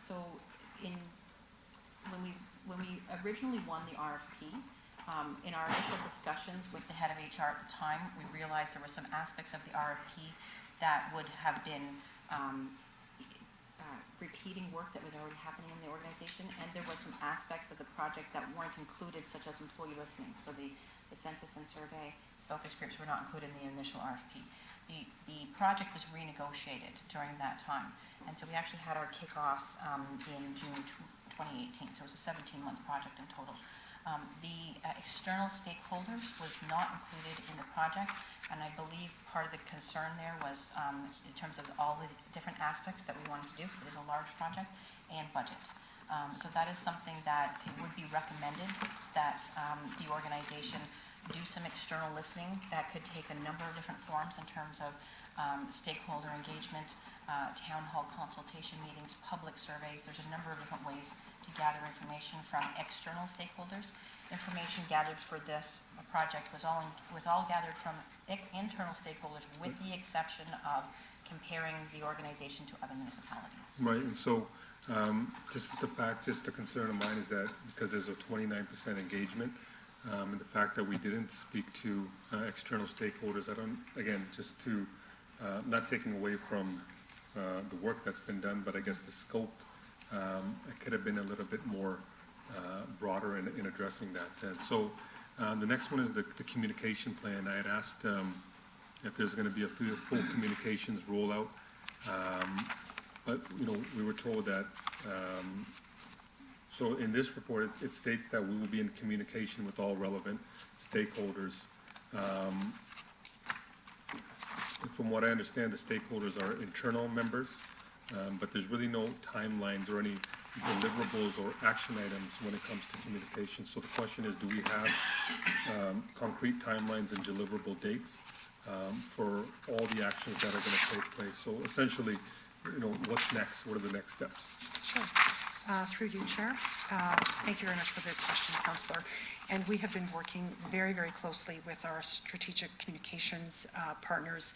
So when we originally won the RFP, in our initial discussions with the head of HR at the time, we realized there were some aspects of the RFP that would have been repeating work that was already happening in the organization, and there was some aspects of the project that weren't included, such as employee listening. So the census and survey focus groups were not included in the initial RFP. The project was renegotiated during that time, and so we actually had our kickoffs in June 2018, so it was a 17-month project in total. The external stakeholders was not included in the project, and I believe part of the concern there was in terms of all the different aspects that we wanted to do, because it is a large project, and budget. So that is something that it would be recommended that the organization do some external listening that could take a number of different forms in terms of stakeholder engagement, town hall consultation meetings, public surveys. There's a number of different ways to gather information from external stakeholders. Information gathered for this project was all gathered from internal stakeholders, with the exception of comparing the organization to other municipalities. Right, and so just a concern of mine is that because there's a 29% engagement, and the fact that we didn't speak to external stakeholders, just to not taking away from the work that's been done, but I guess the scope, it could have been a little bit more broader in addressing that. And so the next one is the communication plan. I had asked if there's going to be a full communications rollout, but we were told that. So in this report, it states that we will be in communication with all relevant stakeholders. From what I understand, the stakeholders are internal members, but there's really no timelines or any deliverables or action items when it comes to communication. So the question is, do we have concrete timelines and deliverable dates for all the actions that are going to take place? So essentially, what's next? What are the next steps? Sure. Through you, Chair. Thank you very much for the question, Councillor. And we have been working very, very closely with our strategic communications partners,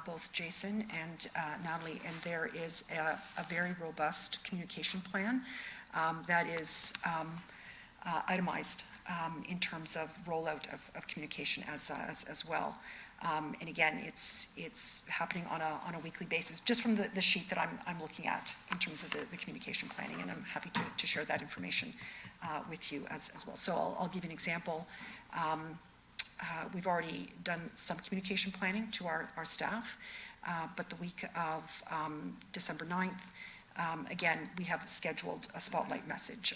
both Jason and Natalie, and there is a very robust communication plan that is itemized in terms of rollout of communication as well. And again, it's happening on a weekly basis, just from the sheet that I'm looking at in terms of the communication planning, and I'm happy to share that information with you as well. So I'll give you an example. We've already done some communication planning to our staff. but the week of December 9th, again, we have scheduled a spotlight message.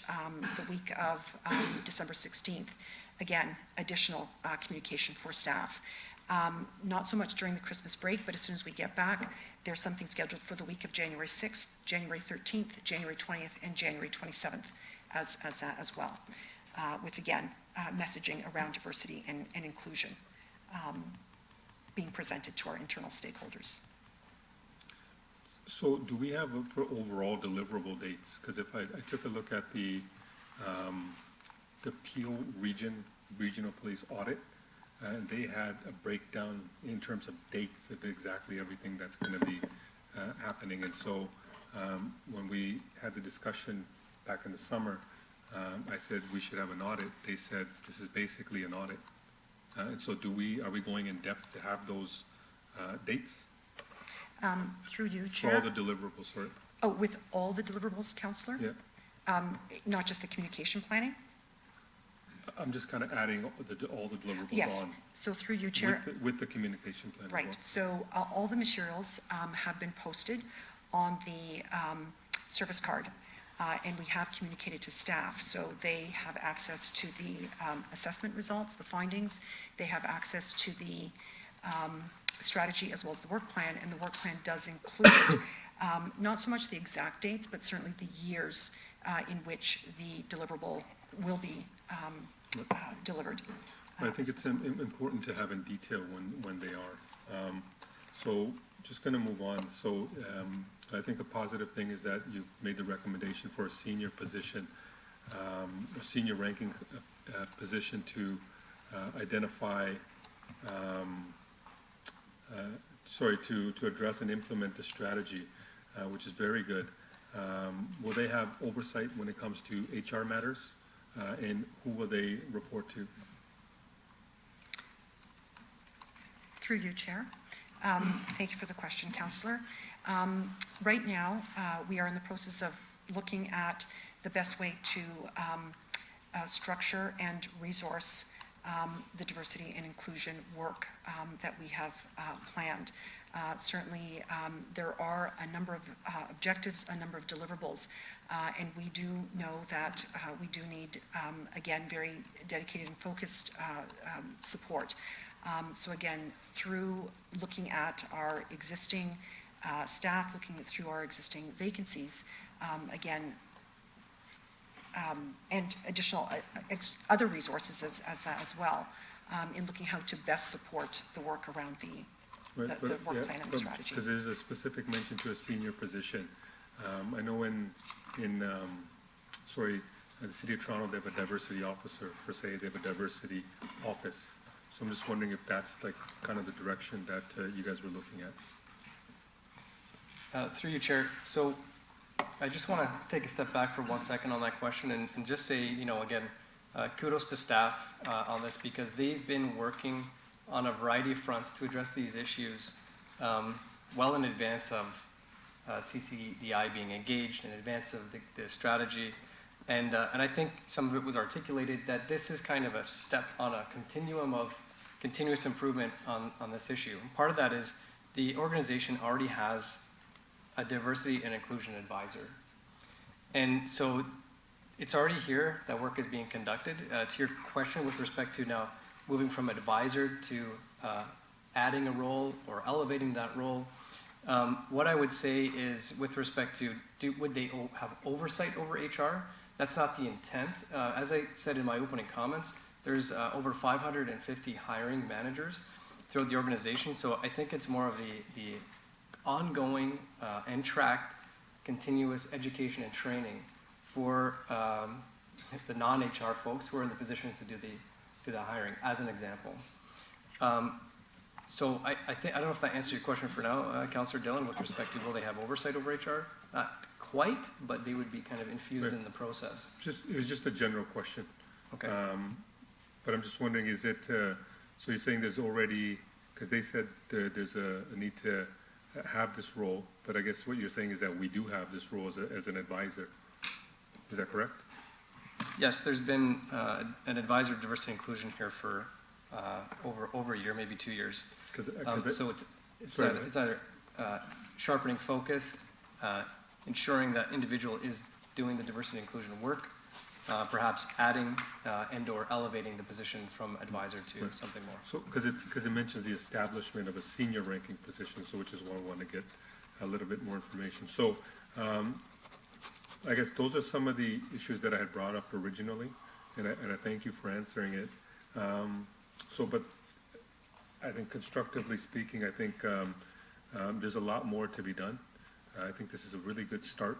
The week of December 16th, again, additional communication for staff. Not so much during the Christmas break, but as soon as we get back, there's something scheduled for the week of January 6th, January 13th, January 20th, and January 27th as well, with, again, messaging around diversity and inclusion being presented to our internal stakeholders. So do we have for overall deliverable dates? Because if I took a look at the Peel Regional Police audit, and they had a breakdown in terms of dates of exactly everything that's going to be happening. And so when we had the discussion back in the summer, I said we should have an audit. They said this is basically an audit. And so are we going in depth to have those dates? Through you, For Chair. all the deliverables, sorry. Oh, with all the deliverables, Councillor? Yeah. Not just the communication planning? I'm just kind of adding all the deliverables Yes, on. so through you, Chair. With the communication plan as Right, well. so all the materials have been posted on the service card, and we have communicated to staff, so they have access to the assessment results, the findings, they have access to the strategy as well as the work plan, and the work plan does include not so much the exact dates, but certainly the years in which the deliverable will be delivered. I think it's important to have in detail when they are. So just going to move on. So I think a positive thing is that you've made the recommendation for a senior position, a senior ranking position to identify, to address and implement the strategy, which is very good. Will they have oversight when it comes to HR matters? And who will they report to? Through you, Chair. Thank you for the question, Councillor. Right now, we are in the process of looking at the best way to structure and resource the diversity and inclusion work that we have planned. Certainly, there are a number of objectives, a number of deliverables, and we do know that we do need, again, very dedicated and focused support. So again, through looking at our existing staff, looking through our existing vacancies, again, and additional other resources as well, in looking how to best support the work around the work plan and the strategy. Because there's a specific mention to a senior position. I know in the City of Toronto, they have a diversity officer, per se, they have a diversity office. So I'm just wondering if that's like kind of the direction that you guys were looking at. Through you, Chair. So I just want to take a step back for 1 second on that question and just say, again, kudos to staff on this, because they've been working on a variety of fronts to address these issues well in advance of CCDI being engaged, in advance of the strategy. And I think some of it was articulated that this is kind of a step on a continuum of continuous improvement on this issue. And part of that is the organization already has a diversity and inclusion advisor. And so it's already here, that work is being conducted. To your question with respect to now moving from advisor to adding a role or elevating that role, what I would say is with respect to would they have oversight over HR? That's not the intent. As I said in my opening comments, there's over 550 hiring managers throughout the organization. So I think it's more of the ongoing and tracked continuous education and training for the non-HR folks who are in the position to do the hiring, as an example. So I don't know if that answers your question for now, Councillor Dillon, with respect to will they have oversight over HR? Not quite, but they would be kind of infused in the process. It was just a general question. Okay. But I'm just wondering, is it, so you're saying there's already, because they said there's a need to have this role, but I guess what you're saying is that we do have this role as an advisor. Is that correct? Yes, there's been an advisor of diversity and inclusion here for over a year, maybe 2 years. So it's either sharpening focus, ensuring that individual is doing the diversity and inclusion work, perhaps adding and/or elevating the position from advisor to something more. So, because it mentions the establishment of a senior ranking position, so which is why I want to get a little bit more information. So, I guess those are some of the issues that I had brought up originally, and I thank you for answering it. But I think constructively speaking, I think there's a lot more to be done. I think this is a really good start.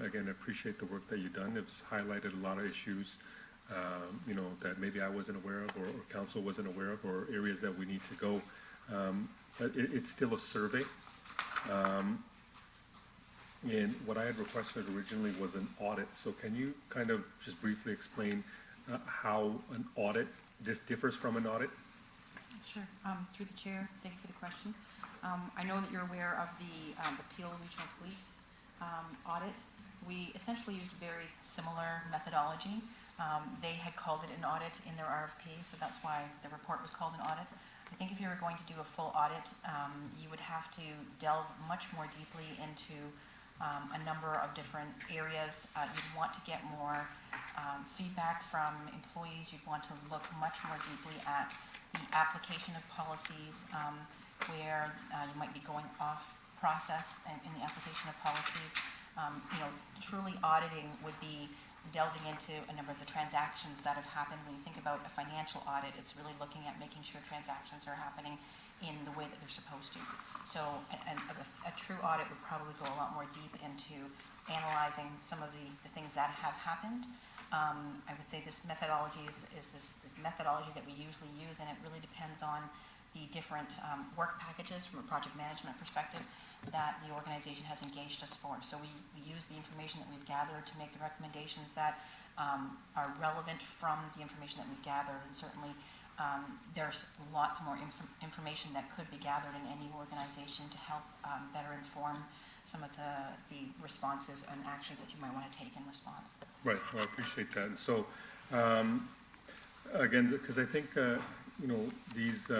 Again, I appreciate the work that you've done. It's highlighted a lot of issues, that maybe I wasn't aware of or council wasn't aware of, or areas that we need to go. But it's still a survey. And what I had requested originally was an audit. So can you kind of just briefly explain how an audit, this differs from an audit? Sure. Through the chair, thank you for the question. I know that you're aware of the Peel Regional Police audit. We essentially used very similar methodology. They had called it an audit in their RFP, so that's why the report was called an audit. I think if you were going to do a full audit, you would have to delve much more deeply into a number of different areas. You'd want to get more feedback from employees. You'd want to look much more deeply at the application of policies, where you might be going off process in the application of policies. Truly auditing would be delving into a number of the transactions that have happened. When you think about a financial audit, it's really looking at making sure transactions are happening in the way that they're supposed to. So a true audit would probably go a lot more deep into analyzing some of the things that have happened. I would say this methodology is this methodology that we usually use, and it really depends on the different work packages from a project management perspective that the organization has engaged us for. So we use the information that we've gathered to make the recommendations that are relevant from the information that we've gathered. And certainly there's lots more information that could be gathered in any organization to help better inform some of the responses and actions that you might want to take in response. Right, well, I appreciate that. And so, again, because I think, these,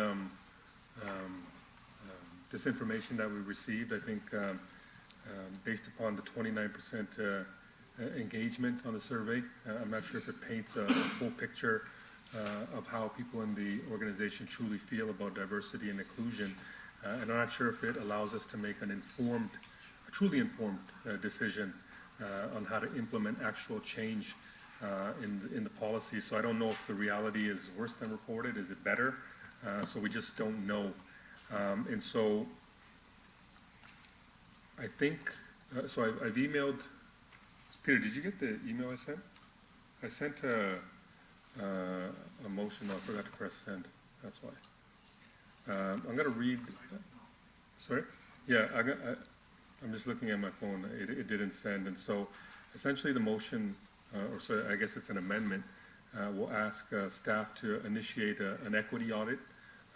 this information that we received, I think, based upon the 29% engagement on the survey, I'm not sure if it paints a full picture of how people in the organization truly feel about diversity and inclusion. And I'm not sure if it allows us to make a truly informed decision on how to implement actual change in the policy. So I don't know if the reality is worse than reported. Is it better? So we just don't know. And so I think, so I've emailed, Peter, did you get the email I sent? I sent a motion, I forgot to press send, that's why. I'm gonna read, sorry? Yeah, I'm just looking at my phone, it didn't send, and so essentially the motion, or so I guess it's an amendment, will ask staff to initiate an equity audit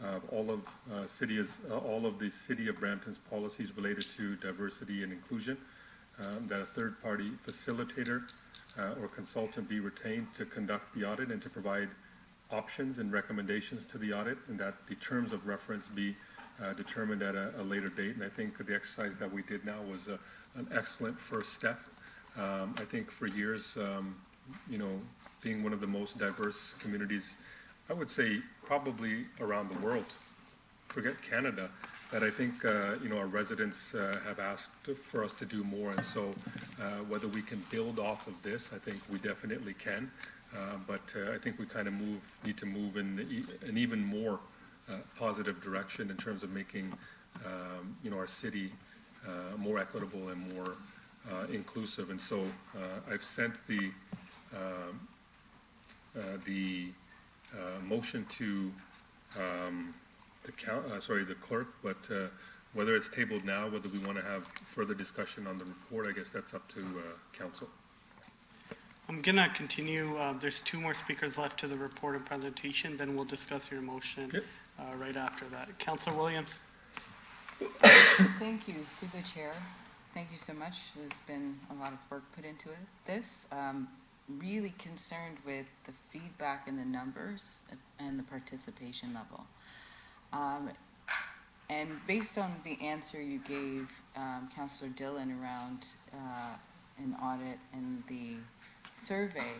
of all of the City of Brampton's policies related to diversity and inclusion, that a third-party facilitator or consultant be retained to conduct the audit and to provide options and recommendations to the audit, and that the terms of reference be determined at a later date. And I think the exercise that we did now was an excellent first step. I think for years, being one of the most diverse communities, I would say probably around the world, forget Canada, that I think, our residents have asked for us to do more. And so whether we can build off of this, I think we definitely can. But I think we kind of need to move in an even more positive direction in terms of making, our city more equitable and more inclusive. And so I've sent the motion to the clerk, but whether it's tabled now, whether we want to have further discussion on the report, I guess that's up to council. I'm gonna continue. There's two more speakers left to the report and presentation, then we'll discuss your motion right after that. Councilor Williams. Thank you, through the chair. Thank you so much. There's been a lot of work put into this. Really concerned with the feedback and the numbers and the participation level. And based on the answer you gave, Councillor Dillon, around an audit and the survey,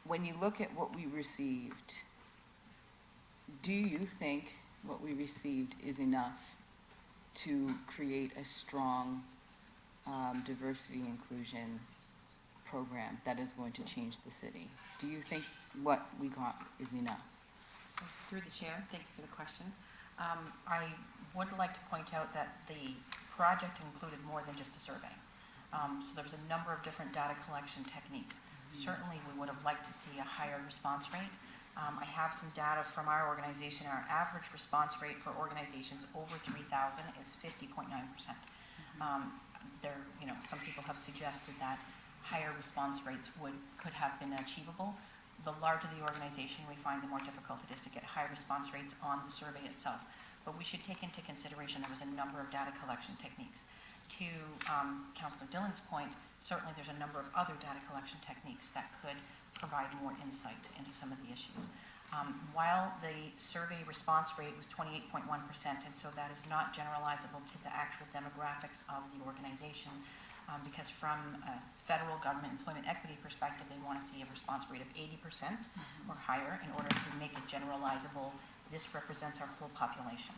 when you look at what we received, do you think what we received is enough to create a strong diversity inclusion program that is going to change the city? Do you think what we got is enough? So through the chair, thank you for the question. I would like to point out that the project included more than just the survey. So there was a number of different data collection techniques. Certainly, we would have liked to see a higher response rate. I have some data from our organization. Our average response rate for organizations over 3,000 is 50.9%. Some people have suggested that higher response rates could have been achievable. The larger the organization, we find the more difficult it is to get high response rates on the survey itself. But we should take into consideration there was a number of data collection techniques. To Councillor Dillon's point, certainly there's a number of other data collection techniques that could provide more insight into some of the issues. While the survey response rate was 28.1%, and so that is not generalizable to the actual demographics of the organization, because from a federal government employment equity perspective, they want to see a response rate of 80% or higher in order to make it generalizable. This represents our whole population.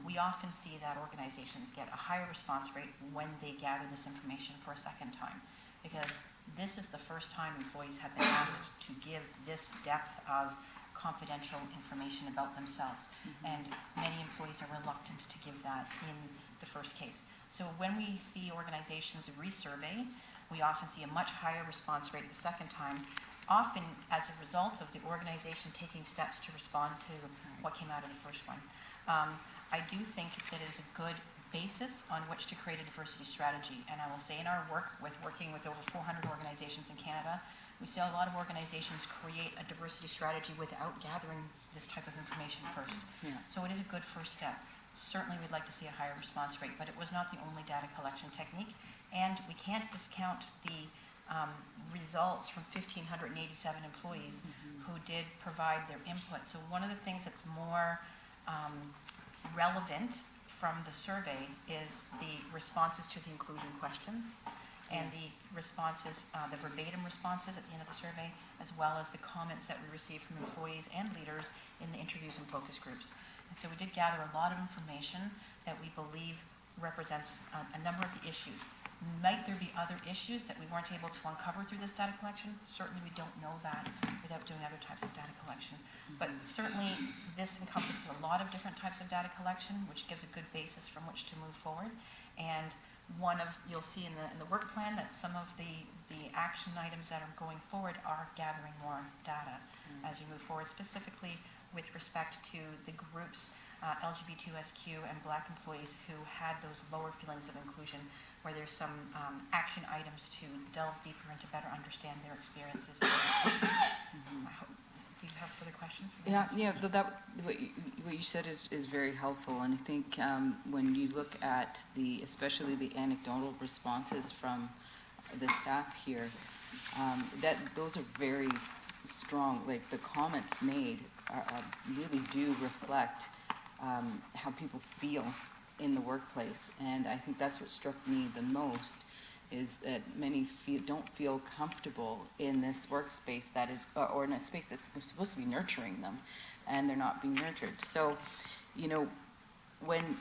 We often see that organizations get a higher response rate when they gather this information for a second time, because this is the first time employees have been asked to give this depth of confidential information about themselves. And many employees are reluctant to give that in the first case. So when we see organizations resurvey, we often see a much higher response rate the second time, often as a result of the organization taking steps to respond to what came out of the first one. I do think that is a good basis on which to create a diversity strategy. And I will say in our working with over 400 organizations in Canada, we see a lot of organizations create a diversity strategy without gathering this type of information first. So it is a good first step. Certainly we'd like to see a higher response rate, but it was not the only data collection technique. And we can't discount the results from 1,587 employees who did provide their input. So one of the things that's more relevant from the survey is the responses to the inclusion questions and the responses, the verbatim responses at the end of the survey, as well as the comments that we received from employees and leaders in the interviews and focus groups. And so we did gather a lot of information that we believe represents a number of the issues. Might there be other issues that we weren't able to uncover through this data collection? Certainly we don't know that without doing other types of data collection. But certainly this encompasses a lot of different types of data collection, which gives a good basis from which to move forward. And you'll see in the work plan that some of the action items that are going forward are gathering more data as you move forward, specifically with respect to the groups, LGBTQ and Black employees who had those lower feelings of inclusion, where there's some action items to delve deeper and to better understand their experiences. Do you have further questions? What you said is very helpful, and I think when you look at especially the anecdotal responses from the staff here, those are very strong. Like the comments made really do reflect how people feel in the workplace, and I think that's what struck me the most, is that many don't feel comfortable in this workspace that is, or in a space that's supposed to be nurturing them, and they're not being nurtured. So, when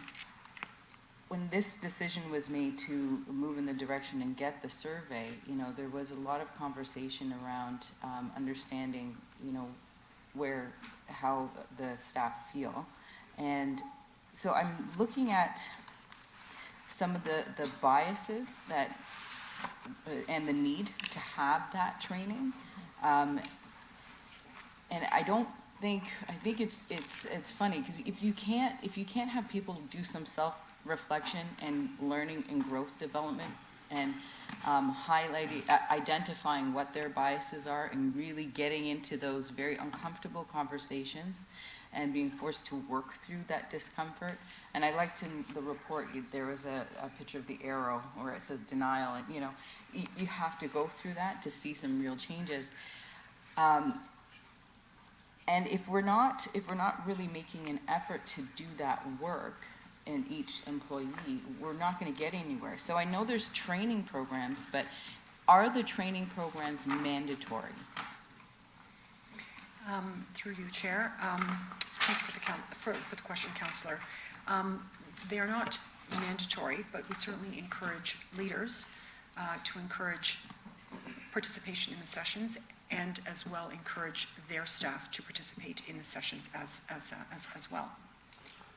this decision was made to move in the direction and get the survey, there was a lot of conversation around understanding, how the staff feel. And so I'm looking at some of the biases that and the need to have that training, and I think it's funny because if you can't have people do some self-reflection and learning and growth development and identifying what their biases are and really getting into those very uncomfortable conversations and being forced to work through that discomfort. And I liked in the report, there was a picture of the arrow where it said denial, and you have to go through that to see some real changes. And if we're not really making an effort to do that work in each employee, we're not going to get anywhere. So I know there's training programs, but are the training programs mandatory? Through you, Chair. Thank you for the question, Councillor. They are not mandatory, but we certainly encourage leaders to encourage participation in the sessions, and as well encourage their staff to participate in the sessions as well.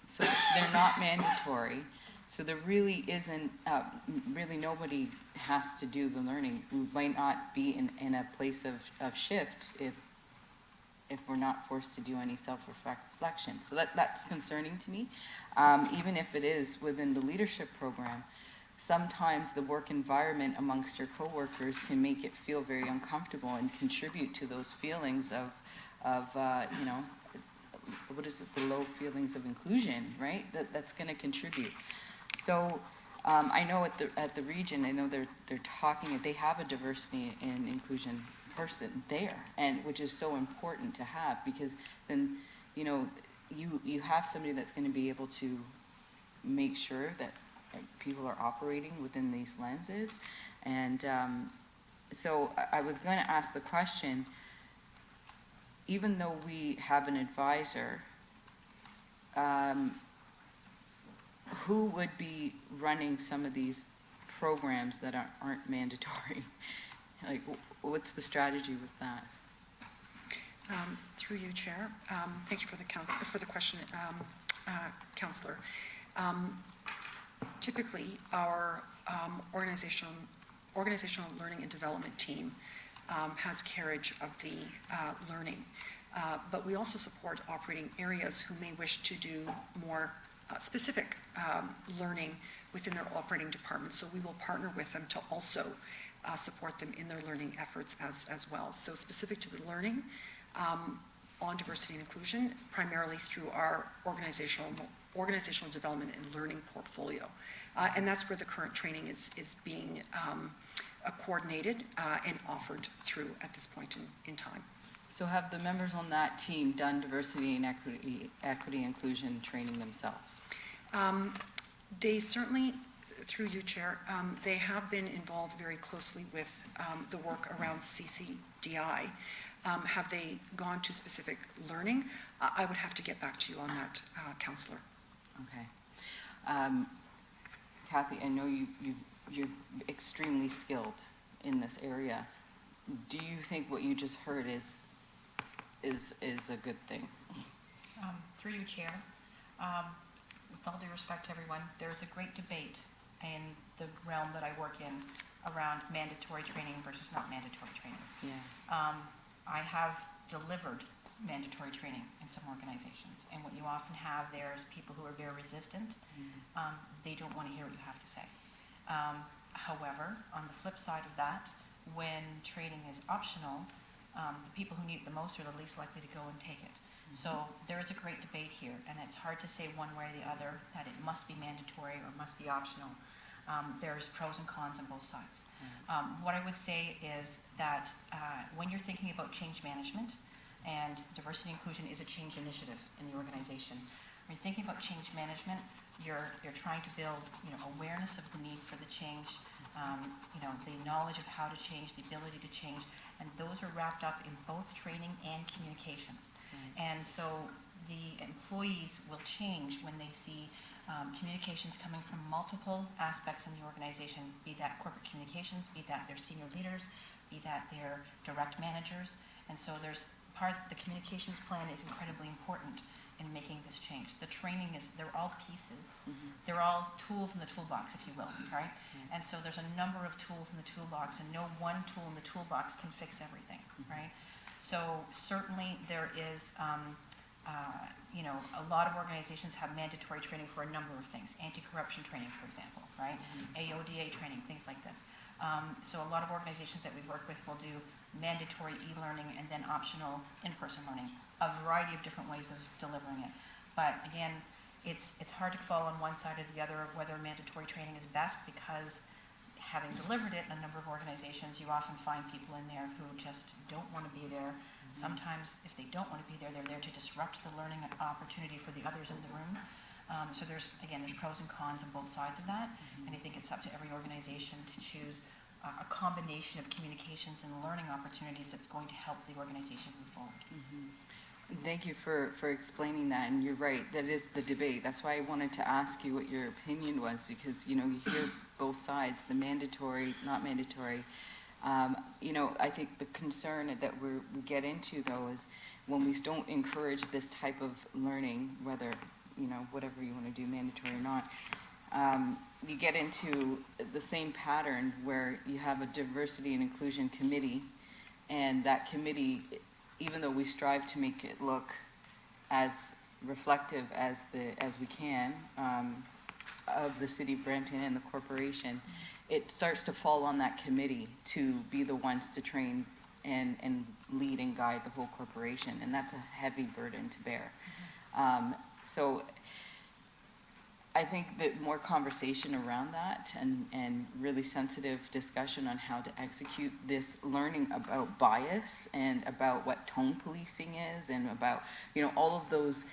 So they're not mandatory. So there really isn't, really nobody has to do the learning. We might not be in a place of shift if we're not forced to do any self-reflection. So that's concerning to me. Even if it is within the leadership program, sometimes the work environment amongst your coworkers can make it feel very uncomfortable and contribute to those feelings of you know, what is it, the low feelings of inclusion, right? That's going to contribute. So I know at the region, I know they're talking, they have a diversity and inclusion person there, and which is so important to have, because then, you know, you have somebody that's going to be able to make sure that people are operating within these lenses. And so I was going to ask the question, even though we have an advisor, who would be running some of these programs that aren't mandatory? Like, what's the strategy with that? Through you, Chair. Thank you for the question, Councillor. Typically, our organizational learning and development team has carriage of the learning, but we also support operating areas who may wish to do more specific learning within their operating departments. So we will partner with them to also support them in their learning efforts as well. So specific to the learning on diversity and inclusion, primarily through our organizational development and learning portfolio. And that's where the current training is being coordinated and offered through at this point in time. So have the members on that team done diversity and equity inclusion training themselves? They certainly, through you, Chair, they have been involved very closely with the work around CCDI. Have they gone to specific learning? I would have to get back to you on that, Councillor. Okay. Kathy, I know you're extremely skilled in this area. Do you think what you just heard is a good thing? Through you, Chair, with all due respect to everyone, there's a great debate in the realm that I work in around mandatory training versus not mandatory training. Yeah. I have delivered mandatory training in some organizations, and what you often have there is people who are very resistant. They don't want to hear what you have to say. However, on the flip side of that, when training is optional, the people who need it the most are the least likely to go and take it. So there is a great debate here, and it's hard to say one way or the other that it must be mandatory or must be optional. There's pros and cons on both sides. What I would say is that when you're thinking about change management, and diversity and inclusion is a change initiative in the organization, when you're thinking about change management, you're trying to build, you know, awareness of the need for the change, you know, the knowledge of how to change, the ability to change, and those are wrapped up in both training and communications. And so the employees will change when they see communications coming from multiple aspects in the organization, be that corporate communications, be that their senior leaders, be that their direct managers. And so there's the communications plan is incredibly important in making this change. The training they're all pieces. They're all tools in the toolbox, if you will, right? And so there's a number of tools in the toolbox, and no one tool in the toolbox can fix everything, right? So certainly there is, you know, a lot of organizations have mandatory training for a number of things. Anti-corruption training, for example, right? AODA training, things like this. So a lot of organizations that we work with will do mandatory e-learning and then optional in-person learning, a variety of different ways of delivering it. But again, it's hard to fall on one side or the other of whether mandatory training is best, because having delivered it in a number of organizations, you often find people in there who just don't want to be there. Sometimes, if they don't want to be there, they're there to disrupt the learning opportunity for the others in the room. So there's pros and cons on both sides of that, and I think it's up to every organization to choose a combination of communications and learning opportunities that's going to help the organization move forward. Thank you for explaining that, and you're right, that is the debate. That's why I wanted to ask you what your opinion was, because, you hear both sides, the mandatory, not mandatory. I think the concern that we get into, though, is when we don't encourage this type of learning, whether, whatever you want to do, mandatory or not, you get into the same pattern where you have a diversity and inclusion committee, and that committee, even though we strive to make it look as reflective as we can of the city of Brampton and the corporation, it starts to fall on that committee to be the ones to train and lead and guide the whole corporation, and that's a heavy burden to bear. So I think that more conversation around that and really sensitive discussion on how to execute this learning about bias and about what tone policing is and about, all of those,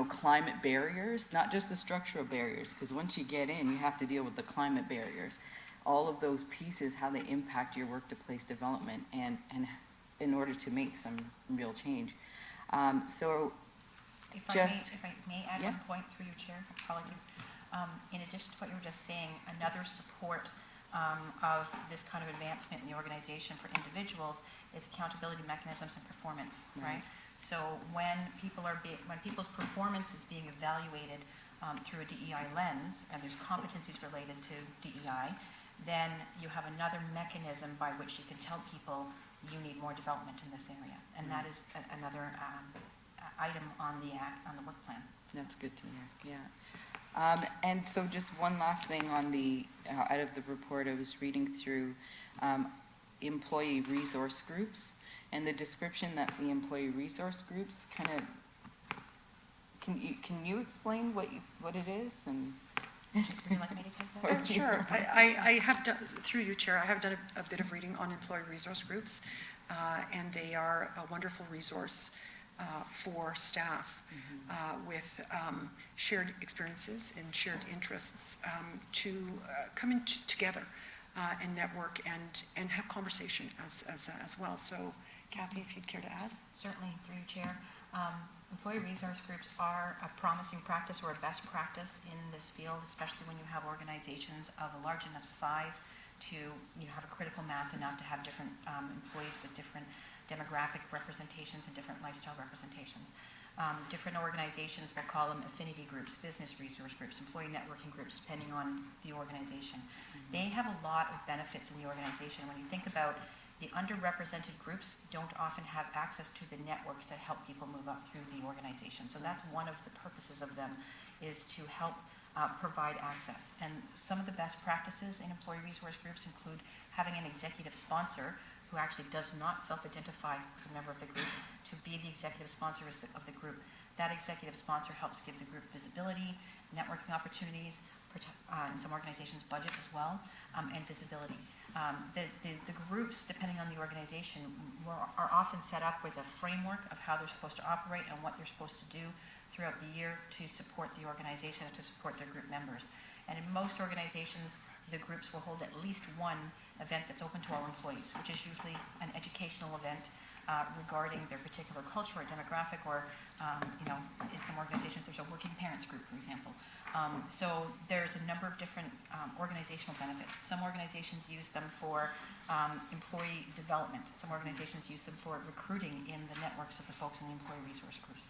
climate barriers, not just the structural barriers, because once you get in, you have to deal with the climate barriers. All of those pieces, how they impact your work-to-place development and in order to make some real change. If I may add one point through your chair, apologies. In addition to what you were just saying, another support of this kind of advancement in the organization for individuals is accountability mechanisms and performance, right? So when people's performance is being evaluated through a DEI lens, and there's competencies related to DEI, then you have another mechanism by which you can tell people you need more development in this area, and that is another item on the work plan. That's good to hear, yeah. And so just one last thing on out of the report, I was reading through employee resource groups, and the description that the employee resource groups can you explain what it is? And would you like me to take that? Sure. I have done, through you, Chair, I have done a bit of reading on employee resource groups, and they are a wonderful resource for staff with shared experiences and shared interests to come in together and network and have conversation as well. So, Kathy, if you'd care to add. Certainly, through you, Chair. Employee resource groups are a promising practice or a best practice in this field, especially when you have organizations of a large enough size to have a critical mass enough to have different employees with different demographic representations and different lifestyle representations. Different organizations, we'll call them affinity groups, business resource groups, employee networking groups, depending on the organization. They have a lot of benefits in the organization. When you think about the underrepresented groups don't often have access to the networks that help people move up through the organization. So that's one of the purposes of them, is to help provide access. And some of the best practices in employee resource groups include having an executive sponsor who actually does not self-identify as a member of the group to be the executive sponsor of the group. That executive sponsor helps give the group visibility, networking opportunities, in some organizations budget as well, and visibility. The groups, depending on the organization, are often set up with a framework of how they're supposed to operate and what they're supposed to do throughout the year to support the organization and to support their group members. And in most organizations, the groups will hold at least one event that's open to all employees, which is usually an educational event regarding their particular culture or demographic, or in some organizations there's a working parents group, for example. So there's a number of different organizational benefits. Some organizations use them for employee development. Some organizations use them for recruiting in the networks of the folks in the employee resource groups.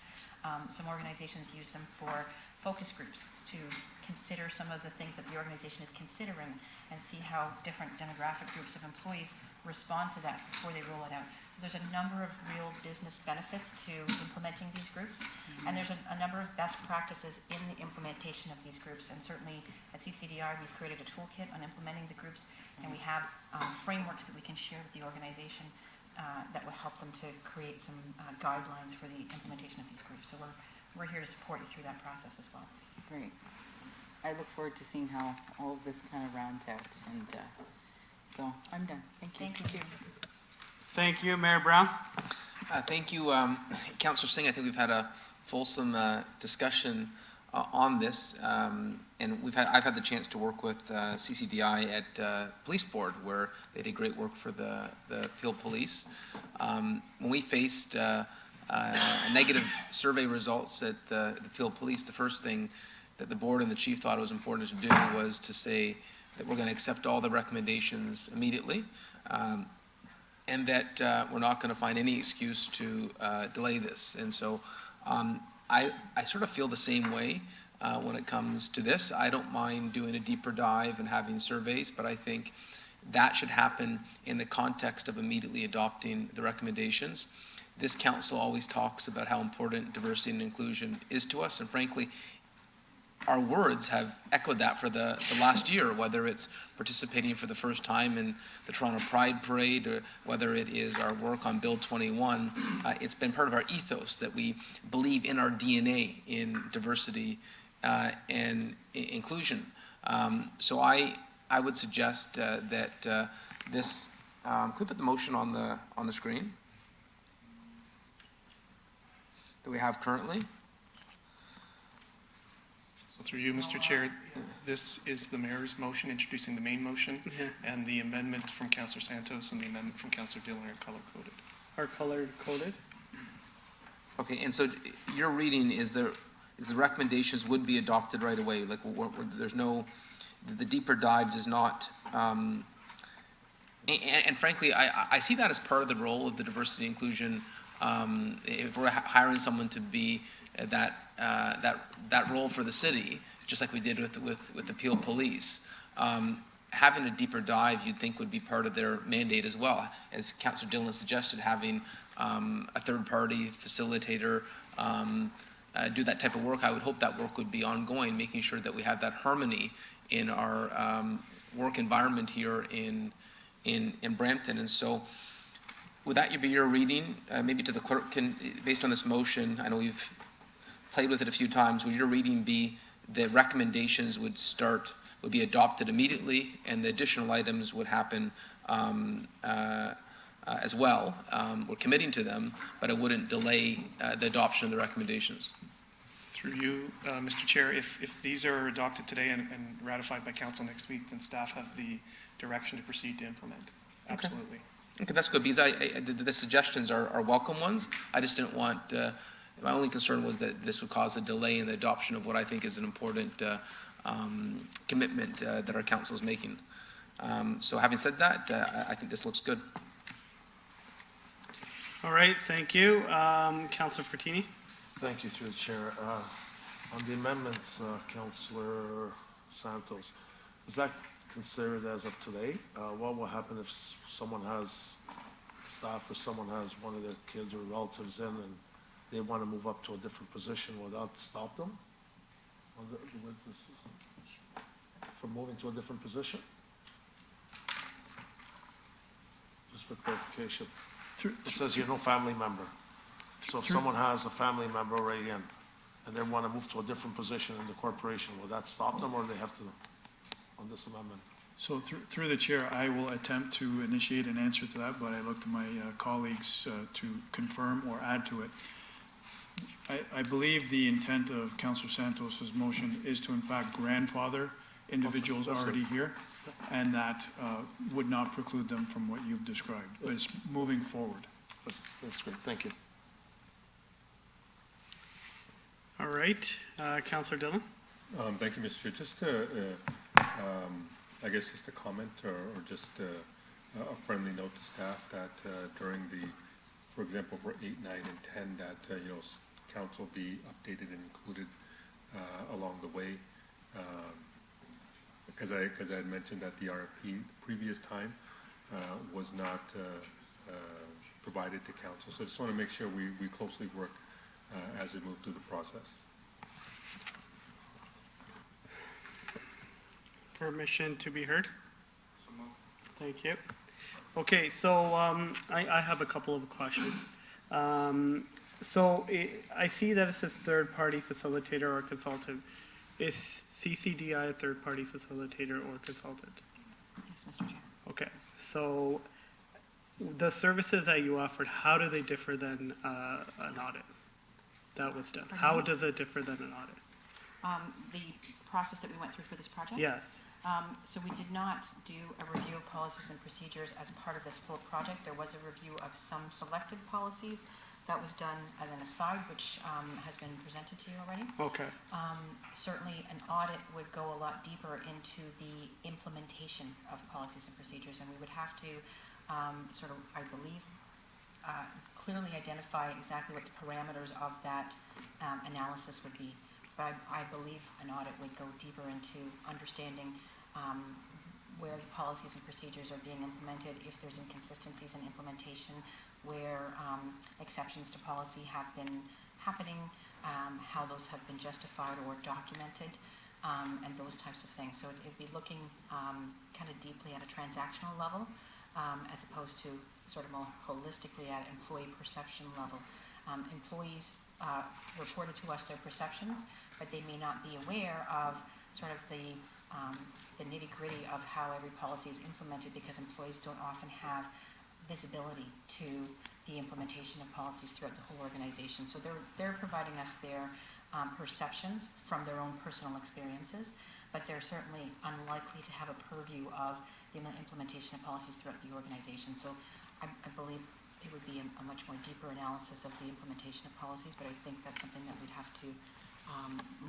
Some organizations use them for focus groups to consider some of the things that the organization is considering and see how different demographic groups of employees respond to that before they roll it out. So there's a number of real business benefits to implementing these groups, and there's a number of best practices in the implementation of these groups. And certainly at CCDI, we've created a toolkit on implementing the groups, and we have frameworks that we can share with the organization that will help them to create some guidelines for the implementation of these groups. So we're here to support you through that process as well. Great. I look forward to seeing how all of this kind of rounds out. And So I'm done. Thank you. Thank you. Thank you, Mayor Brown. Thank you, Councillor Singh. I think we've had a fulsome discussion on this, and I've had the chance to work with CCDI at Police Board, where they did great work for the Peel Police. When we faced negative survey results at the Peel Police, the first thing that the board and the chief thought it was important to do was to say that we're going to accept all the recommendations immediately, and that we're not going to find any excuse to delay this. And so I sort of feel the same way when it comes to this. I don't mind doing a deeper dive and having surveys, but I think that should happen in the context of immediately adopting the recommendations. This council always talks about how important diversity and inclusion is to us, and frankly, our words have echoed that for the last year, whether it's participating for the first time in the Toronto Pride Parade, or whether it is our work on Bill 21. It's been part of our ethos that we believe in our DNA in diversity and inclusion. So I would suggest that this, could we put the motion on the screen that we have currently? Through you, Mr. Chair, this is the mayor's motion introducing the main motion, and the amendment from Councillor Santos and the amendment from Councillor Dillon are color-coded. Are color-coded? Okay, and so your reading is the recommendations would be adopted right away, like there's no, the deeper dive does not, and frankly, I see that as part of the role of the diversity and inclusion. If we're hiring someone to be that role for the city, just like we did with the Peel Police, having a deeper dive you'd think would be part of their mandate as well. As Councillor Dillon suggested, having a third-party facilitator do that type of work, I would hope that work would be ongoing, making sure that we have that harmony in our work environment here in Brampton. And so, would that be your reading? Maybe to the clerk, based on this motion, I know we've played with it a few times, would your reading be the recommendations would be adopted immediately, and the additional items would happen as well? We're committing to them, but it wouldn't delay the adoption of the recommendations. Through you, Mr. Chair, if these are adopted today and ratified by council next week, then staff have the direction to proceed to implement. Absolutely. Okay, that's good, because the suggestions are welcome ones. I just didn't want, my only concern was that this would cause a delay in the adoption of what I think is an important commitment that our council is making. So having said that, I think this looks good. All right, thank you. Councillor Fortini? Thank you, through the chair. On the amendments, Councillor Santos, is that considered as of today? What will happen if someone has staff or someone has one of their kids or relatives in and they want to move up to a different position? Will that stop them from moving to a different position? Just for clarification. It says you're no family member. So if someone has a family member already in and they want to move to a different position in the corporation, will that stop them, or do they have to on this amendment? So through the chair, I will attempt to initiate an answer to that, but I look to my colleagues to confirm or add to it. I believe the intent of Councillor Santos's motion is to in fact grandfather individuals already here, and that would not preclude them from what you've described, but it's moving forward. That's great, thank you. All right, Councillor Dillon? Thank you, Mr. Chair. Just I guess just a comment or just a friendly note to staff that during for example, for 8, 9, and 10, that council be updated and included along the way, because I had mentioned that the RFP the previous time was not provided to council. So I just want to make sure we closely work as we move through the process. Permission to be heard? Thank you. Okay, so I have a couple of questions. I see that it says third-party facilitator or consultant. Is CCDI a third-party facilitator or consultant? Yes, Mr. Chair. Okay, so the services that you offered, how do they differ than an audit that was done? How does it differ than an audit? The process that we went through for this project? Yes. So we did not do a review of policies and procedures as part of this full project. There was a review of some selected policies that was done as an aside, which has been presented to you already. Okay. Certainly, an audit would go a lot deeper into the implementation of policies and procedures, and we would have to sort of, I believe, clearly identify exactly what the parameters of that analysis would be. But I believe an audit would go deeper into understanding where the policies and procedures are being implemented, if there's inconsistencies in implementation, where exceptions to policy have been happening, how those have been justified or documented, and those types of things. So it'd be looking kind of deeply at a transactional level, as opposed to sort of more holistically at employee perception level. Employees reported to us their perceptions, but they may not be aware of sort of the nitty-gritty of how every policy is implemented, because employees don't often have visibility to the implementation of policies throughout the whole organization. So they're providing us their perceptions from their own personal experiences, but they're certainly unlikely to have a purview of the implementation of policies throughout the organization. So I believe it would be a much more deeper analysis of the implementation of policies, but I think that's something that we'd have to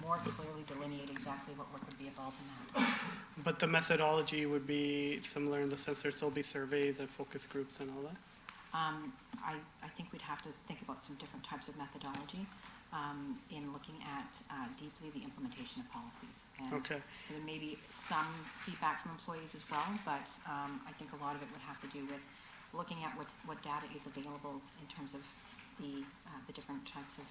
more clearly delineate exactly what work would be involved in that. But the methodology would be similar in the sense there'll still be surveys and focus groups and all that? I think we'd have to think about some different types of methodology in looking at deeply the implementation of policies. And Okay. so there may be some feedback from employees as well, but I think a lot of it would have to do with looking at what data is available in terms of the different types of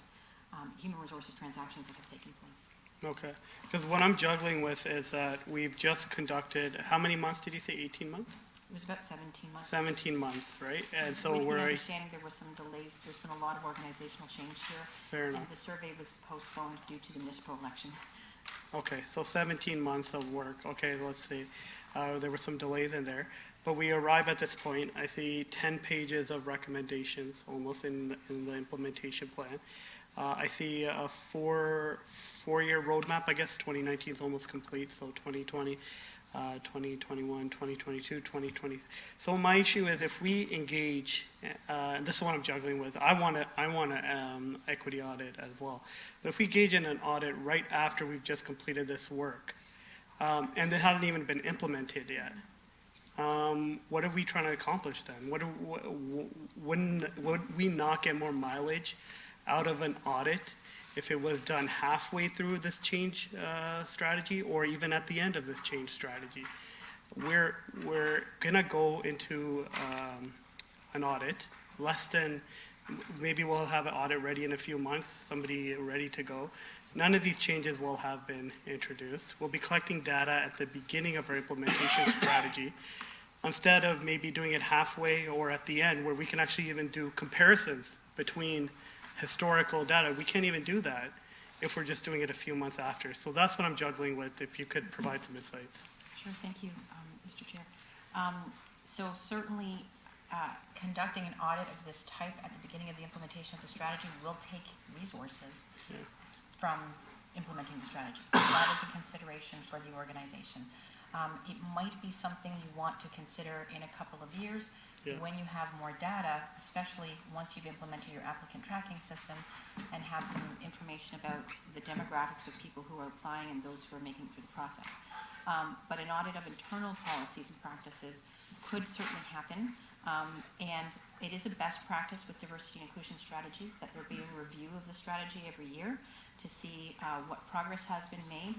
human resources transactions that have taken place. Okay, because what I'm juggling with is that we've just conducted, how many months did you say, 18 months? It was about 17 months. 17 months, right? And so With we're, the understanding there was some delays, there's been a lot of organizational change here. Fair enough. And the survey was postponed due to the municipal election. okay, so 17 months of work, okay, let's see. There were some delays in there, but we arrive at this point, I see 10 pages of recommendations almost in the implementation plan. I see a four-year roadmap, I guess 2019 is almost complete, so 2020, 2021, 2022, 2020. So my issue is if we engage, this is what I'm juggling with, I want an equity audit as well. But if we engage in an audit right after we've just completed this work, and it hasn't even been implemented yet, what are we trying to accomplish then? Would we not get more mileage out of an audit if it was done halfway through this change strategy or even at the end of this change strategy? We're gonna go into an audit less than, maybe we'll have an audit ready in a few months, somebody ready to go. None of these changes will have been introduced. We'll be collecting data at the beginning of our implementation strategy instead of maybe doing it halfway or at the end where we can actually even do comparisons between historical data. We can't even do that if we're just doing it a few months after. So that's what I'm juggling with, if you could provide some insights. Sure, thank you, Mr. Chair. So certainly, conducting an audit of this type at the beginning of the implementation of the strategy will take resources from implementing the strategy. That is a consideration for the organization. It might be something you want to consider in a couple of years when you have more data, especially once you've implemented your applicant tracking system and have some information about the demographics of people who are applying and those who are making it through the process. But an audit of internal policies and practices could certainly happen. And it is a best practice with diversity and inclusion strategies that there be a review of the strategy every year to see what progress has been made,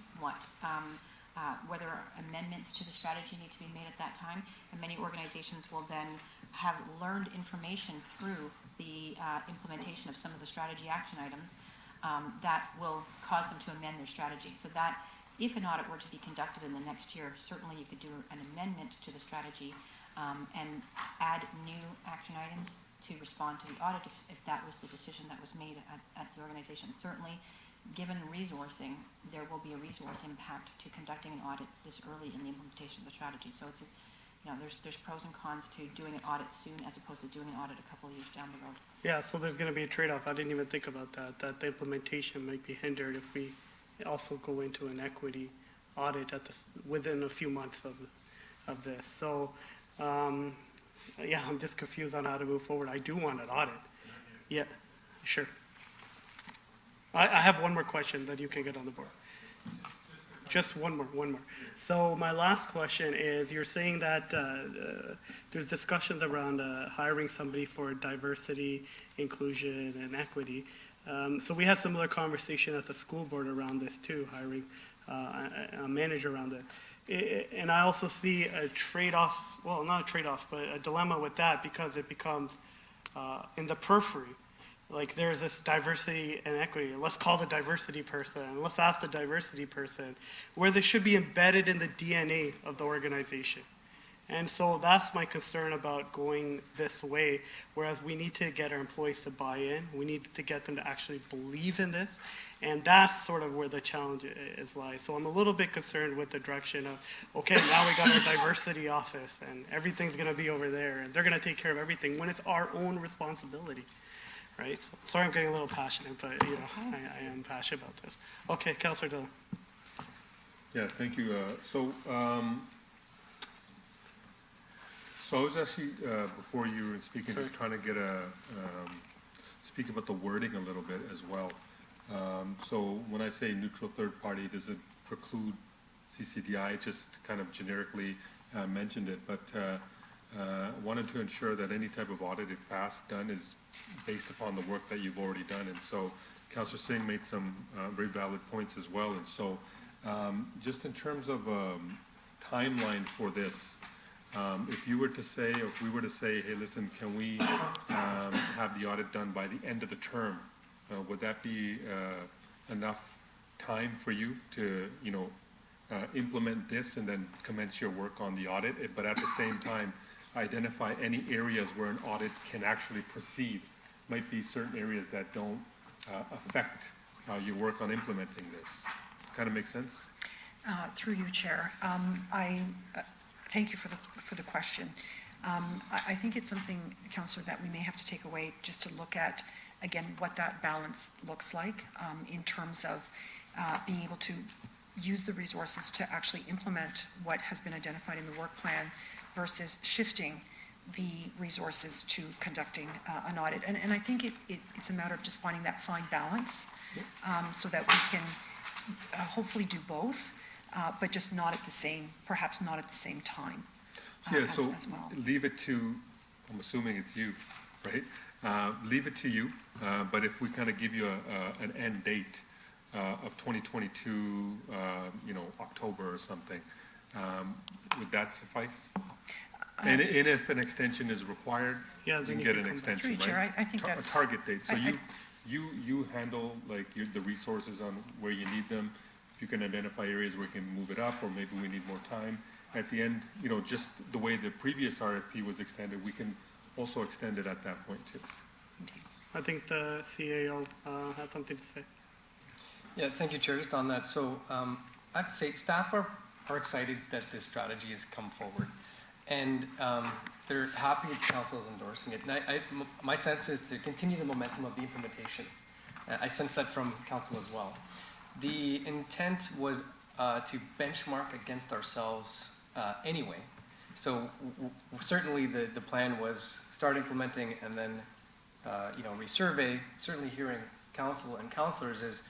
whether amendments to the strategy need to be made at that time. And many organizations will then have learned information through the implementation of some of the strategy action items that will cause them to amend their strategy. So that if an audit were to be conducted in the next year, certainly you could do an amendment to the strategy and add new action items to respond to the audit if that was the decision that was made at the organization. Certainly, given resourcing, there will be a resource impact to conducting an audit this early in the implementation of the strategy. So there's pros and cons to doing an audit soon as opposed to doing an audit a couple of years down the road. Yeah, so there's going to be a trade-off. I didn't even think about that the implementation might be hindered if we also go into an equity audit within a few months of this. So, yeah, I'm just confused on how to move forward. I do want an audit. Yeah, sure. I have one more question that you can get on the board. Just one more. So my last question is, you're saying that there's discussions around hiring somebody for diversity, inclusion, and equity. So we had similar conversation at the school board around this too, hiring a manager around it. And I also see a trade-off, well, not a trade-off, but a dilemma with that because it becomes in the periphery. Like there's this diversity and equity. Let's call the diversity person. Let's ask the diversity person where they should be embedded in the DNA of the organization. And so that's my concern about going this way, whereas we need to get our employees to buy in. We need to get them to actually believe in this. And that's sort of where the challenge lies. So I'm a little bit concerned with the direction of, okay, now we got our diversity office and everything's going to be over there and they're going to take care of everything when it's our own responsibility. Right? So, sorry I'm getting a little passionate, but you know, I am passionate about this. Okay, Councillor Dillon. Yeah, thank you. So I was actually, before you were speaking, just trying to get speak about the wording a little bit as well. So when I say neutral third party, does it preclude CCDI? Just kind of generically mentioned it, but wanted to ensure that any type of audit, if passed, done, is based upon the work that you've already done. And so Councillor Singh made some very valid points as well. And so just in terms of timeline for this, if you were to say, or if we were to say, hey, listen, can we have the audit done by the end of the term, would that be enough time for you to, you know, implement this and then commence your work on the audit, but at the same time identify any areas where an audit can actually proceed? Might be certain areas that don't affect your work on implementing this. Kind of makes sense? Through you, Chair. I thank you for the question. I think it's something, Councillor, that we may have to take away just to look at, again, what that balance looks like in terms of being able to use the resources to actually implement what has been identified in the work plan versus shifting the resources to conducting an audit. And I think it's a matter of just finding that fine balance so that we can hopefully do both, but just not at the same, perhaps not at the same time as well. Leave it to, I'm assuming it's you, right? Leave it to you, but if we kind of give you an end date of 2022, you know, October or something, would that suffice? And if an extension is required, you can get an extension, right? Chair, I think that's a target date. So you handle like the resources on where you need them. If you can identify areas where you can move it up, or maybe we need more time. At the end, you know, just the way the previous RFP was extended, we can also extend it at that point too. I think the CAO has something to say. Yeah, thank you, Chair. Just on that, so I'd say staff are excited that this strategy has come forward, and they're happy that Council is endorsing it. And my sense is to continue the momentum of the implementation. I sense that from Council as well. The intent was to benchmark against ourselves anyway. So certainly the plan was start implementing and then you know, resurvey. Certainly hearing Council and councillors is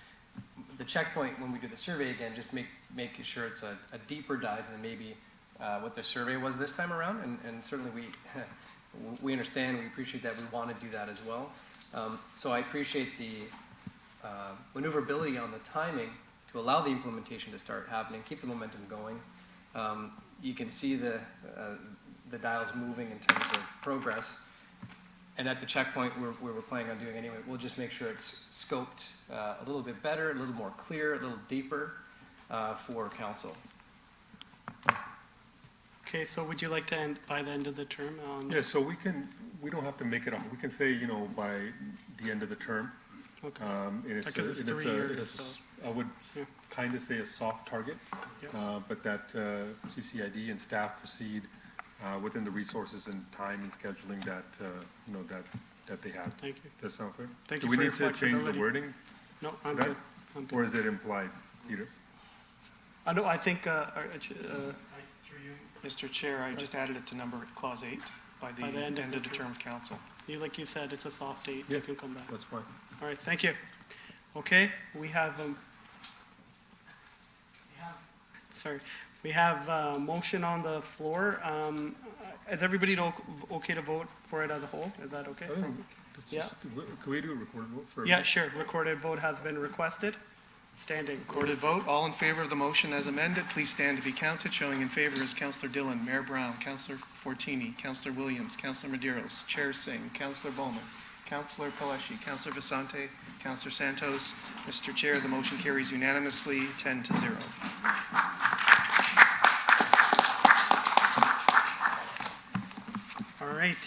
the checkpoint when we do the survey again, just making sure it's a deeper dive than maybe what the survey was this time around. And certainly we understand, we appreciate that, we want to do that as well. So I appreciate the maneuverability on the timing to allow the implementation to start happening, keep the momentum going. You can see the dials moving in terms of progress. And at the checkpoint we're planning on doing anyway, we'll just make sure it's scoped a little bit better, a little more clear, a little deeper for Council. Okay, so would you like to end by the end of the term? Yeah, so we don't have to make it up. We can say, you know, by the end of the term. Okay. Because it's 3 years. I would kind of say a soft target, but that CCID and staff proceed within the resources and time and scheduling that, that they have. Thank you. Does that sound fair? Thank Do you we for need your to change the flexibility. wording? No, to I'm that? good. I'm good. Or is it implied, Peter? No, I think, Mr. Chair, I just added it to clause 8 by the end of the term of council. like you said, it's a soft date. Yeah, You can come back. that's fine. All right, thank you. Okay, we have a motion on the floor. Is everybody okay to vote for it as a whole? Is that okay? Yeah. Can we do a recorded vote for? Yeah, sure. Recorded vote has been requested. Standing. Recorded vote. All in favor of the motion as amended, please stand to be counted. Showing in favor is Councillor Dillon, Mayor Brown, Councillor Fortini, Councillor Williams, Councillor Medeiros, Chair Singh, Councillor Bowman, Councillor Paleshi, Councillor Vicente, Councillor Santos. Mr. Chair, the motion carries unanimously, 10-0. All right.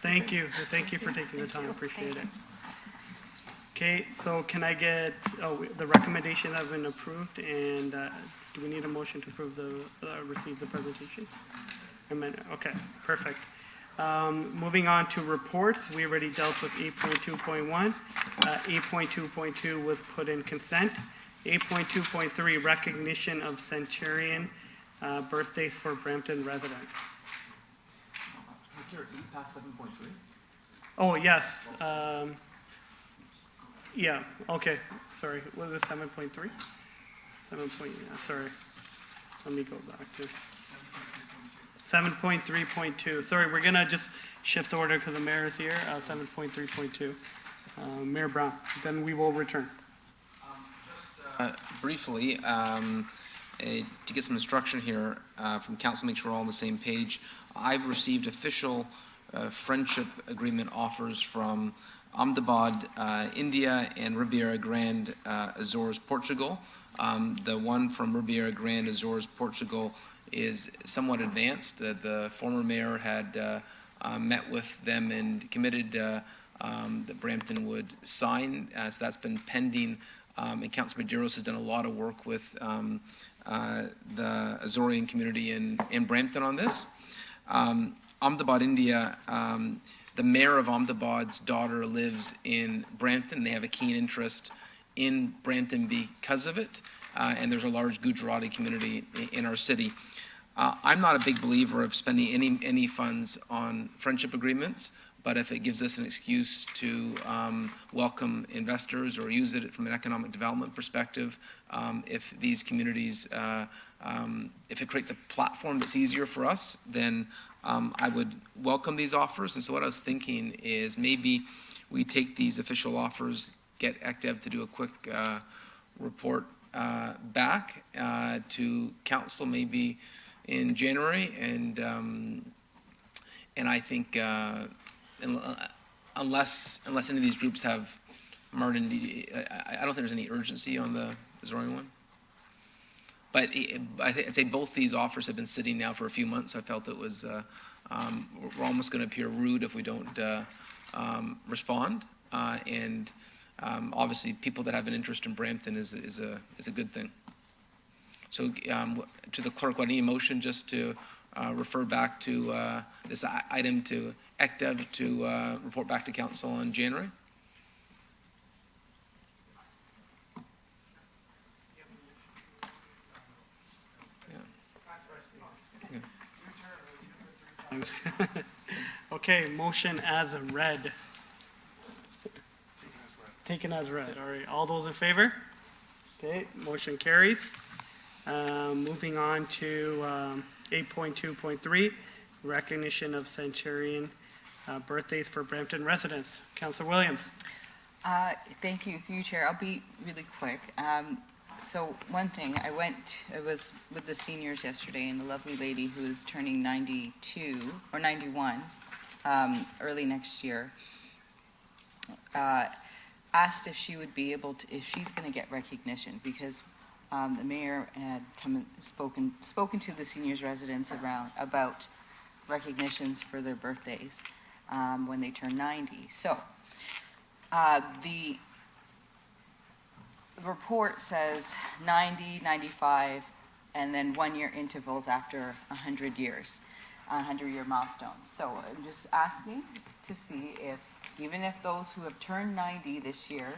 Thank you. Thank you for taking the time. Appreciate it. Okay, so can I get, the recommendation has been approved, and do we need a motion to approve receive the presentation? Okay, perfect. Moving on to reports, we already dealt with 8.2.1. 8.2.2 was put in consent. 8.2.3, recognition of Centenary birthdays for Brampton residents. Oh, yes. Yeah, okay, sorry. Was it 7.3? 7 point, yeah, sorry. Let me go back to 7.3.2. Sorry, we're gonna just shift order because the mayor is here. 7.3.2. Mayor Brown, then we will return. Briefly, to get some instruction here from council, make sure we're all on the same page. I've received official friendship agreement offers from Ahmedabad, India, and Ribeira Grande, Azores, Portugal. The one from Ribeira Grande, Azores, Portugal is somewhat advanced. The former mayor had met with them and committed that Brampton would sign. So that's been pending. And Councilor Medeiros has done a lot of work with the Azorean community in Brampton on this. Ahmedabad, India, the mayor of Ahmedabad's daughter lives in Brampton. They have a keen interest in Brampton because of it, and there's a large Gujarati community in our city. I'm not a big believer of spending any funds on friendship agreements, but if it gives us an excuse to welcome investors or use it from an economic development perspective, if these communities, if it creates a platform that's easier for us, then I would welcome these offers. And so what I was thinking is maybe we take these official offers, get ECDEV to do a quick report back to council maybe in January, and I think unless any of these groups have Martin, I don't think there's any urgency on the Azorean one. But I'd say both these offers have been sitting now for a few months. I felt it was, we're almost going to appear rude if we don't respond. And obviously, people that have an interest in Brampton is a good thing. So to the clerk, what any motion just to refer back to this item to ECDEV to report back to council in January? Okay, motion as read. Taken as read. All right, all those in favor? Okay, motion carries. Moving on to 8.2.3, recognition of Centenary birthdays for Brampton residents. Councilor Williams. Thank you, through you, Chair. I'll be really quick. So one thing, I was with the seniors yesterday, and a lovely lady who is turning 92 or 91 early next year asked if she would be able to, if she's going to get recognition, because the mayor had come and spoken to the seniors residents about recognitions for their birthdays when they turn 90. So the report says 90, 95, and then 1-year intervals after 100 years, 100-year milestones. So I'm just asking to see if, even if those who have turned 90 this year,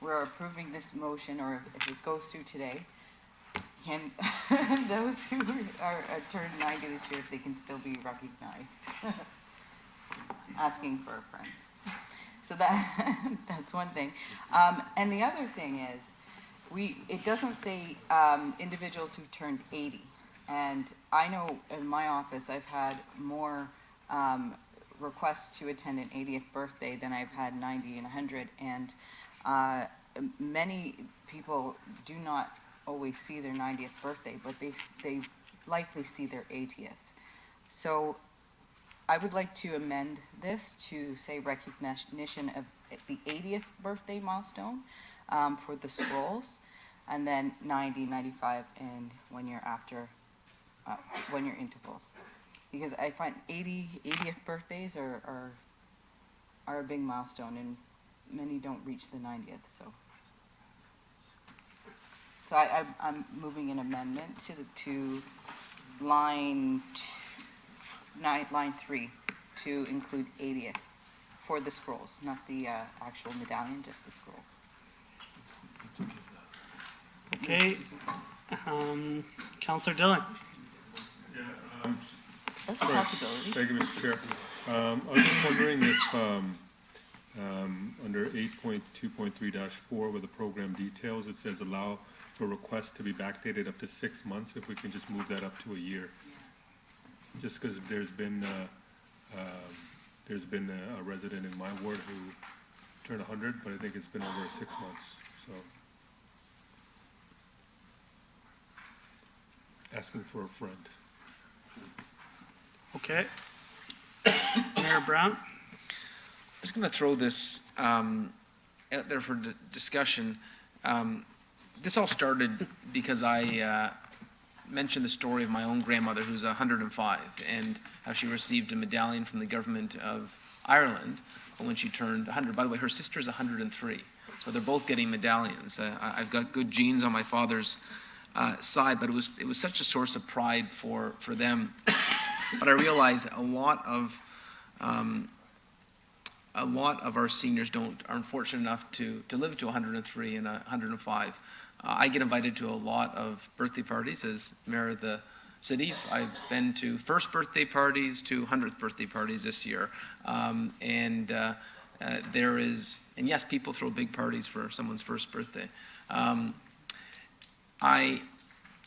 we're approving this motion, or if it goes through today, can those who are turned 90 this year, if they can still be recognized? Asking for a friend. So that's one thing. And the other thing is, it doesn't say individuals who turned 80. And I know in my office, I've had more requests to attend an 80th birthday than I've had 90 and 100. And many people do not always see their 90th birthday, but they likely see their 80th. So I would like to amend this to say recognition of the 80th birthday milestone for the scrolls, and then 90, 95, and 1 year after, 1 year intervals. Because I find 80th birthdays are a big milestone, and many don't reach the 90th. So I'm moving an amendment to line 3 to include 80th for the scrolls, not the actual medallion, just the scrolls. Okay, Councillor Dillon. That's a possibility. Thank you, Mr. Chair. I was just wondering if under 8.2.3-4 with the program details, it says allow for requests to be backdated up to 6 months, if we can just move that up to a year. Just because there's been a resident in my ward who turned 100, but I think it's been over 6 months, so. Asking for a friend. Okay. Mayor Brown? I'm just going to throw this out there for discussion. This all started because I mentioned the story of my own grandmother, who's 105, and how she received a medallion from the government of Ireland when she turned 100. By the way, her sister's 103, so they're both getting medallions. I've got good genes on my father's side, but it was such a source of pride for them. But I realize a lot of our seniors aren't fortunate enough to live to 103 and 105. I get invited to a lot of birthday parties as mayor of the city. I've been to first birthday parties to 100th birthday parties this year. And yes, people throw big parties for someone's first birthday.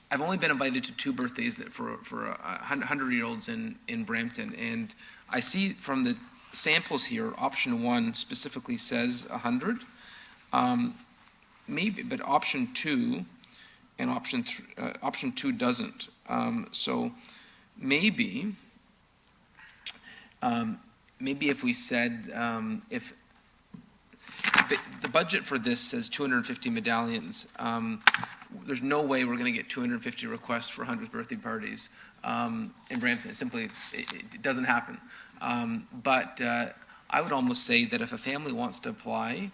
I've only been invited to 2 birthdays for 100-year-olds in Brampton, and I see from the samples here, option 1 specifically says 100. Maybe, but option 2 and option 2 doesn't. So maybe if we said if the budget for this says 250 medallions. There's no way we're going to get 250 requests for 100th birthday parties in Brampton. It doesn't happen. But I would almost say that if a family wants to apply,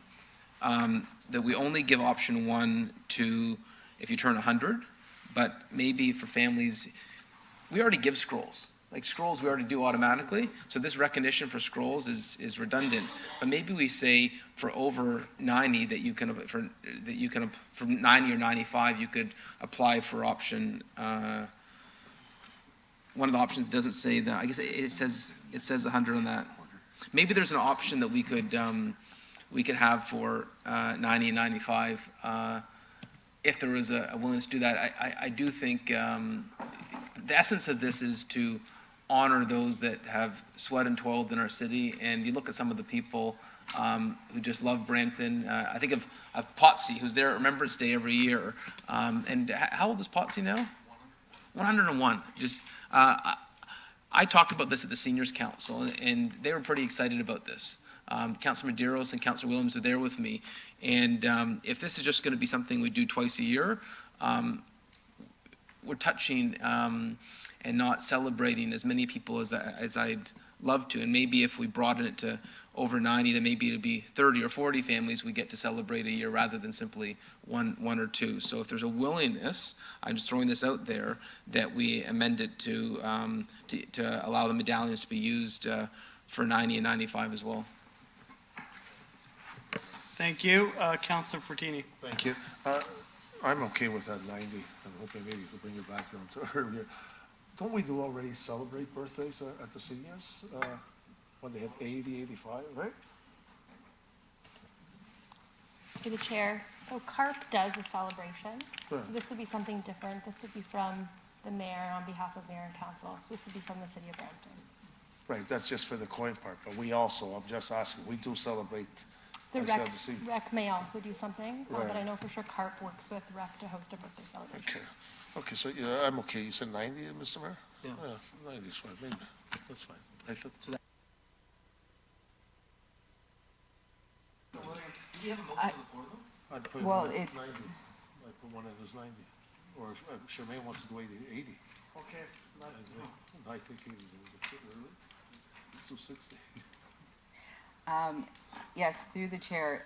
that we only give option 1 to if you turn 100, but maybe for families, we already give scrolls. Like scrolls we already do automatically, so this recognition for scrolls is redundant. But maybe we say for over 90 that you can from 90 or 95 you could apply for option. One of the options doesn't say that. I guess it says 100 on that. Maybe there's an option that we could have for 90 and 95 if there was a willingness to do that. I do think the essence of this is to honor those that have sweat and toiled in our city. And you look at some of the people who just love Brampton. I think of Potsy, who's there at Remembrance Day every year. And how old is Potsy now? 101. I talked about this at the Seniors Council, and they were pretty excited about this. Councillor Medeiros and Councillor Williams are there with me. And if this is just going to be something we do twice a year, we're touching and not celebrating as many people as I'd love to. And maybe if we broaden it to over 90, then maybe it'd be 30 or 40 families we get to celebrate a year rather than simply one or two. So if there's a willingness, I'm just throwing this out there, that we amend it to allow the medallions to be used for 90 and 95 as well. Thank you. Councillor Fortini. Thank you. I'm okay with that 90. I'm hoping maybe you could bring it back down to earlier. Don't we do already celebrate birthdays at the seniors when they have 80, 85, right? To the chair, so CARP does a celebration. So Right. this would be something different. This would be from the mayor on behalf of mayor and council. So this would be from the city of Brampton. Right, that's just for the coin part, but we also, I'm just asking, we do celebrate. The I said the senior- rec may also do something, but Right. I know for sure CARP works with rec to host a birthday celebration. Okay, okay, so yeah, I'm okay. You said 90, Mr. Mayor? Yeah. 90 is fine, maybe. That's fine. I thought. Do you have a motion on the floor, though? I'd put Well, it it's- at 90. I'd put one in as 90. Or if Charmaine wants to do 80. Okay. I think 80 is a little bit too early. Let's do 60. Yes, through the chair.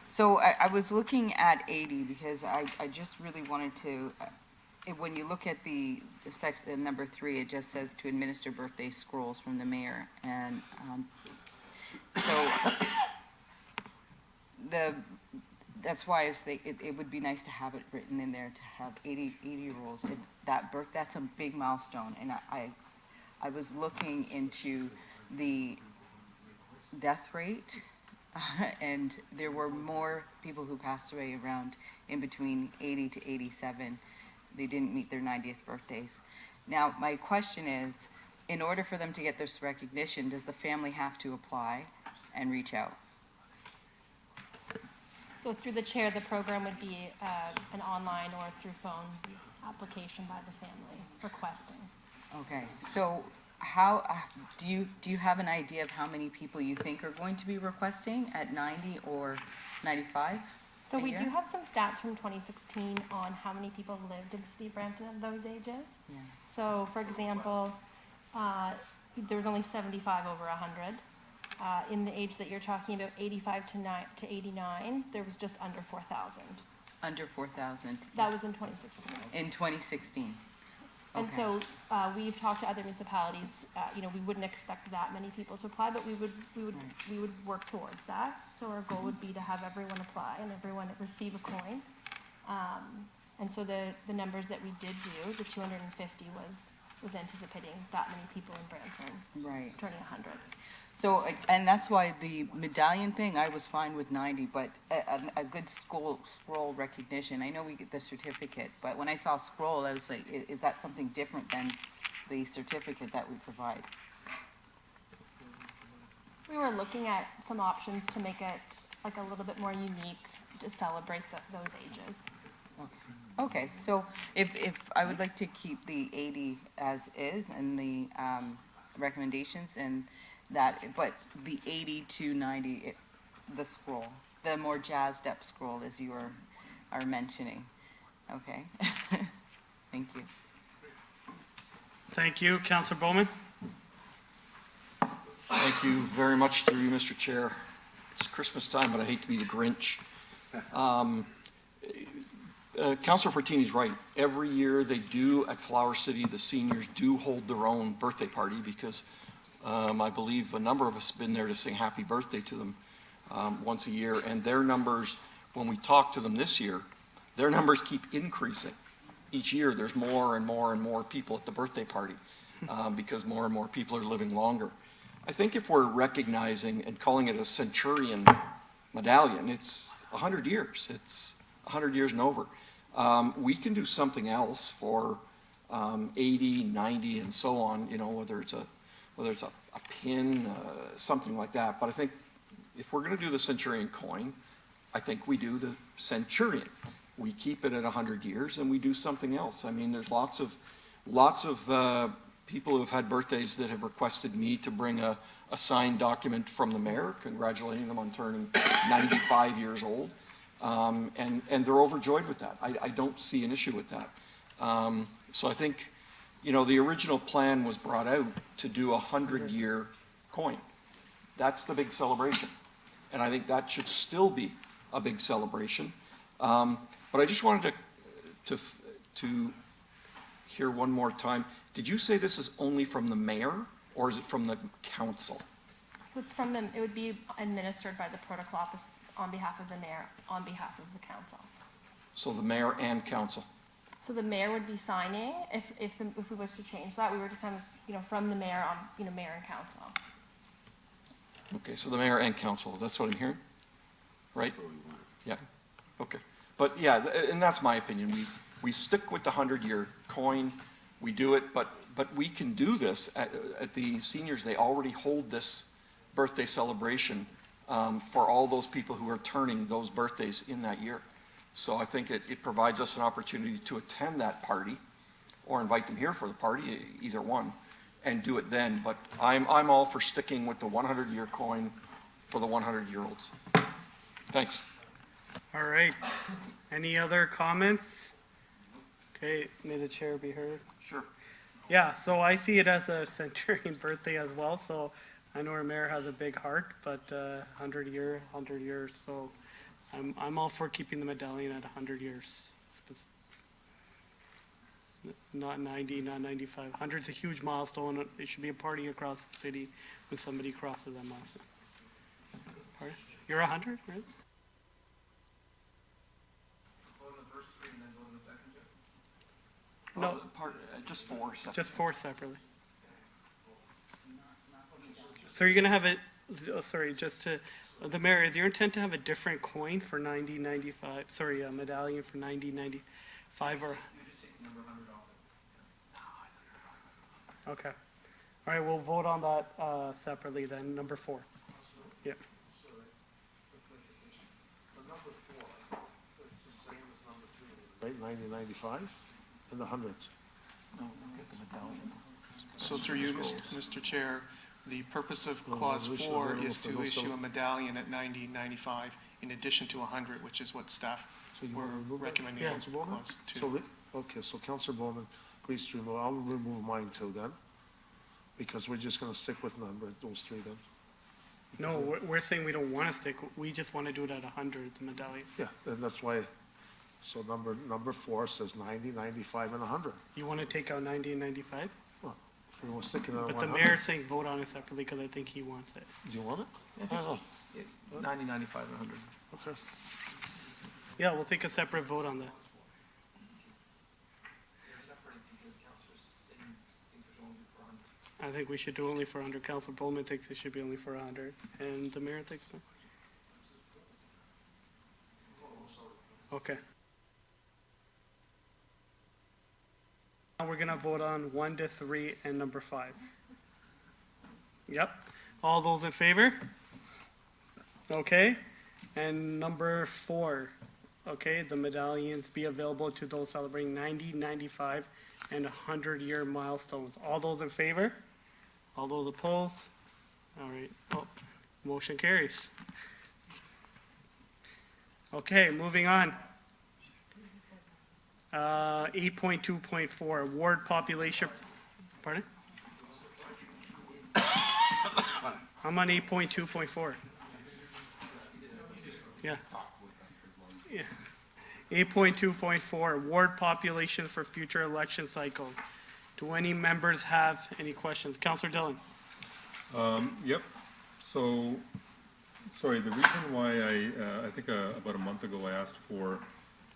So I was looking at 80 because I just really wanted to, when you look at the number 3, it just says to administer birthday scrolls from the mayor. And so that's why it would be nice to have it written in there to have 80 rules. That's a big milestone. And I was looking into the death rate, and there were more people who passed away around in between 80 to 87. They didn't meet their 90th birthdays. Now, my question is, in order for them to get this recognition, does the family have to apply and reach out? So through the chair, the program would be an online or through phone application by the family requesting. Okay, so how do you have an idea of how many people you think are going to be requesting at 90 or 95? So a we year? do have some stats from 2016 on how many people lived in the city of Brampton of those ages. Yeah. So, for example, there was only 75 over 100. In the age that you're talking about, 85 to 89, there was just under 4,000. Under 4,000. That was in 2016. In 2016. And Okay. so we've talked to other municipalities. We wouldn't expect that many people to apply, but we would work towards that. So our goal would be to have everyone apply and everyone receive a coin. And so the numbers that we did do, the 250 was anticipating that many people in Brampton. Right. Turning 100. So, and that's why the medallion thing, I was fine with 90, but a good scroll recognition, I know we get the certificate, but when I saw scroll, I was like, is that something different than the certificate that we provide? We were looking at some options to make it like a little bit more unique to celebrate those ages. Okay, so if I would like to keep the 80 as is and the recommendations and that, but the 80 to 90, the scroll, the more jazzed up scroll as you are mentioning. Okay, thank you. Thank you. Councillor Bowman. Thank you very much through you, Mr. Chair. It's Christmas time, but I hate to be the Grinch. Councillor Fortini's right. Every year they do at Flower City, the seniors do hold their own birthday party because I believe a number of us have been there to sing happy birthday to them once a year. And their numbers, when we talk to them this year, their numbers keep increasing. Each year there's more and more and more people at the birthday party because more and more people are living longer. I think if we're recognizing and calling it a centurion medallion, it's 100 years. It's 100 years and over. We can do something else for 80, 90, and so on, whether it's a pin, something like that. But I think if we're going to do the centurion coin, I think we do the centurion. We keep it at 100 years and we do something else. I mean, there's lots of people who have had birthdays that have requested me to bring a signed document from the mayor congratulating them on turning 95 years old. And they're overjoyed with that. I don't see an issue with that. So I think, You know, the original plan was brought out to do a 100-year coin. That's the big celebration. And I think that should still be a big celebration. But I just wanted to hear one more time. Did you say this is only from the mayor, or is it from the council? So it's from them, it would be administered by the protocol office on behalf of the mayor, on behalf of the council. So the mayor and council. So the mayor would be signing, if we was to change that, we were just kind of, from the mayor on, mayor and council. Okay, so the mayor and council, that's what I'm hearing? Right? Yeah, okay. But yeah, and that's my opinion. We stick with the 100-year coin, we do it, but we can do this at the seniors. They already hold this birthday celebration for all those people who are turning those birthdays in that year. So I think it provides us an opportunity to attend that party or invite them here for the party, either one, and do it then. But I'm all for sticking with the 100-year coin for the 100-year-olds. Thanks. All right. Any other comments? Okay, may the chair be heard? Sure. Yeah, so I see it as a centenarian birthday as well, so I know our mayor has a big heart, but 100 years, so I'm all for keeping the medallion at 100 years. Not 90, not 95. 100's a huge milestone. It should be a party across the city when somebody crosses that milestone. Pardon? You're 100, right? No, just four separately. Just four separately. So you're gonna have it, sorry, just to, the mayor, is your intent to have a different coin for 90-95, sorry, a medallion for 90-95 or? Okay. All right, we'll vote on that separately then, number 4. Yeah. Right, 90-95 and the 100. So through you, Mr. Chair, the purpose of clause 4 is to issue a medallion at 90-95 in addition to 100, which is what staff were recommending in clause 2. Okay, so Councillor Bowman agrees to remove. I'll remove mine too then, because we're just going to stick with those three then. No, we're saying we don't want to stick, we just want to do it at 100, the medallion. Yeah, and that's why. So number 4 says 90, 95, and 100. You want to take out 90 and 95? Well, if we want to stick it at 100. But the mayor's saying vote on it separately because I think he wants it. Do you want it? I think so. 90, 95, and 100. Okay. Yeah, we'll take a separate vote on that. I think we should do only for 100. Councilor Bowman thinks it should be only for 100, and the mayor thinks no. Okay. Now we're gonna vote on 1 to 3 and number 5. Yep. All those in favor? Okay. And number 4. Okay, the medallions be available to those celebrating 90, 95, and 100-year milestones. All those in favor? All those opposed? All right. Oh, motion carries. Okay, moving on. 8.2.4, ward population, pardon? I'm on 8.2.4. Yeah. Yeah. 8.2.4, ward population for future election cycles. Do any members have any questions? Councillor Dillon. Yep. So, sorry, the reason why I think about a month ago I asked for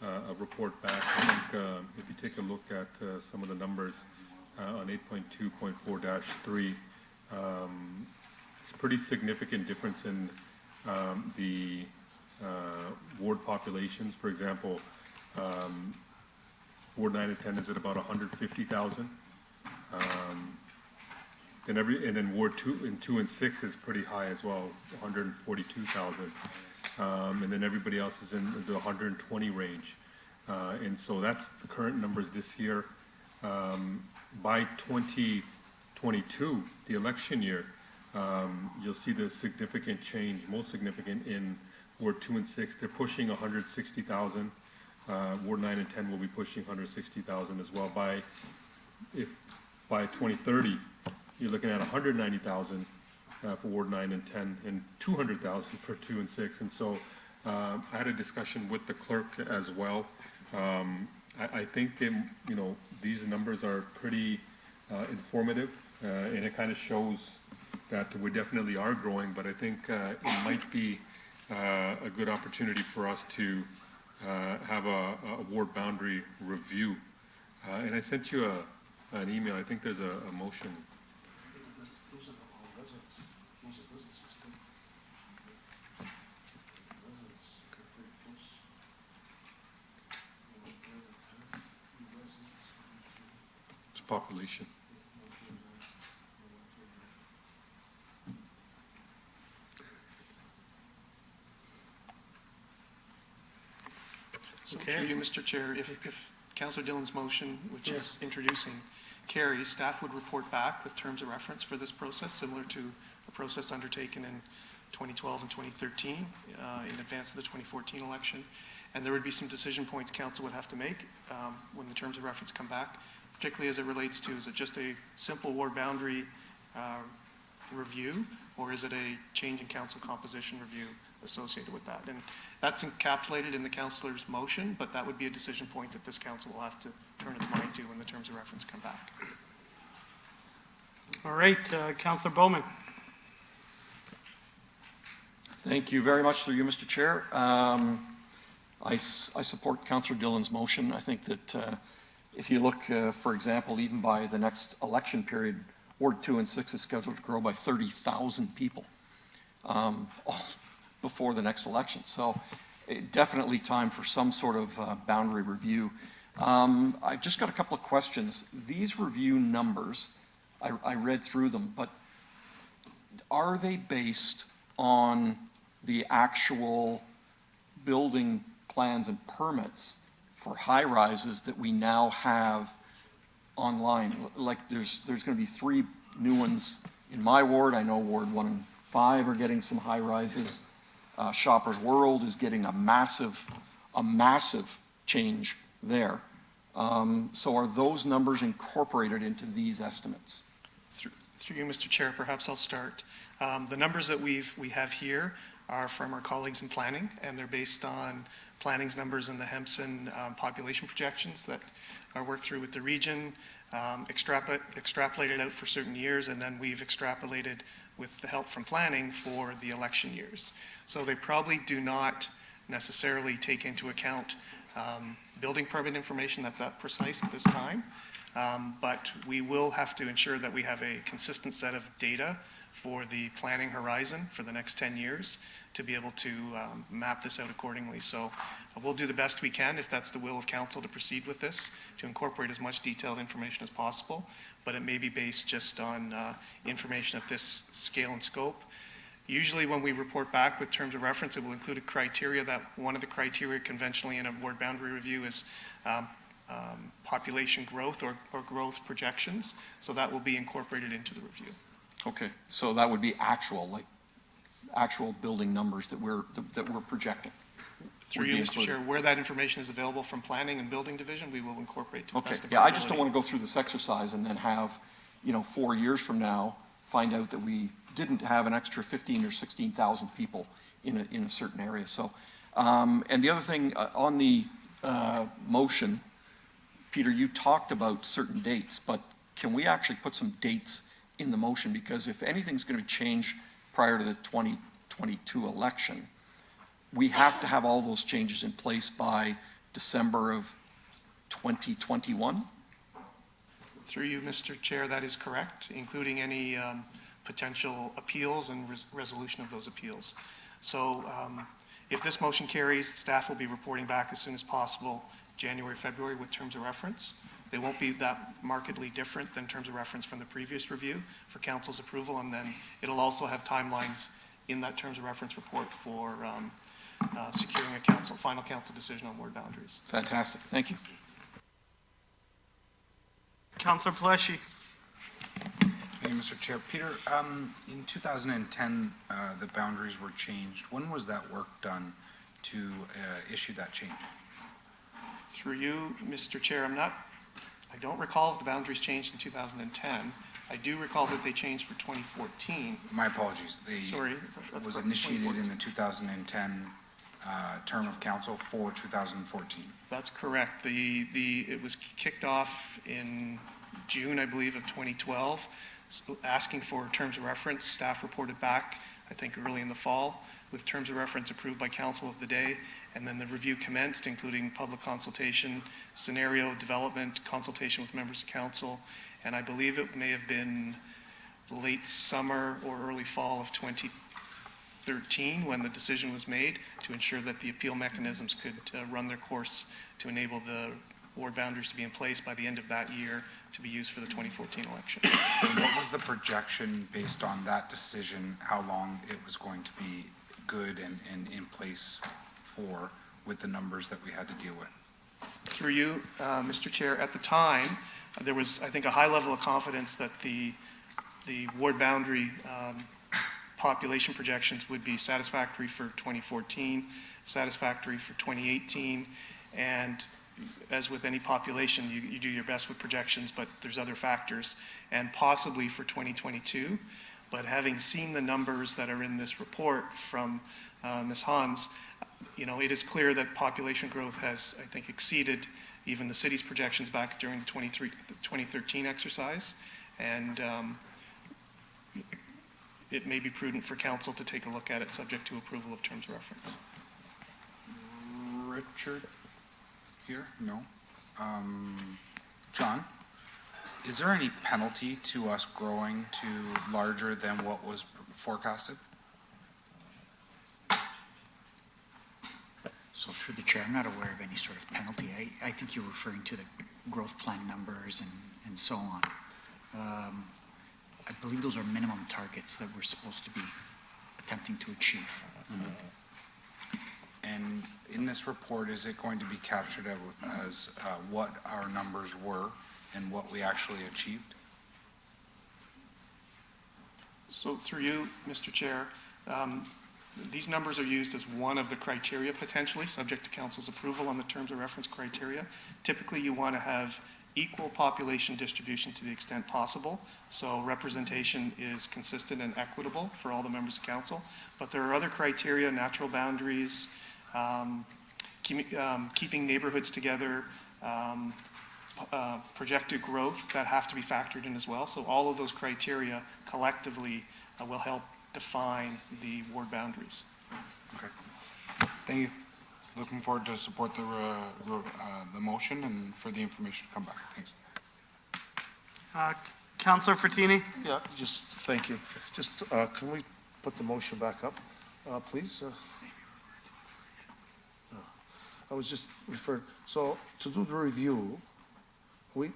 a report back. I think if you take a look at some of the numbers on 8.2.4-3, it's a pretty significant difference in the ward populations. For example, Ward 9 and 10 is at about 150,000. And then Ward 2 and 6 is pretty high as well, 142,000. And then everybody else is in the 120 range. And so that's the current numbers this year. By 2022, the election year, you'll see the significant change, most significant in Ward 2 and 6. They're pushing 160,000. Ward 9 and 10 will be pushing 160,000 as well. By if by 2030, you're looking at 190,000 for Ward 9 and 10, and 200,000 for 2 and 6. And so I had a discussion with the clerk as well. I think these numbers are pretty informative, and it kind of shows that we definitely are growing, but I think it might be a good opportunity for us to have a ward boundary review. And I sent you an email. I think there's a motion. Those are all residents. Those are businesses too. Residents, they're pretty close. It's population. So through you, Mr. Chair, if Councillor Dillon's motion, which is introducing, carries, staff would report back with terms of reference for this process, similar to a process undertaken in 2012 and 2013 in advance of the 2014 election. And there would be some decision points council would have to make when the terms of reference come back, particularly as it relates to, is it just a simple ward boundary review, or is it a change in council composition review associated with that? And that's encapsulated in the councillor's motion, but that would be a decision point that this council will have to turn its mind to when the terms of reference come back. All right, Councillor Bowman. Thank you very much through you, Mr. Chair. I support Councillor Dillon's motion. I think that if you look, for example, even by the next election period, Ward 2 and 6 is scheduled to grow by 30,000 people before the next election. So definitely time for some sort of boundary review. I've just got a couple of questions. These review numbers, I read through them, but are they based on the actual building plans and permits for high rises that we now have online? Like there's going to be 3 new ones in my ward. I know Ward 1 and 5 are getting some high rises. Shoppers World is getting a massive change there. So are those numbers incorporated into these estimates? Through you, Mr. Chair, perhaps I'll start. The numbers that we have here are from our colleagues in planning, and they're based on planning's numbers and the Hempson population projections that are worked through with the region, extrapolated out for certain years, and then we've extrapolated with the help from planning for the election years. So they probably do not necessarily take into account building permit information that's that precise at this time, but we will have to ensure that we have a consistent set of data for the planning horizon for the next 10 years to be able to map this out accordingly. So we'll do the best we can, if that's the will of council, to proceed with this, to incorporate as much detailed information as possible, but it may be based just on information at this scale and scope. Usually when we report back with terms of reference, it will include a criteria that one of the criteria conventionally in a ward boundary review is population growth or growth projections. So that will be incorporated into the review. Okay, so that would be actual building numbers that we're projecting. Through you, Mr. Chair, where that information is available from planning and building division, we will incorporate to the best of our I ability. just don't want to go through this exercise and then have, 4 years from now, find out that we didn't have an extra 15 or 16,000 people in a certain area. So, and the other thing on the motion, Peter, you talked about certain dates, but can we actually put some dates in the motion? Because if anything's going to change prior to the 2022 election, we have to have all those changes in place by December of 2021? Through you, Mr. Chair, that is correct, including any potential appeals and resolution of those appeals. So if this motion carries, staff will be reporting back as soon as possible, January, February, with terms of reference. They won't be that markedly different than terms of reference from the previous review for council's approval, and then it'll also have timelines in that terms of reference report for securing a final council decision on ward boundaries. Fantastic, thank you. Councillor Pleshy. Thank you, Mr. Chair. Peter, in 2010, the boundaries were changed. When was that work done to issue that change? Through you, Mr. Chair, I'm not I don't recall if the boundaries changed in 2010. I do recall that they changed for 2014. My apologies. Sorry. It was initiated in the 2010 term of council for 2014. That's correct. It was kicked off in June, I believe, of 2012, asking for terms of reference. Staff reported back, I think, early in the fall, with terms of reference approved by council of the day, and then the review commenced, including public consultation, scenario development, consultation with members of council, and I believe it may have been late summer or early fall of 2013 when the decision was made to ensure that the appeal mechanisms could run their course to enable the ward boundaries to be in place by the end of that year to be used for the 2014 election. What was the projection based on that decision, how long it was going to be good and in place for with the numbers that we had to deal with? Through you, Mr. Chair, at the time, there was, I think, a high level of confidence that the ward boundary population projections would be satisfactory for 2014, satisfactory for 2018, and as with any population, you do your best with projections, but there's other factors, and possibly for 2022. But having seen the numbers that are in this report from Ms. Hans, it is clear that population growth has, I think, exceeded even the city's projections back during the 2013 exercise, and it may be prudent for council to take a look at it subject to approval of terms of reference. Richard? Here? No. John, is there any penalty to us growing to larger than what was forecasted? So through the chair, I'm not aware of any sort of penalty. I think you're referring to the growth plan numbers and so on. I believe those are minimum targets that we're supposed to be attempting to achieve. Mm-hmm. And in this report, is it going to be captured as what our numbers were and what we actually achieved? So through you, Mr. Chair, these numbers are used as one of the criteria potentially, subject to council's approval on the terms of reference criteria. Typically, you want to have equal population distribution to the extent possible, so representation is consistent and equitable for all the members of council. But there are other criteria, natural boundaries, keeping neighborhoods together, projected growth that have to be factored in as well. So all of those criteria collectively will help define the ward boundaries. Okay. Thank you. Looking forward to support the motion and for the information to come back. Thanks. Councillor Frattini? Yeah, just, thank you. Just, can we put the motion back up, please? I was just referred, so to do the review,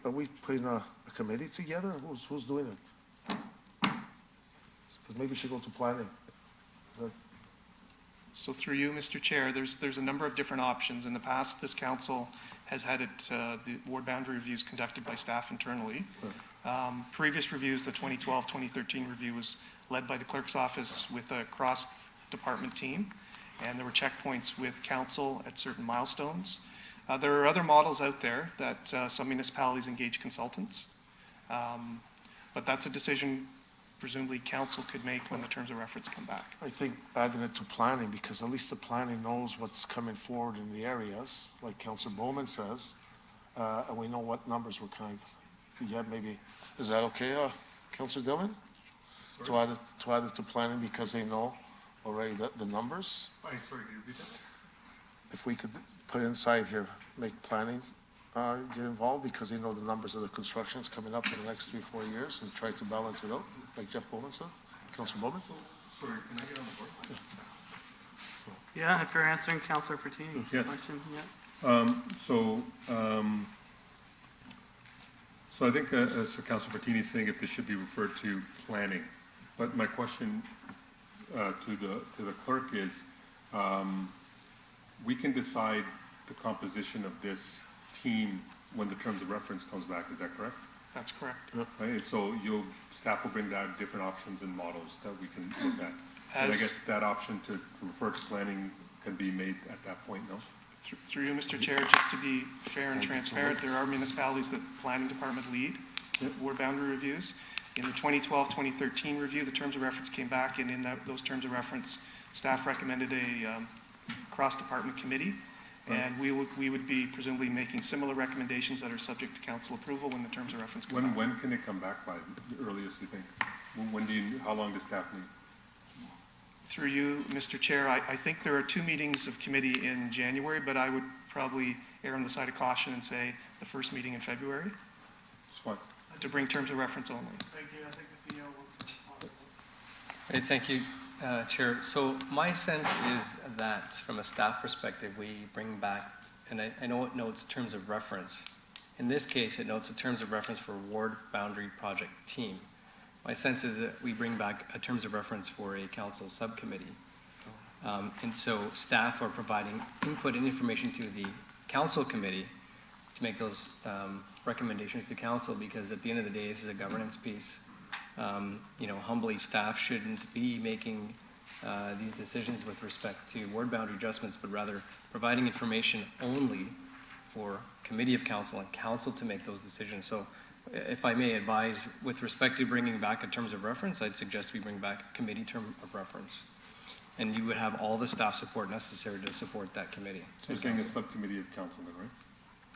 are we putting a committee together? Who's doing it? Because maybe we should go to planning. So through you, Mr. Chair, there's a number of different options. In the past, this council has had the ward boundary reviews conducted by staff internally. Previous reviews, the 2012-2013 review was led by the clerk's office with a cross-department team, and there were checkpoints with council at certain milestones. There are other models out there that some municipalities engage consultants, but that's a decision presumably council could make when the terms of reference come back. I think adding it to planning, because at least the planning knows what's coming forward in the areas, like Councillor Bowman says, and we know what numbers we're kind of, yeah, maybe, is that okay, Councillor Dillon? To add it to planning because they know already the numbers? Sorry, can you repeat that? If we could put inside here, make planning get involved because they know the numbers of the constructions coming up in the next 3-4 years and try to balance it out, like Jeff Bowman said. Councillor Bowman? Sorry, can I get on the board? Yeah, if you're answering Councillor Frattini's Yes. question, yeah. So I think, as Councillor Frattini is saying, if this should be referred to planning. But my question to the clerk is, we can decide the composition of this team when the terms of reference comes back, is that correct? That's correct. Right, so staff will bring down different options and models that we can look at. And I guess that option to refer to planning can be made at that point, no? Through you, Mr. Chair, just to be fair and transparent, there are municipalities that the planning department lead ward boundary reviews. In the 2012-2013 review, the terms of reference came back, and in those terms of reference, staff recommended a cross-department committee, and we would be presumably making similar recommendations that are subject to council approval when the terms of reference come back. When can it come back by, the earliest you think? How long does staff need? Through you, Mr. Chair, I think there are 2 meetings of committee in January, but I would probably err on the side of caution and say the first meeting in February. Fine. To bring terms of reference only. Thank you. I think the CEO wants to Hey, thank you, Chair. So my sense is that from a staff perspective, we bring back, and I know it notes terms of reference. In this case, it notes the terms of reference for ward boundary project team. My sense is that we bring back a terms of reference for a council subcommittee. And so staff are providing input and information to the council committee to make those recommendations to council, because at the end of the day, this is a governance piece. Humbly, staff shouldn't be making these decisions with respect to ward boundary adjustments, but rather providing information only for committee of council and council to make those decisions. So if I may advise, with respect to bringing back a terms of reference, I'd suggest we bring back a committee term of reference. And you would have all the staff support necessary to support that committee. So you're saying a subcommittee of council then, right?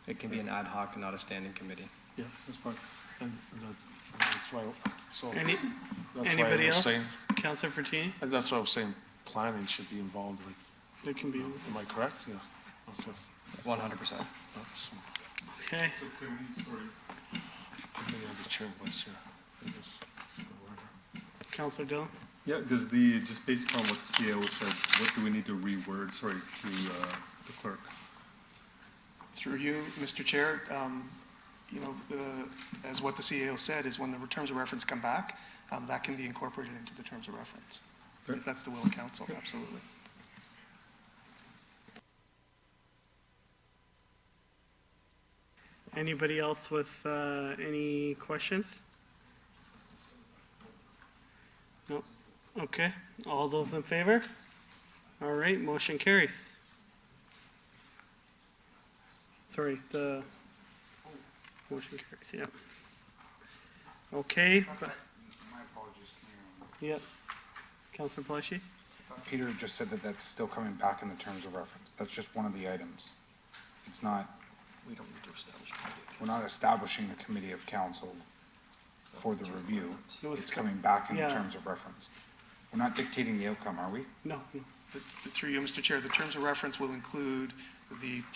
It can be an ad hoc and not a standing committee. Yeah, that's fine. And that's why, so. Any- that's why I Anybody was else? saying- Councillor Fertini? And that's why I was saying planning should be involved, like, There can be. am I correct? Yeah, okay. 100%. Okay. Committee of the chair was, yeah. Councillor Dillon? Yeah, just based upon what the CEO said, what do we need to reword, to the clerk? Through you, Mr. Chair, as what the CEO said, is when the terms of reference come back, that can be incorporated into the terms of reference. If that's the will of council, absolutely. Anybody else with any questions? No. Okay. All those in favor? All right, motion carries. Sorry, the motion carries, yeah. Okay. My apologies. Yeah. Councillor Pelletier? Peter just said that that's still coming back in the terms of reference. That's just one of the items. It's not, We don't need to establish a committee. we're not establishing a committee of council for the review. No, It's coming back in the yeah. terms of reference. We're not dictating the outcome, are we? No. Through you, Mr. Chair, the terms of reference will include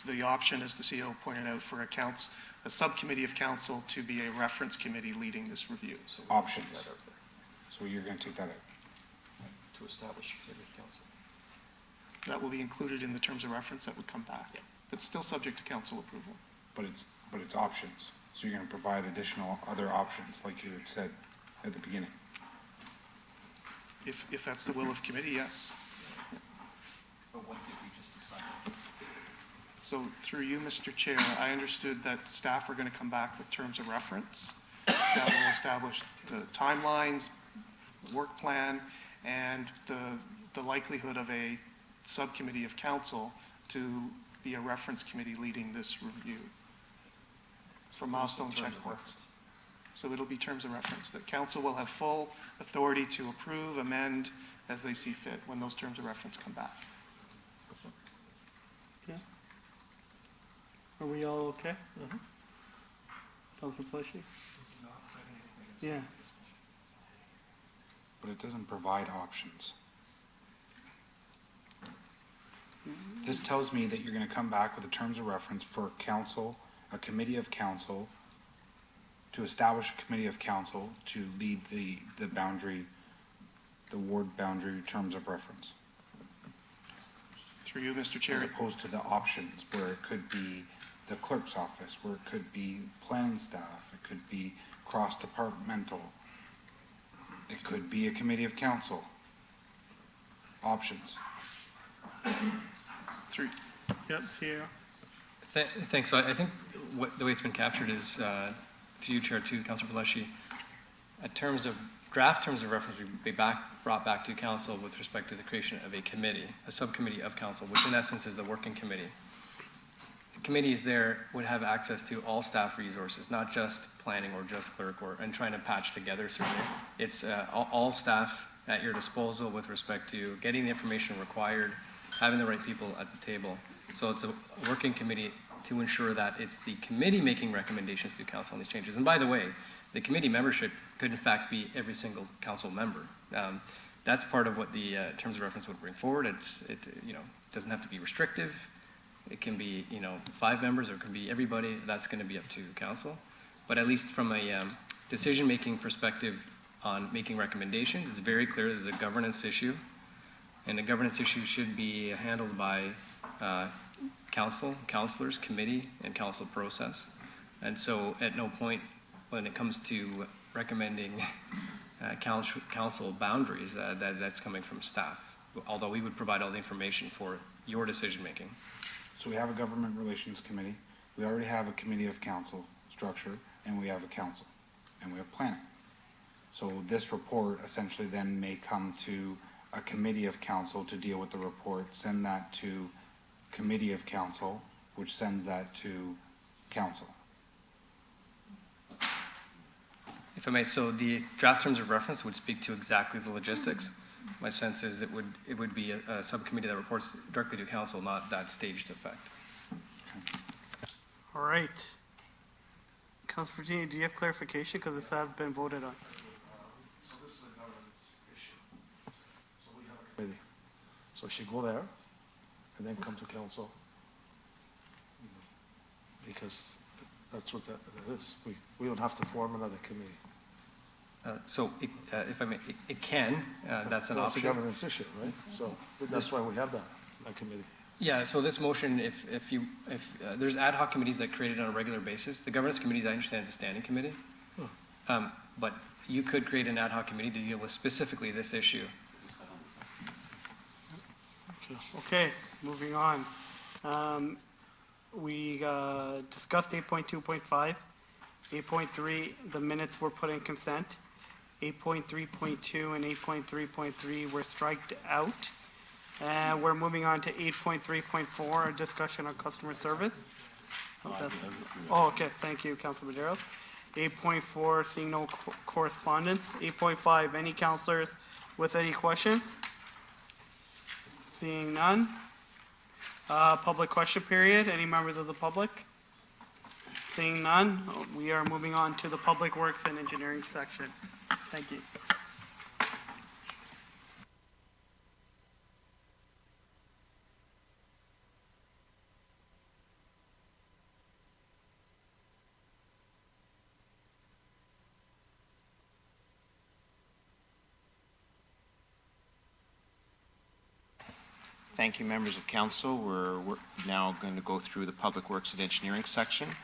the option, as the CEO pointed out, for a subcommittee of council to be a reference committee leading this review. So Options. So you're going to take that out? To establish a committee of council. that will be included in the terms of reference that would come back. It's still subject to council approval. But it's options. So you're going to provide additional other options, like you had said at the beginning. If that's the will of committee, yes. But what did we just decide? So through you, Mr. Chair, I understood that staff are going to come back with terms of reference that will establish the timelines, the work plan, and the likelihood of a subcommittee of council to be a reference committee leading this review for milestone checkpoints. So it'll be terms of reference, that council will have full authority to approve, amend as they see fit when those terms of reference come back. Yeah. Are we all okay? Councilor Pelletier? Yeah. But it doesn't provide options. This tells me that you're going to come back with the terms of reference for council, a committee of council, to establish a committee of council to lead the boundary, the ward boundary terms of reference. Through you, Mr. Chair. As opposed to the options where it could be the clerk's office, where it could be planning staff, it could be cross-departmental, it could be a committee of council. Options. Through. Yep, Sierra. Thanks. So I think the way it's been captured is, through you, Chair, to Councilor Pelletier, draft terms of reference would be brought back to council with respect to the creation of a committee, a subcommittee of council, which in essence is the working committee. committees there would have access to all staff resources, not just planning or just clerk and trying to patch together certainly. It's all staff at your disposal with respect to getting the information required, having the right people at the table. So it's a working committee to ensure that it's the committee making recommendations to council on these changes. And by the way, the committee membership could in fact be every single council member. That's part of what the terms of reference would bring forward. It doesn't have to be restrictive. It can be 5 members or it can be everybody. That's going to be up to council. But at least from a decision-making perspective on making recommendations, it's very clear this is a governance issue, and a governance issue should be handled by council, councillors, committee, and council process. And so at no point when it comes to recommending council boundaries, that's coming from staff, although we would provide all the information for your decision-making. So we have a government relations committee, we already have a committee of council structure, and we have a council, and we have planning. So this report essentially then may come to a committee of council to deal with the report, send that to committee of council, which sends that to council. If I may, so the draft terms of reference would speak to exactly the logistics. My sense is it would be a subcommittee that reports directly to council, not that staged effect. All right. Councilor Fortini, do you have clarification? Because this has been voted on. So this is a governance issue. So we have a committee. So she go there and then come to council. Because that's what that is. We don't have to form another committee. If I may, it can, that's an Well, option. it's a governance issue, right? So that's why we have that committee. Yeah, so this motion, if there's ad hoc committees that are created on a regular basis. The governance committee, I understand, is a standing committee. But you could create an ad hoc committee to deal with specifically this issue. Okay, moving on. We discussed 8.2.5. 8.3, the minutes were put in consent. 8.3.2 and 8.3.3 were striked out. We're moving on to 8.3.4, a discussion on customer service. Okay, thank you, Councilor Medeiros. 8.4, seeing no correspondence. 8.5, any councilors with any questions? Seeing none. Public question period, any members of the public? Seeing none, we are moving on to the Public Works and Engineering section. Thank you. Thank you, members of council. We're now going to go through the Public Works and Engineering section.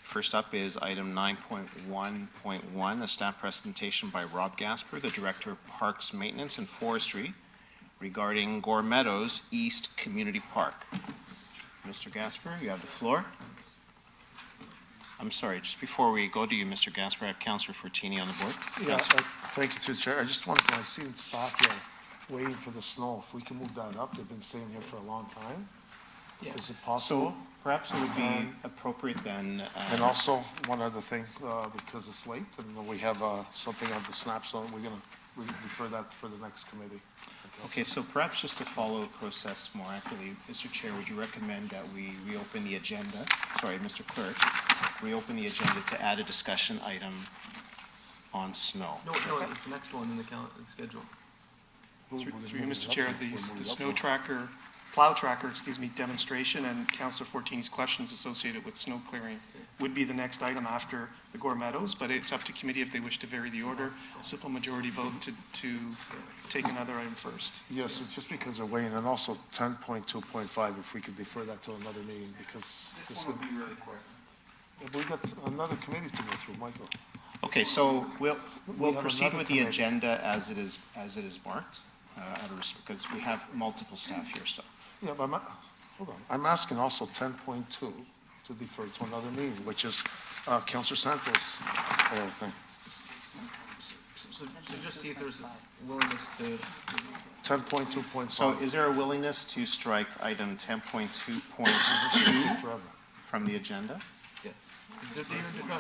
First up is item 9.1.1, a staff presentation by Rob Gasper, the Director of Parks Maintenance and Forestry, regarding Gore Meadows East Community Park. Mr. Gasper, you have the floor. I'm sorry, just before we go to you, Mr. Gasper, I have Councilor Fortini on the board. Yeah, thank you through the chair. I just wanted to, I've seen staff here waiting for the snow. If we can move that up, they've been sitting here for a long time. Yeah. Is it possible? So perhaps it would be appropriate then. And also, one other thing, because it's late and we have something on the snap zone, we're going to refer that for the next committee. Okay, so perhaps just to follow the process more accurately, Mr. Chair, would you recommend that we reopen the agenda, sorry, Mr. Clerk, reopen the agenda to add a discussion item on snow? No, it's the next one in the schedule. Through you, Mr. Chair, the snow tracker, plow tracker, demonstration and Councilor Fortini's questions associated with snow clearing would be the next item after the Gore Meadows, but it's up to committee if they wish to vary the order. Simple majority vote to take another item first. Yes, it's just because they're waiting, and also 10.2.5, if we could defer that to another meeting, because this would be really quick. We got another committee to go through, Michael. Okay, so we'll have proceed another with the committee. agenda as it is marked, because we have multiple staff here, so. Yeah, but hold on. I'm asking also 10.2 to defer to another meeting, which is Councilor Santos' thing. So just see if there's a willingness to. 10.2.5. So is there a willingness to strike item 10.2.2? from the agenda? Yes.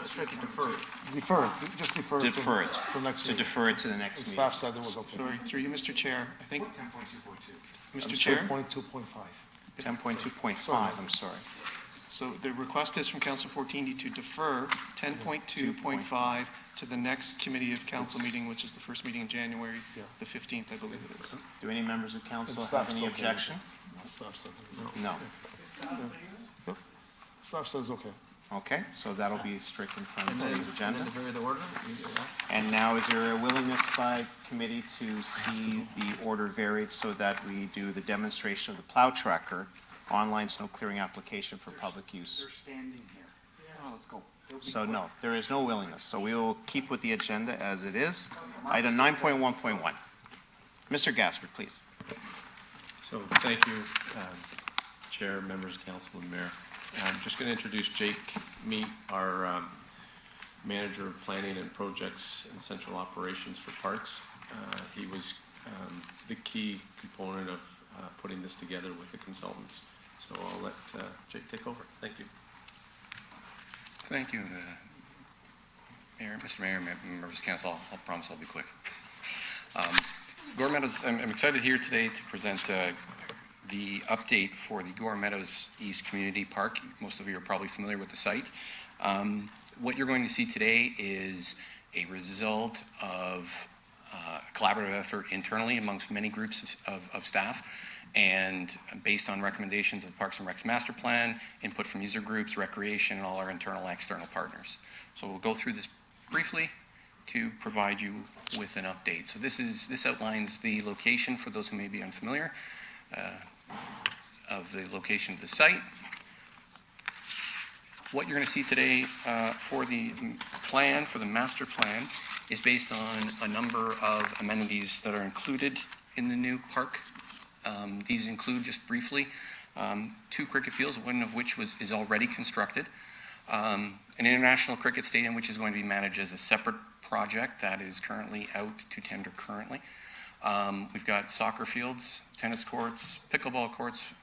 Strike it, defer it. Defer it, just defer it. Defer it, To next to meeting. defer it to the next And meeting. staff said it was okay. Sorry, through you, Mr. Chair, I think, 10.2.2. Mr. Chair? 10.2.5. 10.2.5, I'm sorry. So the request is from Council Fortini to defer 10.2.5 to the next Committee of Council meeting, which is the first meeting in January, the 15th, I believe it is. Do any members of council And have staff's any okay. objection? Staff said No. Staff says okay. Okay, so that'll be stricken from And then, today's and agenda. then defer the order. And now, is there a willingness by committee to see the order varied so that we do the demonstration of the plow tracker online snow clearing application for public use? They're standing here. Oh, let's go. So no, there is no willingness. So we will keep with the agenda as it is. Item 9.1.1. Mr. Gaspard, please. So thank you, Chair, members of council, and mayor. I'm just going to introduce Jake Meat, our manager of planning and projects and central operations for parks. He was the key component of putting this together with the consultants. So I'll let Jake take over. Thank you. Thank you, Mayor, Mr. Mayor, members of council. I'll promise I'll be quick. Gore Meadows, I'm excited here today to present the update for the Gore Meadows East Community Park. Most of you are probably familiar with the site. What you're going to see today is a result of collaborative effort internally amongst many groups of staff, and based on recommendations of the Parks and Recs Master Plan, input from user groups, recreation, and all our internal and external partners. So we'll go through this briefly to provide you with an update. So this outlines the location for those who may be unfamiliar of the location of the site. What you're going to see today for the plan, for the master plan, is based on a number of amenities that are included in the new park. These include, just briefly, 2 cricket fields, one of which is already constructed, an international cricket stadium which is going to be managed as a separate project that is currently out to tender currently. We've got soccer fields, tennis courts, pickleball courts,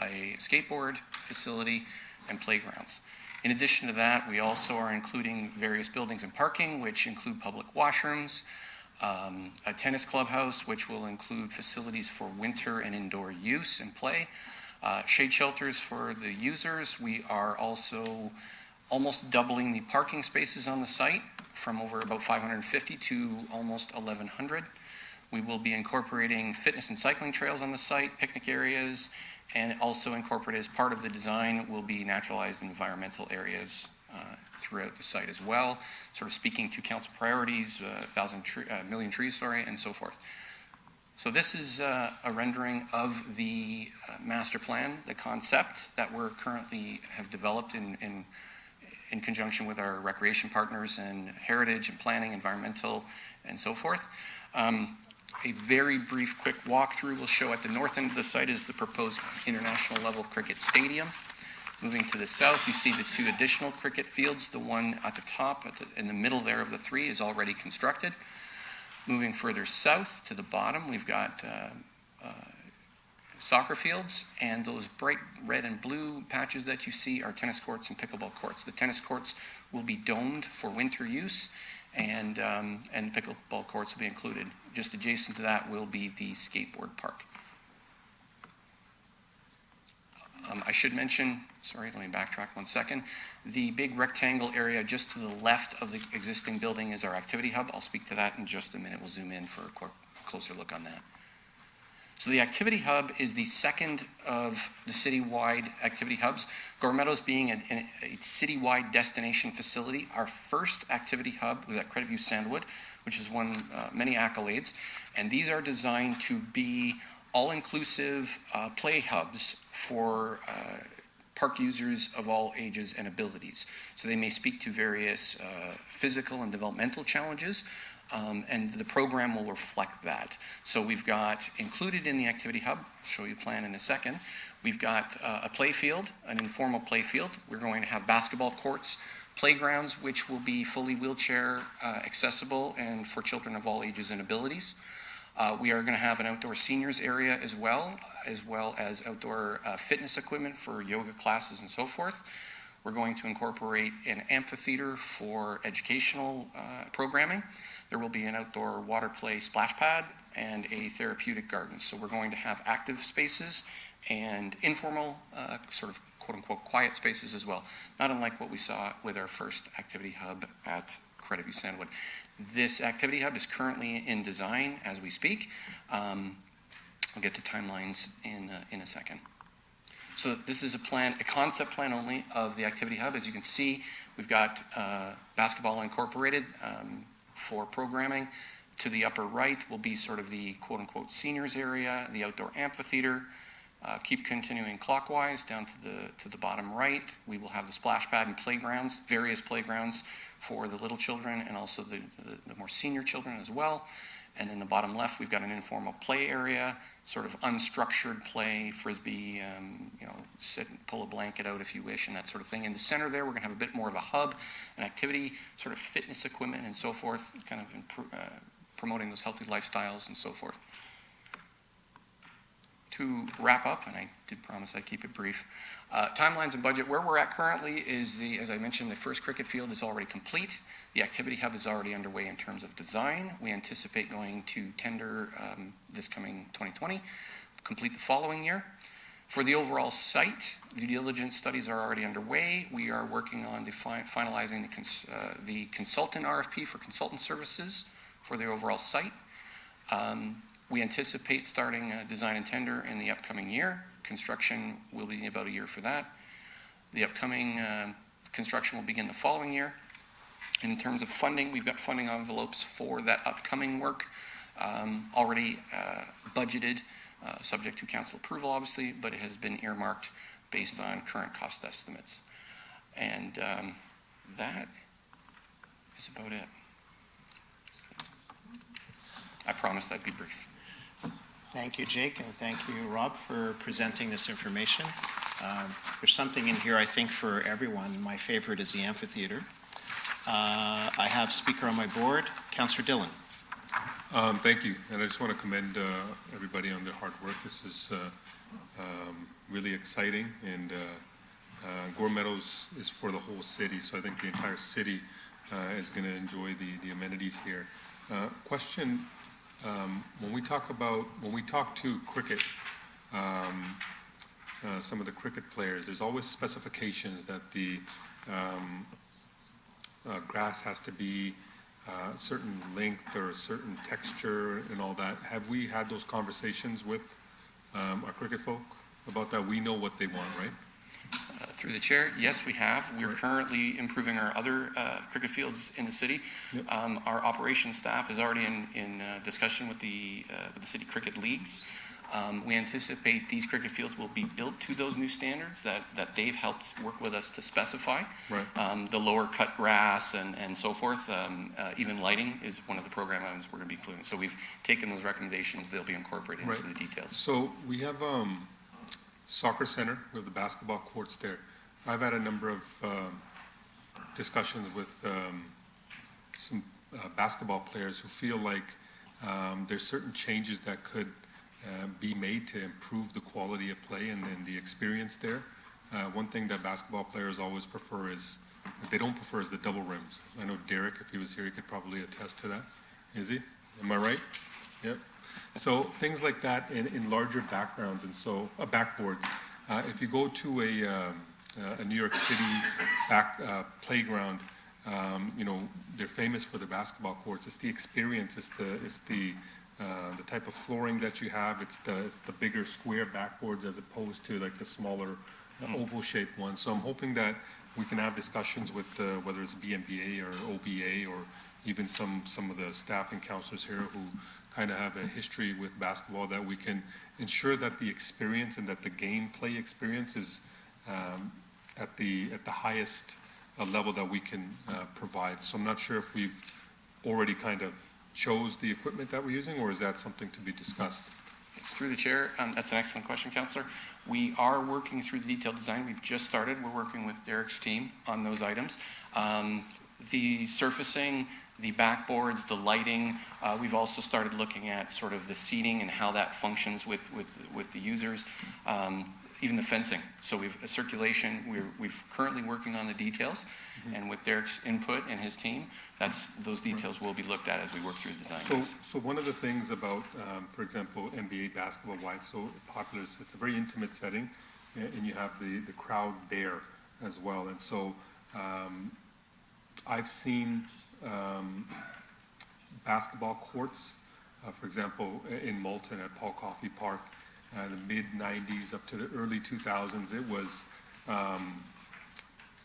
a skateboard facility, and playgrounds. In addition to that, we also are including various buildings and parking, which include public washrooms, a tennis clubhouse, which will include facilities for winter and indoor use and play, shade shelters for the users. We are also almost doubling the parking spaces on the site from over about 550 to almost 1,100. We will be incorporating fitness and cycling trails on the site, picnic areas, and also incorporate as part of the design will be naturalized environmental areas throughout the site as well, sort of speaking to council priorities, million trees, and so forth. So this is a rendering of the master plan, the concept that we're currently have developed in conjunction with our recreation partners and heritage and planning, environmental, and so forth. A very brief, quick walkthrough will show at the north end of the site is the proposed international level cricket stadium. Moving to the south, you see the 2 additional cricket fields. The one at the top, in the middle there of the 3, is already constructed. Moving further south to the bottom, we've got soccer fields, and those bright red and blue patches that you see are tennis courts and pickleball courts. The tennis courts will be domed for winter use, and pickleball courts will be included. Just adjacent to that will be the skateboard park. I should mention, sorry, let me backtrack 1 second. The big rectangle area just to the left of the existing building is our activity hub. I'll speak to that in just a minute. We'll zoom in for a closer look on that. So the activity hub is the second of the citywide activity hubs, Gore Meadows being a citywide destination facility. Our first activity hub was at Credit View Sandwood, which has won many accolades, and these are designed to be all-inclusive play hubs for park users of all ages and abilities. So they may speak to various physical and developmental challenges, and the program will reflect that. So we've got included in the activity hub, I'll show you a plan in a second, we've got a play field, an informal play field. We're going to have basketball courts, playgrounds, which will be fully wheelchair accessible and for children of all ages and abilities. We are going to have an outdoor seniors area as well as outdoor fitness equipment for yoga classes and so forth. We're going to incorporate an amphitheater for educational programming. There will be an outdoor water play splash pad and a therapeutic garden. So we're going to have active spaces and informal sort of quote-unquote quiet spaces as well, not unlike what we saw with our first activity hub at Credit View Sandwood. This activity hub is currently in design as we speak. I'll get to timelines in a second. So this is a concept plan only of the activity hub. As you can see, we've got basketball incorporated for programming. To the upper right will be sort of the quote-unquote seniors area, the outdoor amphitheater. Keep continuing clockwise down to the bottom right. We will have the splash pad and playgrounds, various playgrounds for the little children and also the more senior children as well. And in the bottom left, we've got an informal play area, sort of unstructured play, frisbee, sit and pull a blanket out if you wish, and that sort of thing. In the center there, we're going to have a bit more of a hub, an activity, sort of fitness equipment and so forth, kind of promoting those healthy lifestyles and so forth. To wrap up, and I did promise I'd keep it brief, timelines and budget. Where we're at currently is, as I mentioned, the first cricket field is already complete. The activity hub is already underway in terms of design. We anticipate going to tender this coming 2020, complete the following year. For the overall site, due diligence studies are already underway. We are working on finalizing the consultant RFP for consultant services for the overall site. We anticipate starting design and tender in the upcoming year. Construction will be about a year for that. The upcoming construction will begin the following year. In terms of funding, we've got funding envelopes for that upcoming work already budgeted, subject to council approval, obviously, but it has been earmarked based on current cost estimates. And that is about it. I promised I'd be brief. Thank you, Jake, and thank you, Rob, for presenting this information. There's something in here, I think, for everyone. My favorite is the amphitheater. I have speaker on my board, Councillor Dillon. Thank you, and I just want to commend everybody on their hard work. This is really exciting, and Gore Meadows is for the whole city, so I think the entire city is going to enjoy the amenities here. Question. When we talk to cricket, some of the cricket players, there's always specifications that the grass has to be a certain length or a certain texture and all that. Have we had those conversations with our cricket folk about that? We know what they want, right? Through the chair, yes, we have. We're currently improving our other cricket fields in the city. Yep. Our operations staff is already in discussion with the city cricket leagues. We anticipate these cricket fields will be built to those new standards that they've helped work with us to specify. Right. The lower cut grass and so forth, even lighting is one of the program items we're going to be including. So we've taken those recommendations, they'll be incorporated into the details. So we have soccer center, we have the basketball courts there. I've had a number of discussions with some basketball players who feel like there's certain changes that could be made to improve the quality of play and the experience there. One thing that basketball players always prefer is, they don't prefer is the double rims. I know Derek, if he was here, he could probably attest to that. Is he? Am I right? Yep. So things like that in larger backgrounds and so backboards. If you go to a New York City playground, they're famous for their basketball courts. It's the experience. It's the type of flooring that you have. It's the bigger square backboards as opposed to like the smaller oval shaped ones. So I'm hoping that we can have discussions with whether it's BMBA or OBA or even some of the staff and counselors here who kind of have a history with basketball, that we can ensure that the experience and that the gameplay experience is at the highest level that we can provide. So I'm not sure if we've already kind of chose the equipment that we're using, or is that something to be discussed? It's through the chair. That's an excellent question, Councillor. We are working through the detailed design. We've just started. We're working with Derek's team on those items. the surfacing, the backboards, the lighting. We've also started looking at sort of the seating and how that functions with the users. Even the fencing. So we've circulation. We've currently working on the details, and with Derek's input and his team, those details will be looked at as we work through the design. So one of the things about, for example, NBA basketball, why it's so popular is it's a very intimate setting, and you have the crowd there as well. And so I've seen basketball courts, for example, in Moulton at Paul Coffey Park. The mid-90s up to the early 2000s, it was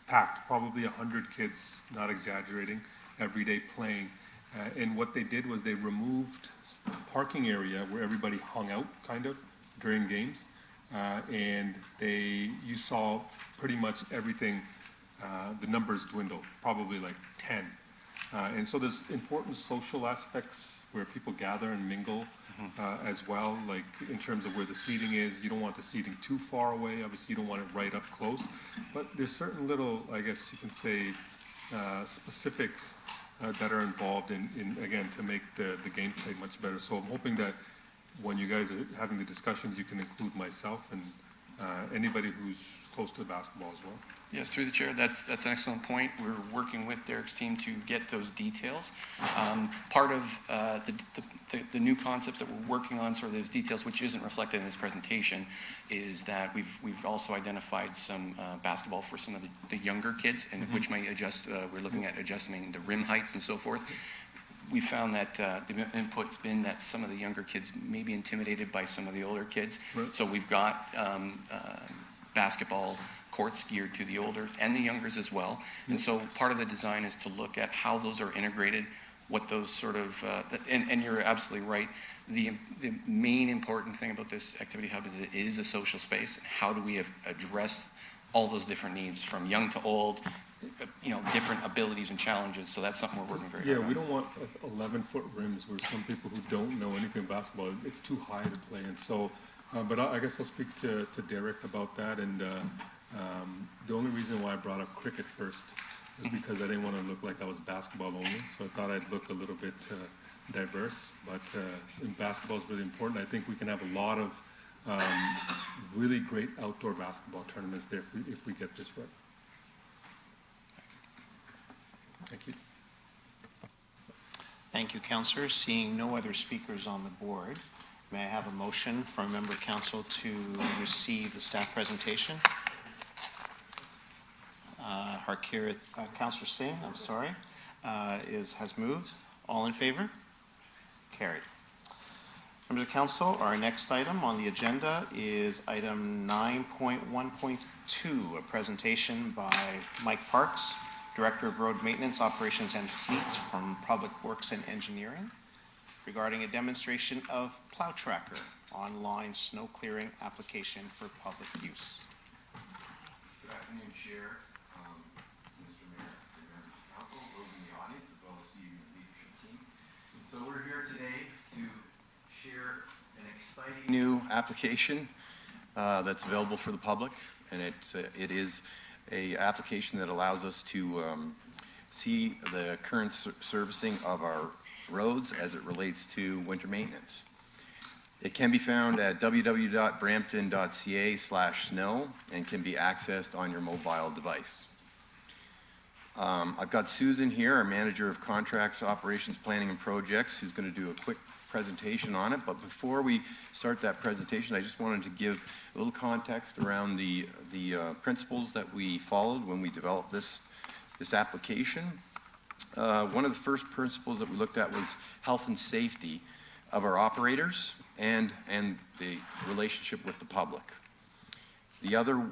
packed, probably 100 kids, not exaggerating, every day playing. And what they did was they removed the parking area where everybody hung out, kind of, during games. And you saw pretty much everything, the numbers dwindle, probably like 10. And so there's important social aspects where people gather and mingle as well, like in terms of where the seating is. You don't want the seating too far away. Obviously, you don't want it right up close. But there's certain little, I guess you can say, specifics that are involved in again, to make the gameplay much better. So I'm hoping that when you guys are having the discussions, you can include myself and anybody who's close to basketball as well. Yes, through the chair, that's an excellent point. We're working with Derek's team to get those details. Part of the new concepts that we're working on, sort of those details, which isn't reflected in this presentation, is that we've also identified some basketball for some of the younger kids, and which might adjust. We're looking at adjusting the rim heights and so forth. We found that the input's been that some of the younger kids may be intimidated by some of the older kids. Right. So we've got basketball courts geared to the older and the youngers as well. And so part of the design is to look at how those are integrated, what those sort of, and you're absolutely right. The main important thing about this activity hub is it is a social space. And how do we address all those different needs from young to old, different abilities and challenges. So that's something we're working very hard on. Yeah, we don't want 11-foot rims where some people who don't know anything about basketball, it's too high to play in. So, but I guess I'll speak to Derek about that. And the only reason why I brought up cricket first is because I didn't want to look like I was basketball only. So I thought I'd look a little bit diverse. But basketball is really important. I think we can have a lot of really great outdoor basketball tournaments there if we get this right. Thank you. Thank you, Councillor. Seeing no other speakers on the board, may I have a motion from a member of council to receive the staff presentation? Councillor Singh, I'm sorry, has moved. All in favor? Carried. Members of council, our next item on the agenda is item 9.1.2, a presentation by Mike Parks, Director of Road Maintenance, Operations and Fleet from Public Works and Engineering, regarding a demonstration of Plow Tracker online snow clearing application for public use. Good afternoon, Chair, Mr. Mayor, members of council, those in the audience, as well as the leadership team. So we're here today to share an exciting new application that's available for the public, and it is a application that allows us to see the current servicing of our roads as it relates to winter maintenance. It can be found at www.brampton.ca/snow and can be accessed on your mobile device. I've got Susan here, our Manager of Contracts, Operations, Planning and Projects, who's going to do a quick presentation on it. But before we start that presentation, I just wanted to give a little context around the principles that we followed when we developed this application. One of the first principles that we looked at was health and safety of our operators and the relationship with the public. The other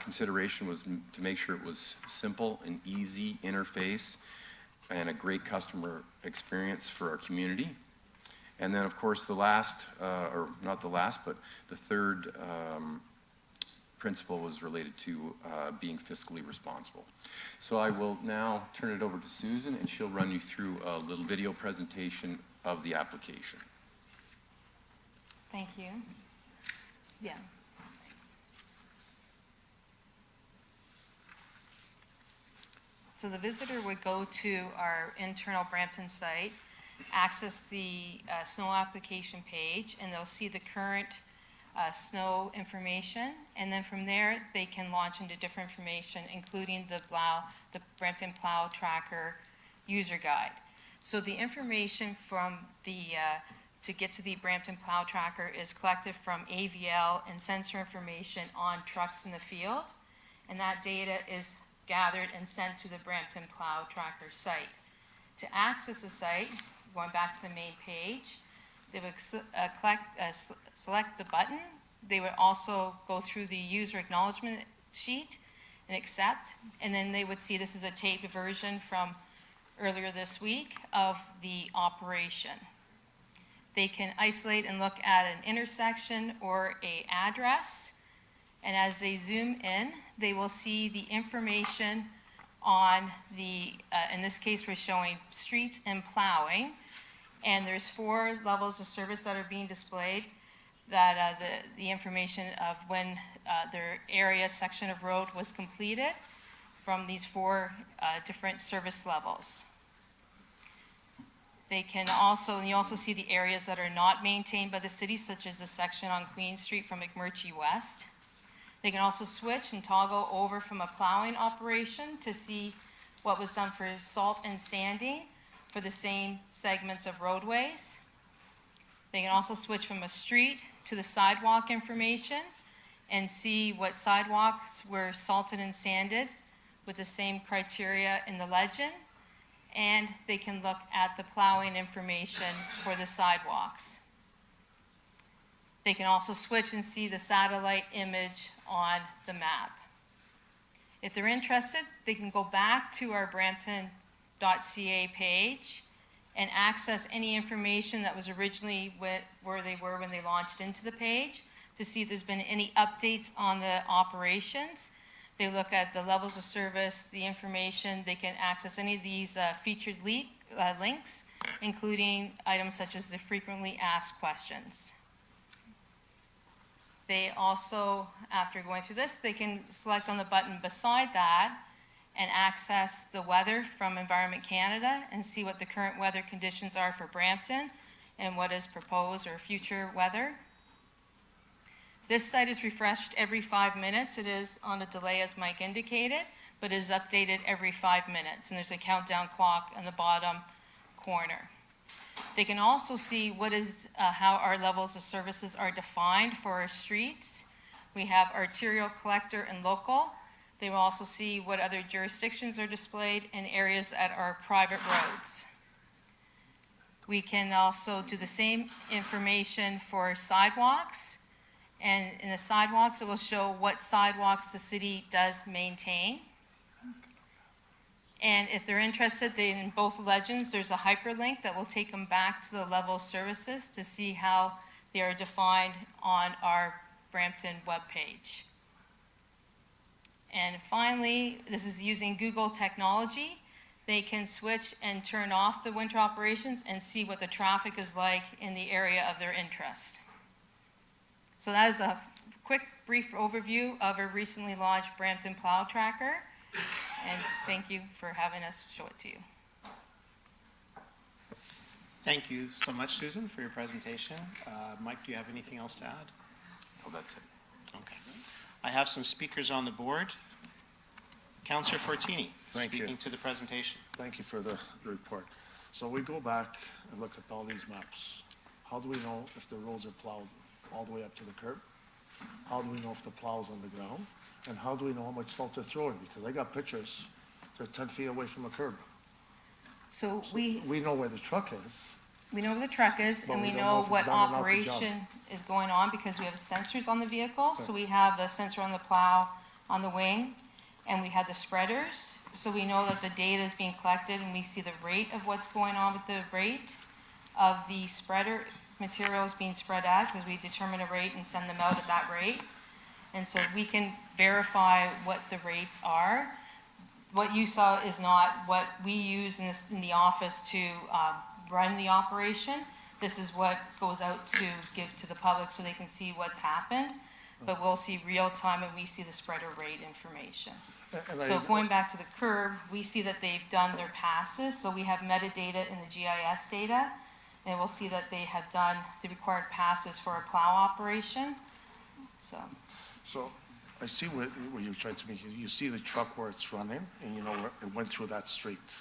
consideration was to make sure it was simple and easy interface and a great customer experience for our community. And then, of course, the last, or not the last, but the third principle was related to being fiscally responsible. So I will now turn it over to Susan, and she'll run you through a little video presentation of the application. Thank you. Yeah. So the visitor would go to our internal Brampton site, access the snow application page, and they'll see the current snow information, and then from there, they can launch into different information, including the Brampton Plow Tracker user guide. So the information from to get to the Brampton Plow Tracker is collected from AVL and sensor information on trucks in the field, and that data is gathered and sent to the Brampton Plow Tracker site. To access the site, going back to the main page, they would select the button. They would also go through the user acknowledgement sheet and accept, and then they would see this is a taped version from earlier this week of the operation. They can isolate and look at an intersection or an address, and as they zoom in, they will see the information on the, in this case, we're showing streets and plowing, and there's 4 levels of service that are being displayed, that the information of when their area section of road was completed from these 4 different service levels. They can also, and you also see the areas that are not maintained by the city, such as the section on Queen Street from McMurtry West. They can also switch and toggle over from a plowing operation to see what was done for salt and sanding for the same segments of roadways. They can also switch from a street to the sidewalk information and see what sidewalks were salted and sanded with the same criteria in the legend. And they can look at the plowing information for the sidewalks. They can also switch and see the satellite image on the map. If they're interested, they can go back to our Brampton.ca page and access any information that was originally where they were when they launched into the page to see if there's been any updates on the operations. They look at the levels of service, the information. They can access any of these featured links, including items such as the frequently asked questions. They also, after going through this, they can select on the button beside that and access the weather from Environment Canada and see what the current weather conditions are for Brampton and what is proposed or future weather. This site is refreshed every 5 minutes. It is on a delay, as Mike indicated, but is updated every 5 minutes, and there's a countdown clock in the bottom corner. They can also see what is how our levels of services are defined for our streets. We have arterial, collector, and local. They will also see what other jurisdictions are displayed in areas that are private roads. We can also do the same information for sidewalks. And in the sidewalks, it will show what sidewalks the city does maintain. And if they're interested, in both legends, there's a hyperlink that will take them back to the level of services to see how they are defined on our Brampton webpage. And finally, this is using Google technology. They can switch and turn off the winter operations and see what the traffic is like in the area of their interest. So that is a quick, brief overview of our recently launched Brampton Plow Tracker. And thank you for having us show it to you. Thank you so much, Susan, for your presentation. Mike, do you have anything else to add? Oh, that's it. Okay. I have some speakers on the board. Councillor Fortini, speaking to the presentation. Thank you for the report. So we go back and look at all these maps. How do we know if the roads are plowed all the way up to the curb? How do we know if the plow's on the ground? And how do we know how much salt they're throwing? Because I got pictures, they're 10 feet away from the curb. So We know where the truck is. we know where the truck is, But and we we don't know know if it's what done or not the job. operation is going on because we have sensors on the vehicle. So Okay. we have the sensor on the plow on the wing, and we have the spreaders. So we know that the data is being collected, and we see the rate of what's going on with the rate of the spreader materials being spread out, because we determine a rate and send them out at that rate. And so we can verify what the rates are. What you saw is not what we use in the office to run the operation. This is what goes out to give to the public so they can see what's happened. But we'll see real time and we see the spreader rate information. And So going back to the curb, we see that they've done their passes, so we have metadata in the GIS data, and we'll see that they have done the required passes for a plow operation, so. So I see what you're trying to make. You see the truck where it's running, and you know where it went through that street.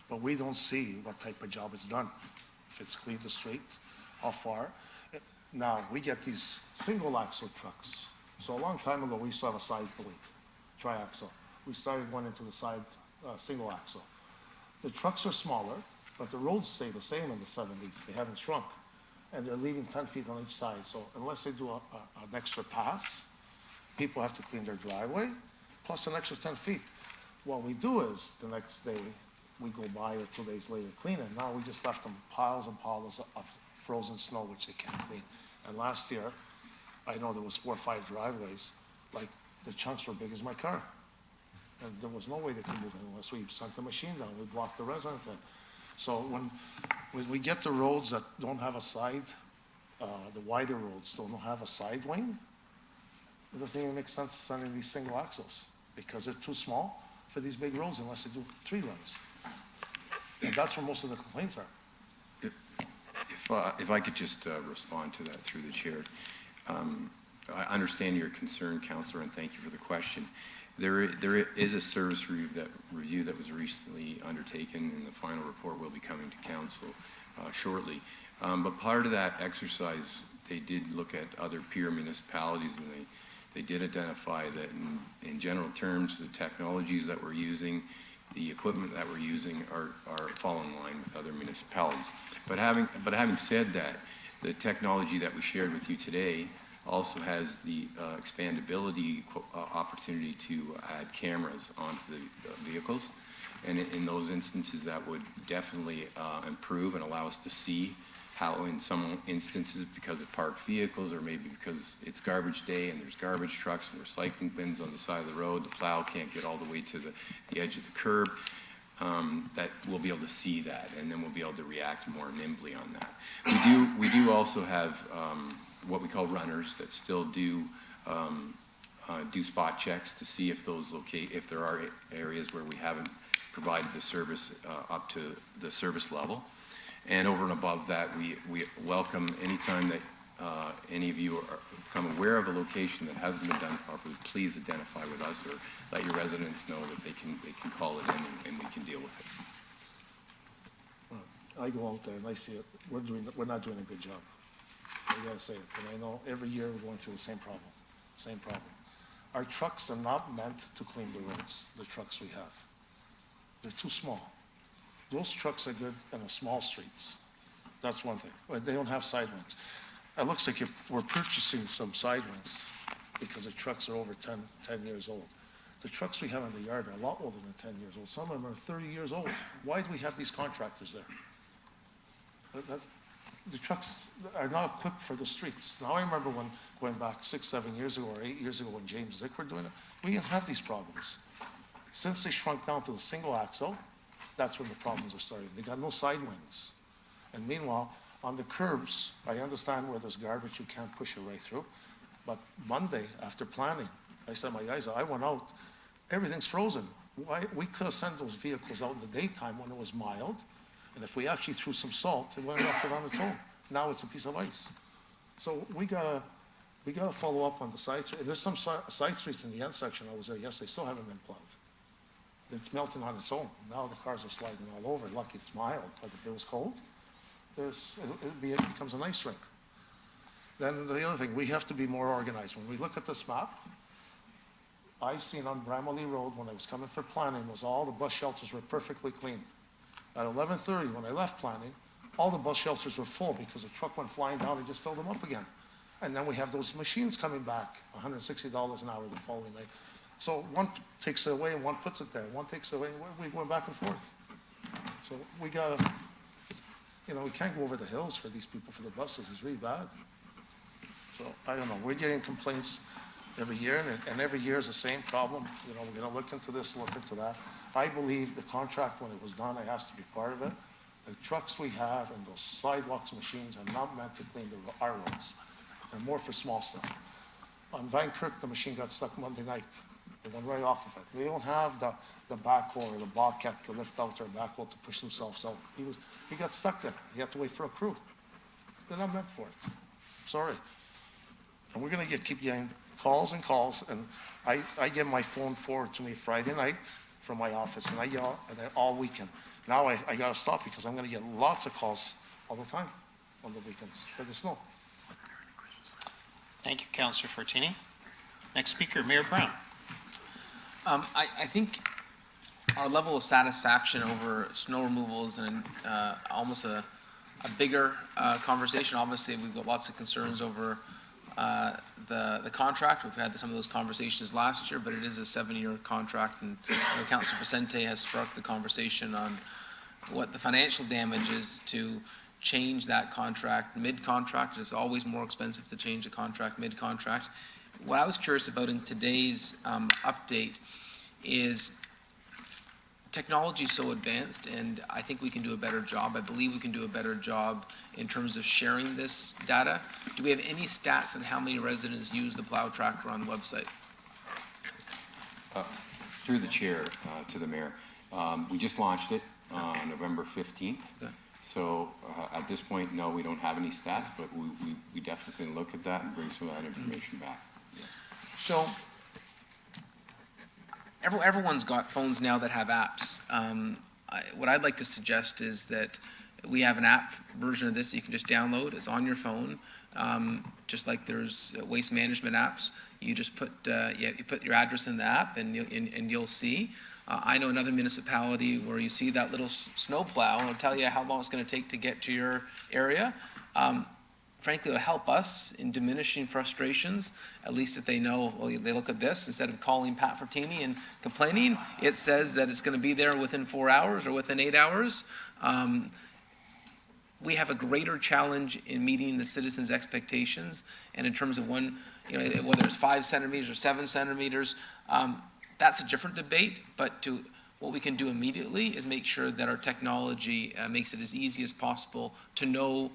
But we don't see what type of job it's done. If it's cleaned the street, how far. Now, we get these single axle trucks. So a long time ago, we used to have a side plate, triaxle. We started going into the side single axle. The trucks are smaller, but the roads stay the same in the 70s. They haven't shrunk. And they're leaving 10 feet on each side. So unless they do an extra pass, people have to clean their driveway, plus an extra 10 feet. What we do is, the next day, we go by or 2 days later clean it. Now we just left them piles and piles of frozen snow, which they can't clean. And last year, I know there was 4 or 5 driveways, like the chunks were big as my car. And there was no way they could move it unless we sent the machine down. We blocked the resident in. So when we get the roads that don't have a side, the wider roads don't have a side wing, it doesn't even make sense sending these single axles because they're too small for these big roads unless they do 3 runs. And that's where most of the complaints are. If I could just respond to that through the chair. I understand your concern, Councillor, and thank you for the question. There is a service review that was recently undertaken, and the final report will be coming to Council shortly. But part of that exercise, they did look at other peer municipalities, and they did identify that in general terms, the technologies that we're using, the equipment that we're using are fall in line with other municipalities. But having said that, the technology that we shared with you today also has the expandability opportunity to add cameras onto the vehicles. And in those instances, that would definitely improve and allow us to see how in some instances, because of parked vehicles or maybe because it's garbage day and there's garbage trucks and recycling bins on the side of the road, the plow can't get all the way to the edge of the curb, that we'll be able to see that, and then we'll be able to react more nimbly on that. We do also have what we call runners that still do spot checks to see if if there are areas where we haven't provided the service up to the service level. And over and above that, we welcome any time that any of you become aware of a location that hasn't been done properly, please identify with us or let your residents know that they can call it in and we can deal with it. I go out there and I see it. We're not doing a good job. I gotta say it. And I know every year we're going through the same problem. Our trucks are not meant to clean the roads, the trucks we have. They're too small. Those trucks are good in the small streets. That's one thing. But they don't have side wings. It looks like we're purchasing some side wings because the trucks are over 10 years old. The trucks we have in the yard are a lot older than 10 years old. Some of them are 30 years old. Why do we have these contractors there? The trucks are not equipped for the streets. Now I remember when going back 6, 7 years ago or 8 years ago when James Dec were doing it, we didn't have these problems. Since they shrunk down to the single axle, that's when the problems are starting. They got no side wings. And meanwhile, on the curbs, I understand where there's garbage, you can't push it right through. But Monday, after planning, I said, my guys, I went out, everything's frozen. We could have sent those vehicles out in the daytime when it was mild. And if we actually threw some salt, it went off it on its own. Now it's a piece of ice. So we gotta follow up on the side streets. There's some side streets in the end section I was there yesterday, still haven't been plowed. It's melting on its own. Now the cars are sliding all over. Lucky it's mild, but if it was cold, it becomes an ice rink. Then the other thing, we have to be more organized. When we look at this map, I've seen on Bramley Road when I was coming for planning was all the bus shelters were perfectly clean. At 11:30, when I left planning, all the bus shelters were full because a truck went flying down and just filled them up again. And then we have those machines coming back, $160 an hour the following night. So one takes it away and one puts it there. One takes it away, we're going back and forth. So we can't go over the hills for these people, for the buses. It's really bad. So I don't know. We're getting complaints every year, and every year is the same problem. We're going to look into this, look into that. I believe the contract, when it was done, it has to be part of it. The trucks we have and those sidewalks machines are not meant to clean our roads. They're more for small stuff. On Van Kirk, the machine got stuck Monday night. They went right off of it. They don't have the backhoe or the bobcat to lift out their backhoe to push themselves out. He got stuck there. He had to wait for a crew. They're not meant for it. Sorry. And we're gonna keep getting calls and calls, and I get my phone forwarded to me Friday night from my office, and I yell at it all weekend. Now I gotta stop because I'm gonna get lots of calls all the time on the weekends for the snow. Thank you, Councillor Fortini. Next speaker, Mayor Brown. I think our level of satisfaction over snow removals and almost a bigger conversation. Obviously, we've got lots of concerns over the contract. We've had some of those conversations last year, but it is a 7-year contract, and Councillor Vicente has sparked the conversation on what the financial damage is to change that contract mid-contract. It's always more expensive to change a contract mid-contract. What I was curious about in today's update is technology is so advanced, and I think we can do a better job. I believe we can do a better job in terms of sharing this data. Do we have any stats on how many residents use the plow tractor on the website? Through the chair to the mayor, we just launched it on November 15th. Okay. So at this point, no, we don't have any stats, but we definitely look at that and bring some of that information back. So everyone's got phones now that have apps. What I'd like to suggest is that we have an app version of this that you can just download. It's on your phone, just like there's waste management apps. You just put you put your address in the app, and you'll see. I know another municipality where you see that little snow plow, and it'll tell you how long it's going to take to get to your area. Frankly, it'll help us in diminishing frustrations, at least if they know, well, they look at this, instead of calling Pat Fortini and complaining, it says that it's going to be there within 4 hours or within 8 hours. We have a greater challenge in meeting the citizens' expectations, and in terms of whether it's 5 centimeters or 7 centimeters, that's a different debate, but what we can do immediately is make sure that our technology makes it as easy as possible to know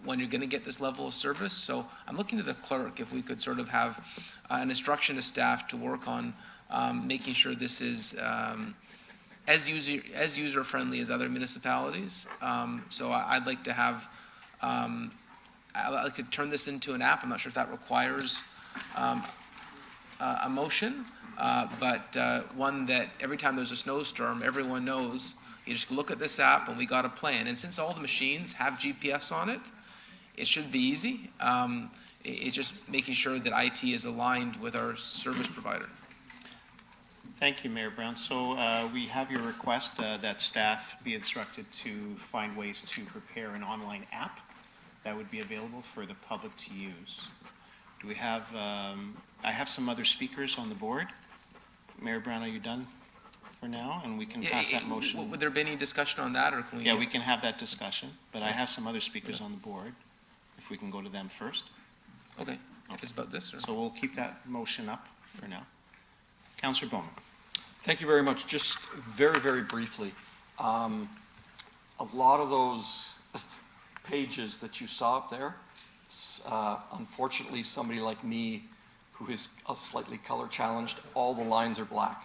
when you're going to get this level of service. So I'm looking to the clerk if we could sort of have an instruction to staff to work on making sure this is as user-friendly as other municipalities. So I'd like to have, I'd like to turn this into an app. I'm not sure if that requires a motion, but one that every time there's a snowstorm, everyone knows. You just look at this app and we got a plan. And since all the machines have GPS on it, it should be easy. It's just making sure that IT is aligned with our service provider. Thank you, Mayor Brown. So we have your request that staff be instructed to find ways to prepare an online app that would be available for the public to use. Do we have, I have some other speakers on the board. Mayor Brown, are you done for now? And we can pass that motion. Would there be any discussion on that, or can we? Yeah, we can have that discussion, but I have some other speakers on the board, if we can go to them first. Okay, if it's about this. Or? So we'll keep that motion up for now. Councillor Bowman. Thank you very much. Just very, very briefly, a lot of those pages that you saw up there, unfortunately, somebody like me who is slightly color challenged, all the lines are black.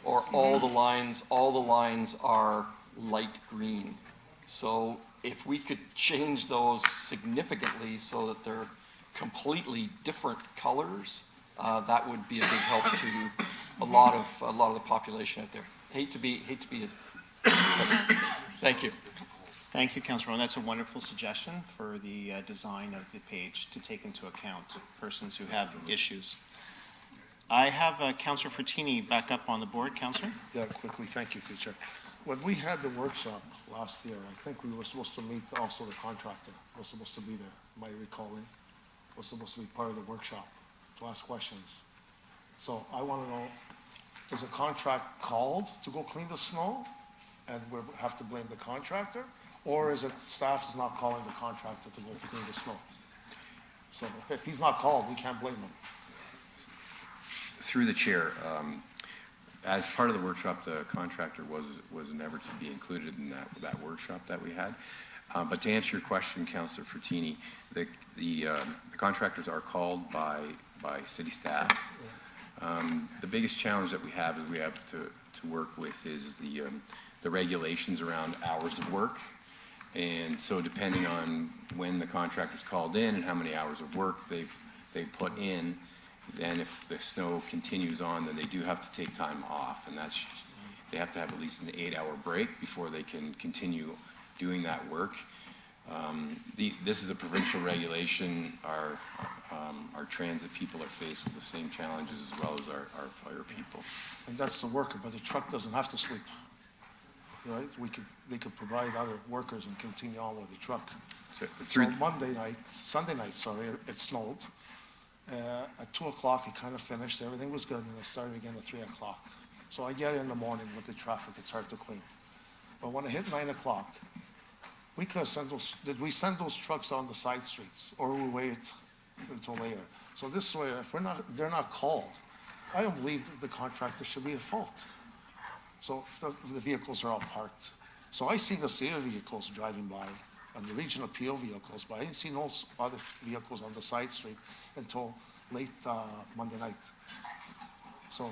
Or all the lines are light green. So if we could change those significantly so that they're completely different colors, that would be a big help to a lot of the population out there. Hate to be thank you. Thank you, Councillor Bowman. That's a wonderful suggestion for the design of the page to take into account persons who have issues. I have Councillor Fortini back up on the board. Councillor? Yeah, quickly, thank you, through the chair. When we had the workshop last year, I think we were supposed to meet also the contractor, was supposed to be there, am I recalling? Was supposed to be part of the workshop to ask questions. So I want to know, is a contract called to go clean the snow and we have to blame the contractor? Or is it staff is not calling the contractor to go clean the snow? So if he's not called, we can't blame him. Through the chair, as part of the workshop, the contractor was never to be included in that workshop that we had. But to answer your question, Councillor Fortini, the contractors are called by city staff. The biggest challenge that we have to work with is the regulations around hours of work. And so depending on when the contractor's called in and how many hours of work they've put in, then if the snow continues on, then they do have to take time off, and they have to have at least an 8-hour break before they can continue doing that work. This is a provincial regulation. Our transit people are faced with the same challenges as well as our fire people. And that's the worker, but the truck doesn't have to sleep, right? They could provide other workers and continue on with the truck. So Sunday night, it snowed. At 2 o'clock, it kind of finished. Everything was good, and it started again at 3 o'clock. So I get in the morning with the traffic. It's hard to clean. But when it hit 9 o'clock, we could send did we send those trucks on the side streets, or we wait until later? So this way, if they're not called, I don't believe that the contractor should be at fault. So if the vehicles are all parked. So I see the city vehicles driving by, and the regional appeal vehicles, but I didn't see no other vehicles on the side street until late Monday night. So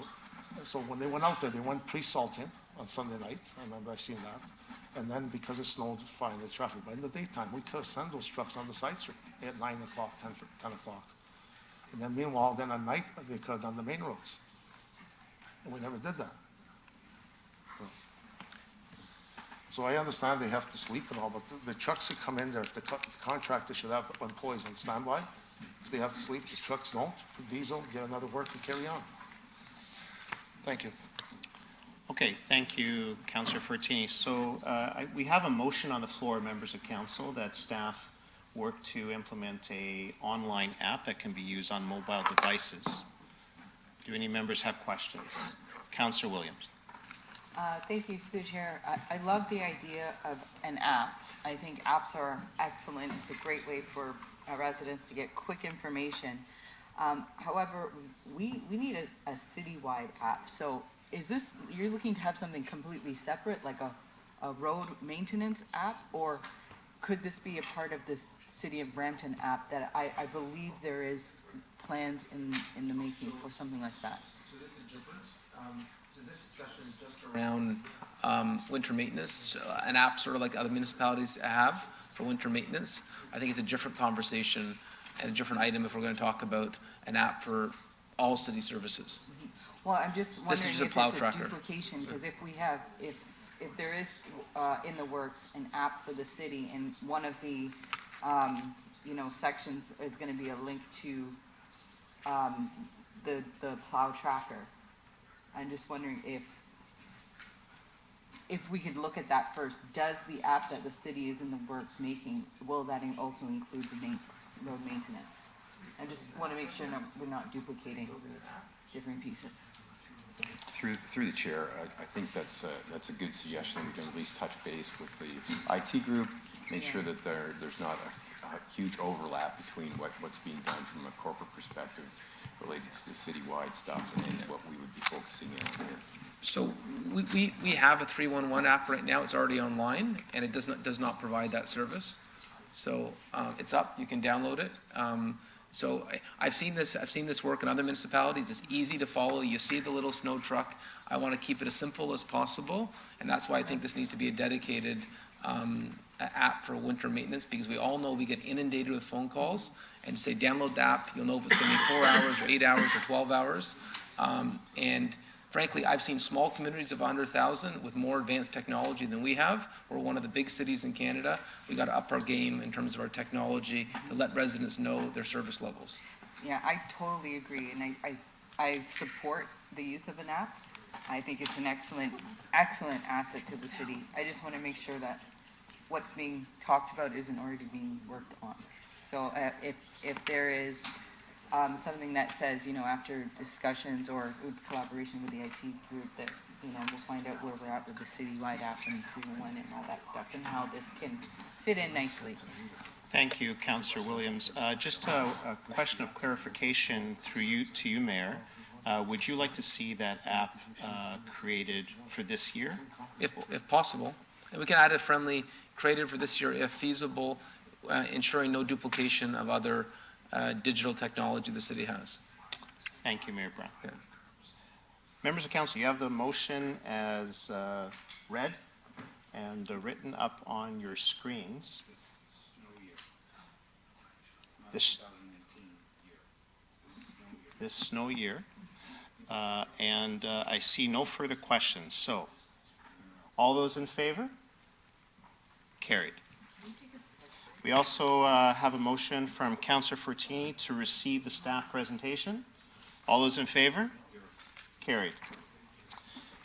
when they went out there, they went pre-salting on Sunday night. I remember I seen that. And then because it snowed, fine, the traffic. But in the daytime, we could send those trucks on the side street at 9 o'clock, 10 o'clock. And then meanwhile, then at night, they could on the main roads. And we never did that. So I understand they have to sleep and all, but the trucks that come in there, if the contractor should have employees on standby, if they have to sleep, the trucks don't, the diesel, get another work and carry on. Thank you. Okay, thank you, Councillor Fortini. So we have a motion on the floor, members of council, that staff work to implement an online app that can be used on mobile devices. Do any members have questions? Councillor Williams. Thank you, through the chair. I love the idea of an app. I think apps are excellent. It's a great way for residents to get quick information. However, we need a citywide app. So is this, you're looking to have something completely separate, like a road maintenance app, or could this be a part of this City of Brampton app that I believe there is plans in the making for something like that? So this is different. So this discussion is just around winter maintenance, an app sort of like other municipalities have for winter maintenance. I think it's a different conversation and a different item if we're going to talk about an app for all city services. Well, I'm just wondering This is just a if plow it's a tracker. duplication, because if we have, if there is in the works an app for the city, and one of the, sections is going to be a link to the plow tracker. I'm just wondering if we could look at that first. Does the app that the city is in the works making, will that also include the road maintenance? I just want to make sure we're not duplicating different pieces. Through the chair, I think that's a good suggestion. We can at least touch base with the IT group, make sure that there's not a huge overlap between what's being done from a corporate perspective related to the citywide stuff and what we would be focusing in here. So we have a 311 app right now. It's already online, and it does not provide that service. So it's up. You can download it. So I've seen this work in other municipalities. It's easy to follow. You see the little snow truck. I want to keep it as simple as possible, and that's why I think this needs to be a dedicated app for winter maintenance, because we all know we get inundated with phone calls, and say download the app. You'll know if it's going to be 4 hours or 8 hours or 12 hours. And frankly, I've seen small communities of 100,000 with more advanced technology than we have. We're one of the big cities in Canada. We got to up our game in terms of our technology to let residents know their service levels. Yeah, I totally agree, and I support the use of an app. I think it's an excellent asset to the city. I just want to make sure that what's being talked about isn't already being worked on. So if there is something that says, after discussions or collaboration with the IT group, that, we'll find out where we're at with the citywide app and 311 and all that stuff, and how this can fit in nicely. Thank you, Councillor Williams. Just a question of clarification to you, Mayor. Would you like to see that app created for this year? If possible. And we can add a friendly, created for this year if feasible, ensuring no duplication of other digital technology the city has. Thank you, Mayor Brown. Yeah. Members of council, you have the motion as read and written up on your screens. This snow year. And I see no further questions. So, all those in favor? Carried. We also have a motion from Councillor Fortini to receive the staff presentation. All those in favor? Carried.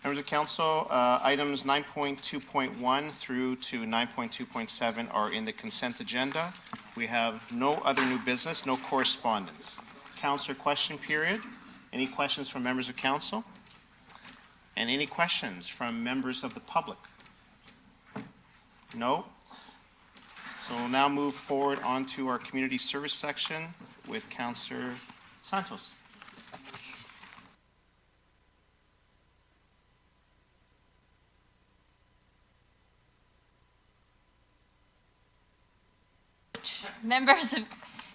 Members of council, items 9.2.1 through to 9.2.7 are in the consent agenda. We have no other new business, no correspondence. Councillor question period. Any questions from members of council? And any questions from members of the public? No? So we'll now move forward onto our community service section with Councillor Santos. Members of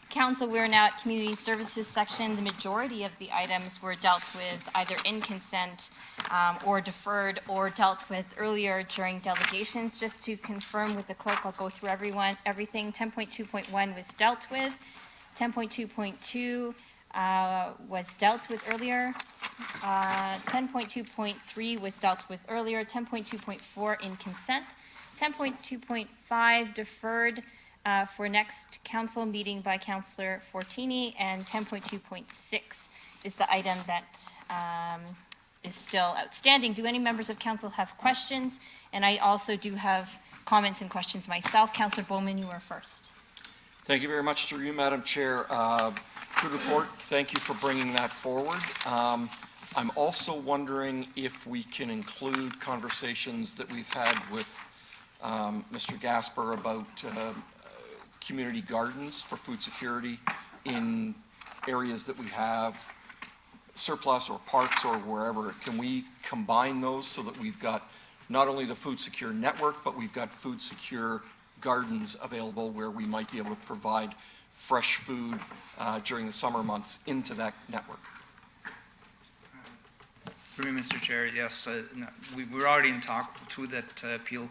council, we're now at community services section. The majority of the items were dealt with either in consent or deferred or dealt with earlier during delegations. Just to confirm with the clerk, I'll go through everything. 10.2.1 was dealt with. 10.2.2 was dealt with earlier. 10.2.3 was dealt with earlier. 10.2.4 in consent. 10.2.5 deferred for next council meeting by Councillor Fortini, and 10.2.6 is the item that is still outstanding. Do any members of council have questions? And I also do have comments and questions myself. Councillor Bowman, you are first. Thank you very much through you, Madam Chair. Good report. Thank you for bringing that forward. I'm also wondering if we can include conversations that we've had with Mr. Gasper about community gardens for food security in areas that we have surplus or parks or wherever. Can we combine those so that we've got not only the food secure network, but we've got food secure gardens available where we might be able to provide fresh food during the summer months into that network? Through me, Mr. Chair, yes, we're already in talk to that Peel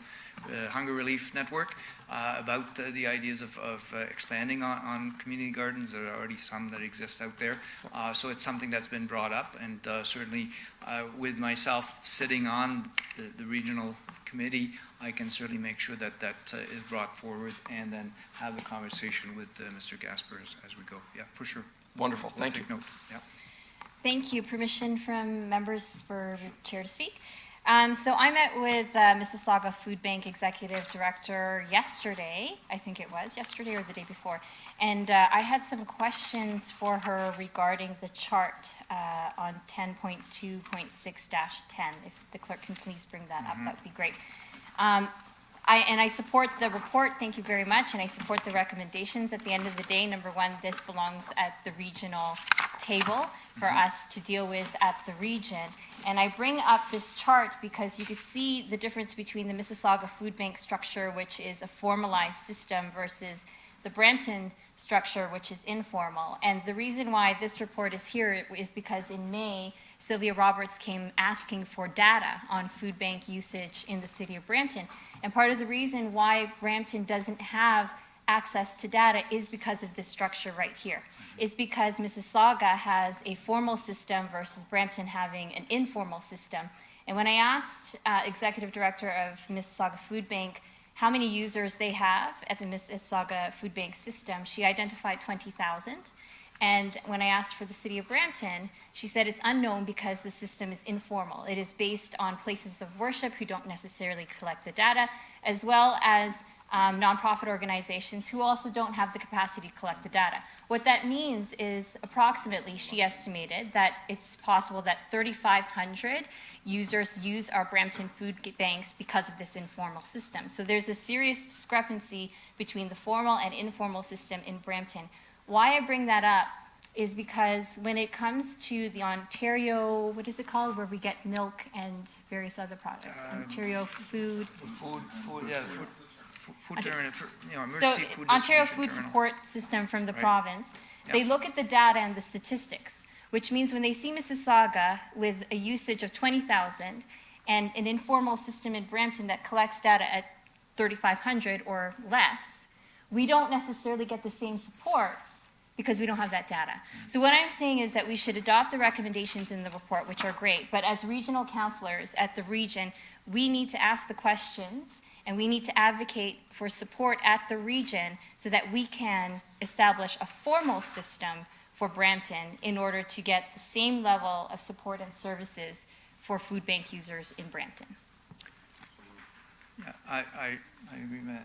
Hunger Relief Network about the ideas of expanding on community gardens. There are already some that exist out there. So it's something that's been brought up, and certainly with myself sitting on the regional committee, I can certainly make sure that that is brought forward and then have a conversation with Mr. Gasper as we go. Yeah, for sure. Wonderful. We'll Thank you. note. Yeah. Thank you. Permission from members for the chair to speak. So I met with Mississauga Food Bank Executive Director yesterday, I think it was, yesterday or the day before, and I had some questions for her regarding the chart on 10.2.6-10. If the clerk can please bring that up, that would be great. I support the report, thank you very much, and I support the recommendations. At the end of the day, number one, this belongs at the regional table for us to deal with at the region. And I bring up this chart because you could see the difference between the Mississauga Food Bank structure, which is a formalized system, versus the Brampton structure, which is informal. And the reason why this report is here is because in May, Sylvia Roberts came asking for data on food bank usage in the city of Brampton. And part of the reason why Brampton doesn't have access to data is because of this structure right here. Is because Mississauga has a formal system versus Brampton having an informal system. And when I asked Executive Director of Mississauga Food Bank how many users they have at the Mississauga Food Bank system, she identified 20,000. And when I asked for the city of Brampton, she said it's unknown because the system is informal. It is based on places of worship who don't necessarily collect the data, as well as nonprofit organizations who also don't have the capacity to collect the data. What that means is approximately, she estimated, that it's possible that 3,500 users use our Brampton food banks because of this informal system. So there's a serious discrepancy between the formal and informal system in Brampton. Why I bring that up is because when it comes to the Ontario, what is it called, where we get milk and various other products? Ontario Food. Food terminal, emergency food Ontario distribution Food terminal. Support System from the Right. province, Yep. they look at the data and the statistics. which means when they see Mississauga with a usage of 20,000 and an informal system in Brampton that collects data at 3,500 or less, we don't necessarily get the same supports because we don't have that data. So what I'm saying is that we should adopt the recommendations in the report, which are great, but as regional councillors at the region, we need to ask the questions and we need to advocate for support at the region so that we can establish a formal system for Brampton in order to get the same level of support and services for food bank users in Brampton. Yeah, I agree, Matt.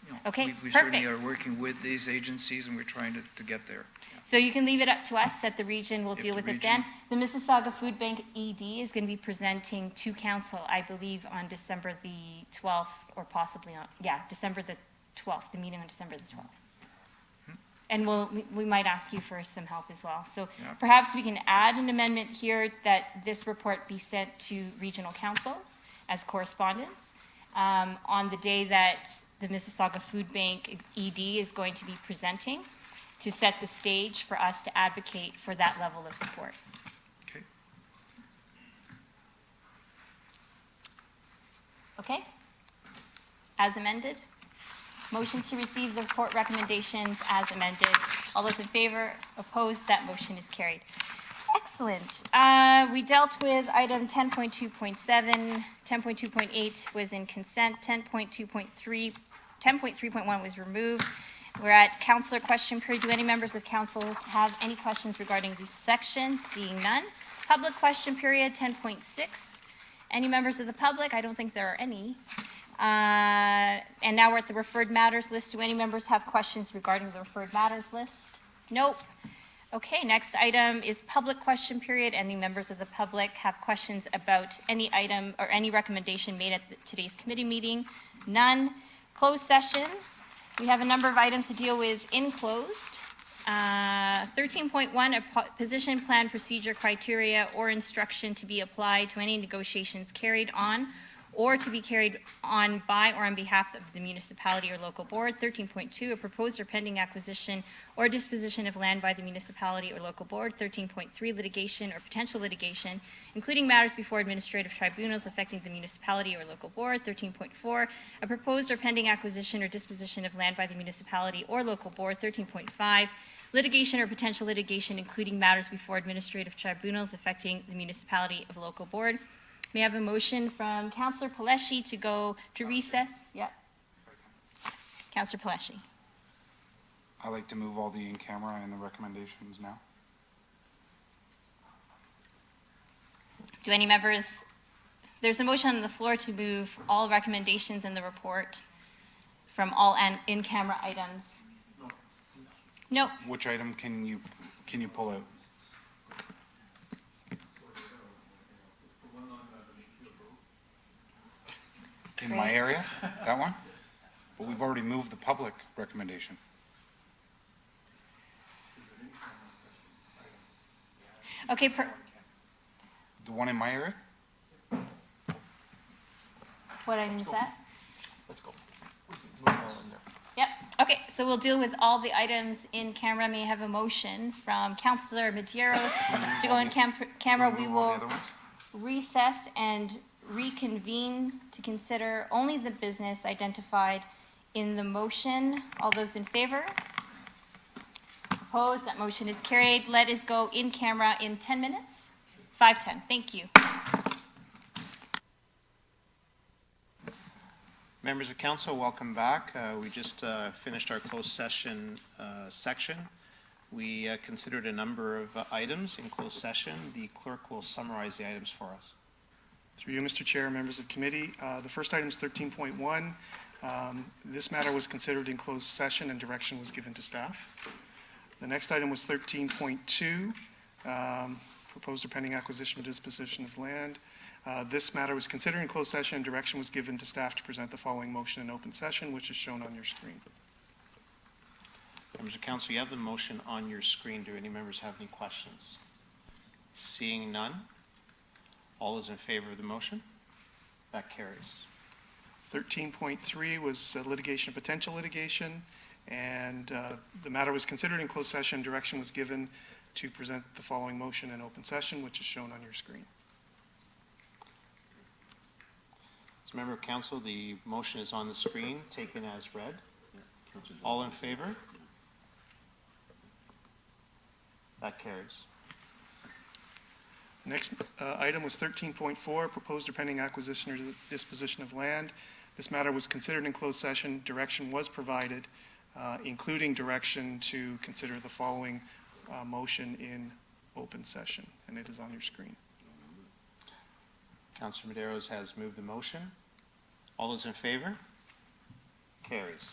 You know, Okay, we certainly perfect. are working with these agencies and we're trying to get there. So you can leave it up to us at the region, we'll If deal the with it region- then. The Mississauga Food Bank ED is going to be presenting to council, I believe, on December the 12th, or possibly on, yeah, December the 12th, the meeting on December the 12th. And we might ask you for some help as well. So Yeah. perhaps we can add an amendment here that this report be sent to regional council as correspondence on the day that the Mississauga Food Bank ED is going to be presenting, to set the stage for us to advocate for that level of support. Okay. Okay? As amended? Motion to receive the report recommendations as amended. All those in favor, opposed, that motion is carried. Excellent. We dealt with item 10.2.7, 10.2.8 was in consent, 10.3.1 was removed. We're at councillor question period. Do any members of council have any questions regarding these sections? Seeing none. Public question period, 10.6. Any members of the public? I don't think there are any. And now we're at the referred matters list. Do any members have questions regarding the referred matters list? Nope. Okay, next item is public question period. Any members of the public have questions about any item or any recommendation made at today's committee meeting? None. Closed session. We have a number of items to deal with in closed. 13.1, a position plan procedure criteria or instruction to be applied to any negotiations carried on or to be carried on by or on behalf of the municipality or local board. 13.2, a proposed or pending acquisition or disposition of land by the municipality or local board. 13.3, litigation or potential litigation, including matters before administrative tribunals affecting the municipality or local board. 13.4, a proposed or pending acquisition or disposition of land by the municipality or local board. 13.5, litigation or potential litigation, including matters before administrative tribunals affecting the municipality of local board. May I have a motion from Councillor Paleshi to go to recess? Yep. Councillor Paleshi. I'd like to move all the in-camera and the recommendations now. Do any members, there's a motion on the floor to move all recommendations in the report from all in-camera items. No. Which item can you pull out? In my area, that one? But we've already moved the public recommendation. Okay, The one in my area? what item is that? Let's go. Move it all in there. Yep, okay, so we'll deal with all the items in camera. May I have a motion from Councillor Medeiros to go in camera. We will recess and reconvene to consider only the business identified in the motion. All those in favor? Opposed? That motion is carried. Let us go in camera in 10 minutes. 5:10, thank you. Members of council, welcome back. We just finished our closed session section. We considered a number of items in closed session. The clerk will summarize the items for us. Through you, Mr. Chair, members of committee, the first item is 13.1. This matter was considered in closed session and direction was given to staff. The next item was 13.2, proposed or pending acquisition or disposition of land. This matter was considered in closed session and direction was given to staff to present the following motion in open session, which is shown on your screen. Members of council, you have the motion on your screen. Do any members have any questions? Seeing none, all those in favor of the motion? That carries. 13.3 was litigation, potential litigation, and the matter was considered in closed session. Direction was given to present the following motion in open session, which is shown on your screen. As a member of council, the motion is on the screen, taken as read. All in favor? That carries. Next item was 13.4, proposed or pending acquisition or disposition of land. This matter was considered in closed session. Direction was provided, including direction to consider the following motion in open session, and it is on your screen. Councilor Medeiros has moved the motion. All those in favor? Carries.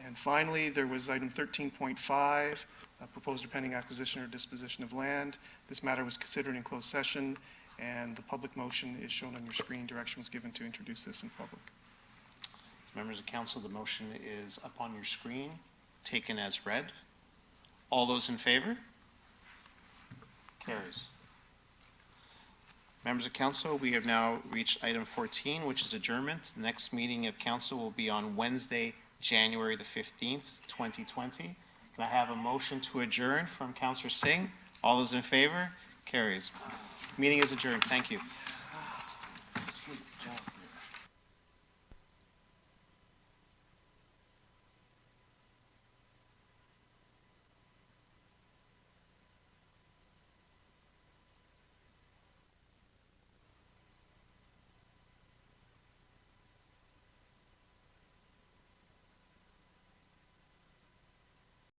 And finally, there was item 13.5, proposed or pending acquisition or disposition of land. This matter was considered in closed session, and the public motion is shown on your screen. Direction was given to introduce this in public. Members of council, the motion is up on your screen, taken as read. All those in favor? Carries. Members of council, we have now reached item 14, which is adjournment. The next meeting of council will be on Wednesday, January the 15th, 2020. Can I have a motion to adjourn from Councilor Singh? All those in favor? Carries. Meeting is adjourned. Thank you.